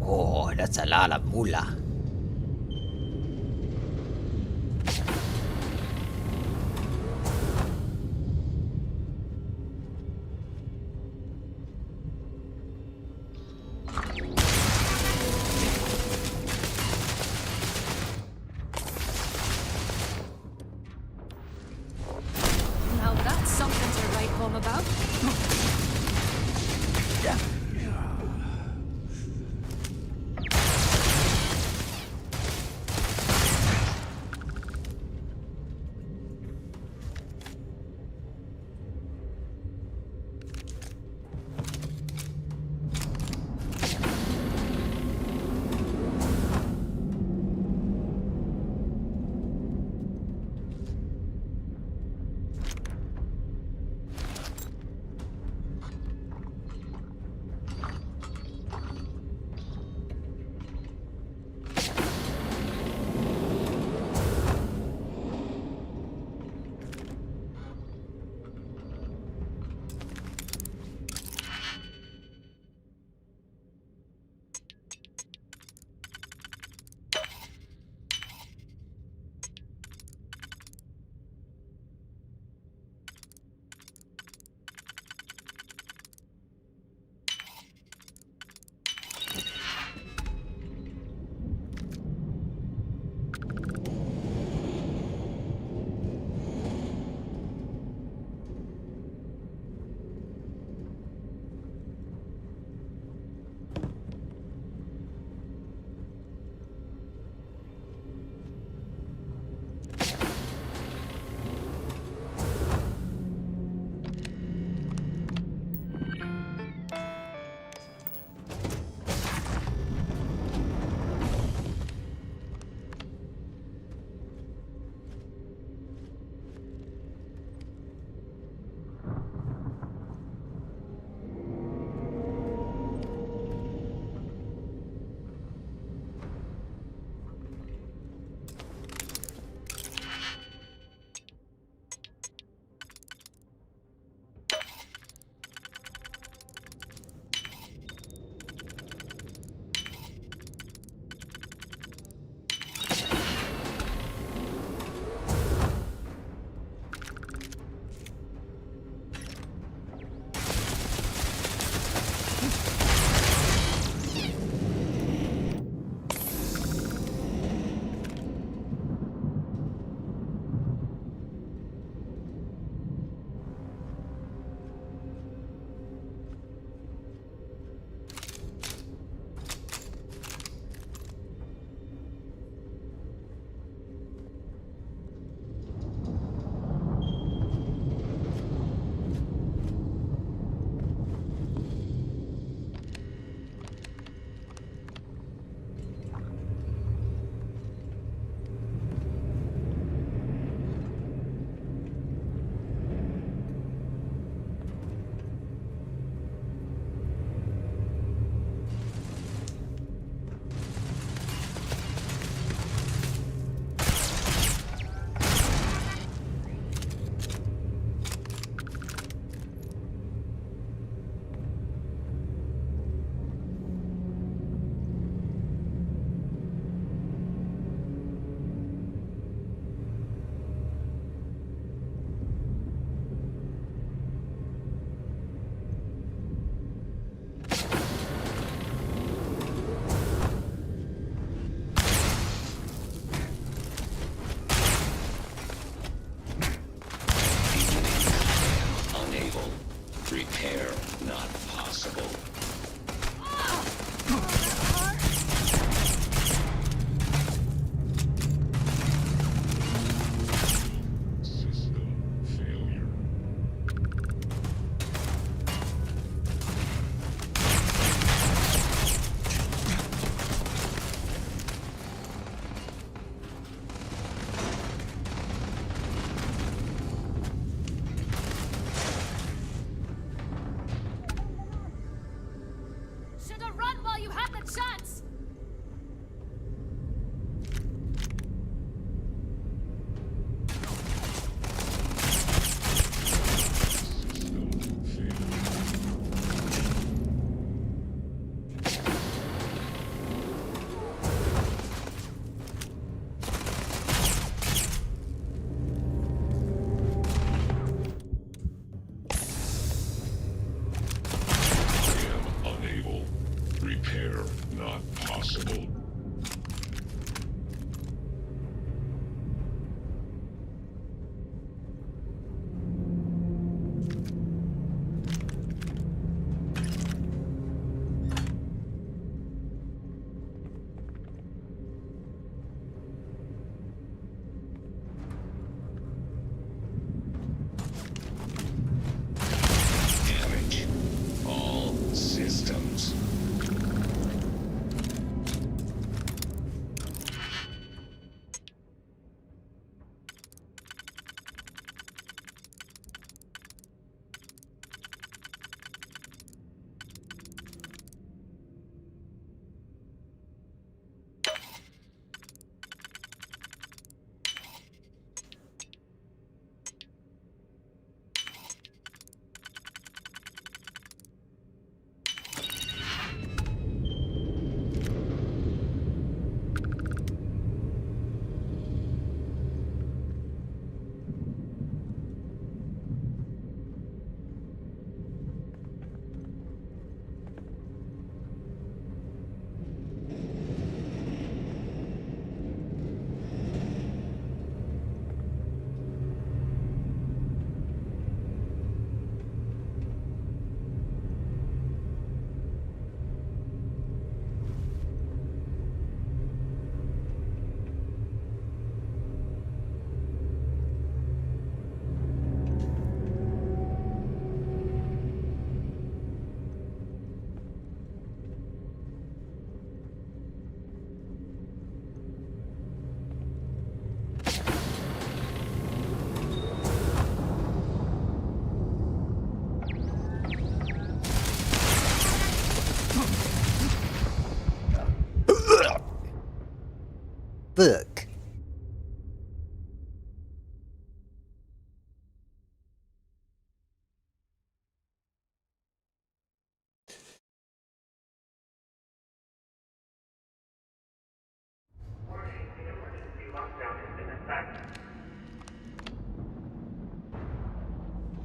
Oh, that's a lot of moolah. Now that's something to write home about.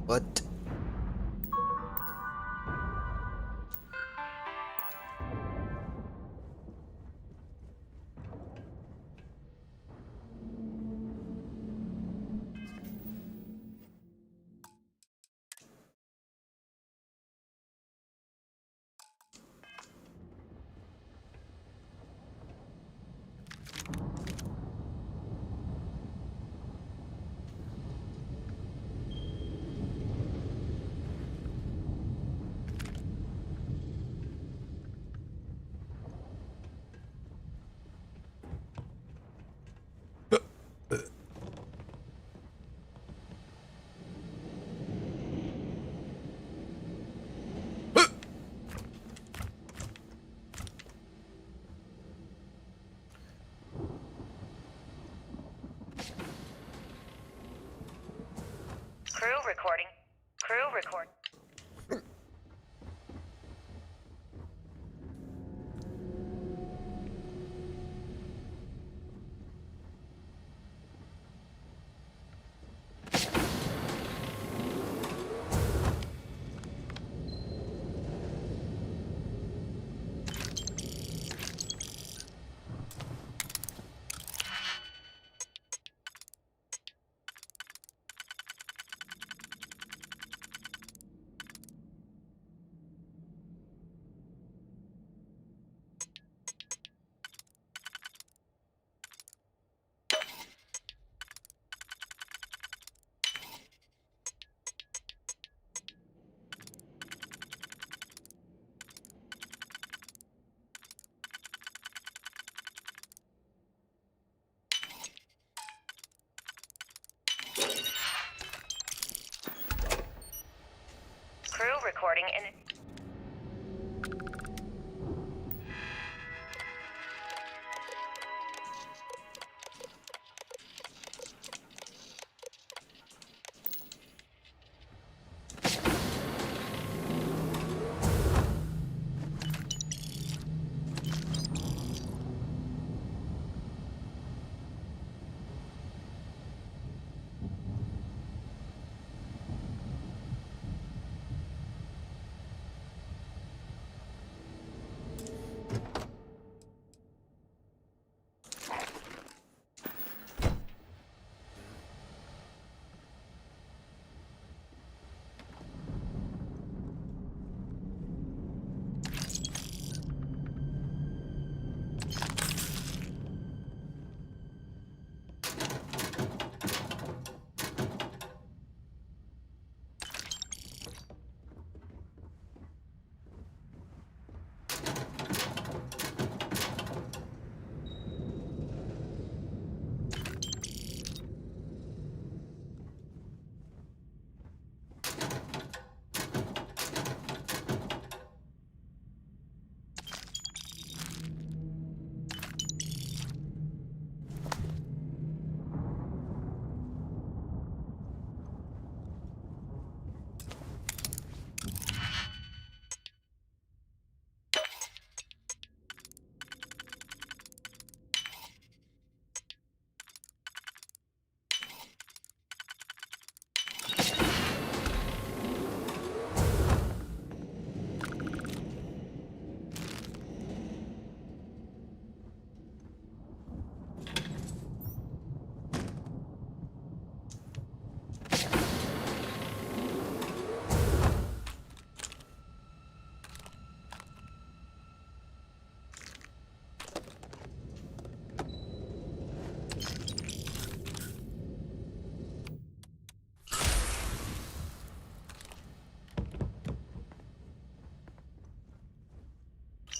What? Crew recording. Crew record. Crew recording in.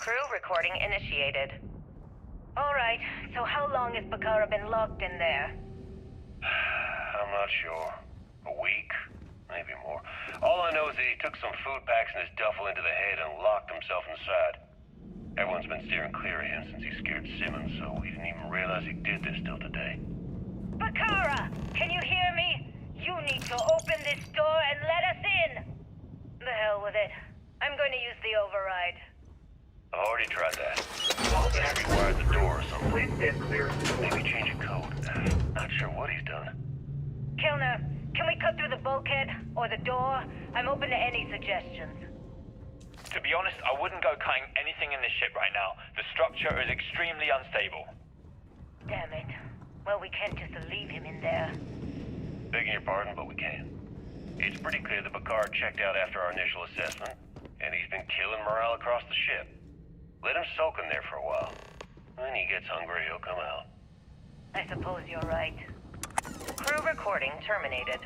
Crew recording initiated. Alright, so how long has Bakara been locked in there? I'm not sure. A week? Maybe more. All I know is that he took some food packs in his duffel into the head and locked himself inside. Everyone's been steering clear of him since he scared Simmons, so we didn't even realize he did this till today. Bakara! Can you hear me? You need to open this door and let us in! The hell with it. I'm going to use the override. I've already tried that. He rewired the door or something. Maybe change a code. Not sure what he's done. Kilner, can we cut through the bulkhead or the door? I'm open to any suggestions. To be honest, I wouldn't go cutting anything in this ship right now. The structure is extremely unstable. Damn it. Well, we can't just leave him in there. Begging your pardon, but we can. It's pretty clear that Picard checked out after our initial assessment, and he's been killing morale across the ship. Let him soak in there for a while. When he gets hungry, he'll come out. I suppose you're right. Crew recording terminated.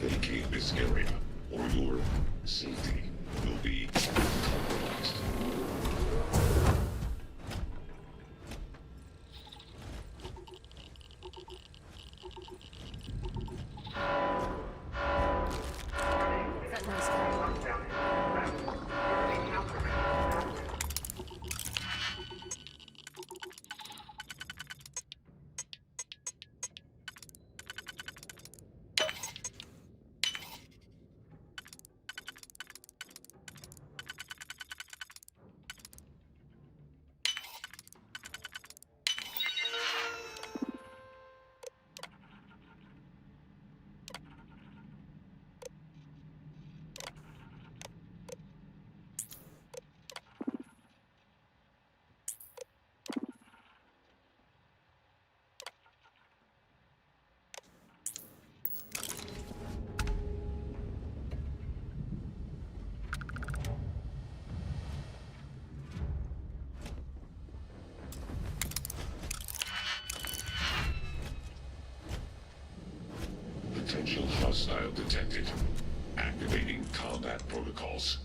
Vacate this area, or your safety will be compromised. Potential hostile detected. Activating combat protocols.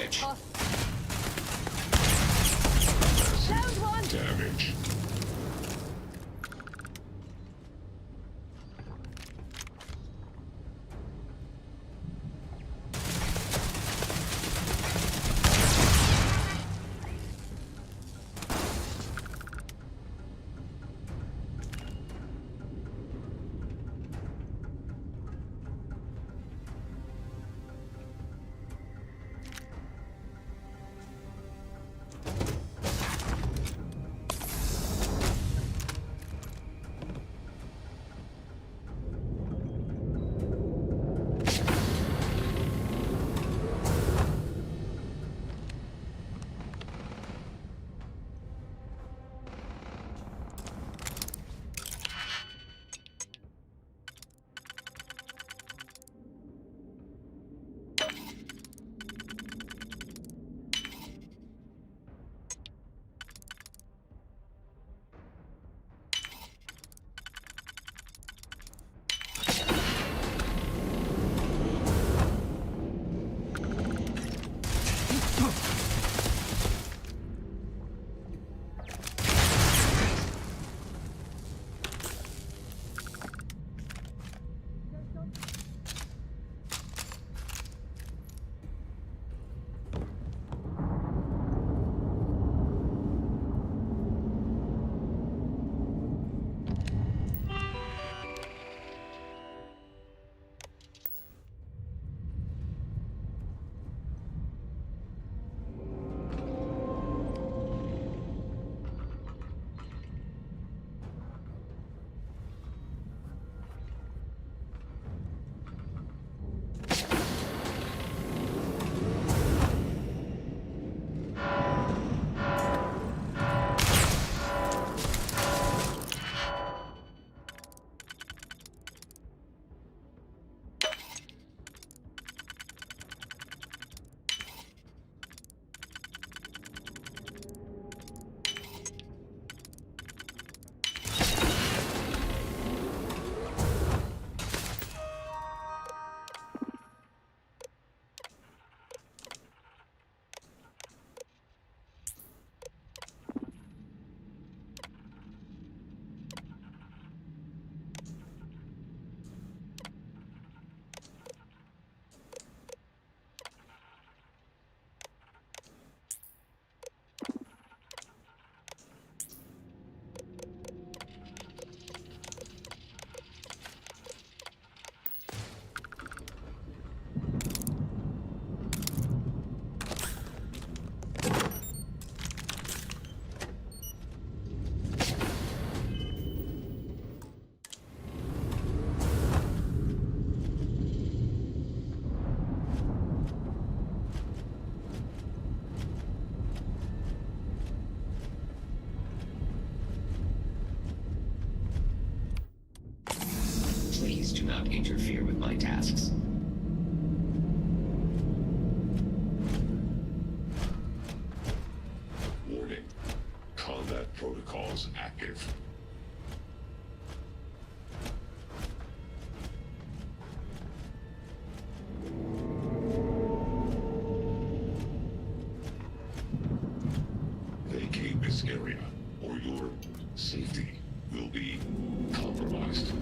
damage. Found one! Damage. Please do not interfere with my tasks. Warning. Combat protocols active. Vacate this area, or your safety will be compromised.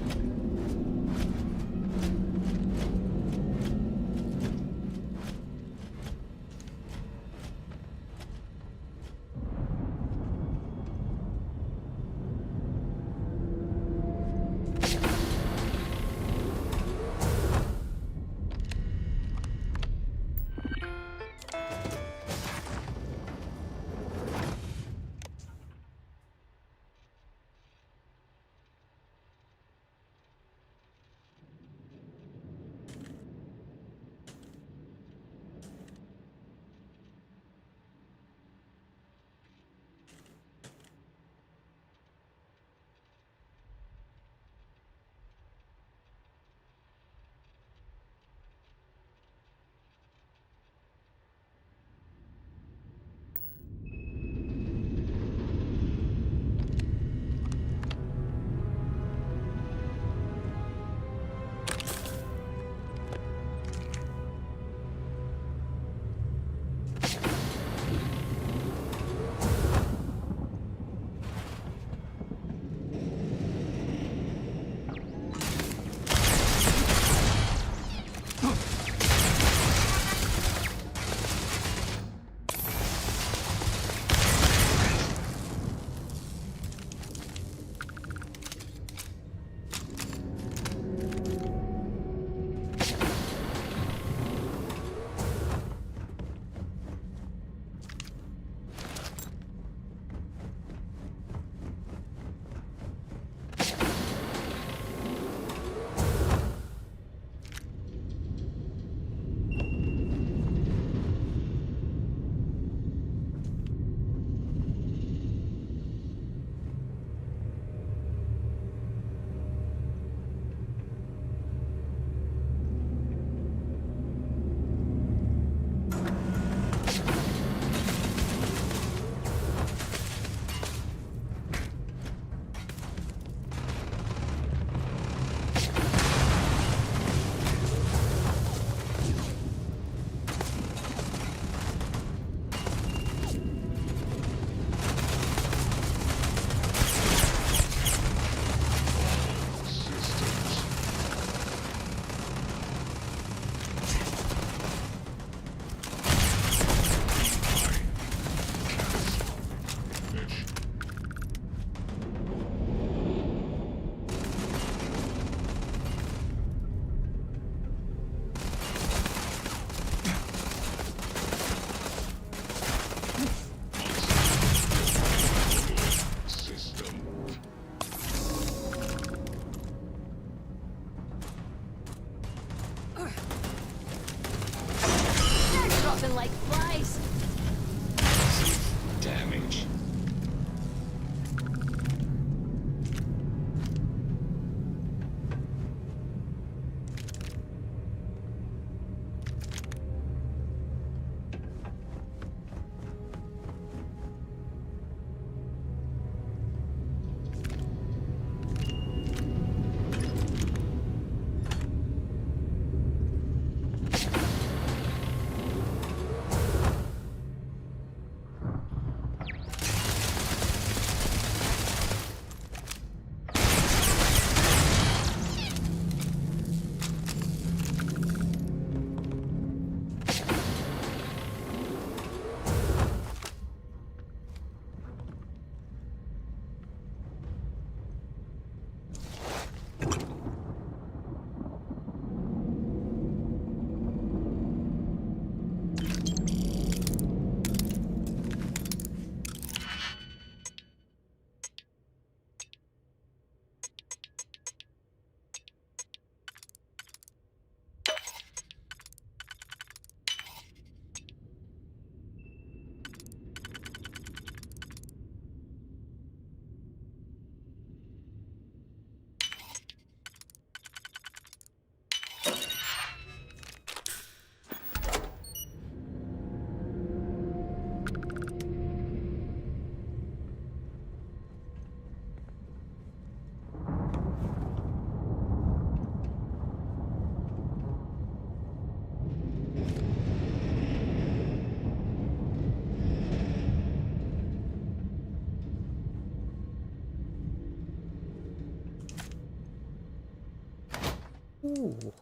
Ooh.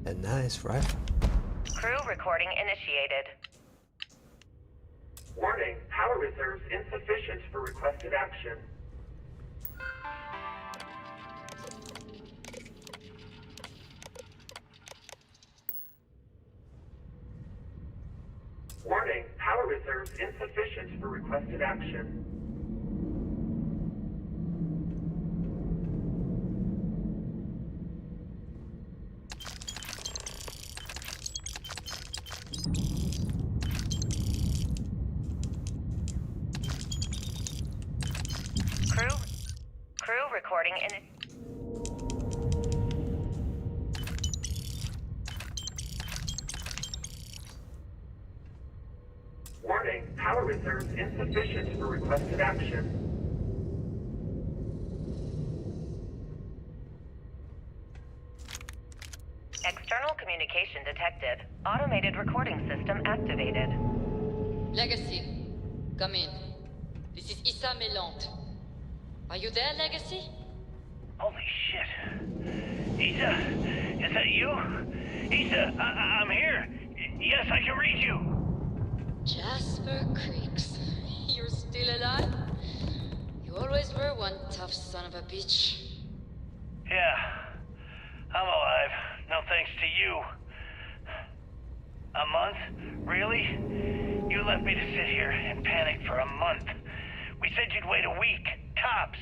A nice rifle. Crew recording initiated. Warning, power reserves insufficient for requested action. Warning, power reserves insufficient for requested action. Crew recording in. Warning, power reserves insufficient for requested action. External communication detected. Automated recording system activated. Legacy, come in. This is Issa Melant. Are you there, Legacy? Holy shit. Issa, is that you? Issa, I'm here. Yes, I can read you. Jasper Creeks. You're still alive? You always were one tough son of a bitch. Yeah, I'm alive. No thanks to you. A month? Really? You left me to sit here and panic for a month. We said you'd wait a week, tops.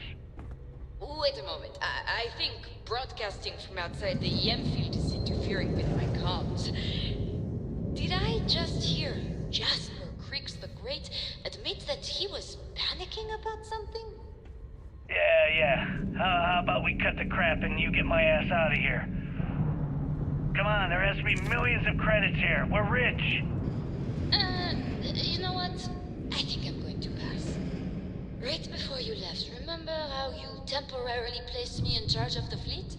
Wait a moment. I think broadcasting from outside the EM field is interfering with my comms. Did I just hear Jasper Creeks the Great admit that he was panicking about something? Yeah. How about we cut the crap and you get my ass out of here? Come on, there has to be millions of credits here. We're rich. You know what? I think I'm going to pass. Right before you left, remember how you temporarily placed me in charge of the fleet?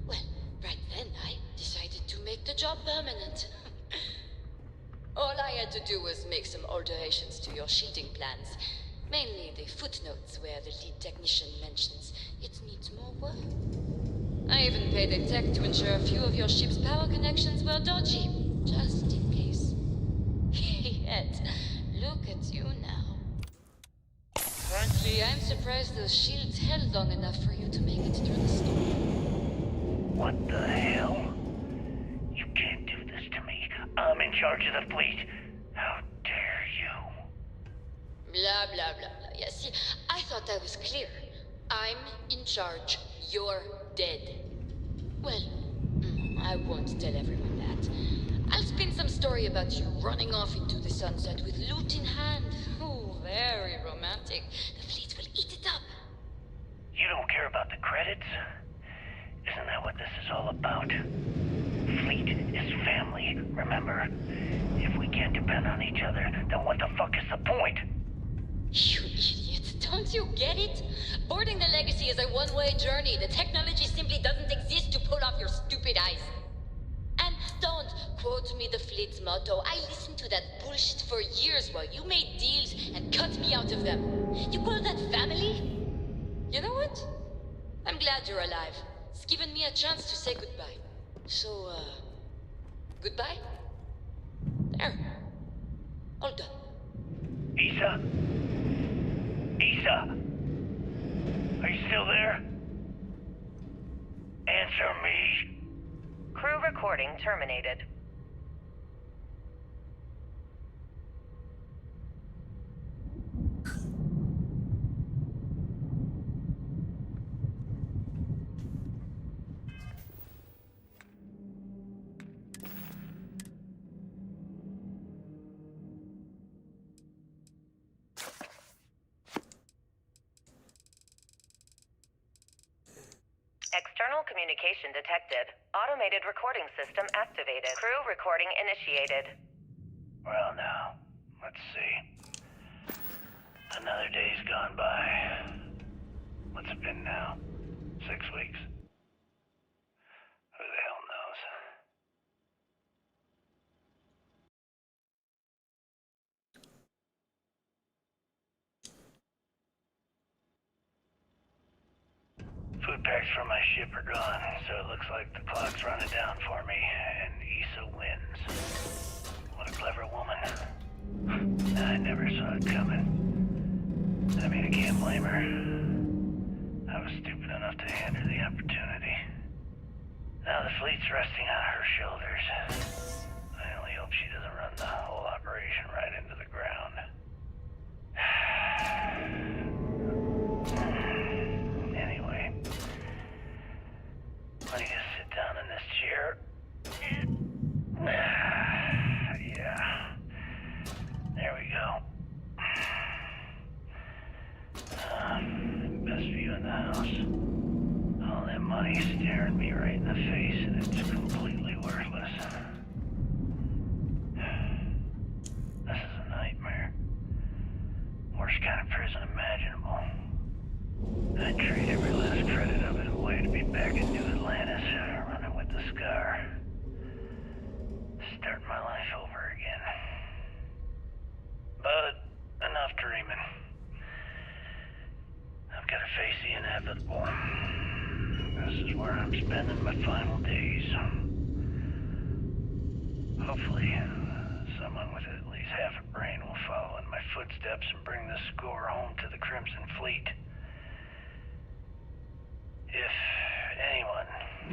Well, right then I decided to make the job permanent. All I had to do was make some alterations to your shielding plans. Mainly the footnotes where the lead technician mentions it needs more work. I even paid a tech to ensure a few of your ship's power connections were dodgy, just in case. Yet, look at you now. Frankly, I'm surprised those shields held long enough for you to make it through the storm. What the hell? You can't do this to me. I'm in charge of the fleet. How dare you? Blah, blah, blah, blah. Yeah, see, I thought I was clear. I'm in charge. You're dead. Well, I won't tell everyone that. I'll spin some story about you running off into the sunset with loot in hand. Oh, very romantic. The fleet will eat it up. You don't care about the credits? Isn't that what this is all about? Fleet is family, remember? If we can't depend on each other, then what the fuck is the point? You idiot. Don't you get it? Boarding the Legacy is a one-way journey. The technology simply doesn't exist to pull off your stupid eyes. And don't quote me the fleet's motto. I listened to that bullshit for years while you made deals and cut me out of them. You call that family? You know what? I'm glad you're alive. It's given me a chance to say goodbye. So, goodbye? There. All done. Issa? Issa? Are you still recording terminated. External communication detected. Automated recording system activated. Crew recording initiated. Well, now, let's see. Another day's gone by. What's it been now? 6 weeks? Who the hell knows? Food packs from my ship are gone, so it looks like the clock's running down for me, and Issa wins. What a clever woman. I never saw it coming. I mean, I can't blame her. I was stupid enough to hand her the opportunity. Now the fleet's resting on her shoulders. I only hope she doesn't run the whole operation right into the ground. Anyway, let me just sit down in this chair. Yeah. There we go. Best view in the house. All that money staring me right in the face, and it's completely worthless. This is a nightmare. Worst kind of prison imaginable. I'd trade every last credit of it away to be back in New Atlantis, running with the Scar. Start my life over again. But enough dreaming. I've got to face the inevitable. This is where I'm spending my final days. Hopefully, someone with at least half a brain will follow in my footsteps and bring the score home to the Crimson Fleet. If anyone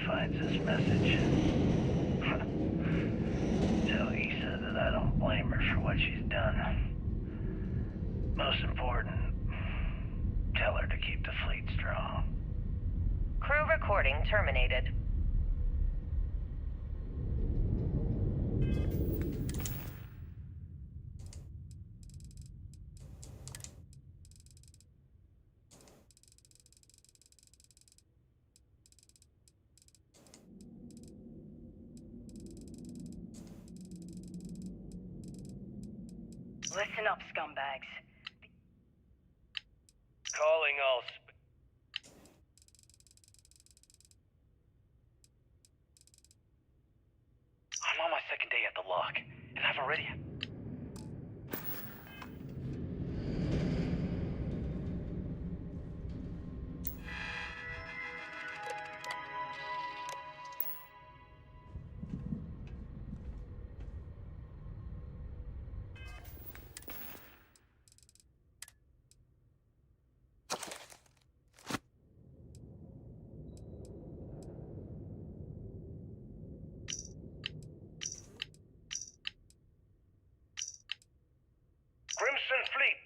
finds this message, tell Issa that I don't blame her for what she's done. Most important, tell her to keep the fleet strong. Crew recording terminated. Listen up, scumbags. Calling all I'm on my second day at the lock, and I've already... Crimson Fleet,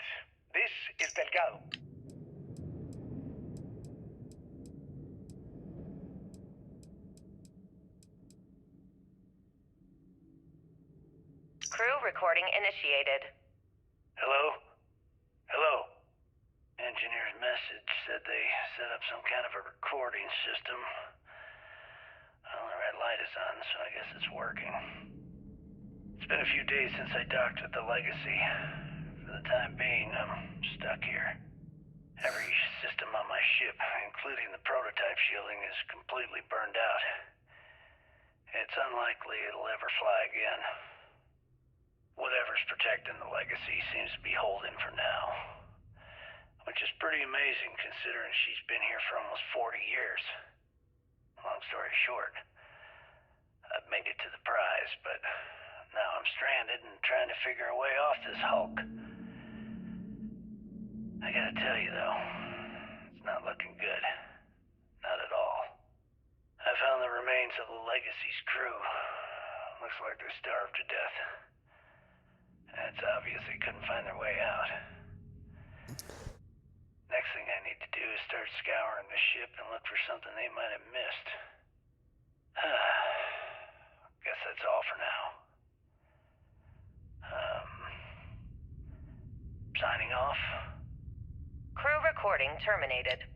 this is Delgado. Crew recording initiated. Hello? Hello? Engineer's message said they set up some kind of a recording system. Well, the red light is on, so I guess it's working. It's been a few days since I docked with the Legacy. For the time being, I'm stuck here. Every system on my ship, including the prototype shielding, is completely burned out. It's unlikely it'll ever fly again. Whatever's protecting the Legacy seems to be holding for now. Which is pretty amazing considering she's been here for almost 40 years. Long story short, I've made it to the prize, but now I'm stranded and trying to figure a way off this hulk. I gotta tell you though, it's not looking good. Not at all. I found the remains of the Legacy's crew. Looks like they're starved to death. It's obvious they couldn't find their way out. Next thing I need to do is start scouring the ship and look for something they might have missed. Guess that's all for now. Signing off. Crew recording terminated.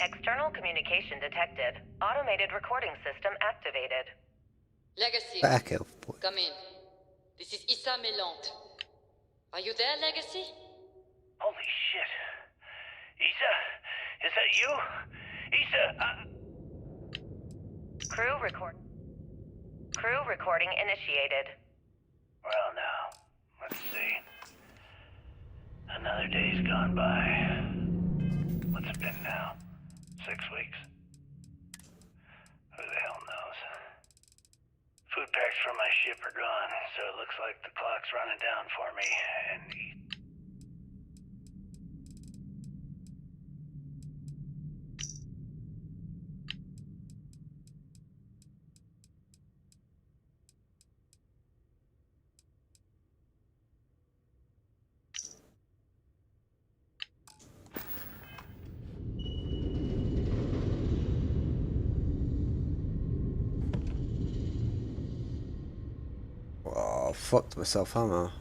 External communication detected. Automated recording system activated. Legacy. Back elf boy. Come in. This is Issa Melant. Are you there, Legacy? Holy shit. Issa? Is that you? Issa, Crew recording initiated. Well, now, let's see. Another day's gone by. What's it been now? 6 weeks? Who the hell knows? Food packs from my ship are gone, so it looks like the clock's running down for me, and Oh, fucked myself, haven't I?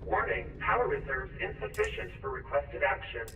Warning, power reserves insufficient for requested action.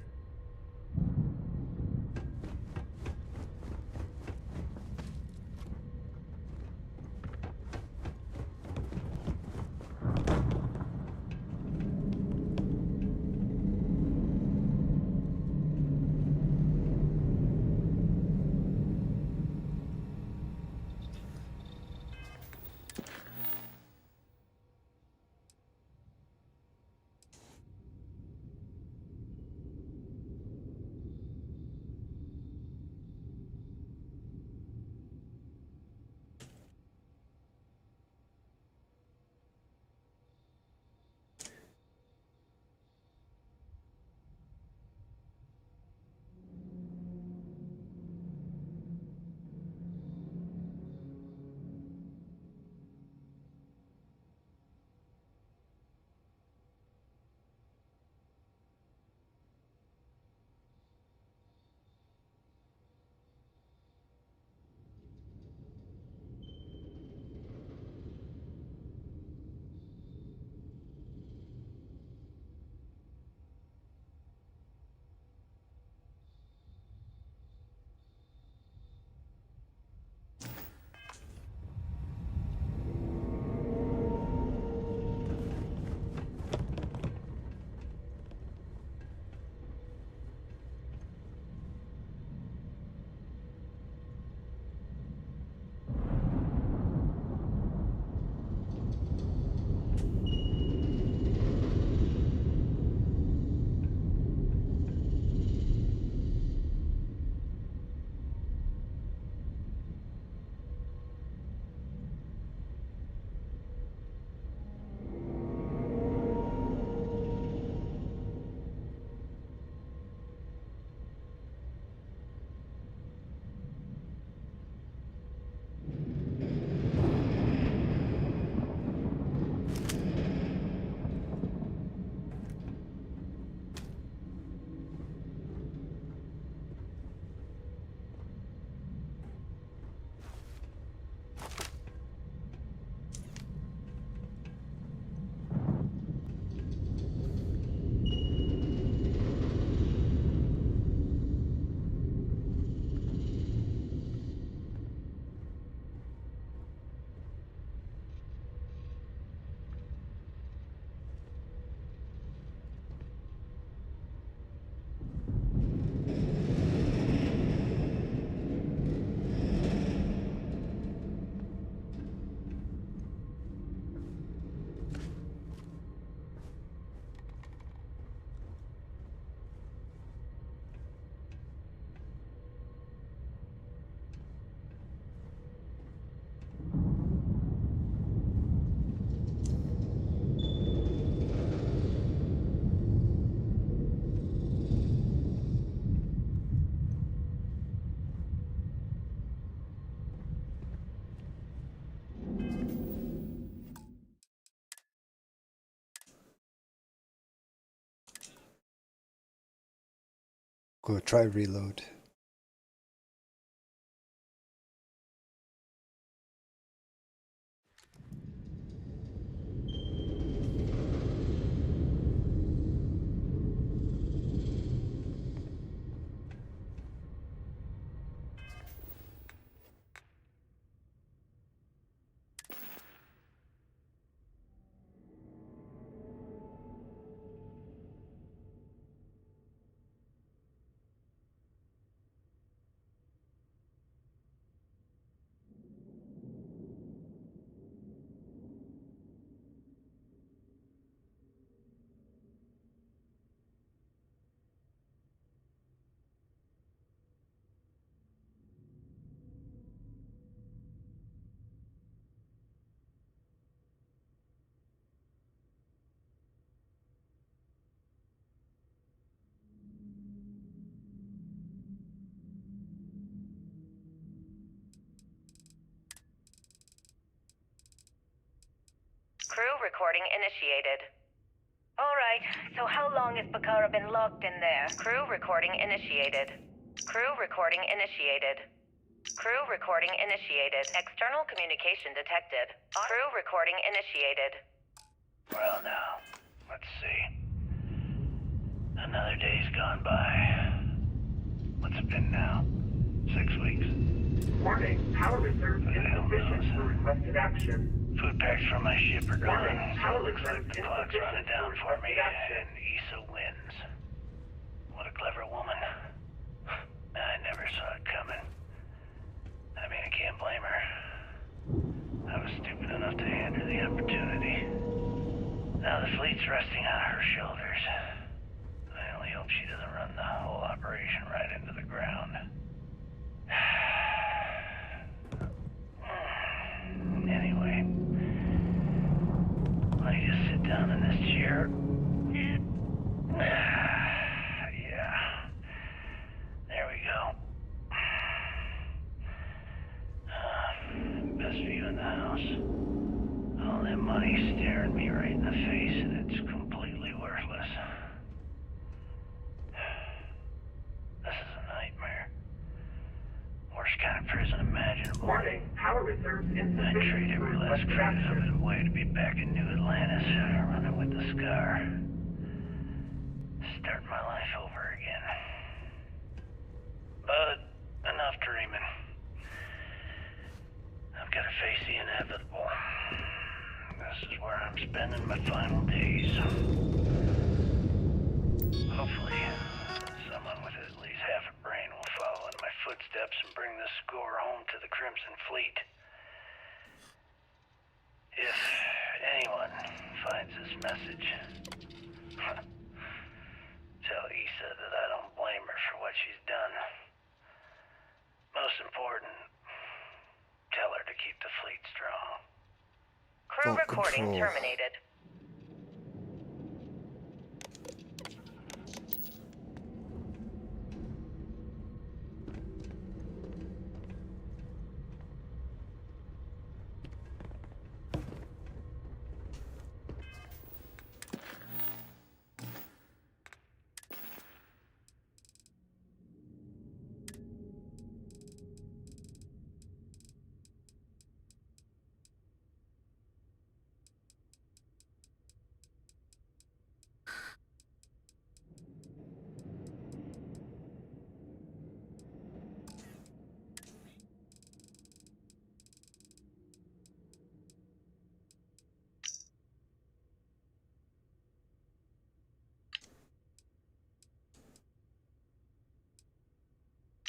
Go try reload. Crew recording initiated. Alright, so how long has Bakara been locked in there? Crew recording initiated. Crew recording initiated. Crew recording initiated. External communication detected. Crew recording initiated. Well now, let's see. Another day's gone by. What's it been now? 6 weeks? Warning, power reserves insufficient for requested action. Food packs from my ship are gone. Warning, power Looks like reserves the clock's running insufficient down for for me, requested action. and Issa wins. What a clever woman. I never saw it coming. I mean, I can't blame her. I was stupid enough to hand her the opportunity. Now the fleet's resting on her shoulders. I only hope she doesn't run the whole operation right into the ground. Anyway, let me just sit down in this chair. Yeah. There we go. Best view in the house. All that money staring me right in the face, and it's completely worthless. This is a nightmare. Worst kind of prison imaginable. Warning, power reserves I insufficient trade for every last requested credit of action. it away to be back in New Atlantis, running with the Scar. Start my life over again. But enough dreaming. I've got to face the inevitable. This is where I'm spending my final days. Hopefully, someone with at least half a brain will follow in my footsteps and bring the score home to the Crimson Fleet. If anyone finds this message, tell Issa that I don't blame her for what she's done. Most important, tell her to keep the fleet strong. Crew Vault recording control. terminated.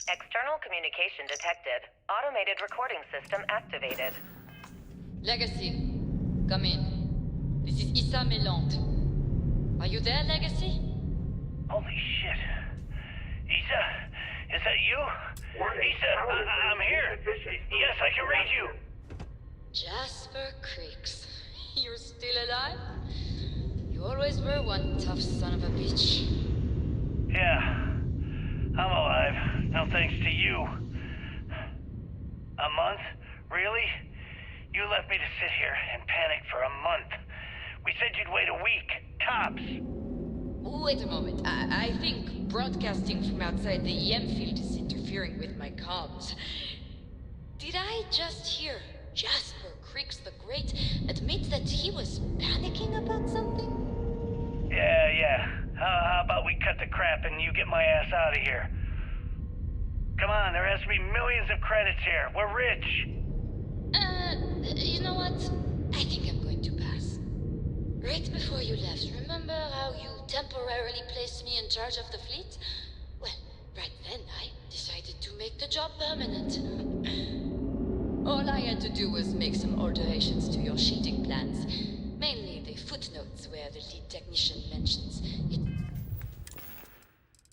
External communication detected. Automated recording system activated. Legacy, come in. This is Issa Melant. Are you there, Legacy? Holy shit. Issa, is that you? Issa, I'm here. Yes, I can read you. Jasper Creeks. You're still alive? You always were one tough son of a bitch. Yeah, I'm alive. No thanks to you. A month? Really? You left me to sit here and panic for a month. We said you'd wait a week, tops. Wait a moment. I think broadcasting from outside the EM field is interfering with my comms. Did I just hear Jasper Creeks the Great admit that he was panicking about something? Yeah. How about we cut the crap and you get my ass out of here? Come on, there has to be millions of credits here. We're rich. You know what? I think I'm going to pass. Right before you left, remember how you temporarily placed me in charge of the fleet? Well, right then I decided to make the job permanent. All I had to do was make some alterations to your sheeting plans. Mainly the footnotes where the lead technician mentions it.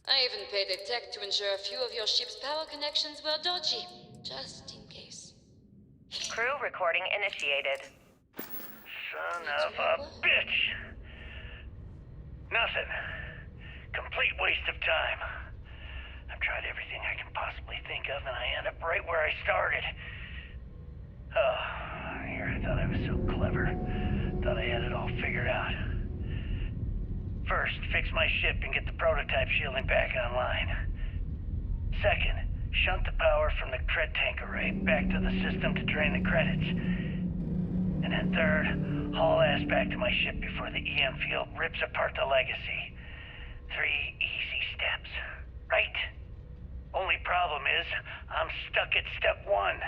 I even paid a tech to ensure a few of your ship's power connections were dodgy, just in case. Crew recording initiated. Son of a bitch! Nothing. Complete waste of time. I've tried everything I can possibly think of, and I end up right where I started. Oh, here I thought I was so clever. Thought I had it all figured out. First, fix my ship and get the prototype shielding back online. Second, shunt the power from the cred tank array back to the system to drain the credits. And then third, haul ass back to my ship before the EM field rips apart the legacy. 3 easy steps, right? Only problem is, I'm stuck at step 1.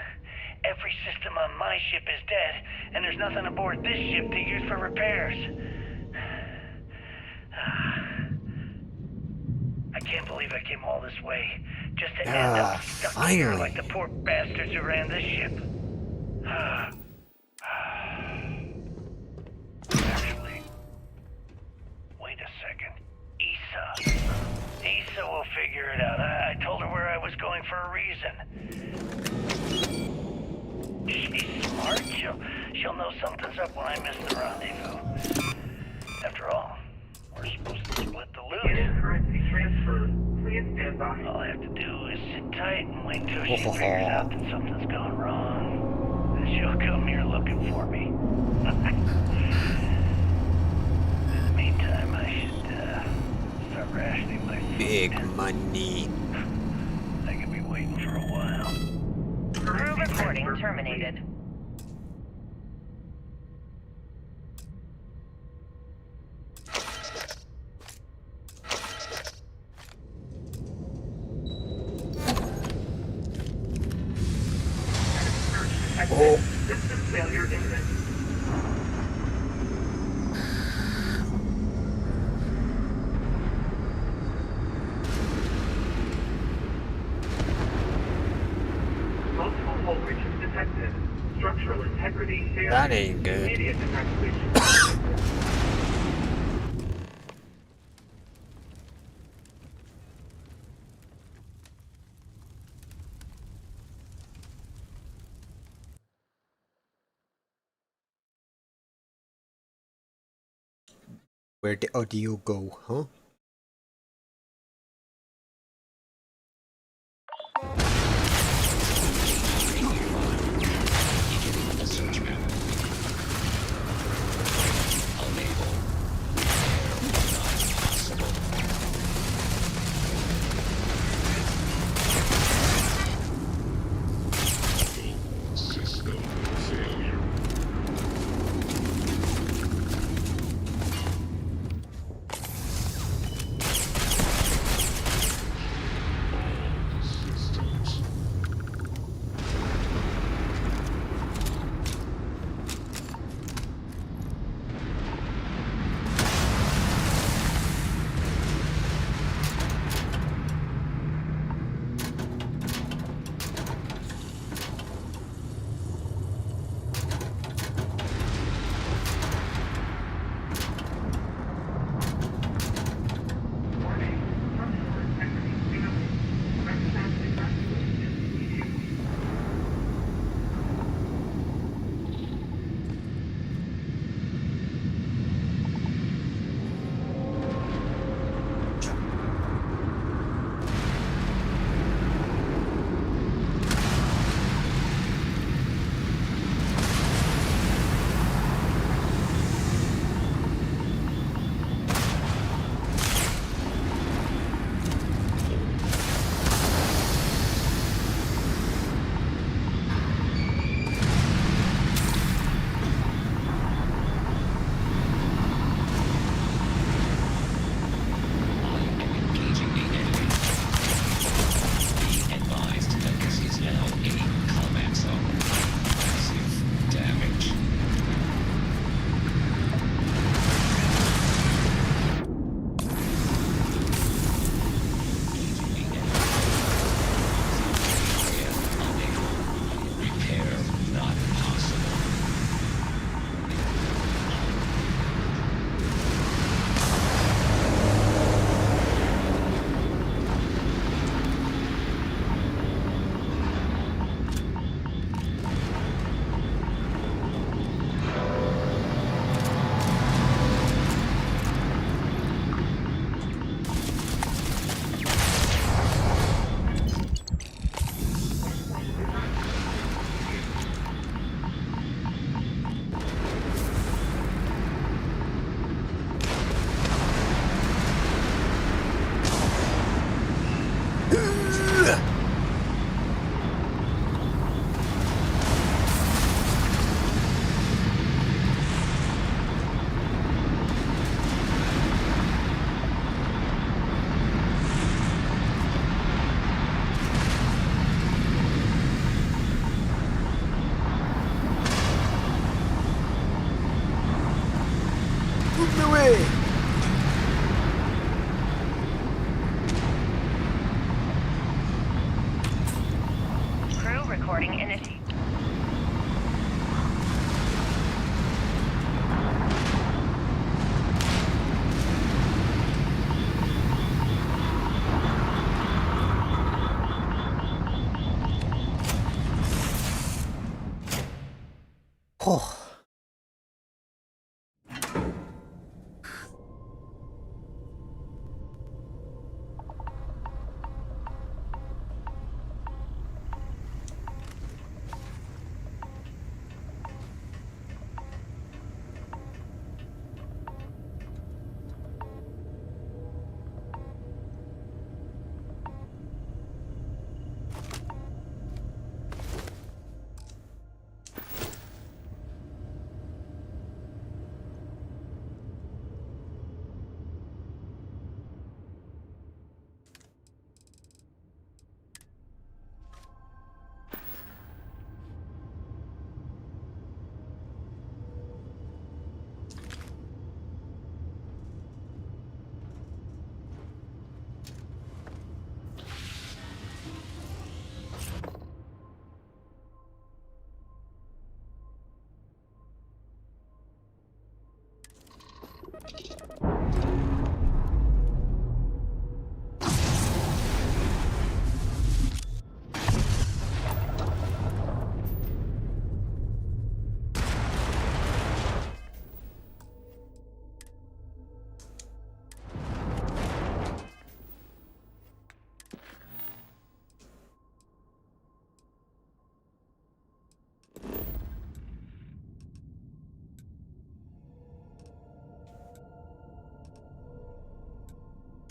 Every system on my ship is dead, and there's nothing aboard this ship to use for repairs. I can't believe I came all this way, just to end up stuck here like the poor bastards who ran this ship. Actually, wait a second. Issa will figure it out. I told her where I was going for a reason. She's smart. She'll know something's up when I miss the rendezvous. After all, we're supposed to split the loot. Currency transfer. Please stand by. All I have to do is sit tight and wait till she figures out that something's gone wrong. Then she'll come here looking for me. In the meantime, I should start rationing my food. Big money. I could be waiting for a while. Crew recording terminated. Oh. System failure imminent. Multiple voltages detected. Structural integrity failure. That ain't good. Immediate evacuation. Where'd the audio go, huh? A search map. Unable. Not possible. System failure. Oh.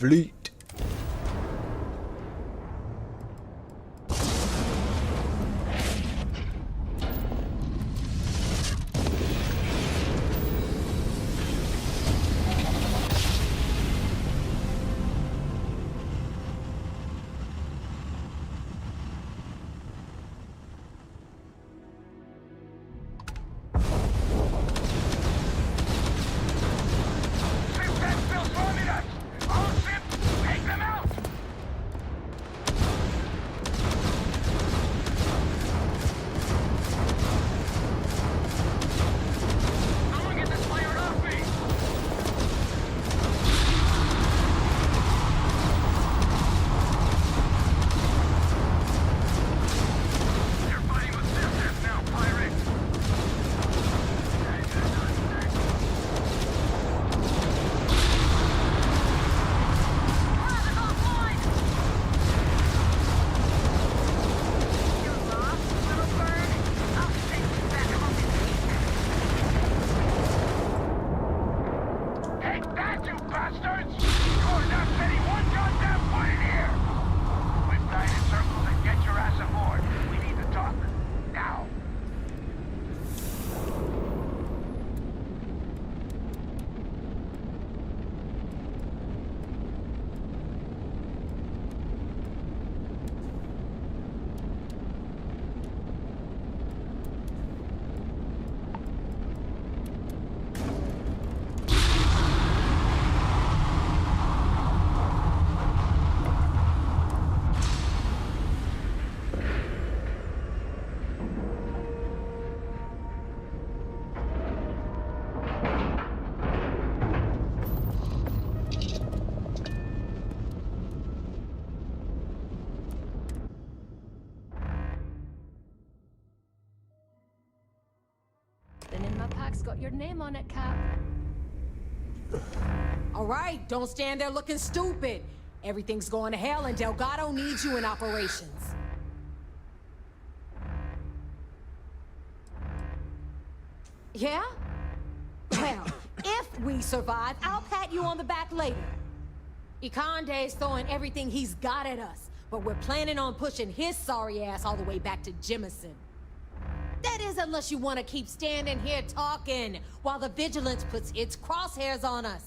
Fleet. Then in my pack's got your name on it, Cap. All right, don't stand there looking stupid. Everything's going to hell and Delgado needs you in operations. Yeah? Well, if we survive, I'll pat you on the back later. Ikande's throwing everything he's got at us, but we're planning on pushing his sorry ass all the way back to Jemison. That is, unless you want to keep standing here talking while the Vigilance puts its crosshairs on us.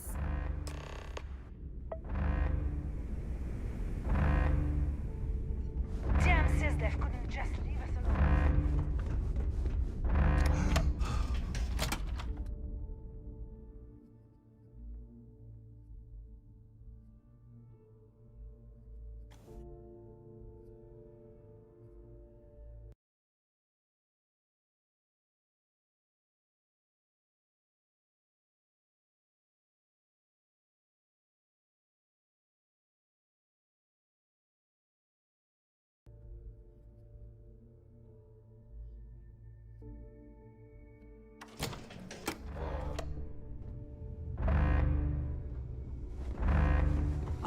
Damn, Sizdef couldn't just leave us alone.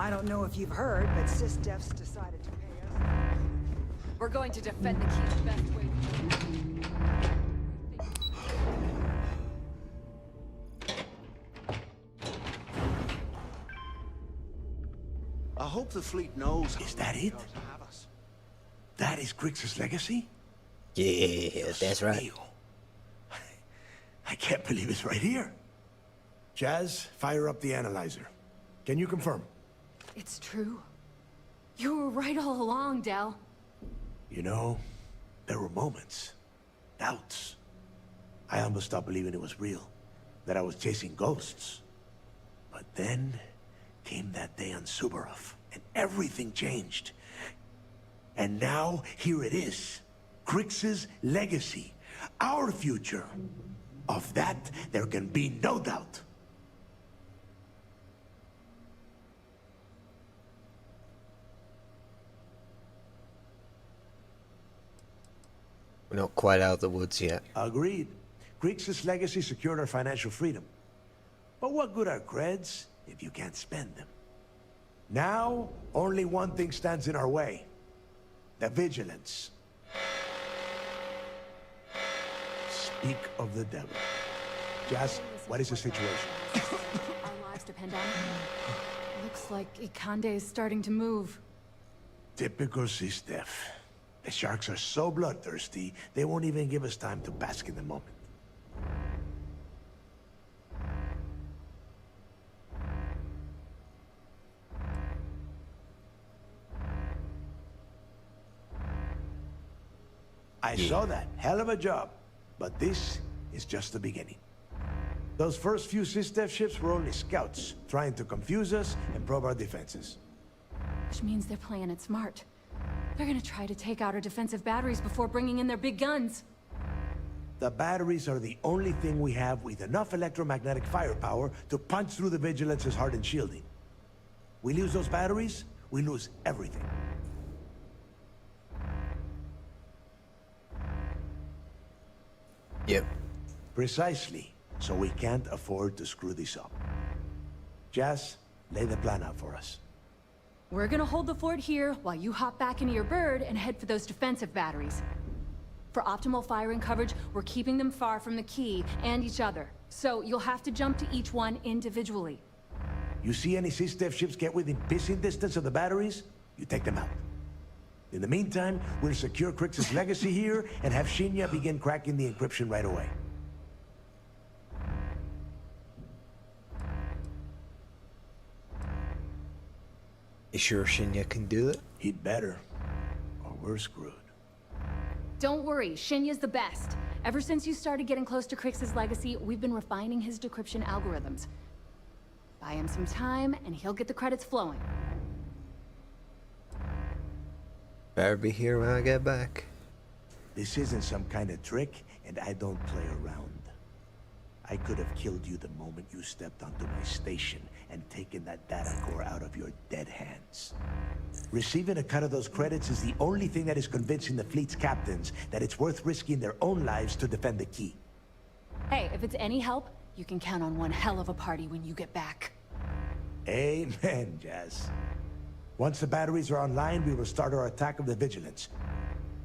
I don't know if you've heard, but SysDef's decided to pay us. We're going to defend the key the best way we can. I hope the fleet knows. Is that it? That is Grix's legacy? Yeah, that's right. I can't believe it's right here. Jazz, fire up the analyzer. Can you confirm? It's true. You were right all along, Del. You know, there were moments, doubts. I almost stopped believing it was real, that I was chasing ghosts. But then came that day on Subarov, and everything changed. And now, here it is. Grix's legacy. Our future. Of that, there can be no doubt. We're not quite out of the woods yet. Agreed. Grix's legacy secured our financial freedom. But what good are creds if you can't spend them? Now, only one thing stands in our way. The vigilance. Speak of the devil. Jazz, what is the situation? Our lives depend on it. Looks like Ikande is starting to move. Typical SysDef. The sharks are so bloodthirsty, they won't even give us time to bask in the moment. I saw that. Hell of a job. But this is just the beginning. Those first few SysDef ships were only scouts, trying to confuse us and probe our defenses. Which means they're playing it smart. They're gonna try to take out our defensive batteries before bringing in their big guns. The batteries are the only thing we have with enough electromagnetic firepower to punch through the Vigilance's hardened shielding. We lose those batteries, we lose everything. Yep. Precisely. So we can't afford to screw this up. Jazz, lay the plan out for us. We're gonna hold the fort here while you hop back into your bird and head for those defensive batteries. For optimal firing coverage, we're keeping them far from the key and each other. So you'll have to jump to each one individually. You see any SysDef ships get within pissing distance of the batteries, you take them out. In the meantime, we'll secure Grix's legacy here and have Shinya begin cracking the encryption right away. You sure Shinya can do it? He'd better, or we're screwed. Don't worry, Shinya's the best. Ever since you started getting close to Grix's legacy, we've been refining his decryption algorithms. Buy him some time, and he'll get the credits flowing. Better be here when I get back. This isn't some kind of trick, and I don't play around. I could have killed you the moment you stepped onto my station and taken that data core out of your dead hands. Receiving a cut of those credits is the only thing that is convincing the fleet's captains that it's worth risking their own lives to defend the key. Hey, if it's any help, you can count on one hell of a party when you get back. Amen, Jazz. Once the batteries are online, we will start our attack of the Vigilance.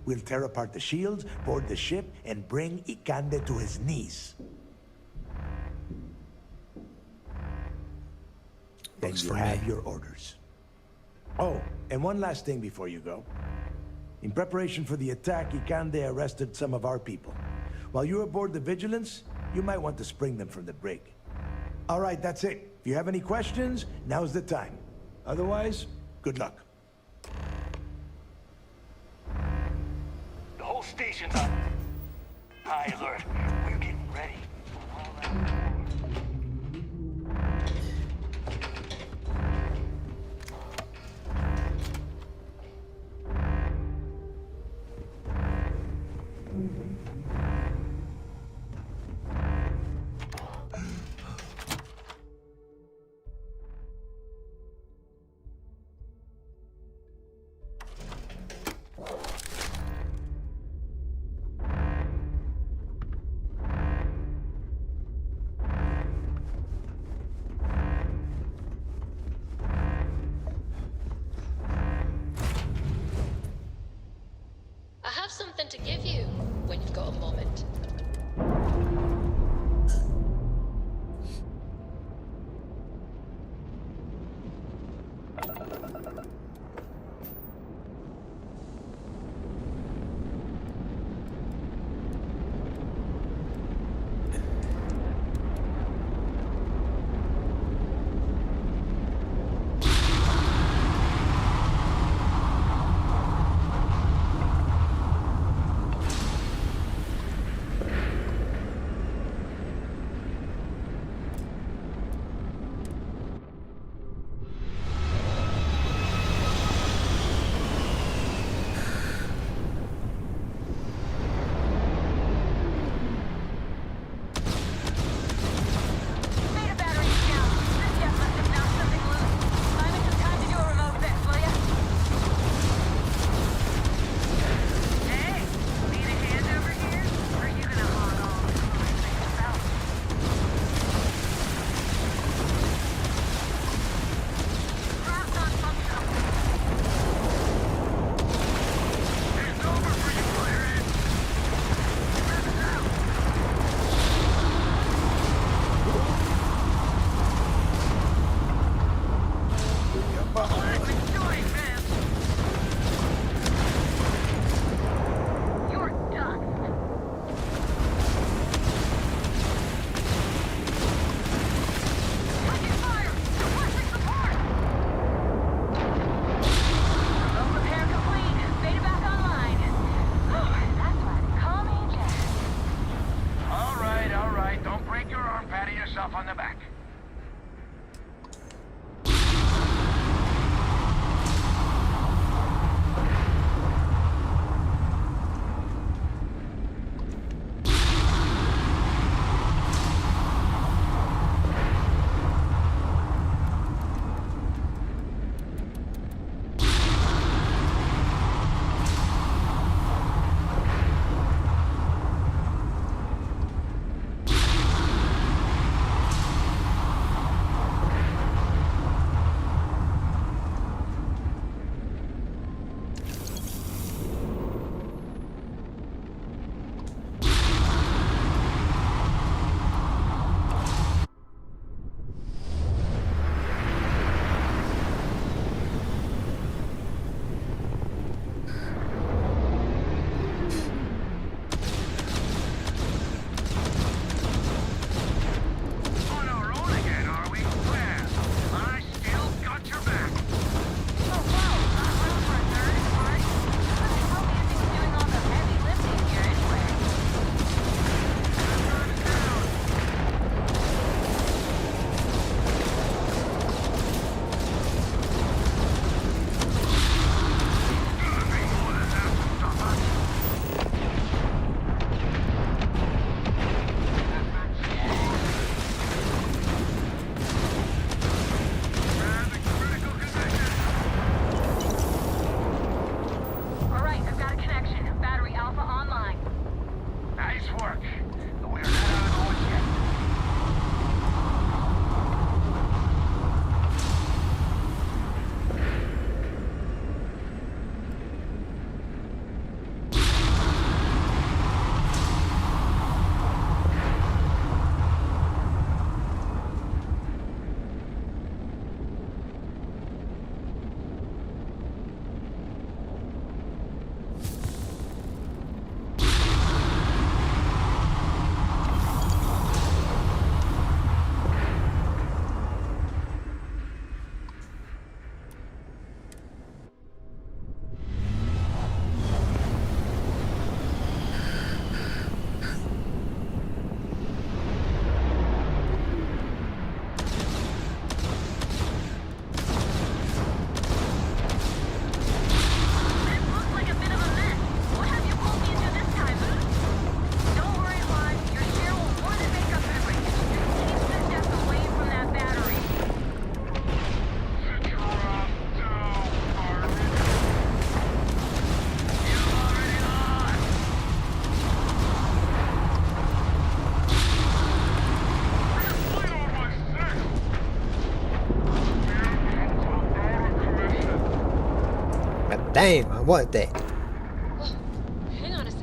We'll tear apart the shields, board the ship, and bring Ikande to his knees. Then you have your orders. Oh, and one last thing before you go. In preparation for the attack, Ikande arrested some of our people. While you're aboard the Vigilance, you might want to spring them from the brig. All right, that's it. If you have any questions, now's the time. Otherwise, good luck. The whole station's on high alert. We're getting ready for all that. something to give you when you've got a moment. Damn, I want that. Hang on a sec.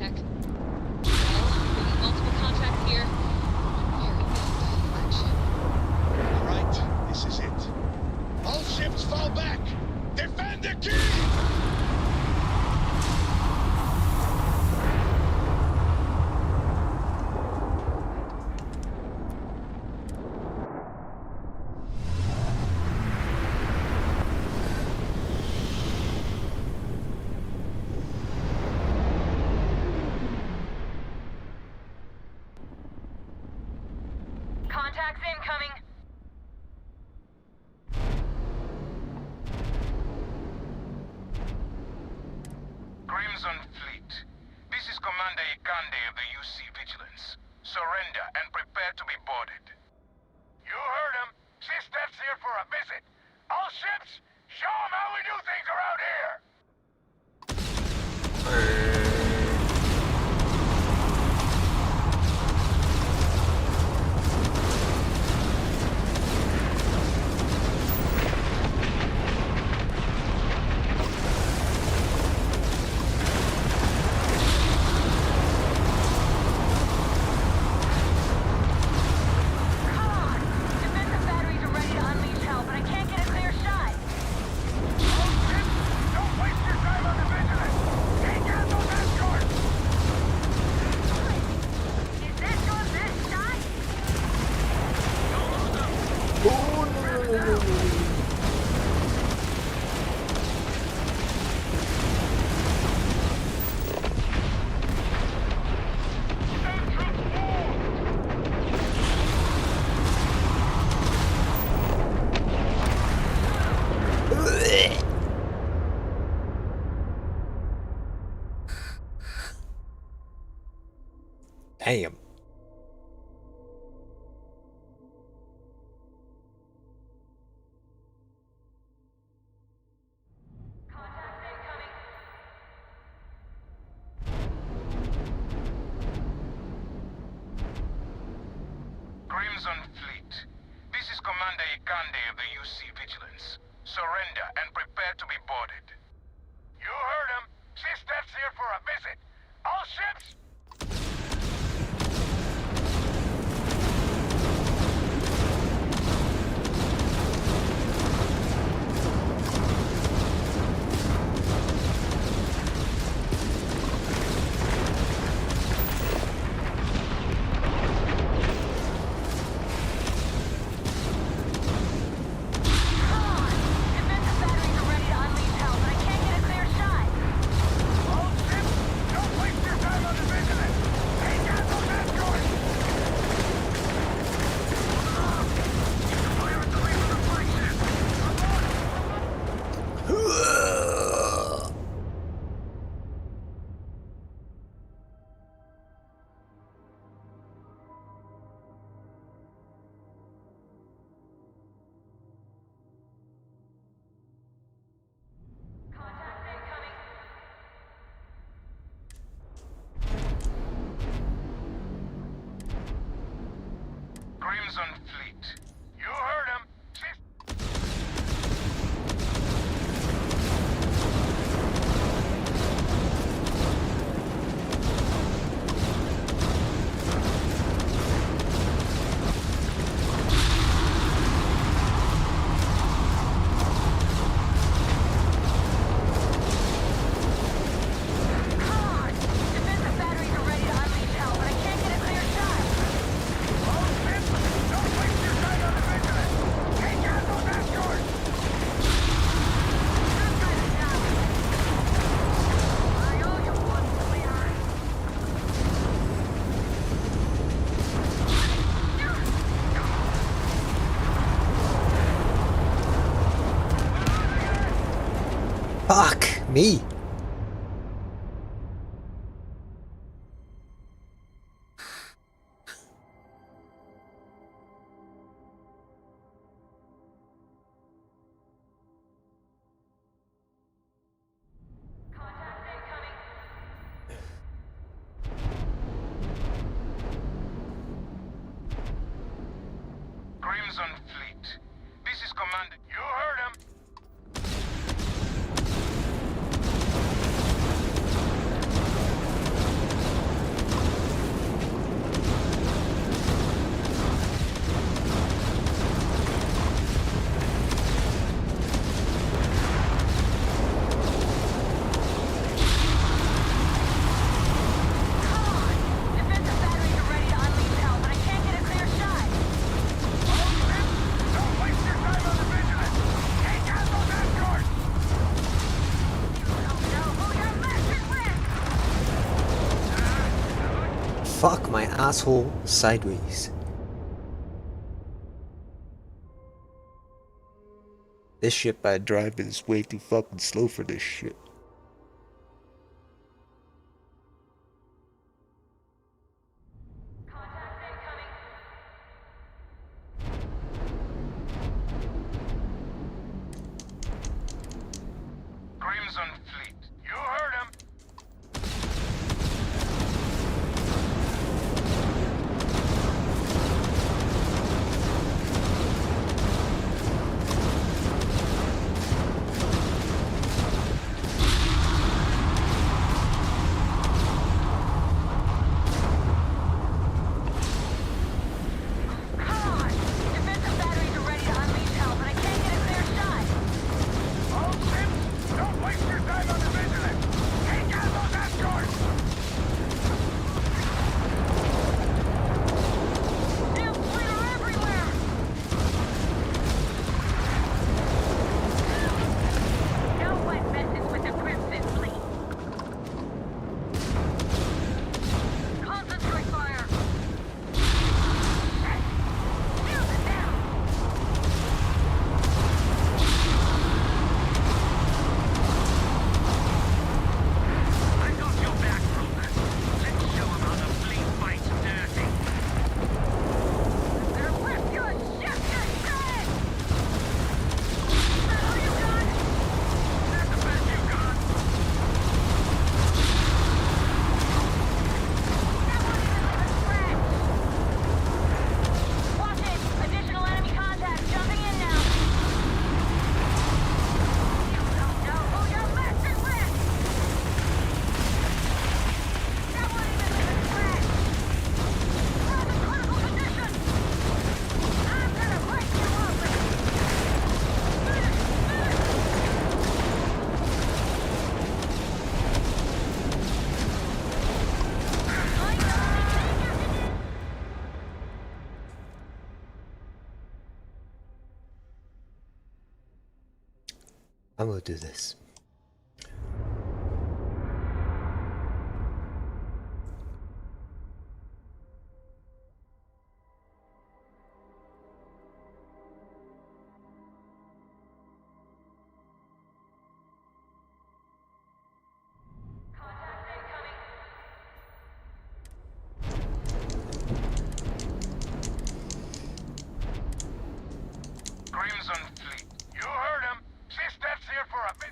incoming. Crimson Fleet. This is Commander Ikande of the UC Vigilance. Surrender and prepare to be boarded. You heard him. System's here for a visit. All ships, show them how we do things around here. Damn. Crimson Fleet. This is Commander Ikande of the UC Vigilance. Surrender and prepare to be boarded. You heard him. System's here for a visit. All ships, Crimson Fleet. You heard him. Fuck me. Crimson Fleet. This is Commander. You heard him. Fuck my asshole sideways. This ship I drive is way too fucking slow for this shit. Crimson Fleet, you heard him. I'm gonna do this. Crimson Fleet, you heard him. Steph's here for a bit.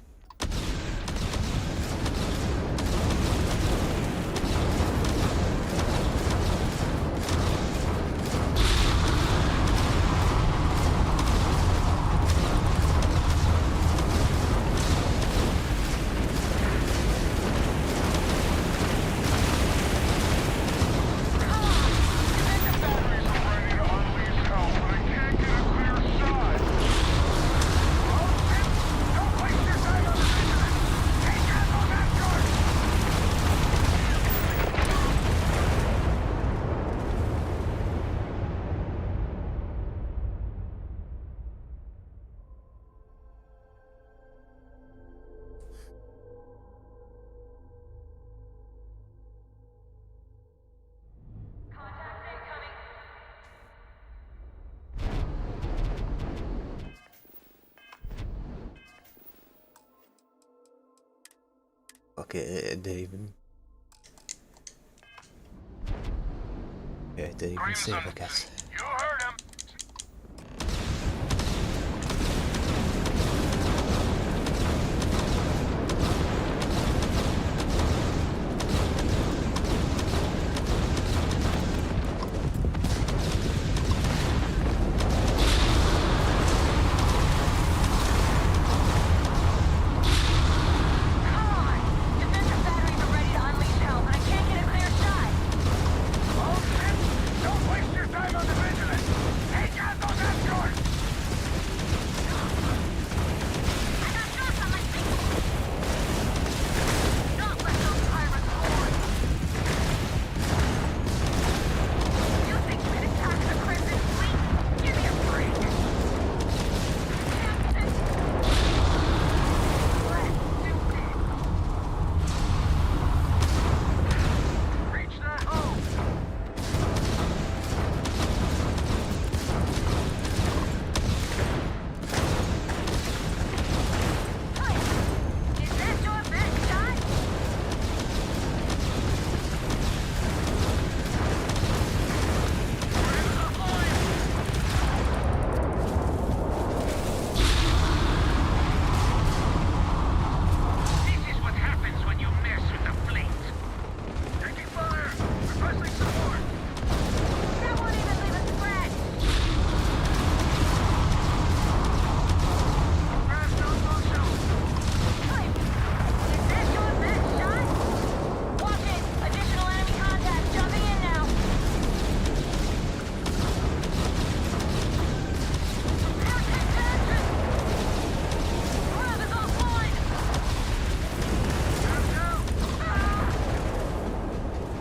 Okay, it didn't even. Yeah, it didn't even save, I guess. You heard him. Don't waste your time on the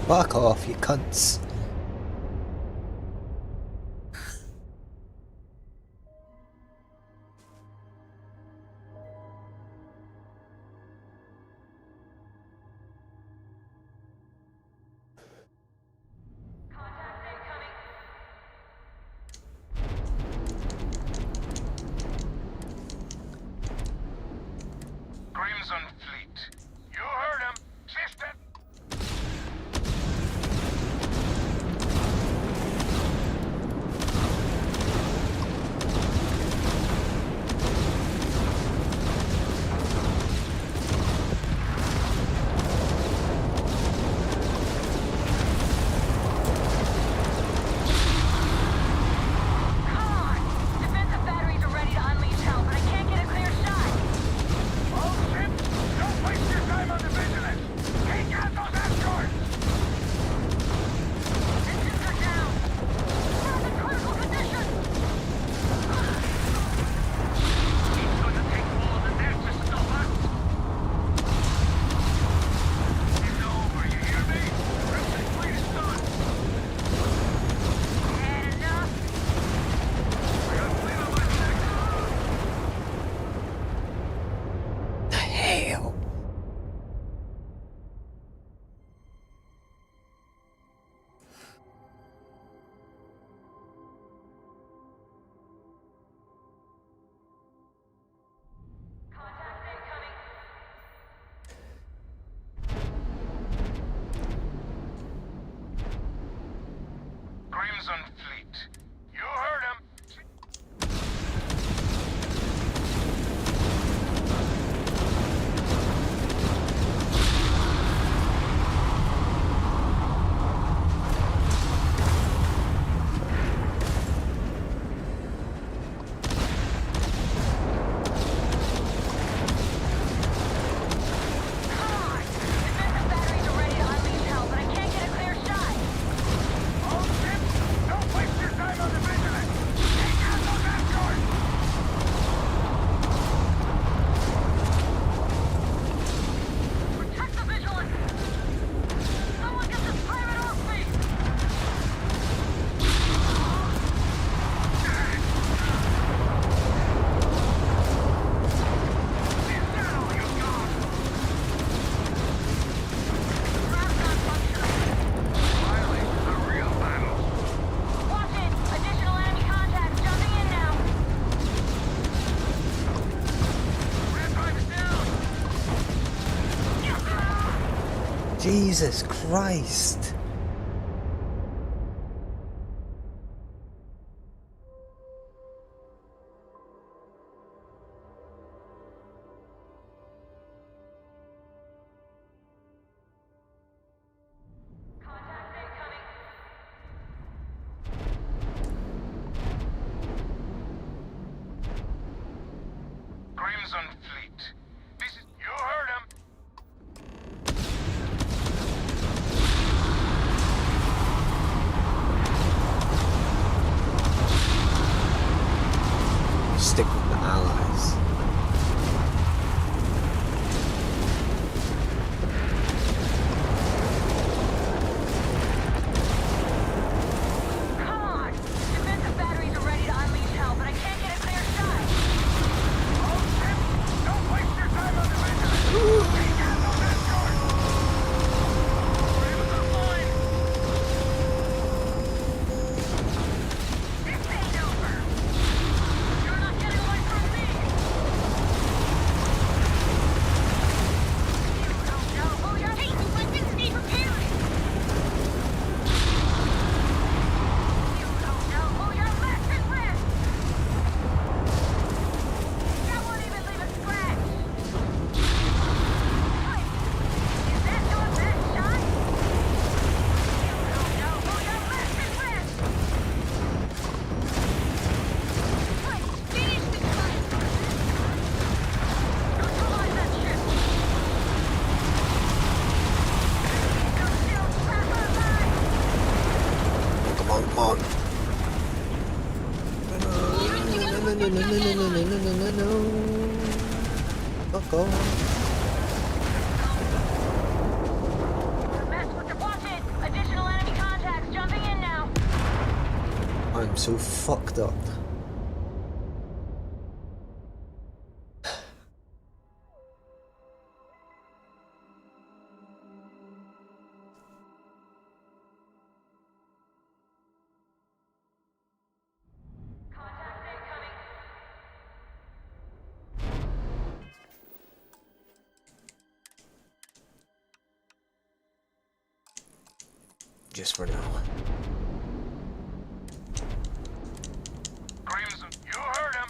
Fuck off, you cunts. Crimson Fleet. You heard him. Sister. Defensive batteries are ready to unleash hell, but I can't get a clear shot. All ships, don't waste your time on the vigilance. Take out those escorts. Engines are down. We're in critical condition. It's going to take more than that to stop us. It's over, you hear me? Crimson Fleet is done. Had enough. I got clean on my neck. The hell? Crimson Fleet. You heard him. Defensive batteries are ready to unleash hell, but I can't get a clear shot. All ships, don't waste your time on the vigilance. Take out those escorts. Protect the vigilance. Someone get this pirate off me. Ram's not functional. Finally, a real battle. Watch it. Additional enemy contacts jumping in now. Red drive is down. Jesus Christ. Crimson Fleet. This is. You heard him. Stick with the allies. Come on. Defensive batteries are ready to unleash hell, but I can't get a clear shot. All ships, don't waste your time on the vigilance. Take out those escorts. Ravens online. This ain't over. You're not getting away from me. You don't know who you're hating, but this need repairing. You don't know who you're messing with. That won't even leave a scratch. Wait, is that your best shot? You don't know who you're messing with. Wait, finish the fight. Neutralize that ship. Those shields trap our line. Come on, come on. No. Fuck off. Mess with the watch it. so fucked up. Just for now. Crimson, you heard him.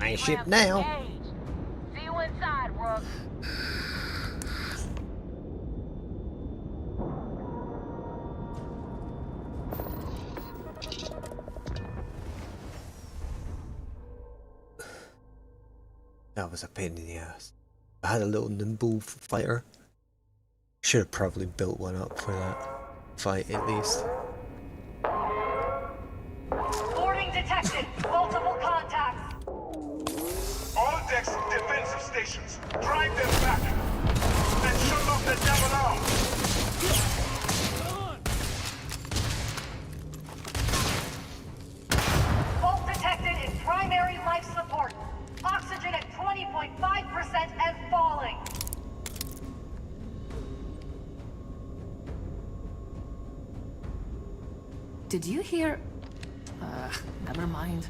My ship now. See you inside, Rook. That was a pain in the ass. I had a little nimble fighter. Should have probably built one up for that fight at least. Boarding detected. Multiple contacts. All decks defensive stations. Drive them back. And shut off the devil out. Fault detected in primary life support. Oxygen at 20.5% and falling. Did you hear? Never mind.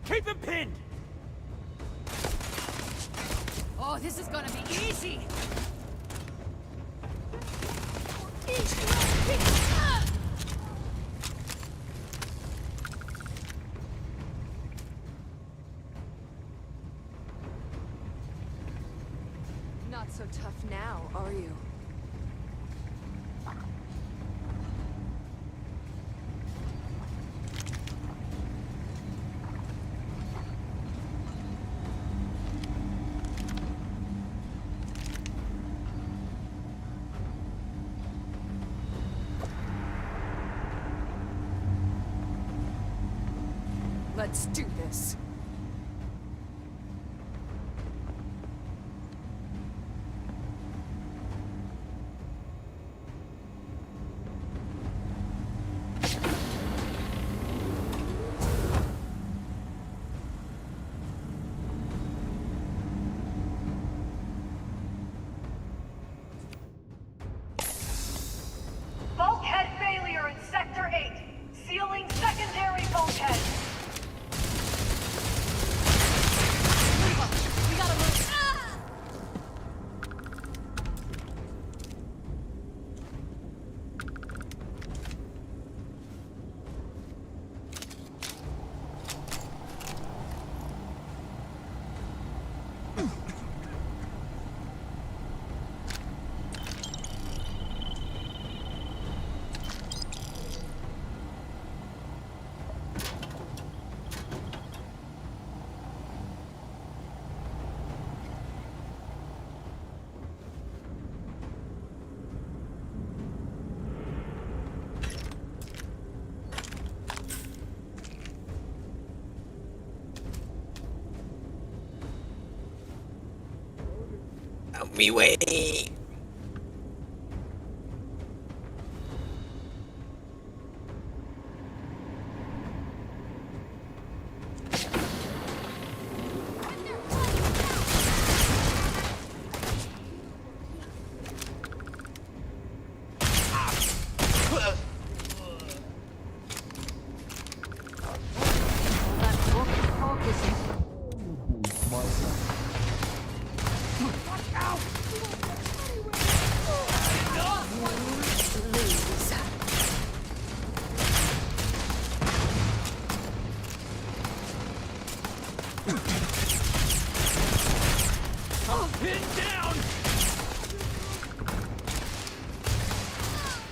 Keep him pinned! Oh, this is gonna be easy! Not so tough now, are you? Let's do this. Bulkhead failure in Sector 8. Sealing secondary bulkhead. We gotta move. Out me way!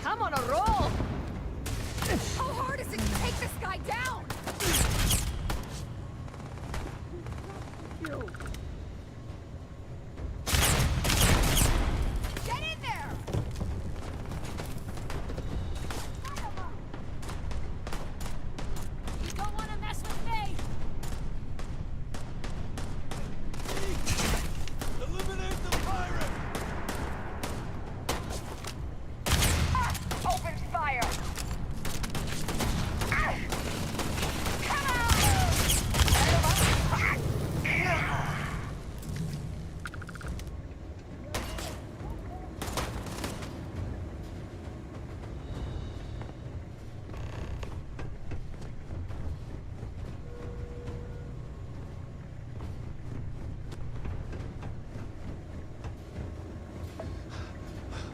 I'm on a roll! How hard is it to take this guy down? Get in there! You don't want to mess with me! Eliminate the pirate! Open fire!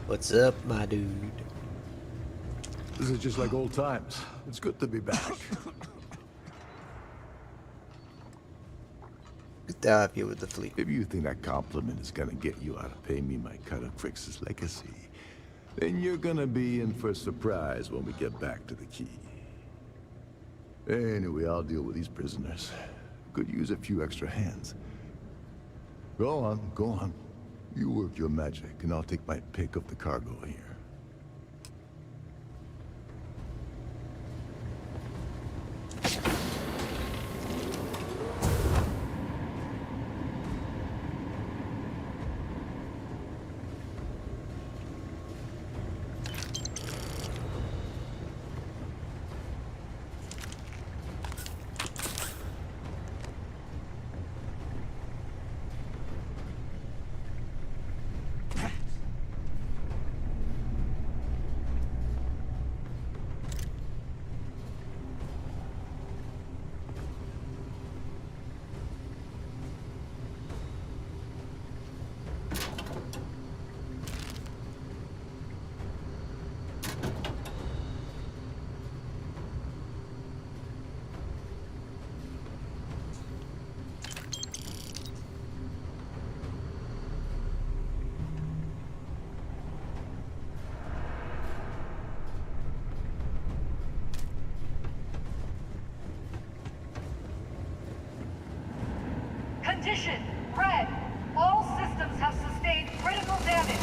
What's up, my dude? This is just like old times. It's good to be back. Good to have you with the fleet. If you think that compliment is gonna get you out of paying me my cut of Crix's legacy, then you're gonna be in for a surprise when we get back to the key. Anyway, I'll deal with these prisoners. Could use a few extra hands. Go on, go on. You work your magic, and I'll take my pick of the cargo here. Condition, red. All systems have sustained critical damage.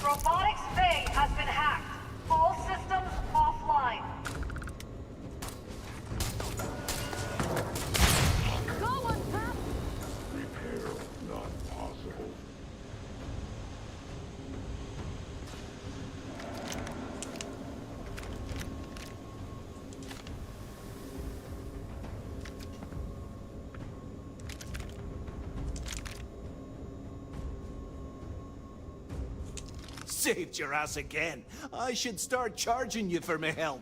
Robotics Bay has been hacked. All systems offline. Go on, Pop! Repair not possible. Saved your ass again. I should start charging you for my help.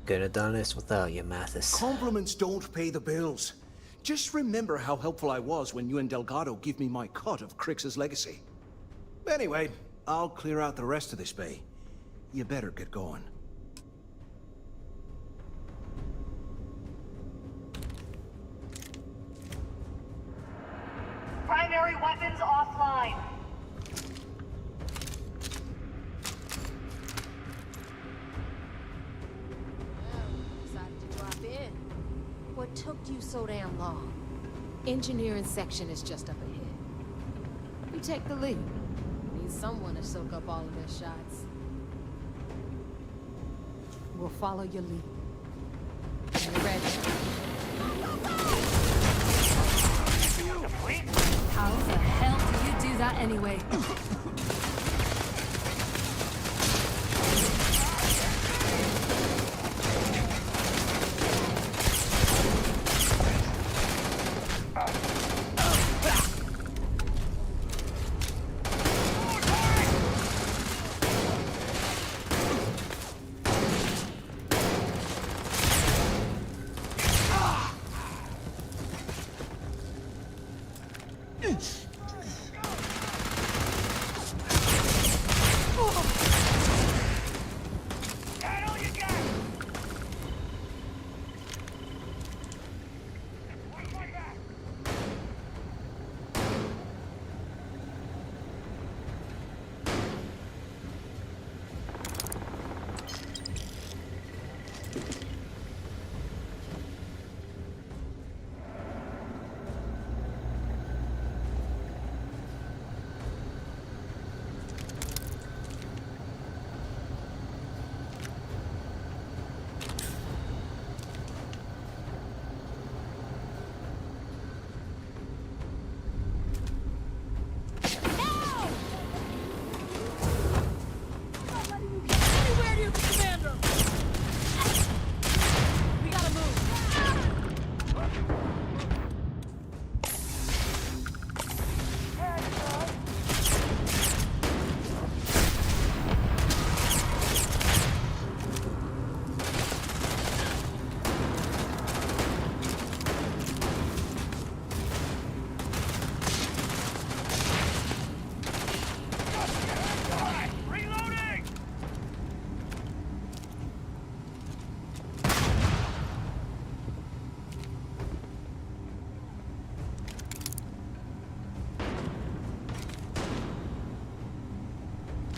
Could have done this without you, Mathis. Compliments don't pay the bills. Just remember how helpful I was when you and Delgado gave me my cut of Crix's legacy. Anyway, I'll clear out the rest of this bay. You better get going. Primary weapons offline. Decided to drop in. What took you so damn long? Engineering section is just up ahead. You take the lead. Need someone to soak up all of their shots. We'll follow your lead. When you're ready. How the hell do you do that anyway?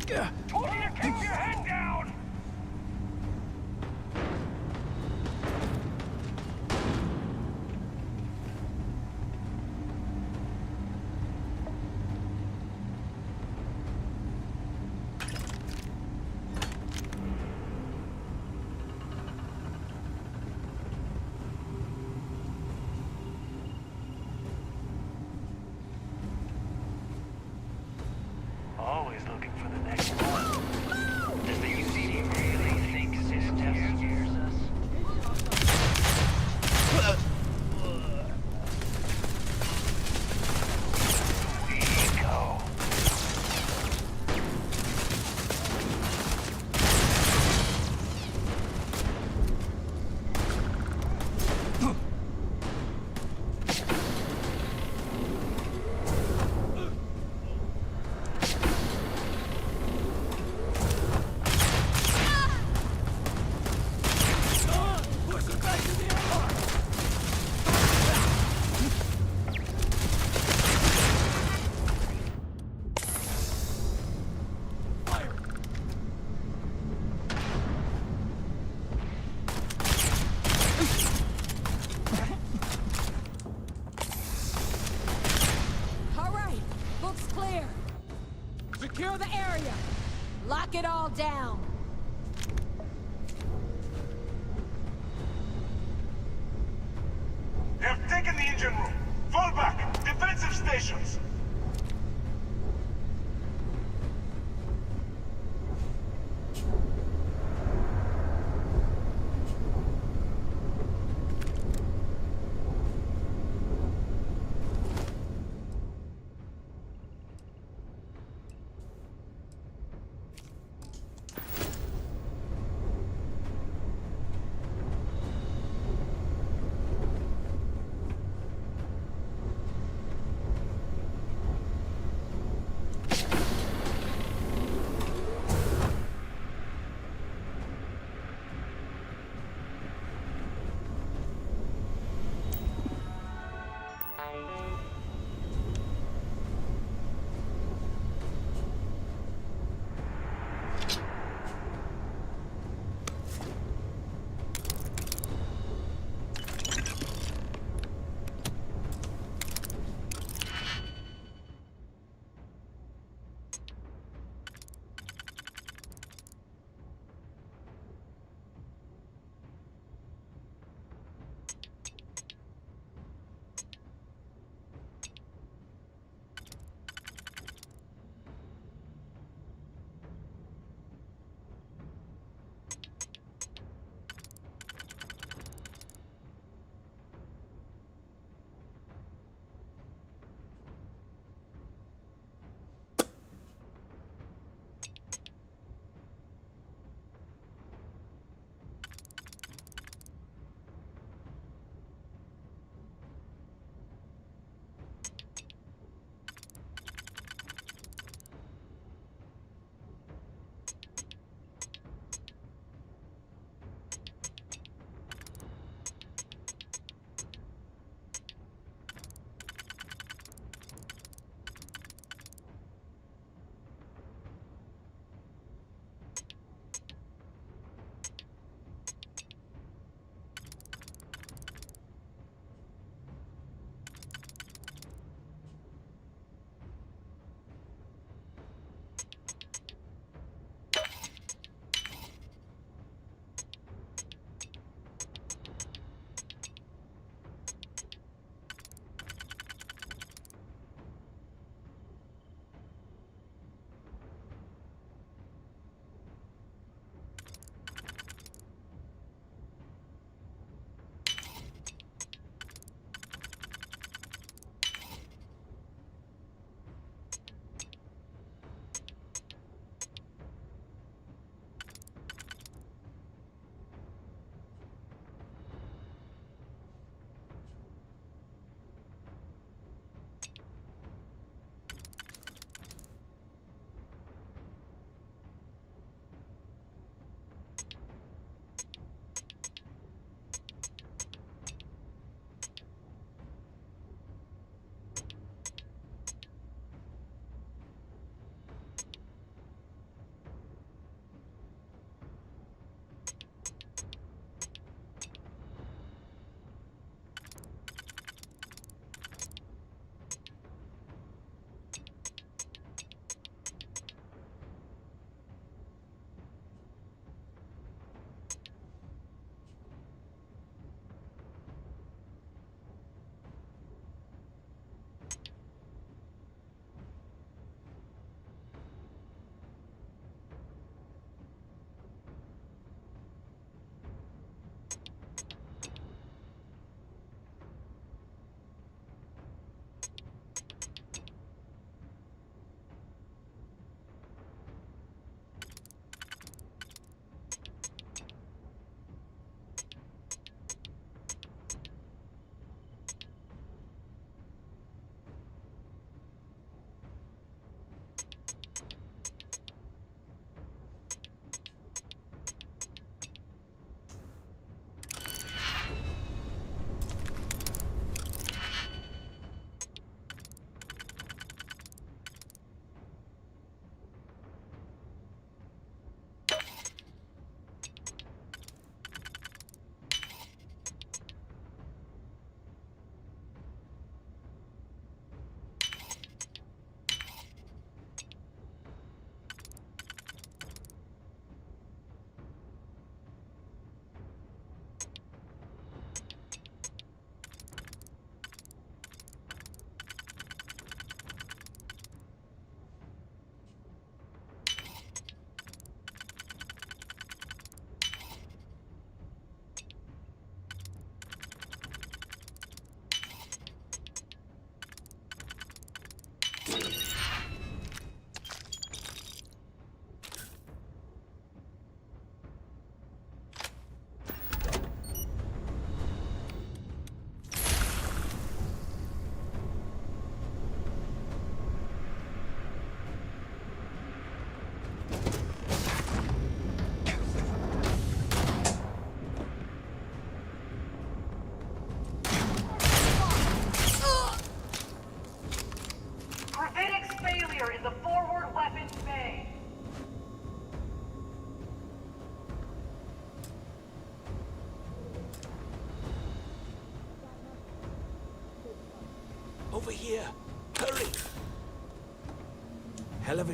Told you to keep your head down! Always looking for the next one. Does the UCD really think this stuff scares us? Here you go. All right, looks clear. Secure the area. Lock it all down. They have taken the engine room. Fall back. Defensive stations.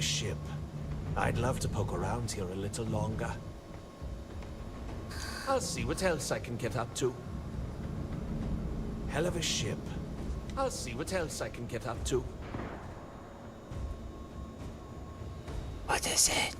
ship. I'd love to poke around here a little longer. I'll see what else I can get up to. Hell of a ship. I'll see what else I can get up to. What is it?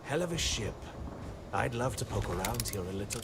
Hell of a ship. I'd love to poke around here a little.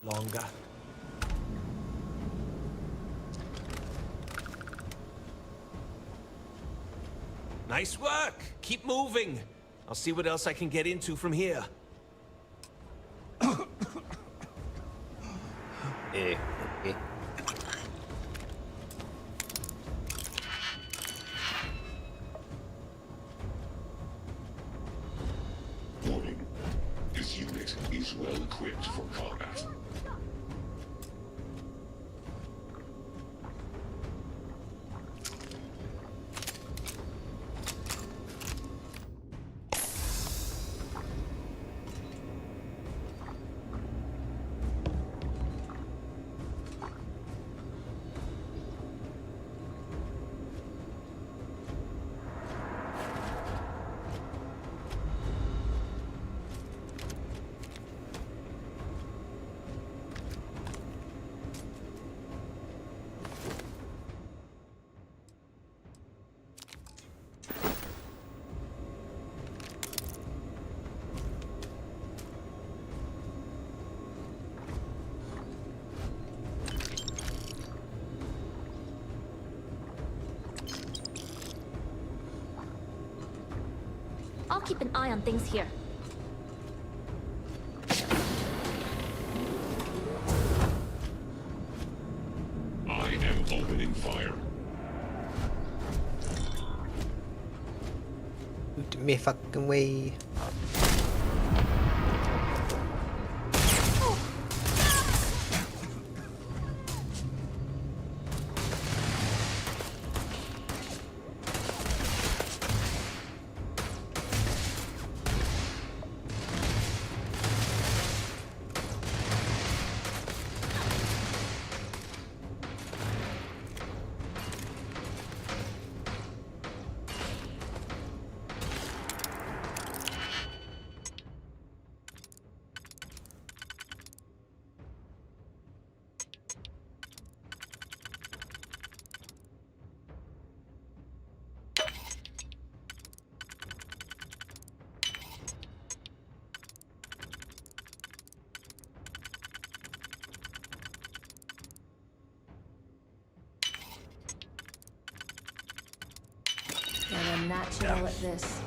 Longer. Nice work! Keep moving! I'll see what else I can get into from here. Okay. Warning. This unit is well equipped for combat. I'll keep an eye on things here. I am opening fire. Out me fucking way. natural at this.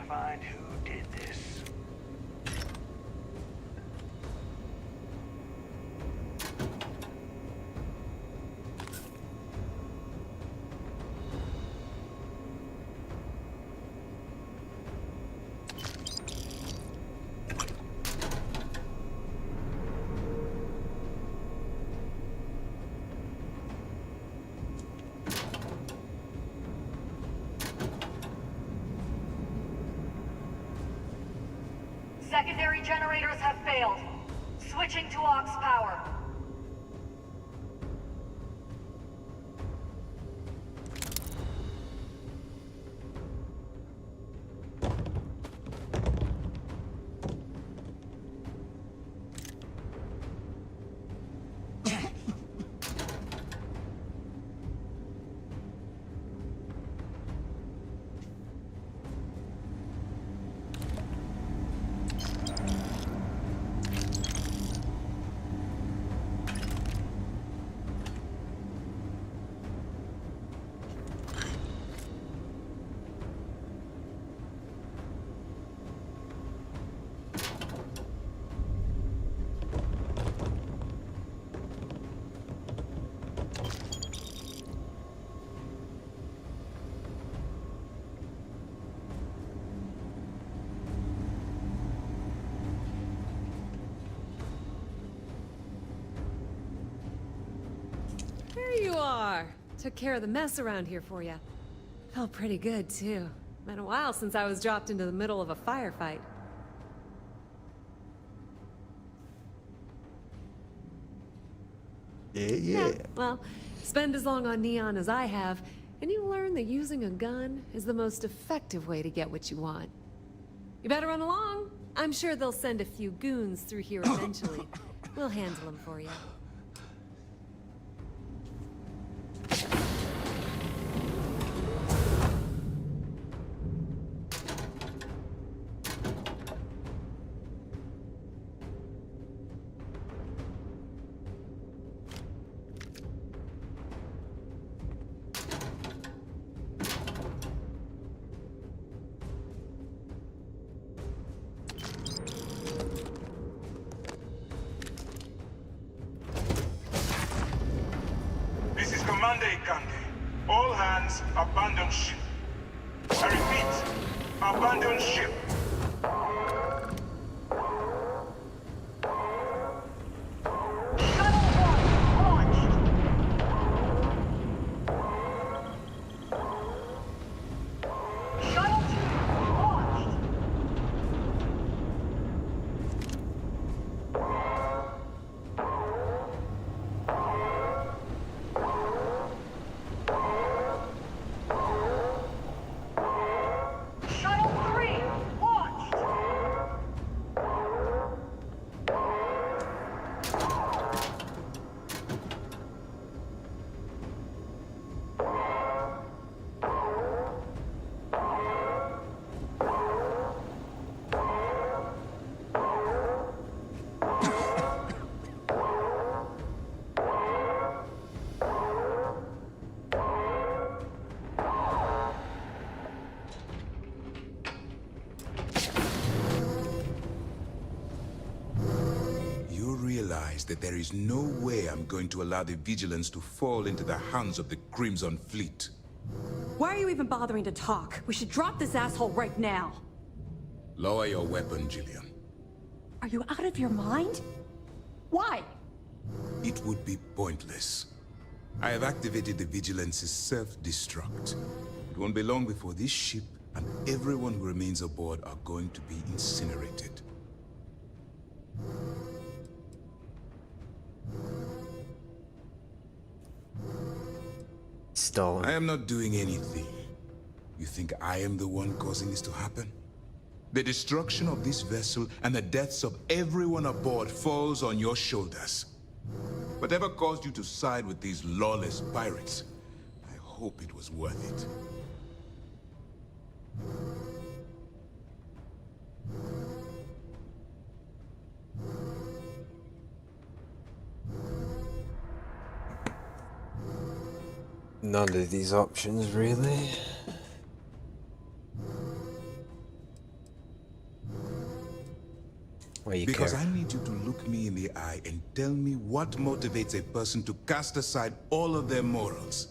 Find who did this. Secondary generators have failed. Switching to aux power. There you are. Took care of the mess around here for you. Felt pretty good, too. Been a while since I was dropped into the middle of a firefight. Yeah. Well, spend as long on Neon as I have, and you learn that using a gun is the most effective way to get what you want. You better run along. I'm sure they'll send a few goons through here eventually. We'll handle them for you. Monday, Campain. All hands abandon ship. I repeat, abandon ship. That there is no way I'm going to allow the Vigilance to fall into the hands of the Crimson Fleet. Why are you even bothering to talk? We should drop this asshole right now. Lower your weapon, Jillian. Are you out of your mind? Why? It would be pointless. I have activated the Vigilance's self-destruct. It won't be long before this ship and everyone who remains aboard are going to be incinerated. Stone. I am not doing anything. You think I am the one causing this to happen? The destruction of this vessel and the deaths of everyone aboard falls on your shoulders. Whatever caused you to side with these lawless pirates, I hope it was worth it. None of these options, really. Why you Because care? I need you to look me in the eye and tell me what motivates a person to cast aside all of their morals.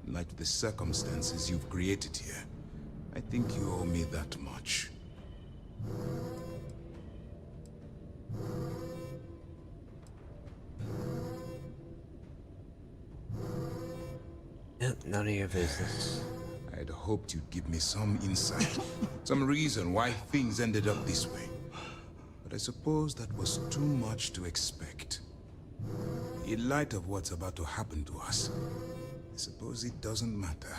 In light of the circumstances you've created here, I think you owe me that much. Yep, none of your business. I'd hoped you'd give me some insight, some reason why things ended up this way. But I suppose that was too much to expect. In light of what's about to happen to us, I suppose it doesn't matter.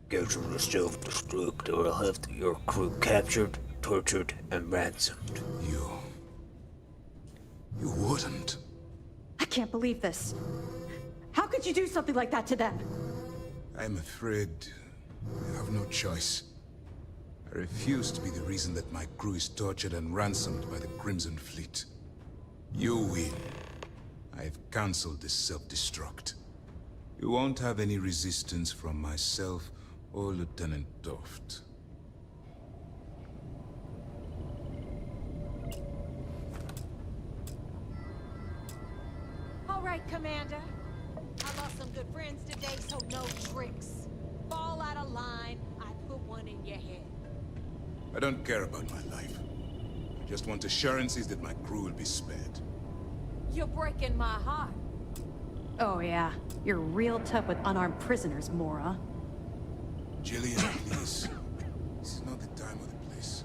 Go to the self-destruct or I'll have your crew captured, tortured, and ransomed. You wouldn't. I can't believe this. How could you do something like that to them? I'm afraid I have no choice. I refuse to be the reason that my crew is tortured and ransomed by the Crimson Fleet. You win. I've cancelled this self-destruct. You won't have any resistance from myself or Lieutenant Toft. All right, Commander. I lost some good friends today, so no tricks. Fall out of line, I put one in your head. I don't care about my life. I just want assurances that my crew will be spared. You're breaking my heart. Oh yeah, you're real tough with unarmed prisoners, Mora. Jillian, please. This is not the time or the place.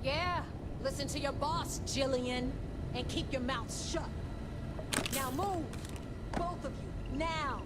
Yeah, listen to your boss, Jillian, and keep your mouth shut. Now move, both of you, now.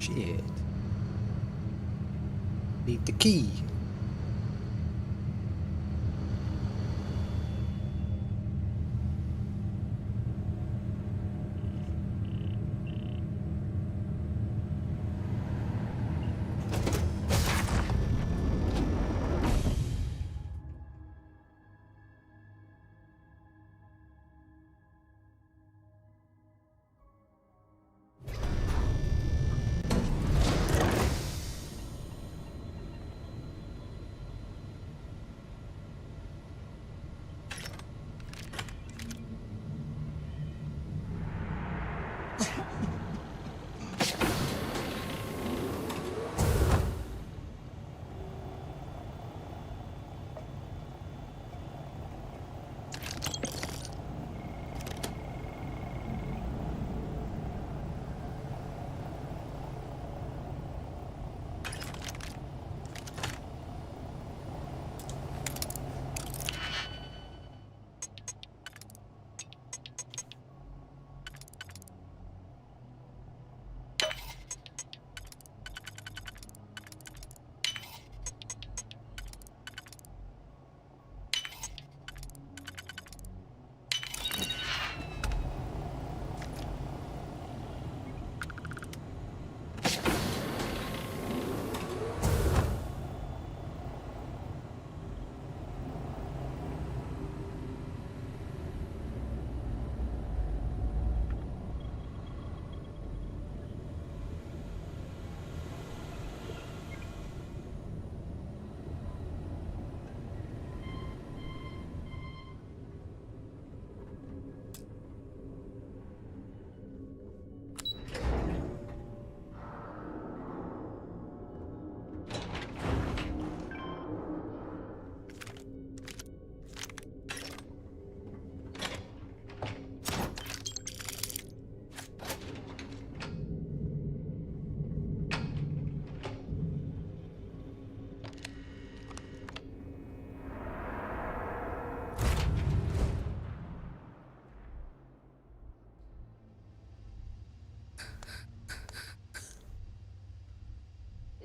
Shit. Need the key.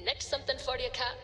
Next something for you, Cap.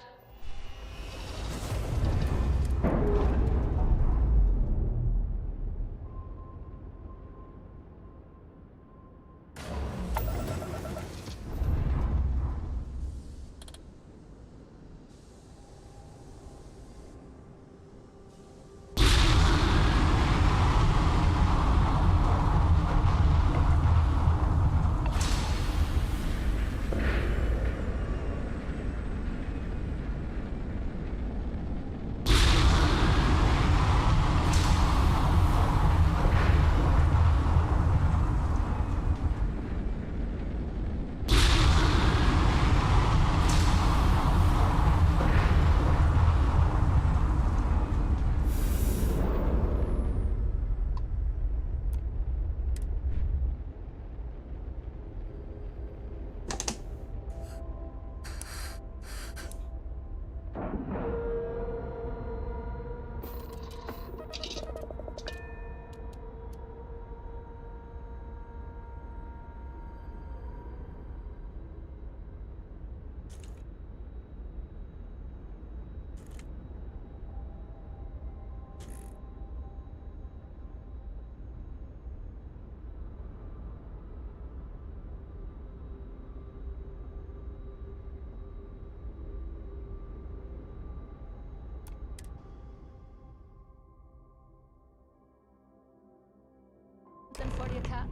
Something for you, Cap.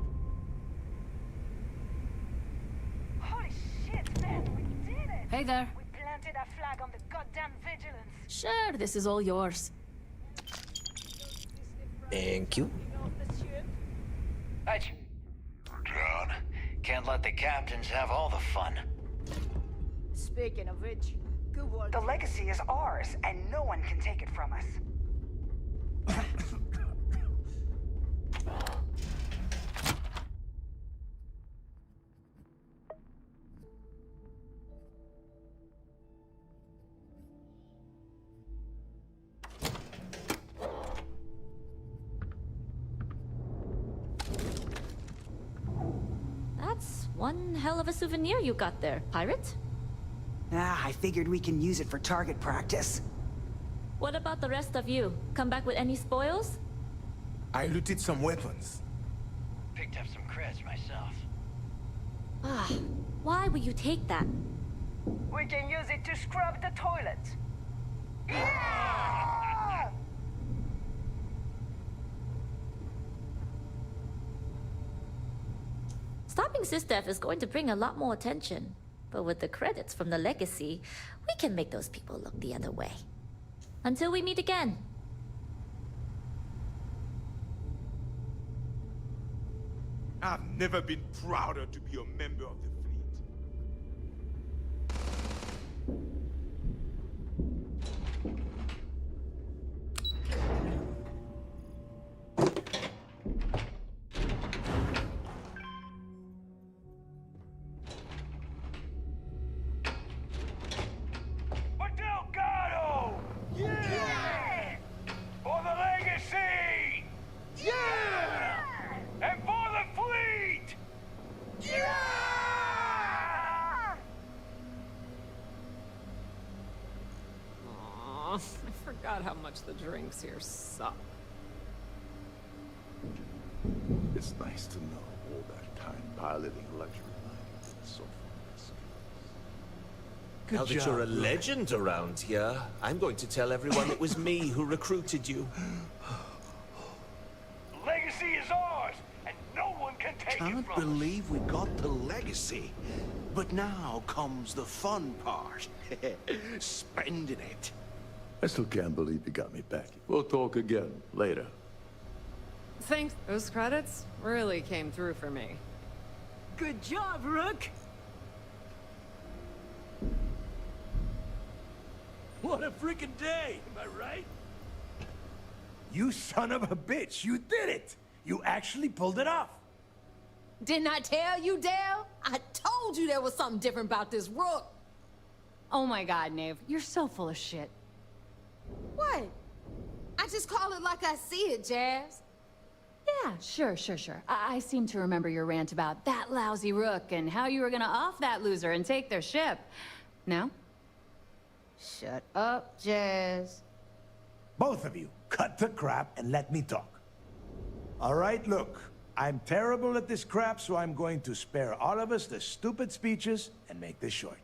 Holy shit, man, we did it! Hey there. We planted a flag on the goddamn vigilance. Sure, this is all yours. Thank you. Right. Drone. Can't let the captains have all the fun. Speaking of which, good work. The legacy is ours, and no one can take it from us. One hell of a souvenir you got there, pirate. I figured we can use it for target practice. What about the rest of you? Come back with any spoils? I looted some weapons. Picked up some creds myself. Ah, why would you take that? We can use it to scrub the toilet. Stopping Sistef is going to bring a lot more attention. But with the credits from the legacy, we can make those people look the other way. Until we meet again. I've never been prouder to be a member of the fleet. For Delgado! Yeah! For the legacy! Yeah! And for the fleet! Yeah! Aw, I forgot how much the drinks here suck. It's nice to know all that time piloting a luxury liner is so fun. Now that you're a legend around here, I'm going to tell everyone it was me who recruited you. Legacy is ours, and no one can take it Can't from us. believe we got the legacy. But now comes the fun part. Spending it. I still can't believe you got me back. We'll talk again later. Thanks. Those credits really came through for me. Good job, Rook. What a freaking day, am I right? You son of a bitch, you did it! You actually pulled it off! Didn't I tell you, Dale? I told you there was something different about this Rook. Oh my god, Nave, you're so full of shit. What? I just call it like I see it, Jazz. Yeah, sure. I seem to remember your rant about that lousy Rook and how you were gonna off that loser and take their ship. No? Shut up, Jazz. Both of you, cut the crap and let me talk. All right, look. I'm terrible at this crap, so I'm going to spare all of us the stupid speeches and make this short.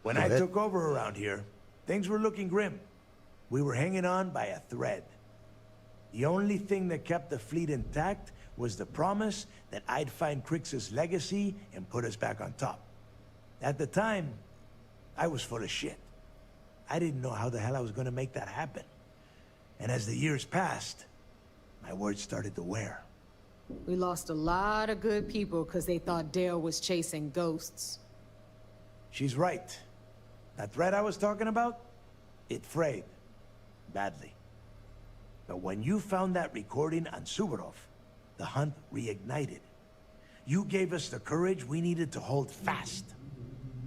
When I took over around here, things were looking grim. We were hanging on by a thread. The only thing that kept the fleet intact was the promise that I'd find Crix's legacy and put us back on top. At the time, I was full of shit. I didn't know how the hell I was going to make that happen. And as the years passed, my words started to wear. We lost a lot of good people because they thought Dale was chasing ghosts. She's right. That thread I was talking about, it frayed. Badly. But when you found that recording on Suvorov, the hunt reignited. You gave us the courage we needed to hold fast.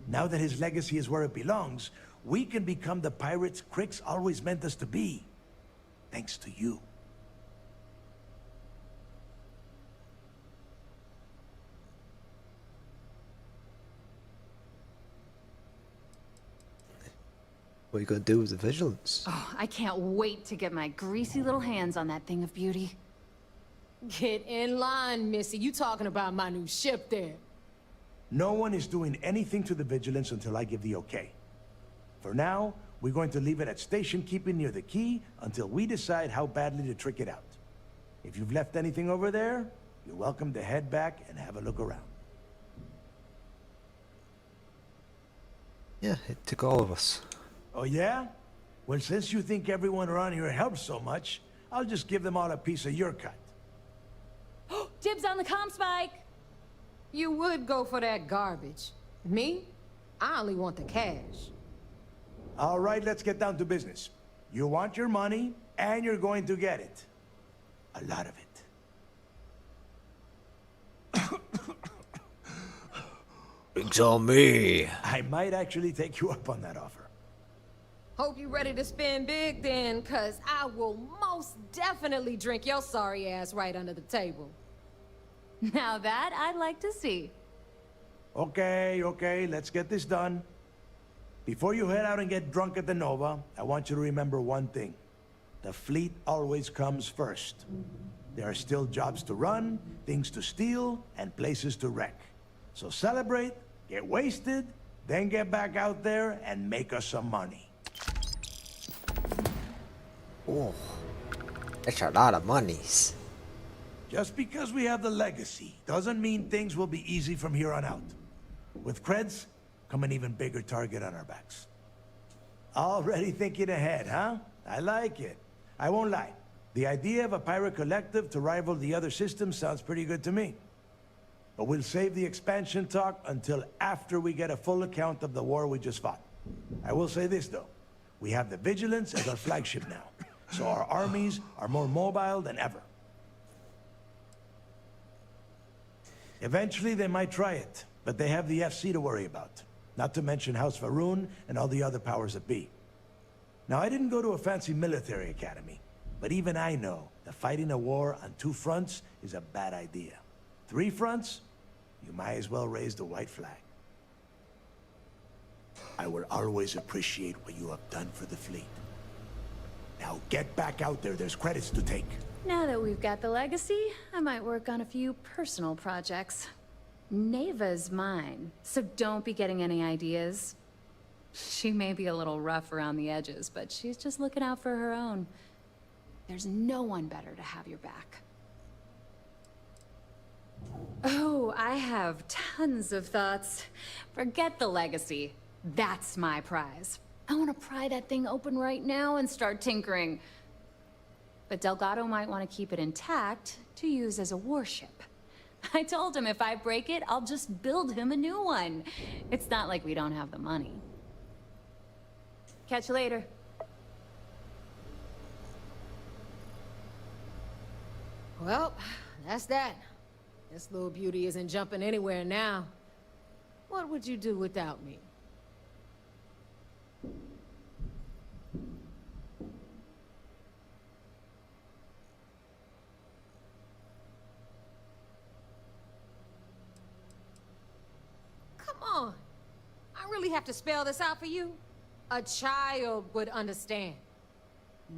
Now that his legacy is where it belongs, we can become the pirates Crix always meant us to be. Thanks to you. What are you gonna do with the vigilance? Oh, I can't wait to get my greasy little hands on that thing of beauty. Get in line, Missy. You talking about my new ship there. No one is doing anything to the vigilance until I give the okay. For now, we're going to leave it at station keeping near the key until we decide how badly to trick it out. If you've left anything over there, you're welcome to head back and have a look around. Yeah, it took all of us. Oh yeah? Well, since you think everyone around here helps so much, I'll just give them all a piece of your cut. Dibs on the comm spike! You would go for that garbage. Me? I only want the cash. All right, let's get down to business. You want your money, and you're going to get it. A lot of it. Drinks on me. I might actually take you up on that offer. Hope you ready to spend big then, cause I will most definitely drink your sorry ass right under the table. Now that I'd like to see. Okay, let's get this done. Before you head out and get drunk at the Nova, I want you to remember one thing. The fleet always comes first. There are still jobs to run, things to steal, and places to wreck. So celebrate, get wasted, then get back out there and make us some money. Oh, that's a lot of monies. Just because we have the legacy doesn't mean things will be easy from here on out. With creds, come an even bigger target on our backs. Already thinking ahead, huh? I like it. I won't lie. The idea of a pirate collective to rival the other systems sounds pretty good to me. But we'll save the expansion talk until after we get a full account of the war we just fought. I will say this, though. We have the Vigilance as our flagship now, so our armies are more mobile than ever. Eventually, they might try it, but they have the FC to worry about. Not to mention House Varun and all the other powers that be. Now, I didn't go to a fancy military academy, but even I know that fighting a war on 2 fronts is a bad idea. 3 fronts? You might as well raise the white flag. I will always appreciate what you have done for the fleet. Now get back out there, there's credits to take. Now that we've got the legacy, I might work on a few personal projects. Neva's mine, so don't be getting any ideas. She may be a little rough around the edges, but she's just looking out for her own. There's no one better to have your back. Oh, I have tons of thoughts. Forget the legacy. That's my prize. I want to pry that thing open right now and start tinkering. But Delgado might want to keep it intact to use as a warship. I told him if I break it, I'll just build him a new one. It's not like we don't have the money. Catch you later. Well, that's that. This little beauty isn't jumping anywhere now. What would you do without me? Come on. I really have to spell this out for you? A child would understand.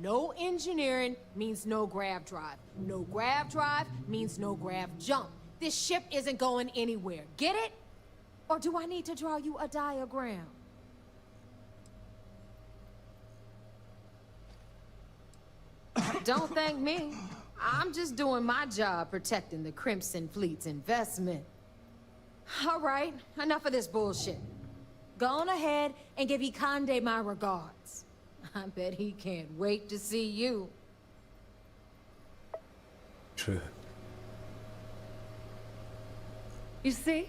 No engineering means no grav drive. No grav drive means no grav jump. This ship isn't going anywhere. Get it? Or do I need to draw you a diagram? Don't thank me. I'm just doing my job protecting the Crimson Fleet's investment. All right, enough of this bullshit. Go on ahead and give Ikande my regards. I bet he can't wait to see you. True. You see?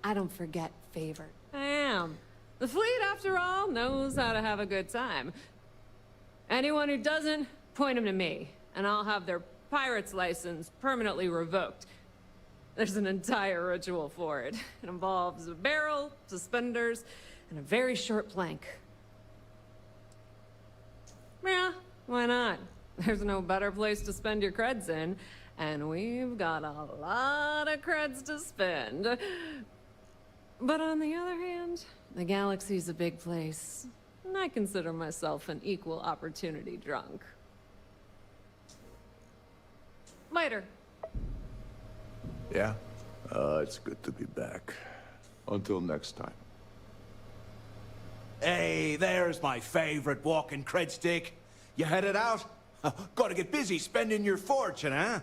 I don't forget favor. I am. The fleet, after all, knows how to have a good time. Anyone who doesn't, point them to me, and I'll have their pirate's license permanently revoked. There's an entire ritual for it. It involves a barrel, suspenders, and a very short plank. Yeah, why not? There's no better place to spend your creds in, and we've got a lot of creds to spend. But on the other hand, the galaxy's a big place, and I consider myself an equal opportunity drunk. Later. Yeah? It's good to be back. Until next time. Hey, there's my favorite walking cred stick. You headed out? Gotta get busy spending your fortune, huh?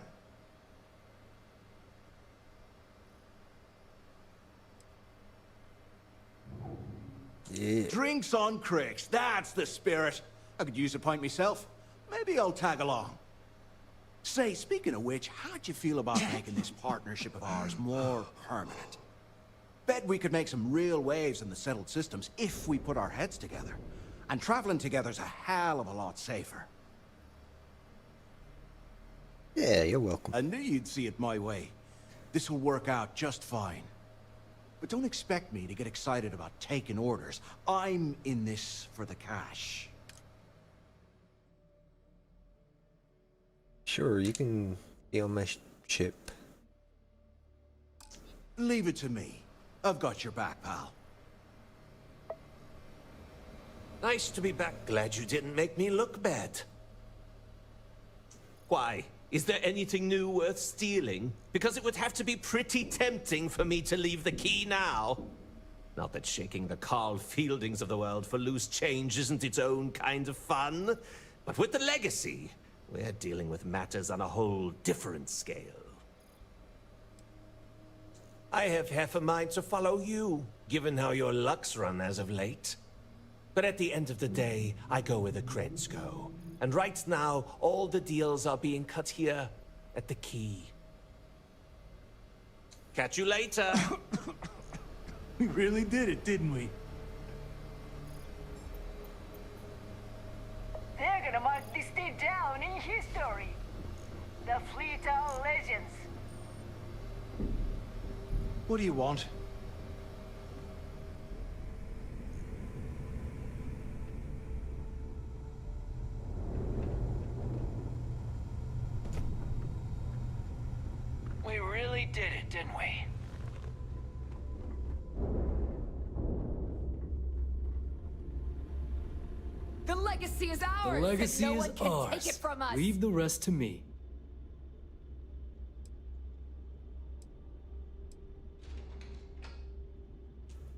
Yeah. Drinks on Cricks, that's the spirit. I could use a pint myself. Maybe I'll tag along. Say, speaking of which, how'd you feel about making this partnership of ours more permanent? Bet we could make some real waves in the settled systems if we put our heads together. And traveling together's a hell of a lot safer. Yeah, you're welcome. I knew you'd see it my way. This will work out just fine. But don't expect me to get excited about taking orders. I'm in this for the cash. Sure, you can be on my ship. Leave it to me. I've got your back, pal. Nice to be back. Glad you didn't make me look bad. Why? Is there anything new worth stealing? Because it would have to be pretty tempting for me to leave the key now. Not that shaking the Carl Fieldings of the world for loose change isn't its own kind of fun. But with the legacy, we're dealing with matters on a whole different scale. I have half a mind to follow you, given how your luck's run as of late. But at the end of the day, I go where the creds go. And right now, all the deals are being cut here at the key. Catch you later. We really did it, didn't we? They're gonna mark this day down in history. The fleet are legends. What do you want? We really did it, didn't we? The legacy is ours. The legacy and no is one can ours. Take it from us. Leave the rest to me.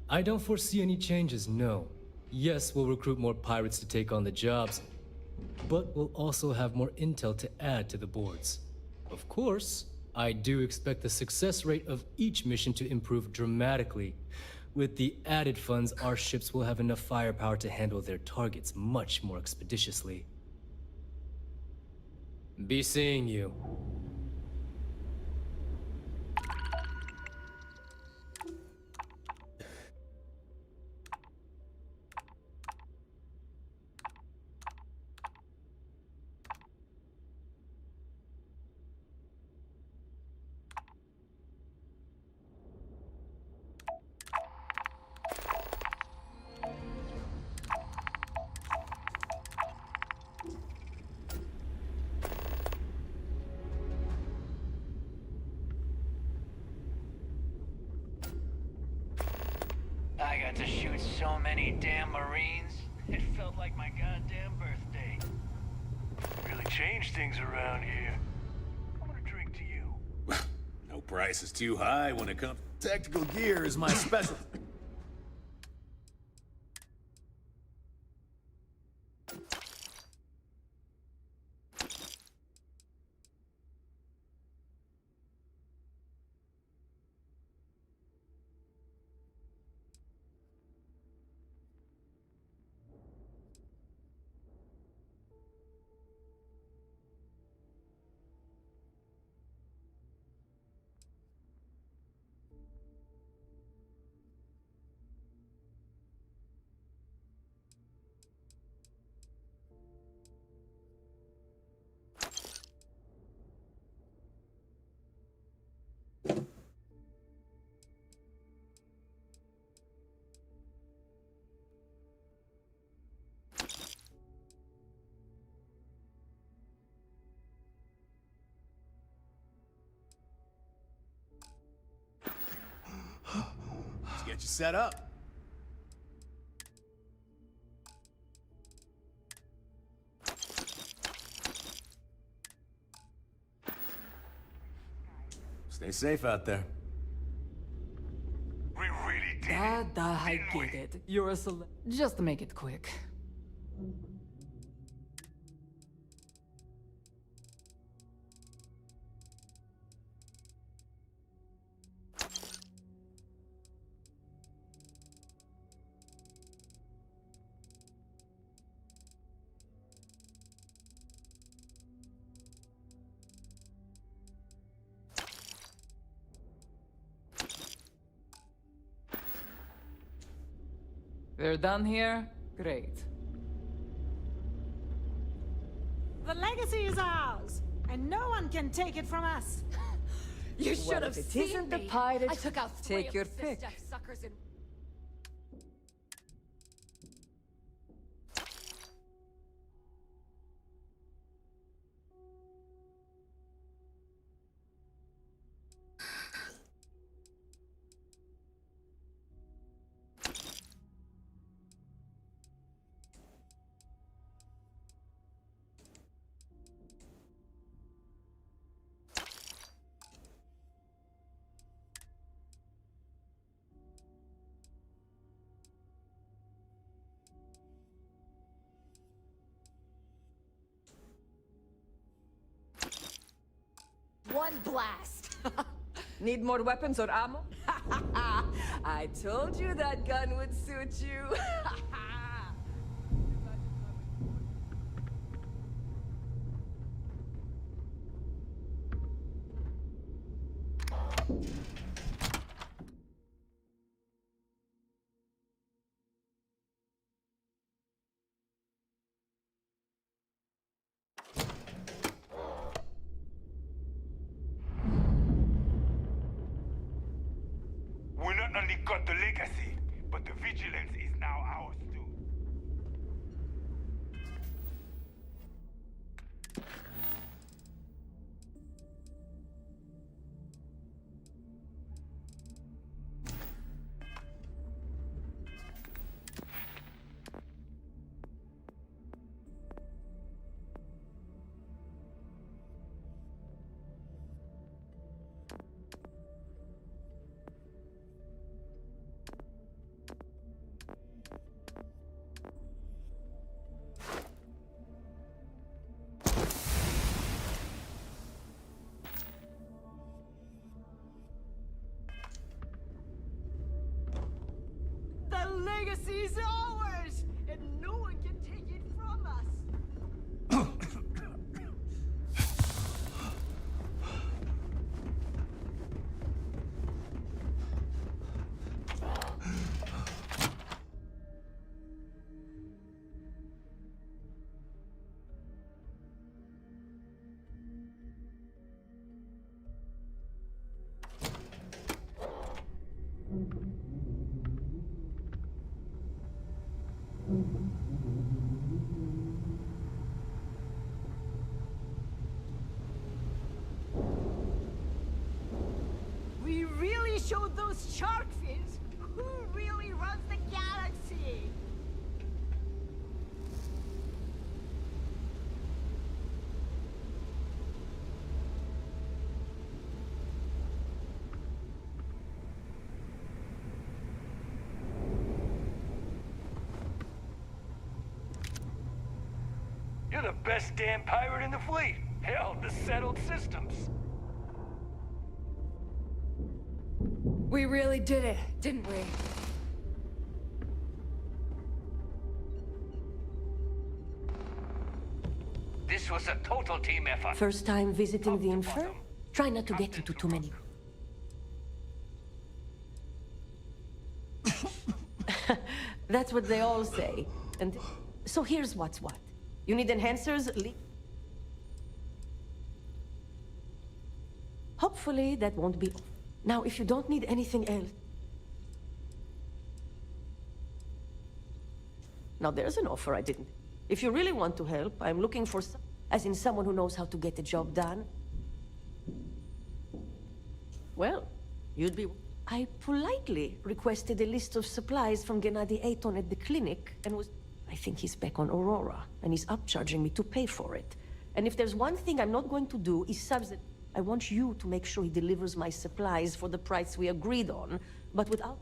I don't foresee any changes, no. Yes, we'll recruit more pirates to take on the jobs, but we'll also have more intel to add to the boards. Of course, I do expect the success rate of each mission to improve dramatically. With the added funds, our ships will have enough firepower to handle their targets much more expeditiously. Be seeing you. I got to shoot so many damn Marines. It felt like my goddamn birthday. Really changed things around here. I want to drink to you. No price is too high when it comes. Tactical gear is my specialty. Let's get you set up. Stay safe out there. We really did it. I get it. You're a Just make it quick. We're done here? Great. The legacy is ours, and no one can take it from us. You should have if it seen isn't the me. pirate, I took out three take of your the pick. Sith suckers in blast! Need more weapons or ammo? I told you that gun would suit you. We not only got the legacy, but the vigilance is now ours too. The legacy's ours, and no one can take it from us. We really showed those shark fins who really runs the galaxy. You're the best damn pirate in the fleet. Hell, the settled systems. We really did it, didn't we? This was a total team effort. First time visiting the Infer? Try not to get into too many. That's what they all say. And so here's what's what. You need enhancers? Hopefully that won't be... Now, if you don't need anything else... Now, there's an offer I didn't... If you really want to help, I'm looking for as in someone who knows how to get the job done. Well, you'd be... I politely requested a list of supplies from Gennady Aton at the clinic, and was... I think he's back on Aurora, and he's upcharging me to pay for it. And if there's one thing I'm not going to do, is subsidize... I want you to make sure he delivers my supplies for the price we agreed on, but without...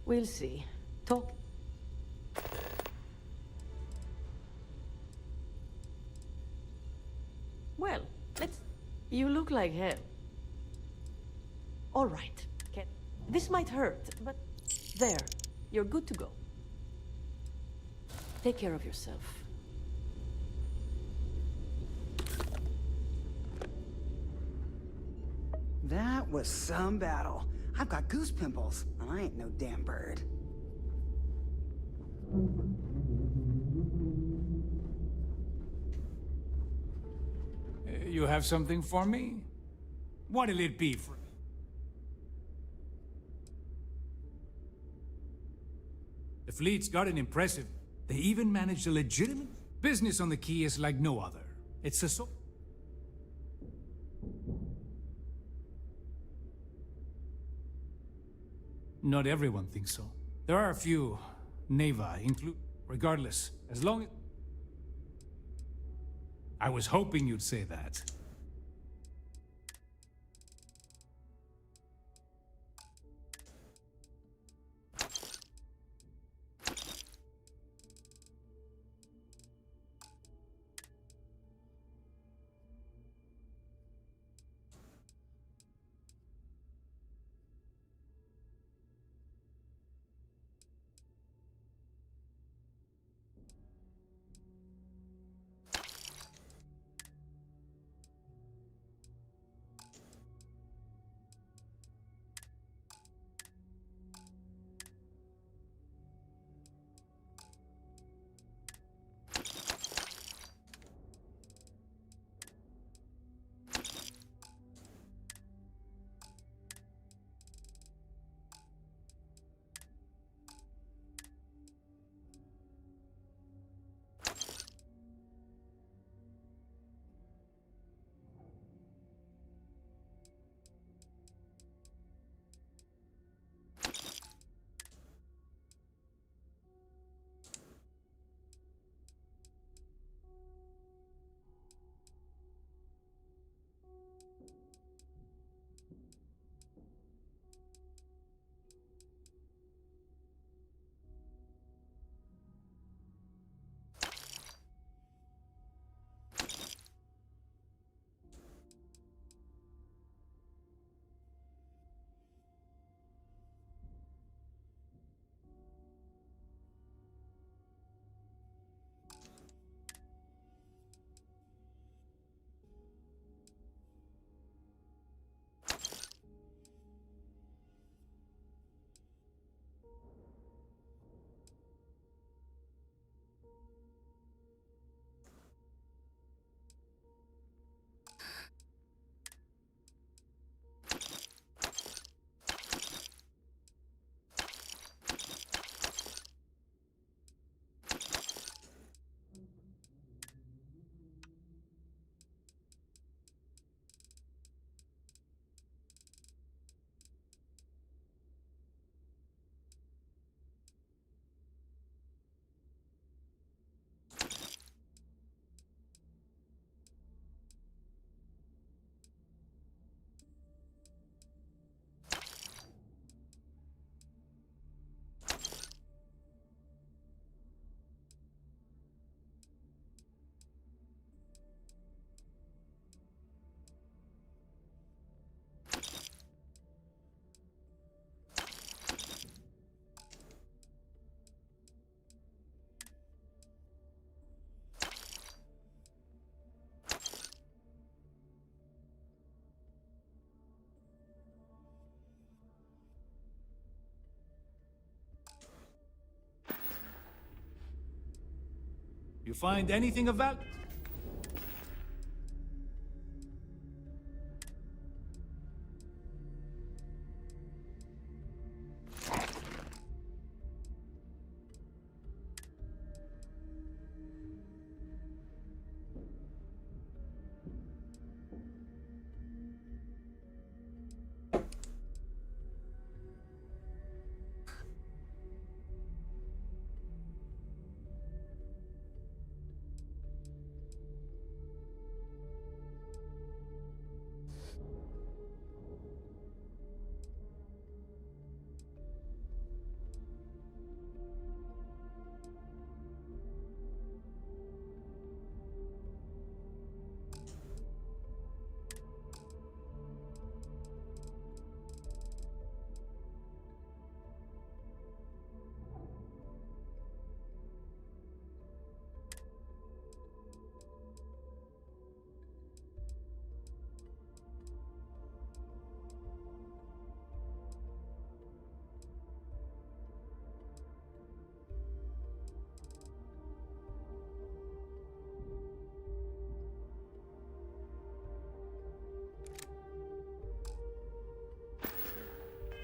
We'll see. Talk... Well, let's... You look like hell. All right. This might hurt, but... There. You're good to go. Take care of yourself. That was some battle. I've got goose pimples, and I ain't no damn bird. You have something for me? What'll it be for... The fleet's got an impressive... They even managed a legitimate... Business on the Key is like no other. It's a so... Not everyone thinks so. There are a few... Neva include... Regardless, as long as... I was hoping you'd say that. find anything of value?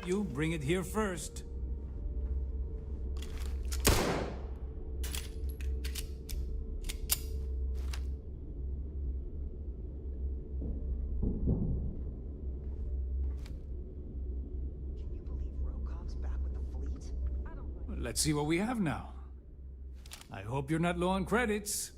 You bring it here first. Let's see what we have now. I hope you're not low on credits.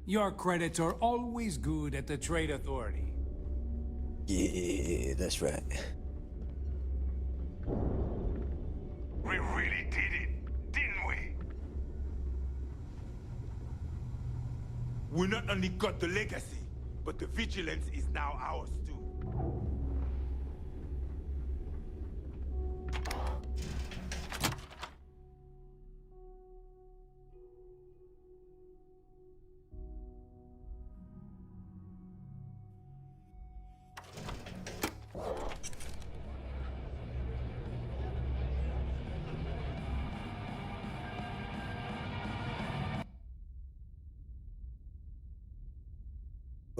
Your credits are always good at the Trade Authority. Yeah, that's right. We really did it, didn't we? We not only got the legacy, but the vigilance is now ours too.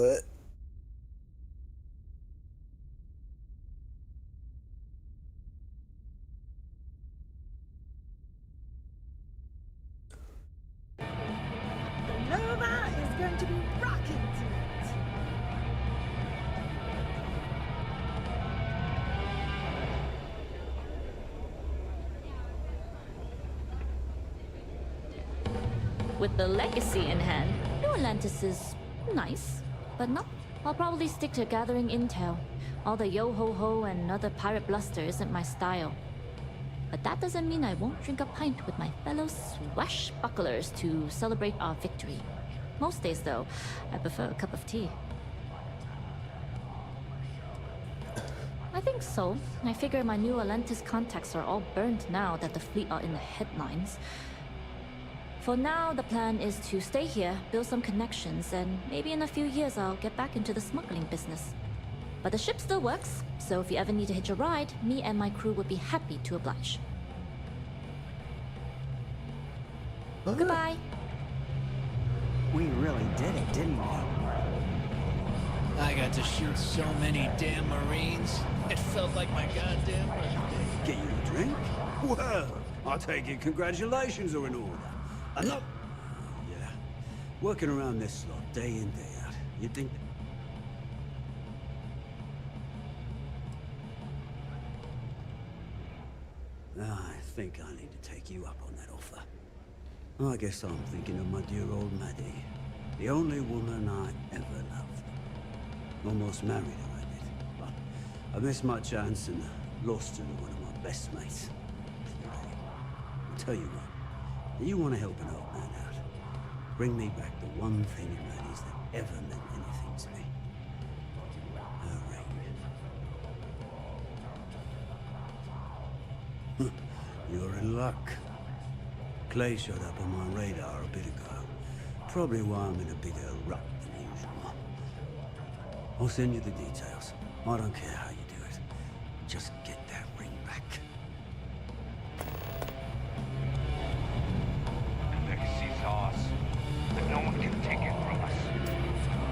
What? The Nova is going to be rocking tonight. With the legacy in hand, New Atlantis is nice, but no. I'll probably stick to gathering intel. All the yo-ho-ho and other pirate bluster isn't my style. But that doesn't mean I won't drink a pint with my fellow swashbucklers to celebrate our victory. Most days, though, I prefer a cup of tea. I think so. I figure my New Atlantis contacts are all burned now that the fleet are in the headlines. For now, the plan is to stay here, build some connections, and maybe in a few years I'll get back into the smuggling business. But the ship still works, so if you ever need to hitch a ride, me and my crew would be happy to oblige. Goodbye. We really did it, didn't we? I got to shoot so many damn Marines. It felt like my goddamn birthday. Get you a drink? Well, I take it congratulations are in order. Yeah. Working around this slot, day in, day out. You'd think... I think I need to take you up on that offer. I guess I'm thinking of my dear old Maddie. The only woman I ever loved. Almost married her, I did. But I missed my chance and lost her to one of my best mates. I'll tell you what. You want to help an old man out. Bring me back the one thing in Maddie's that ever meant anything to me. Her ring. You're in luck. Clay showed up on my radar a bit ago. Probably why I'm in a bigger rut than usual. I'll send you the details. I don't care how you do it. Just get that ring back. Legacy's ours, but no one can take it from us.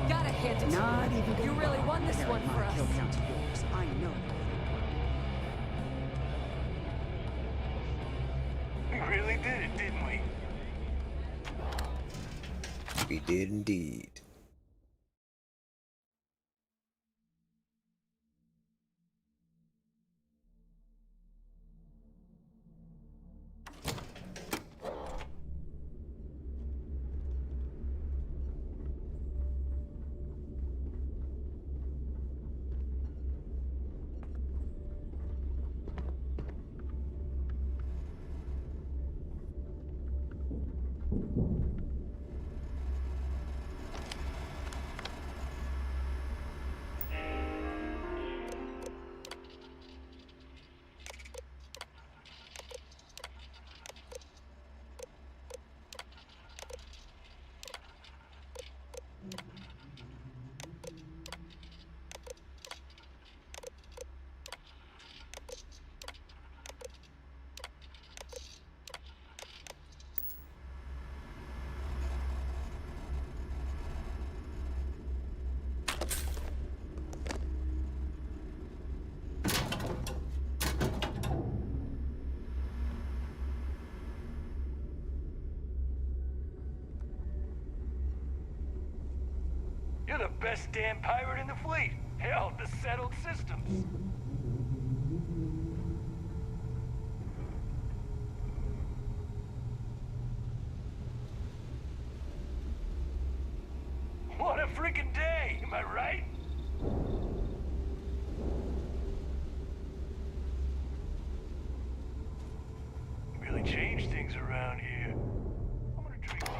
Gotta hand it to Not you. even You really won this one for us. Kill count yours. I know. We really did it, didn't we? We did indeed. You're the best damn pirate in the fleet. Hell, the settled systems. What a freaking day, am I right? You really changed things around here. I'm gonna drink to you.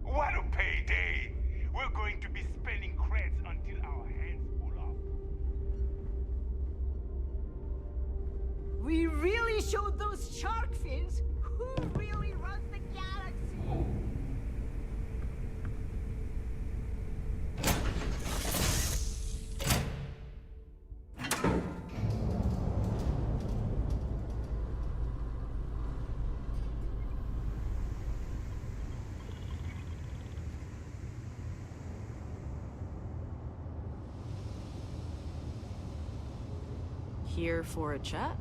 What a payday! We're going to be spending credits until our hands pull off. We really showed those shark fins who really runs the galaxy. here for a chat?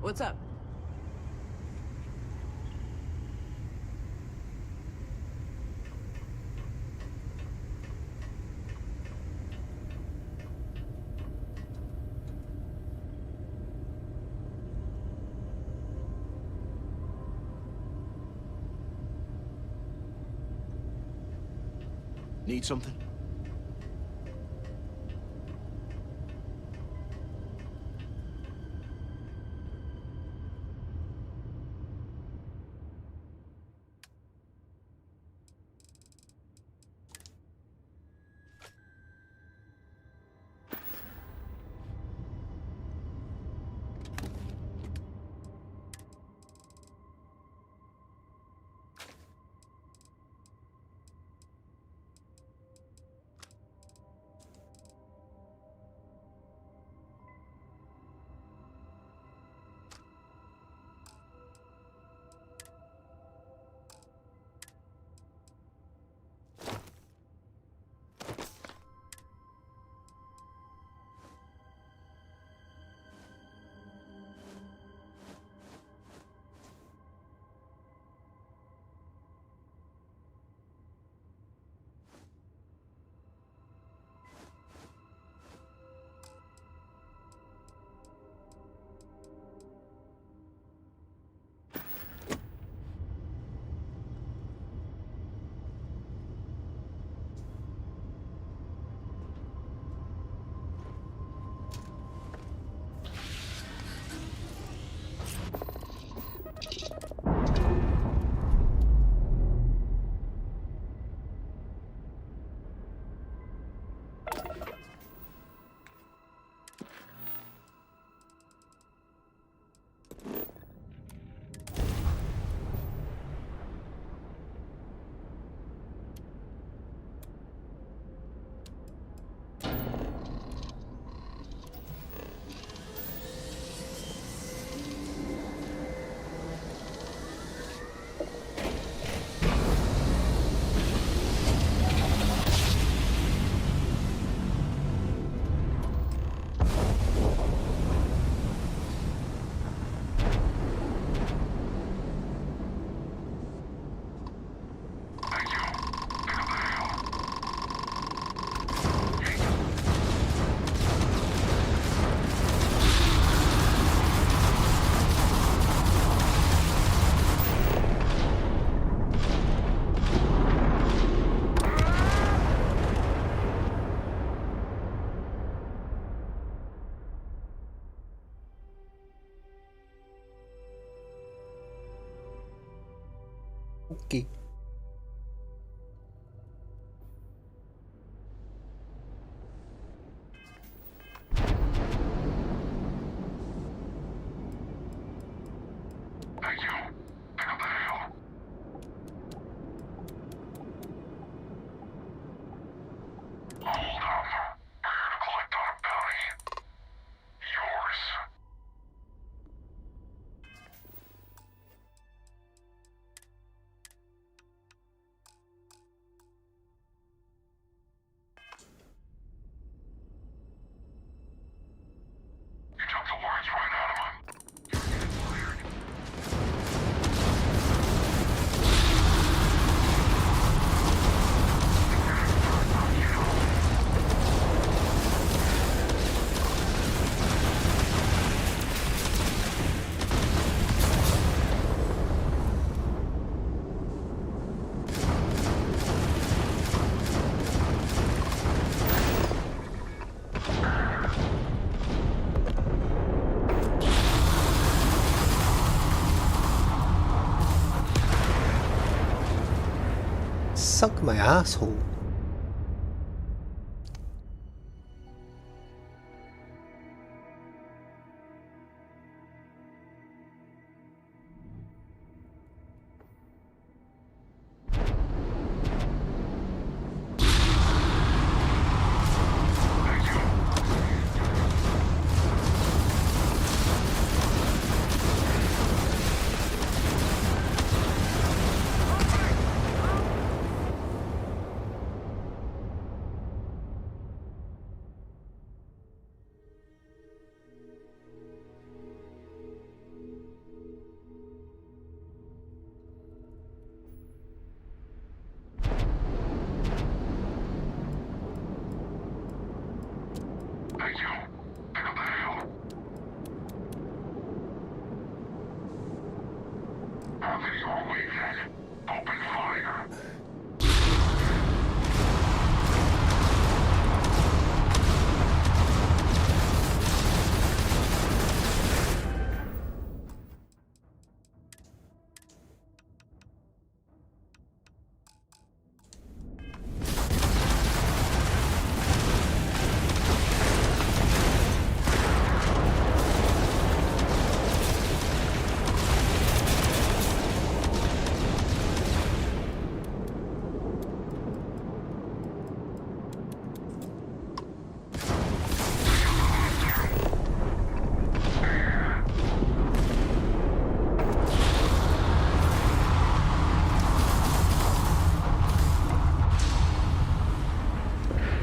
What's up? Need something? Okay. Suck my asshole.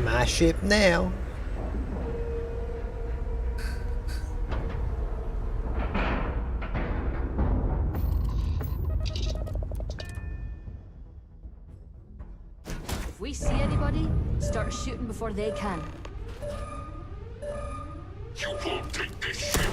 My ship now. If we see anybody, start shooting before they can. You won't take this ship.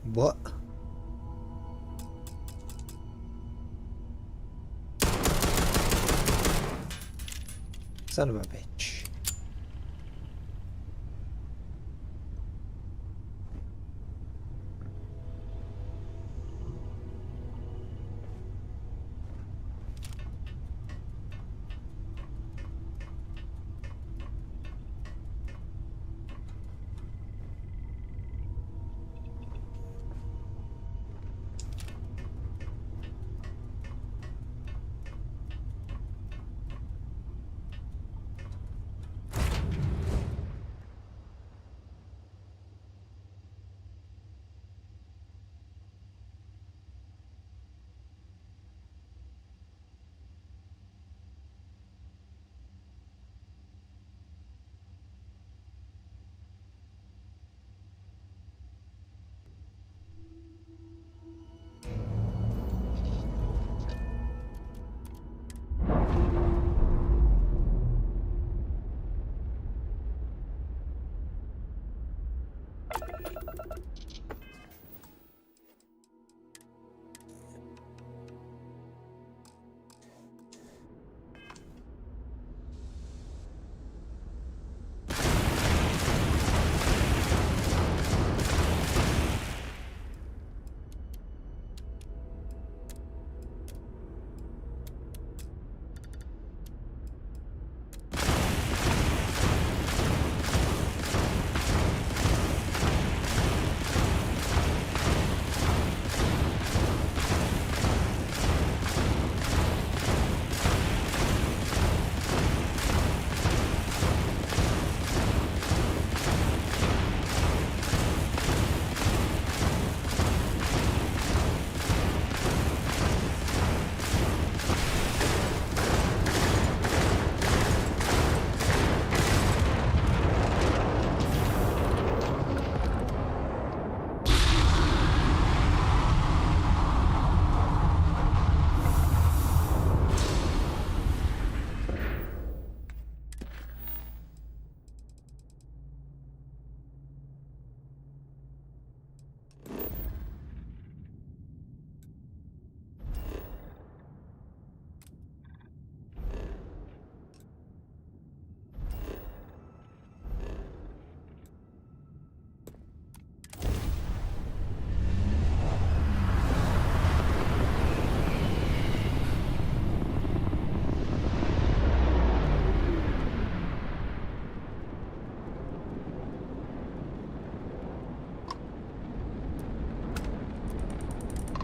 What? Son of a bitch.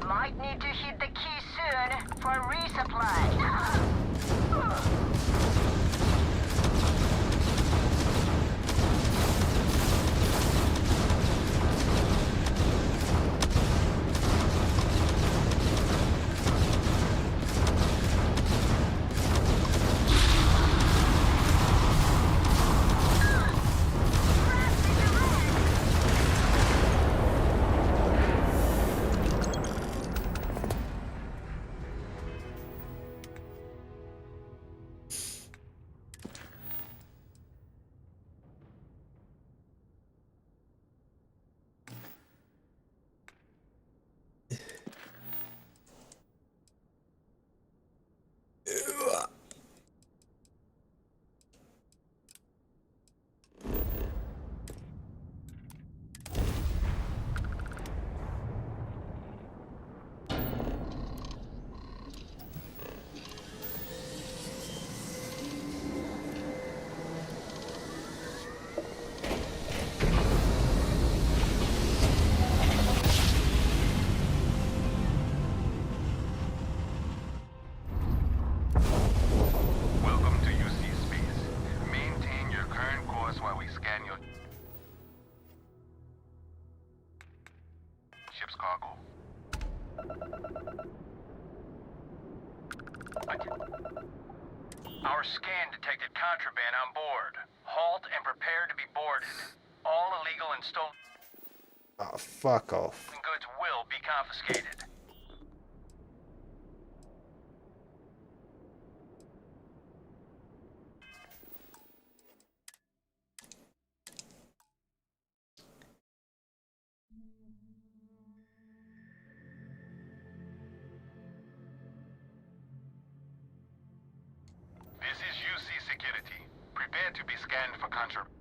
Might need to hit the key soon for resupply. Our scan detected contraband on board. Halt and prepare to be boarded. All illegal and stolen Oh, fuck off. goods will be confiscated. scanned for contraband.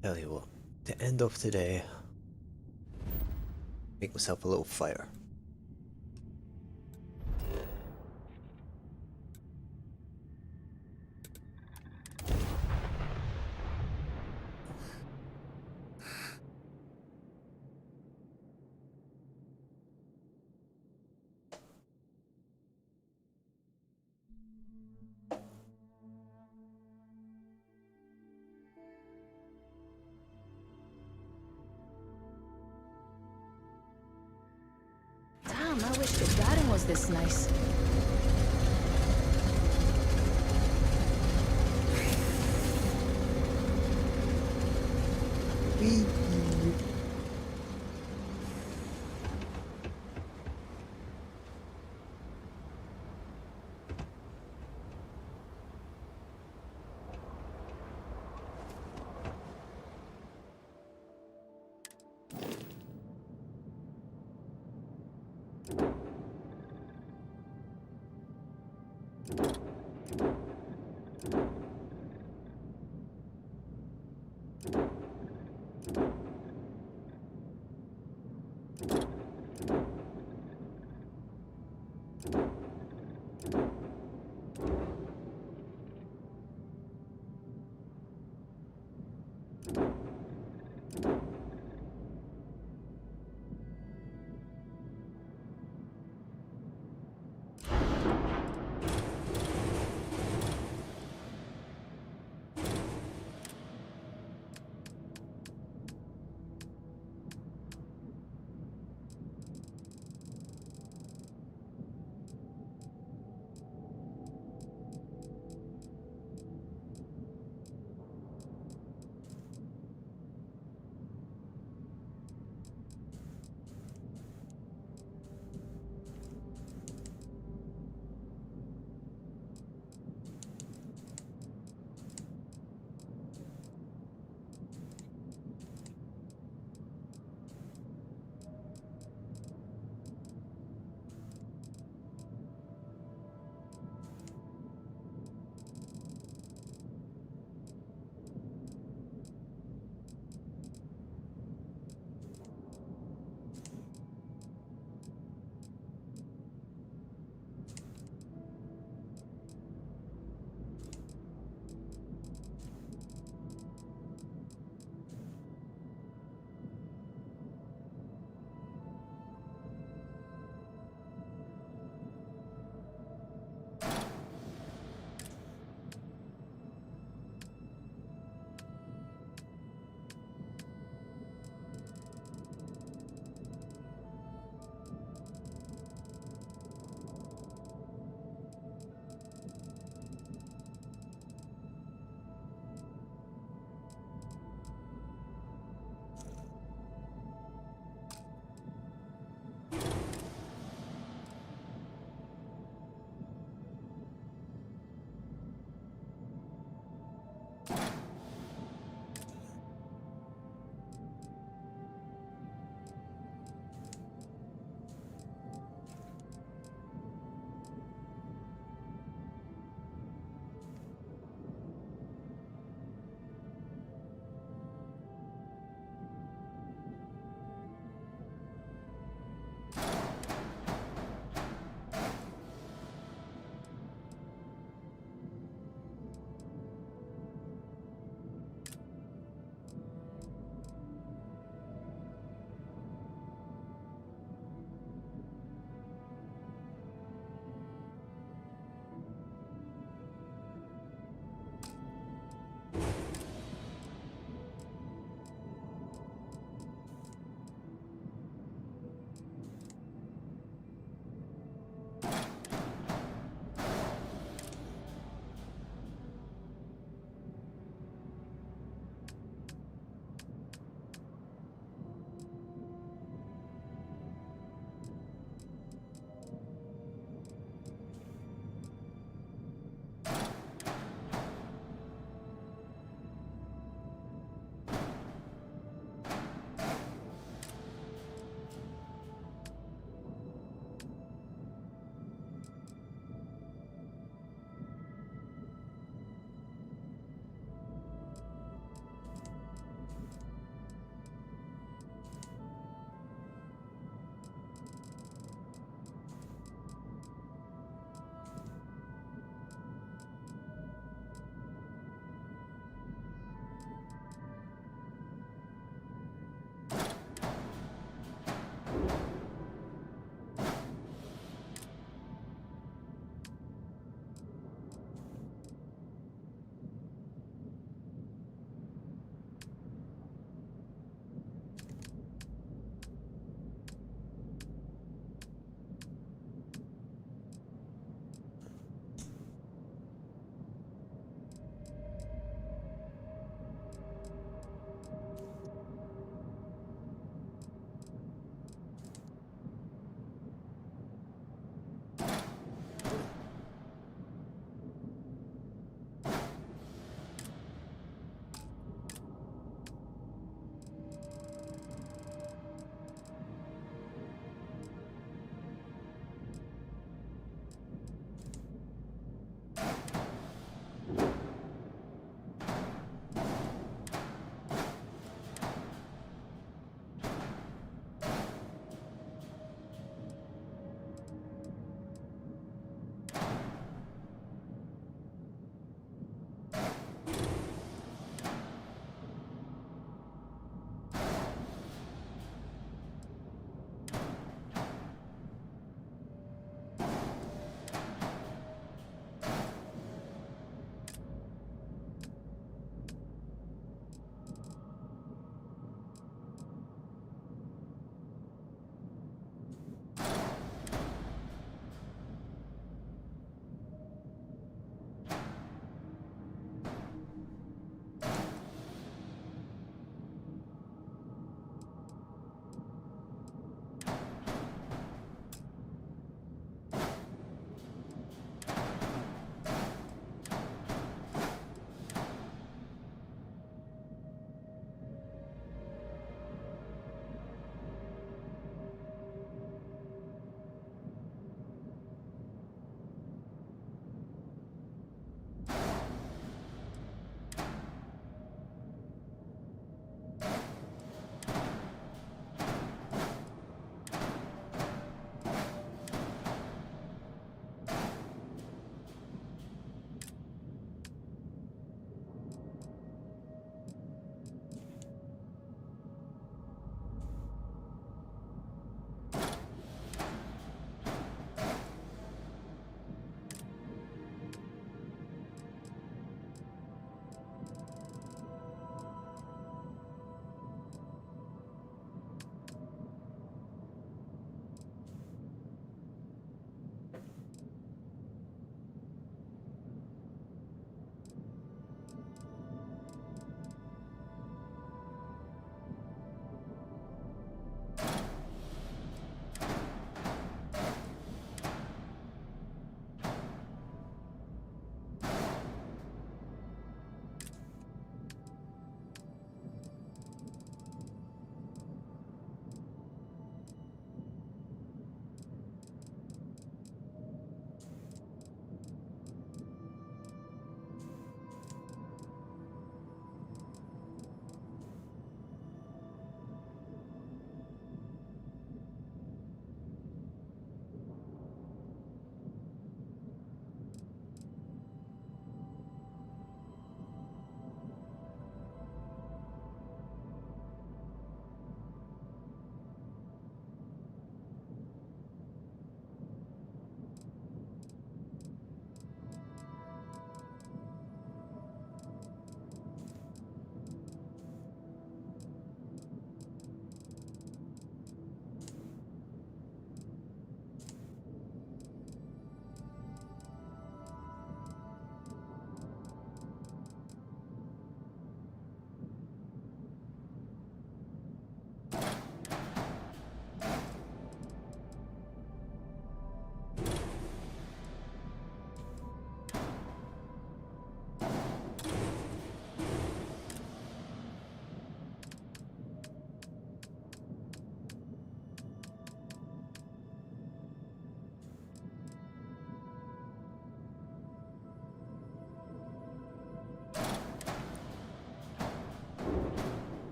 Tell you what, to end off today, make myself a little fire. Damn, I wish the garden was this nice.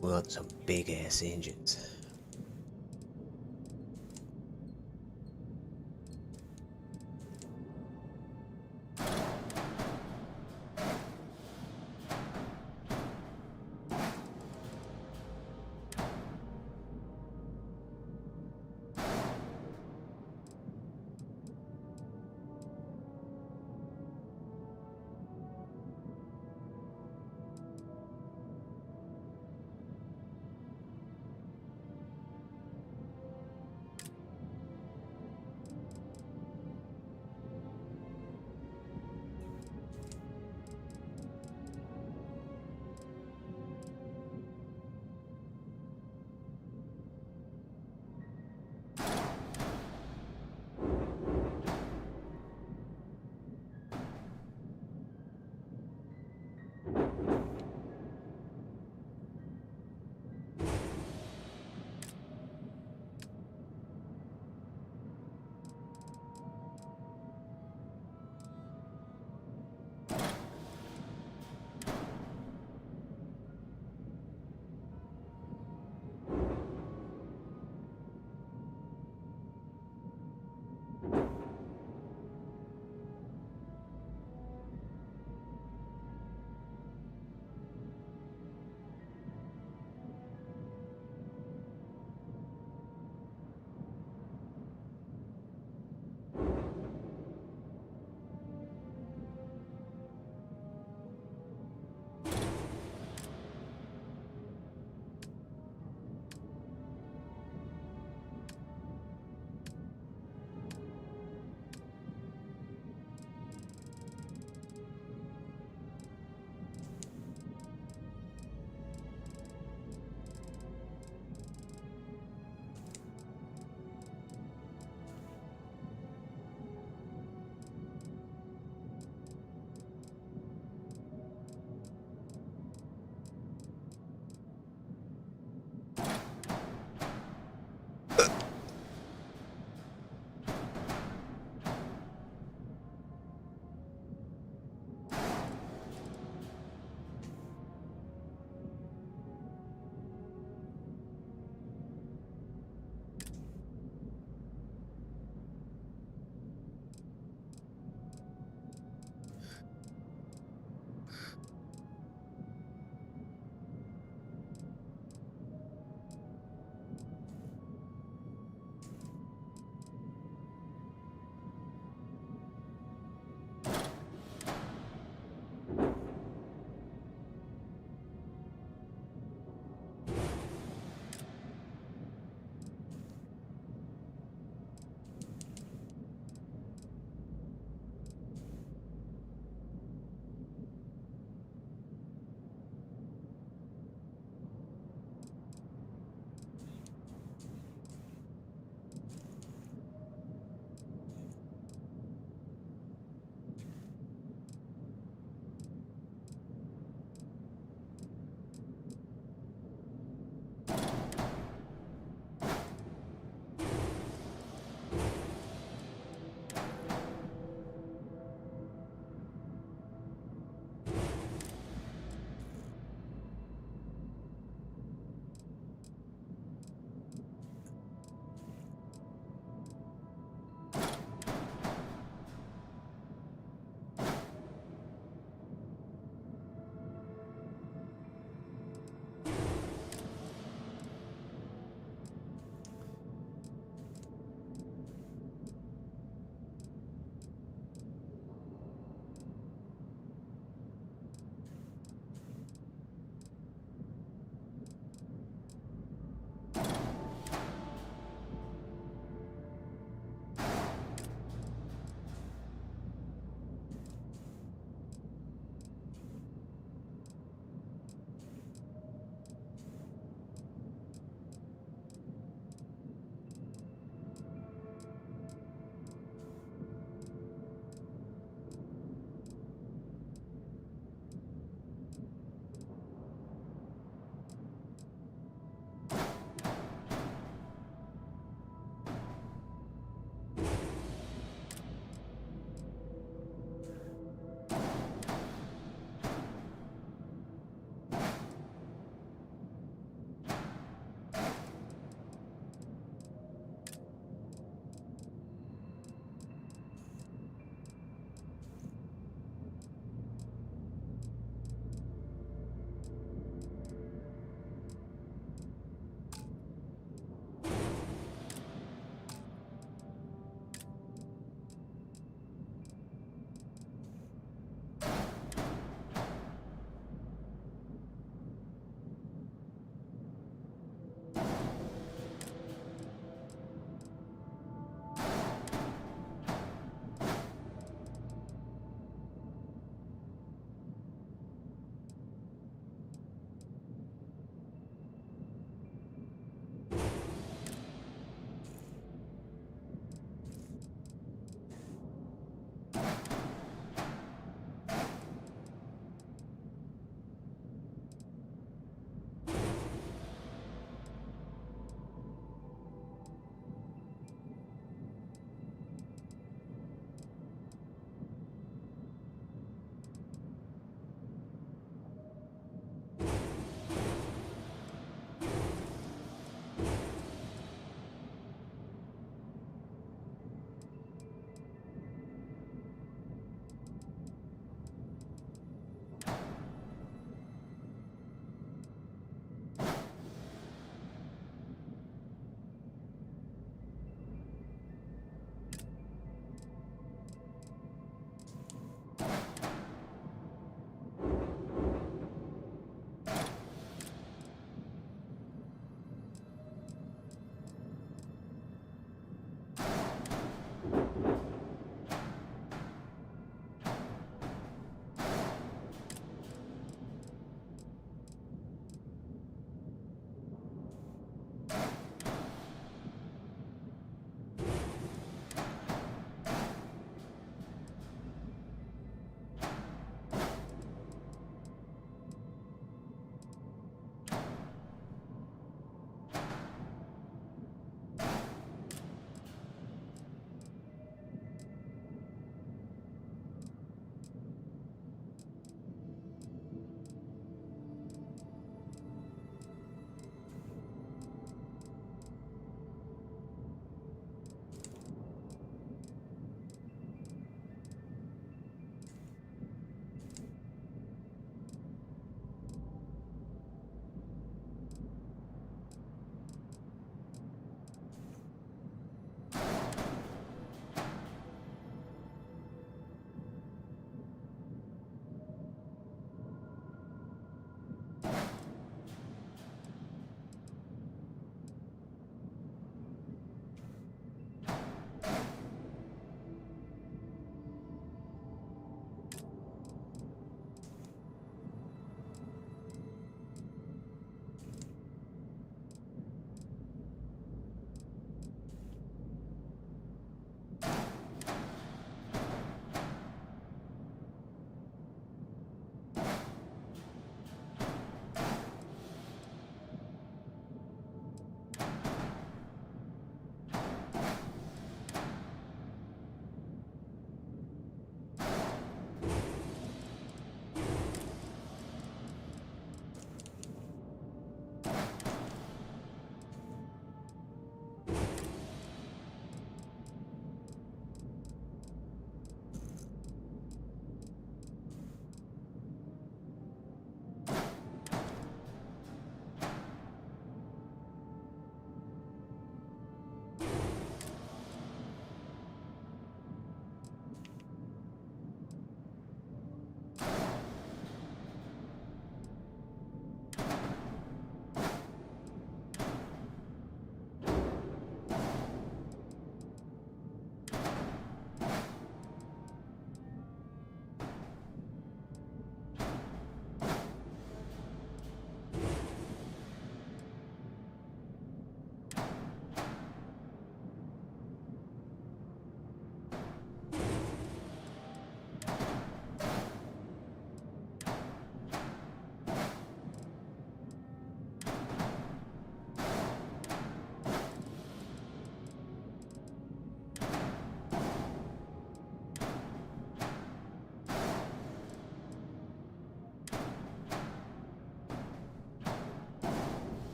We want some big ass engines.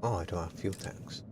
Oh, I don't have fuel tanks.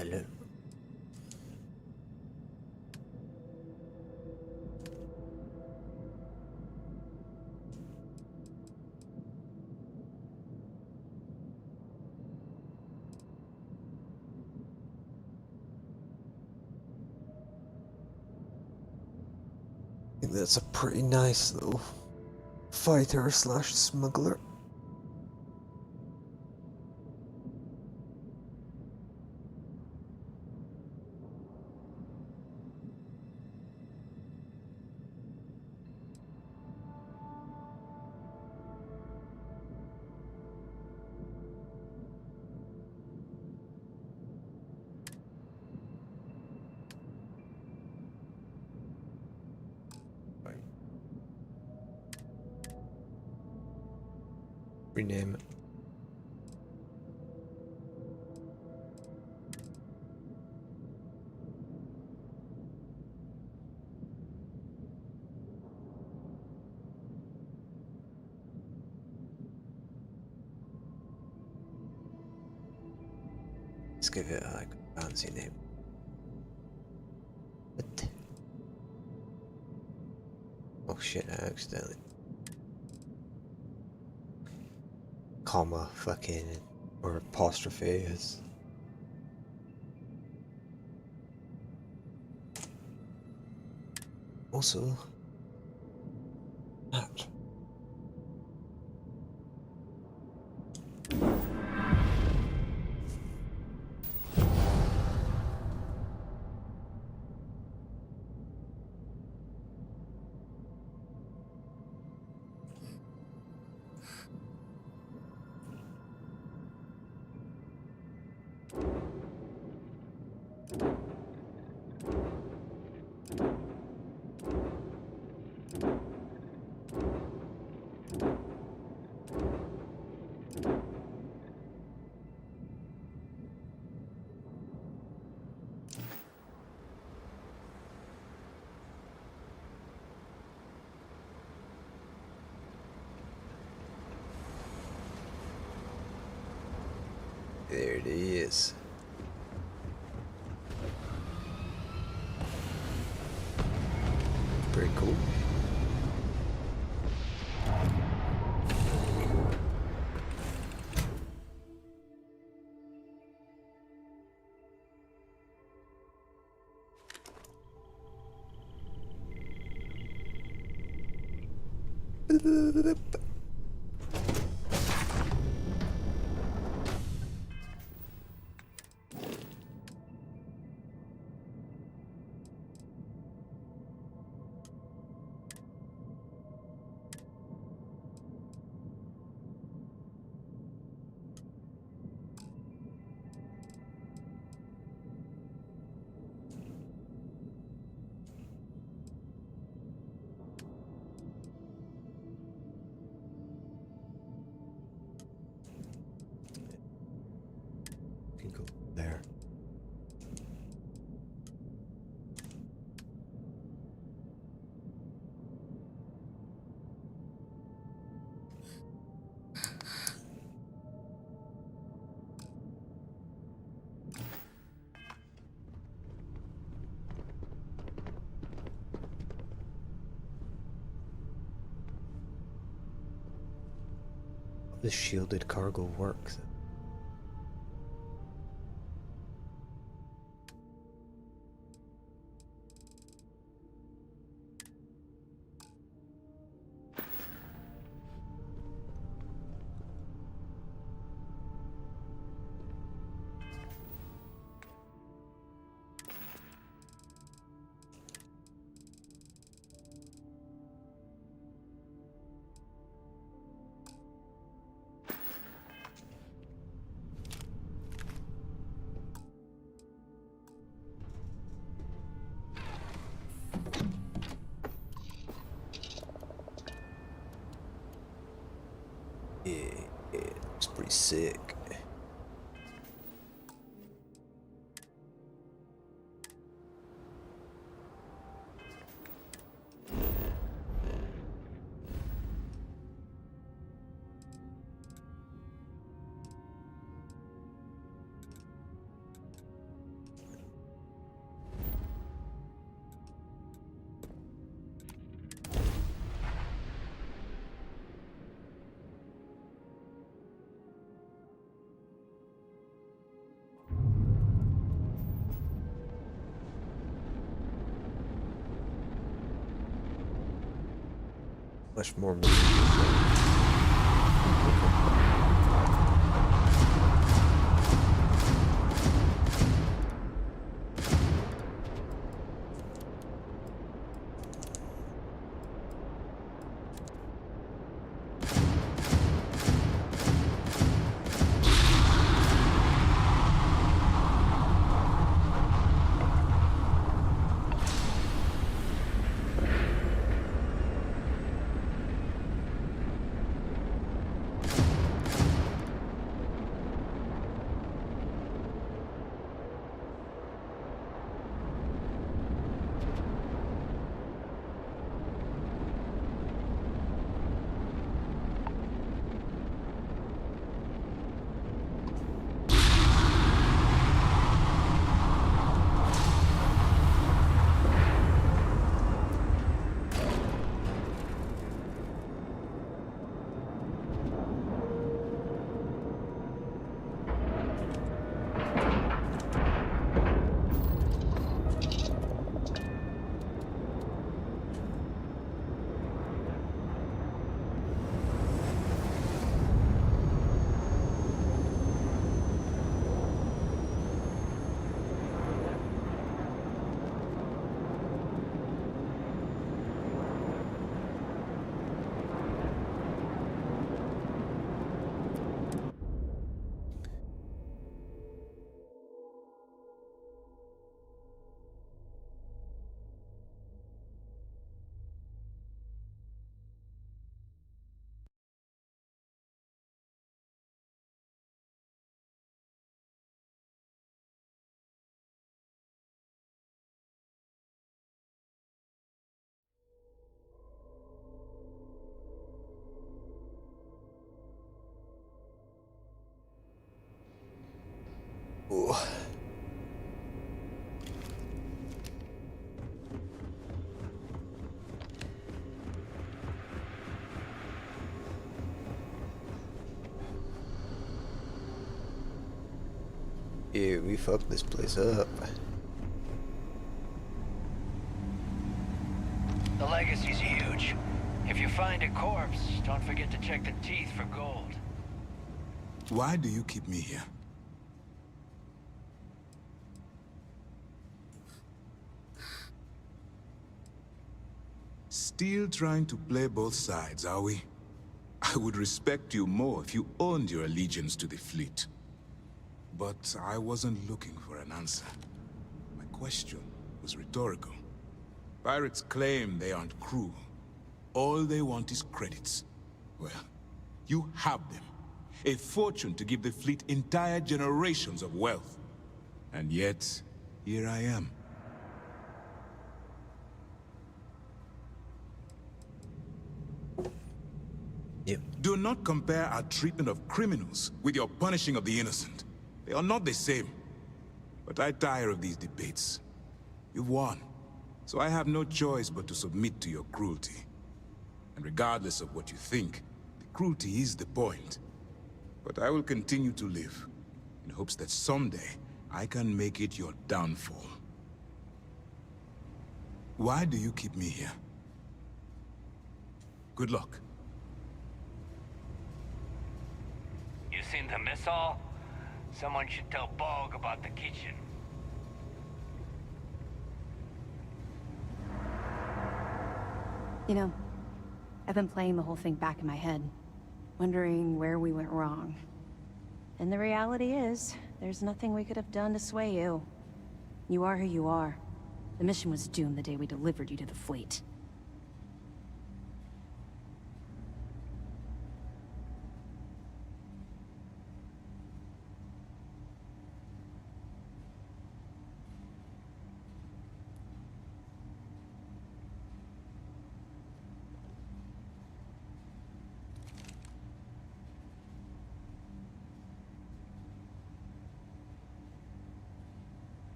alone. I think that's a pretty nice little fighter slash smuggler. Rename it. Let's give it a fancy name. What? Oh shit, I accidentally. Comma, fucking, or apostrophe is. Also, that. There it is. Pretty cool. Can go there. The shielded cargo works. Yeah, it looks pretty sick. Much more. Ooh. Yeah, we fucked this place up. The legacy's huge. If you find a corpse, don't forget to check the teeth for gold. Why do you keep me here? Still trying to play both sides, are we? I would respect you more if you owned your allegiance to the fleet. But I wasn't looking for an answer. My question was rhetorical. Pirates claim they aren't cruel. All they want is credits. Well, you have them. A fortune to give the fleet entire generations of wealth. And yet, here I am. Do not compare our treatment of criminals with your punishing of the innocent. They are not the same. But I tire of these debates. You've won, so I have no choice but to submit to your cruelty. And regardless of what you think, the cruelty is the point. But I will continue to live, in hopes that someday I can make it your downfall. Why do you keep me here? Good luck. You seen the missile? Someone should tell Bog about the kitchen. You know, I've been playing the whole thing back in my head, wondering where we went wrong. And the reality is, there's nothing we could have done to sway you. You are who you are. The mission was doomed the day we delivered you to the fleet.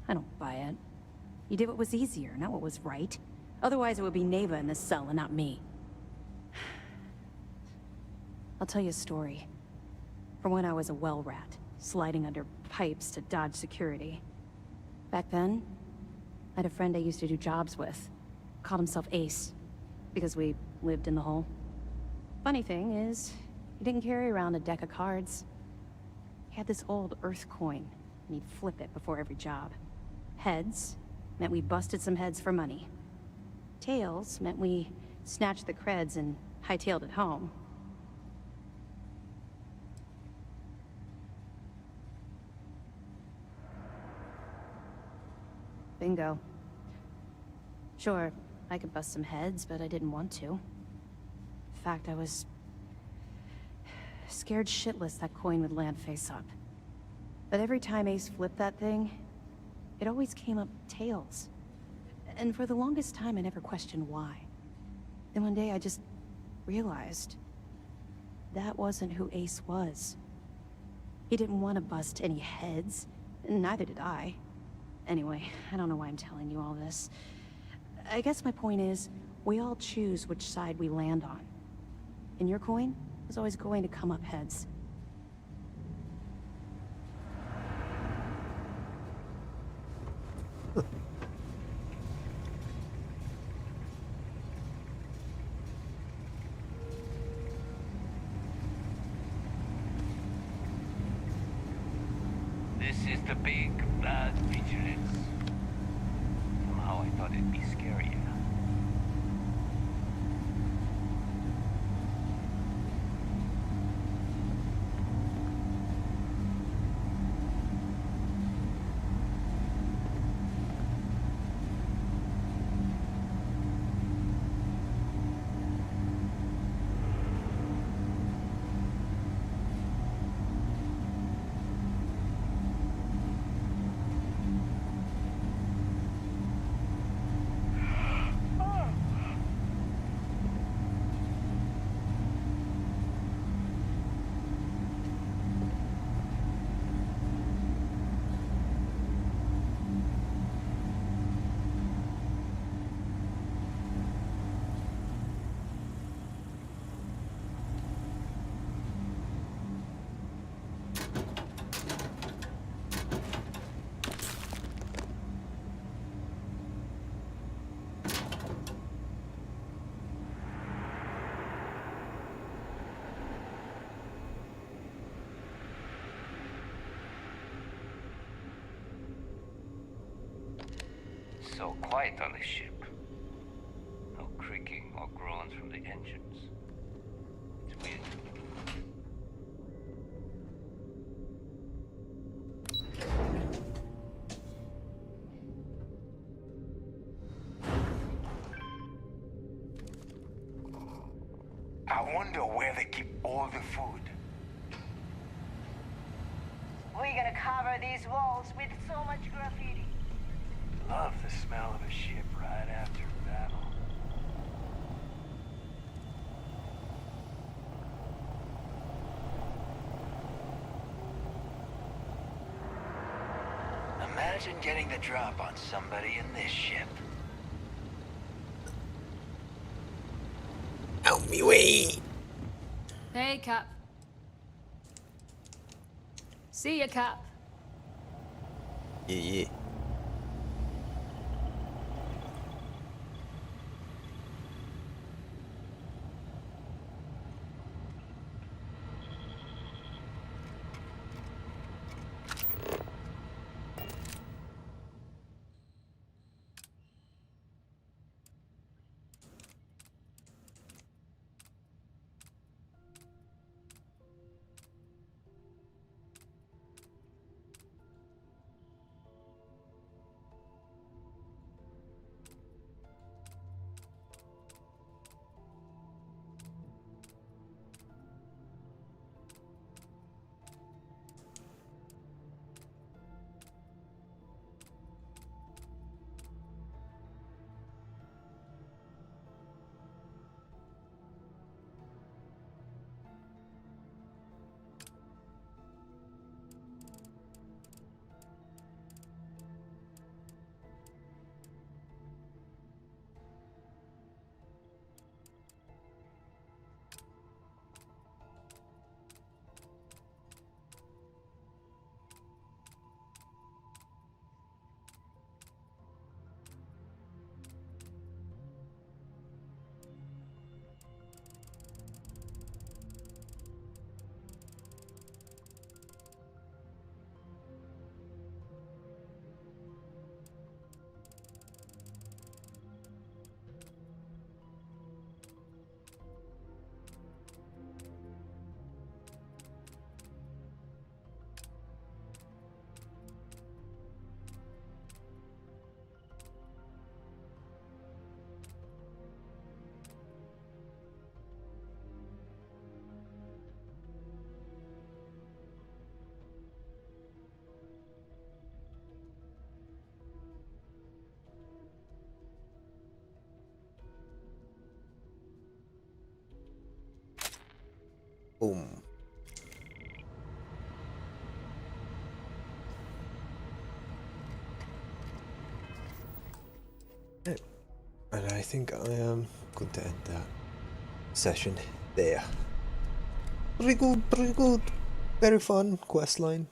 I don't buy it. You did what was easier, not what was right. Otherwise it would be Neva in this cell and not me. I'll tell you a story. From when I was a well rat, sliding under pipes to dodge security. Back then, I had a friend I used to do jobs with. Called himself Ace. Because we lived in the hole. Funny thing is, he didn't carry around a deck of cards. He had this old Earth coin, and he'd flip it before every job. Heads meant we busted some heads for money. Tails meant we snatched the creds and hightailed it home. Bingo. Sure, I could bust some heads, but I didn't want to. In fact, I was scared shitless that coin would land face up. But every time Ace flipped that thing, it always came up tails. And for the longest time, I never questioned why. Then one day, I just realized that wasn't who Ace was. He didn't want to bust any heads, and neither did I. Anyway, I don't know why I'm telling you all this. I guess my point is, we all choose which side we land on. And your coin was always going to come up heads. This is the big, bad vigilance. Somehow I thought it'd be scarier. So quiet on the ship. No creaking or groans from the engines. It's weird. I wonder where they keep all the food. We're gonna cover these walls with so much graffiti. Love the smell of a ship right after battle. Imagine getting the drop on somebody in this ship. Out me way! Hey, Cap. See ya, Cap. Yeah. Boom. Yeah. And I think I am going to end that session there. Pretty good, pretty good. Very fun quest line.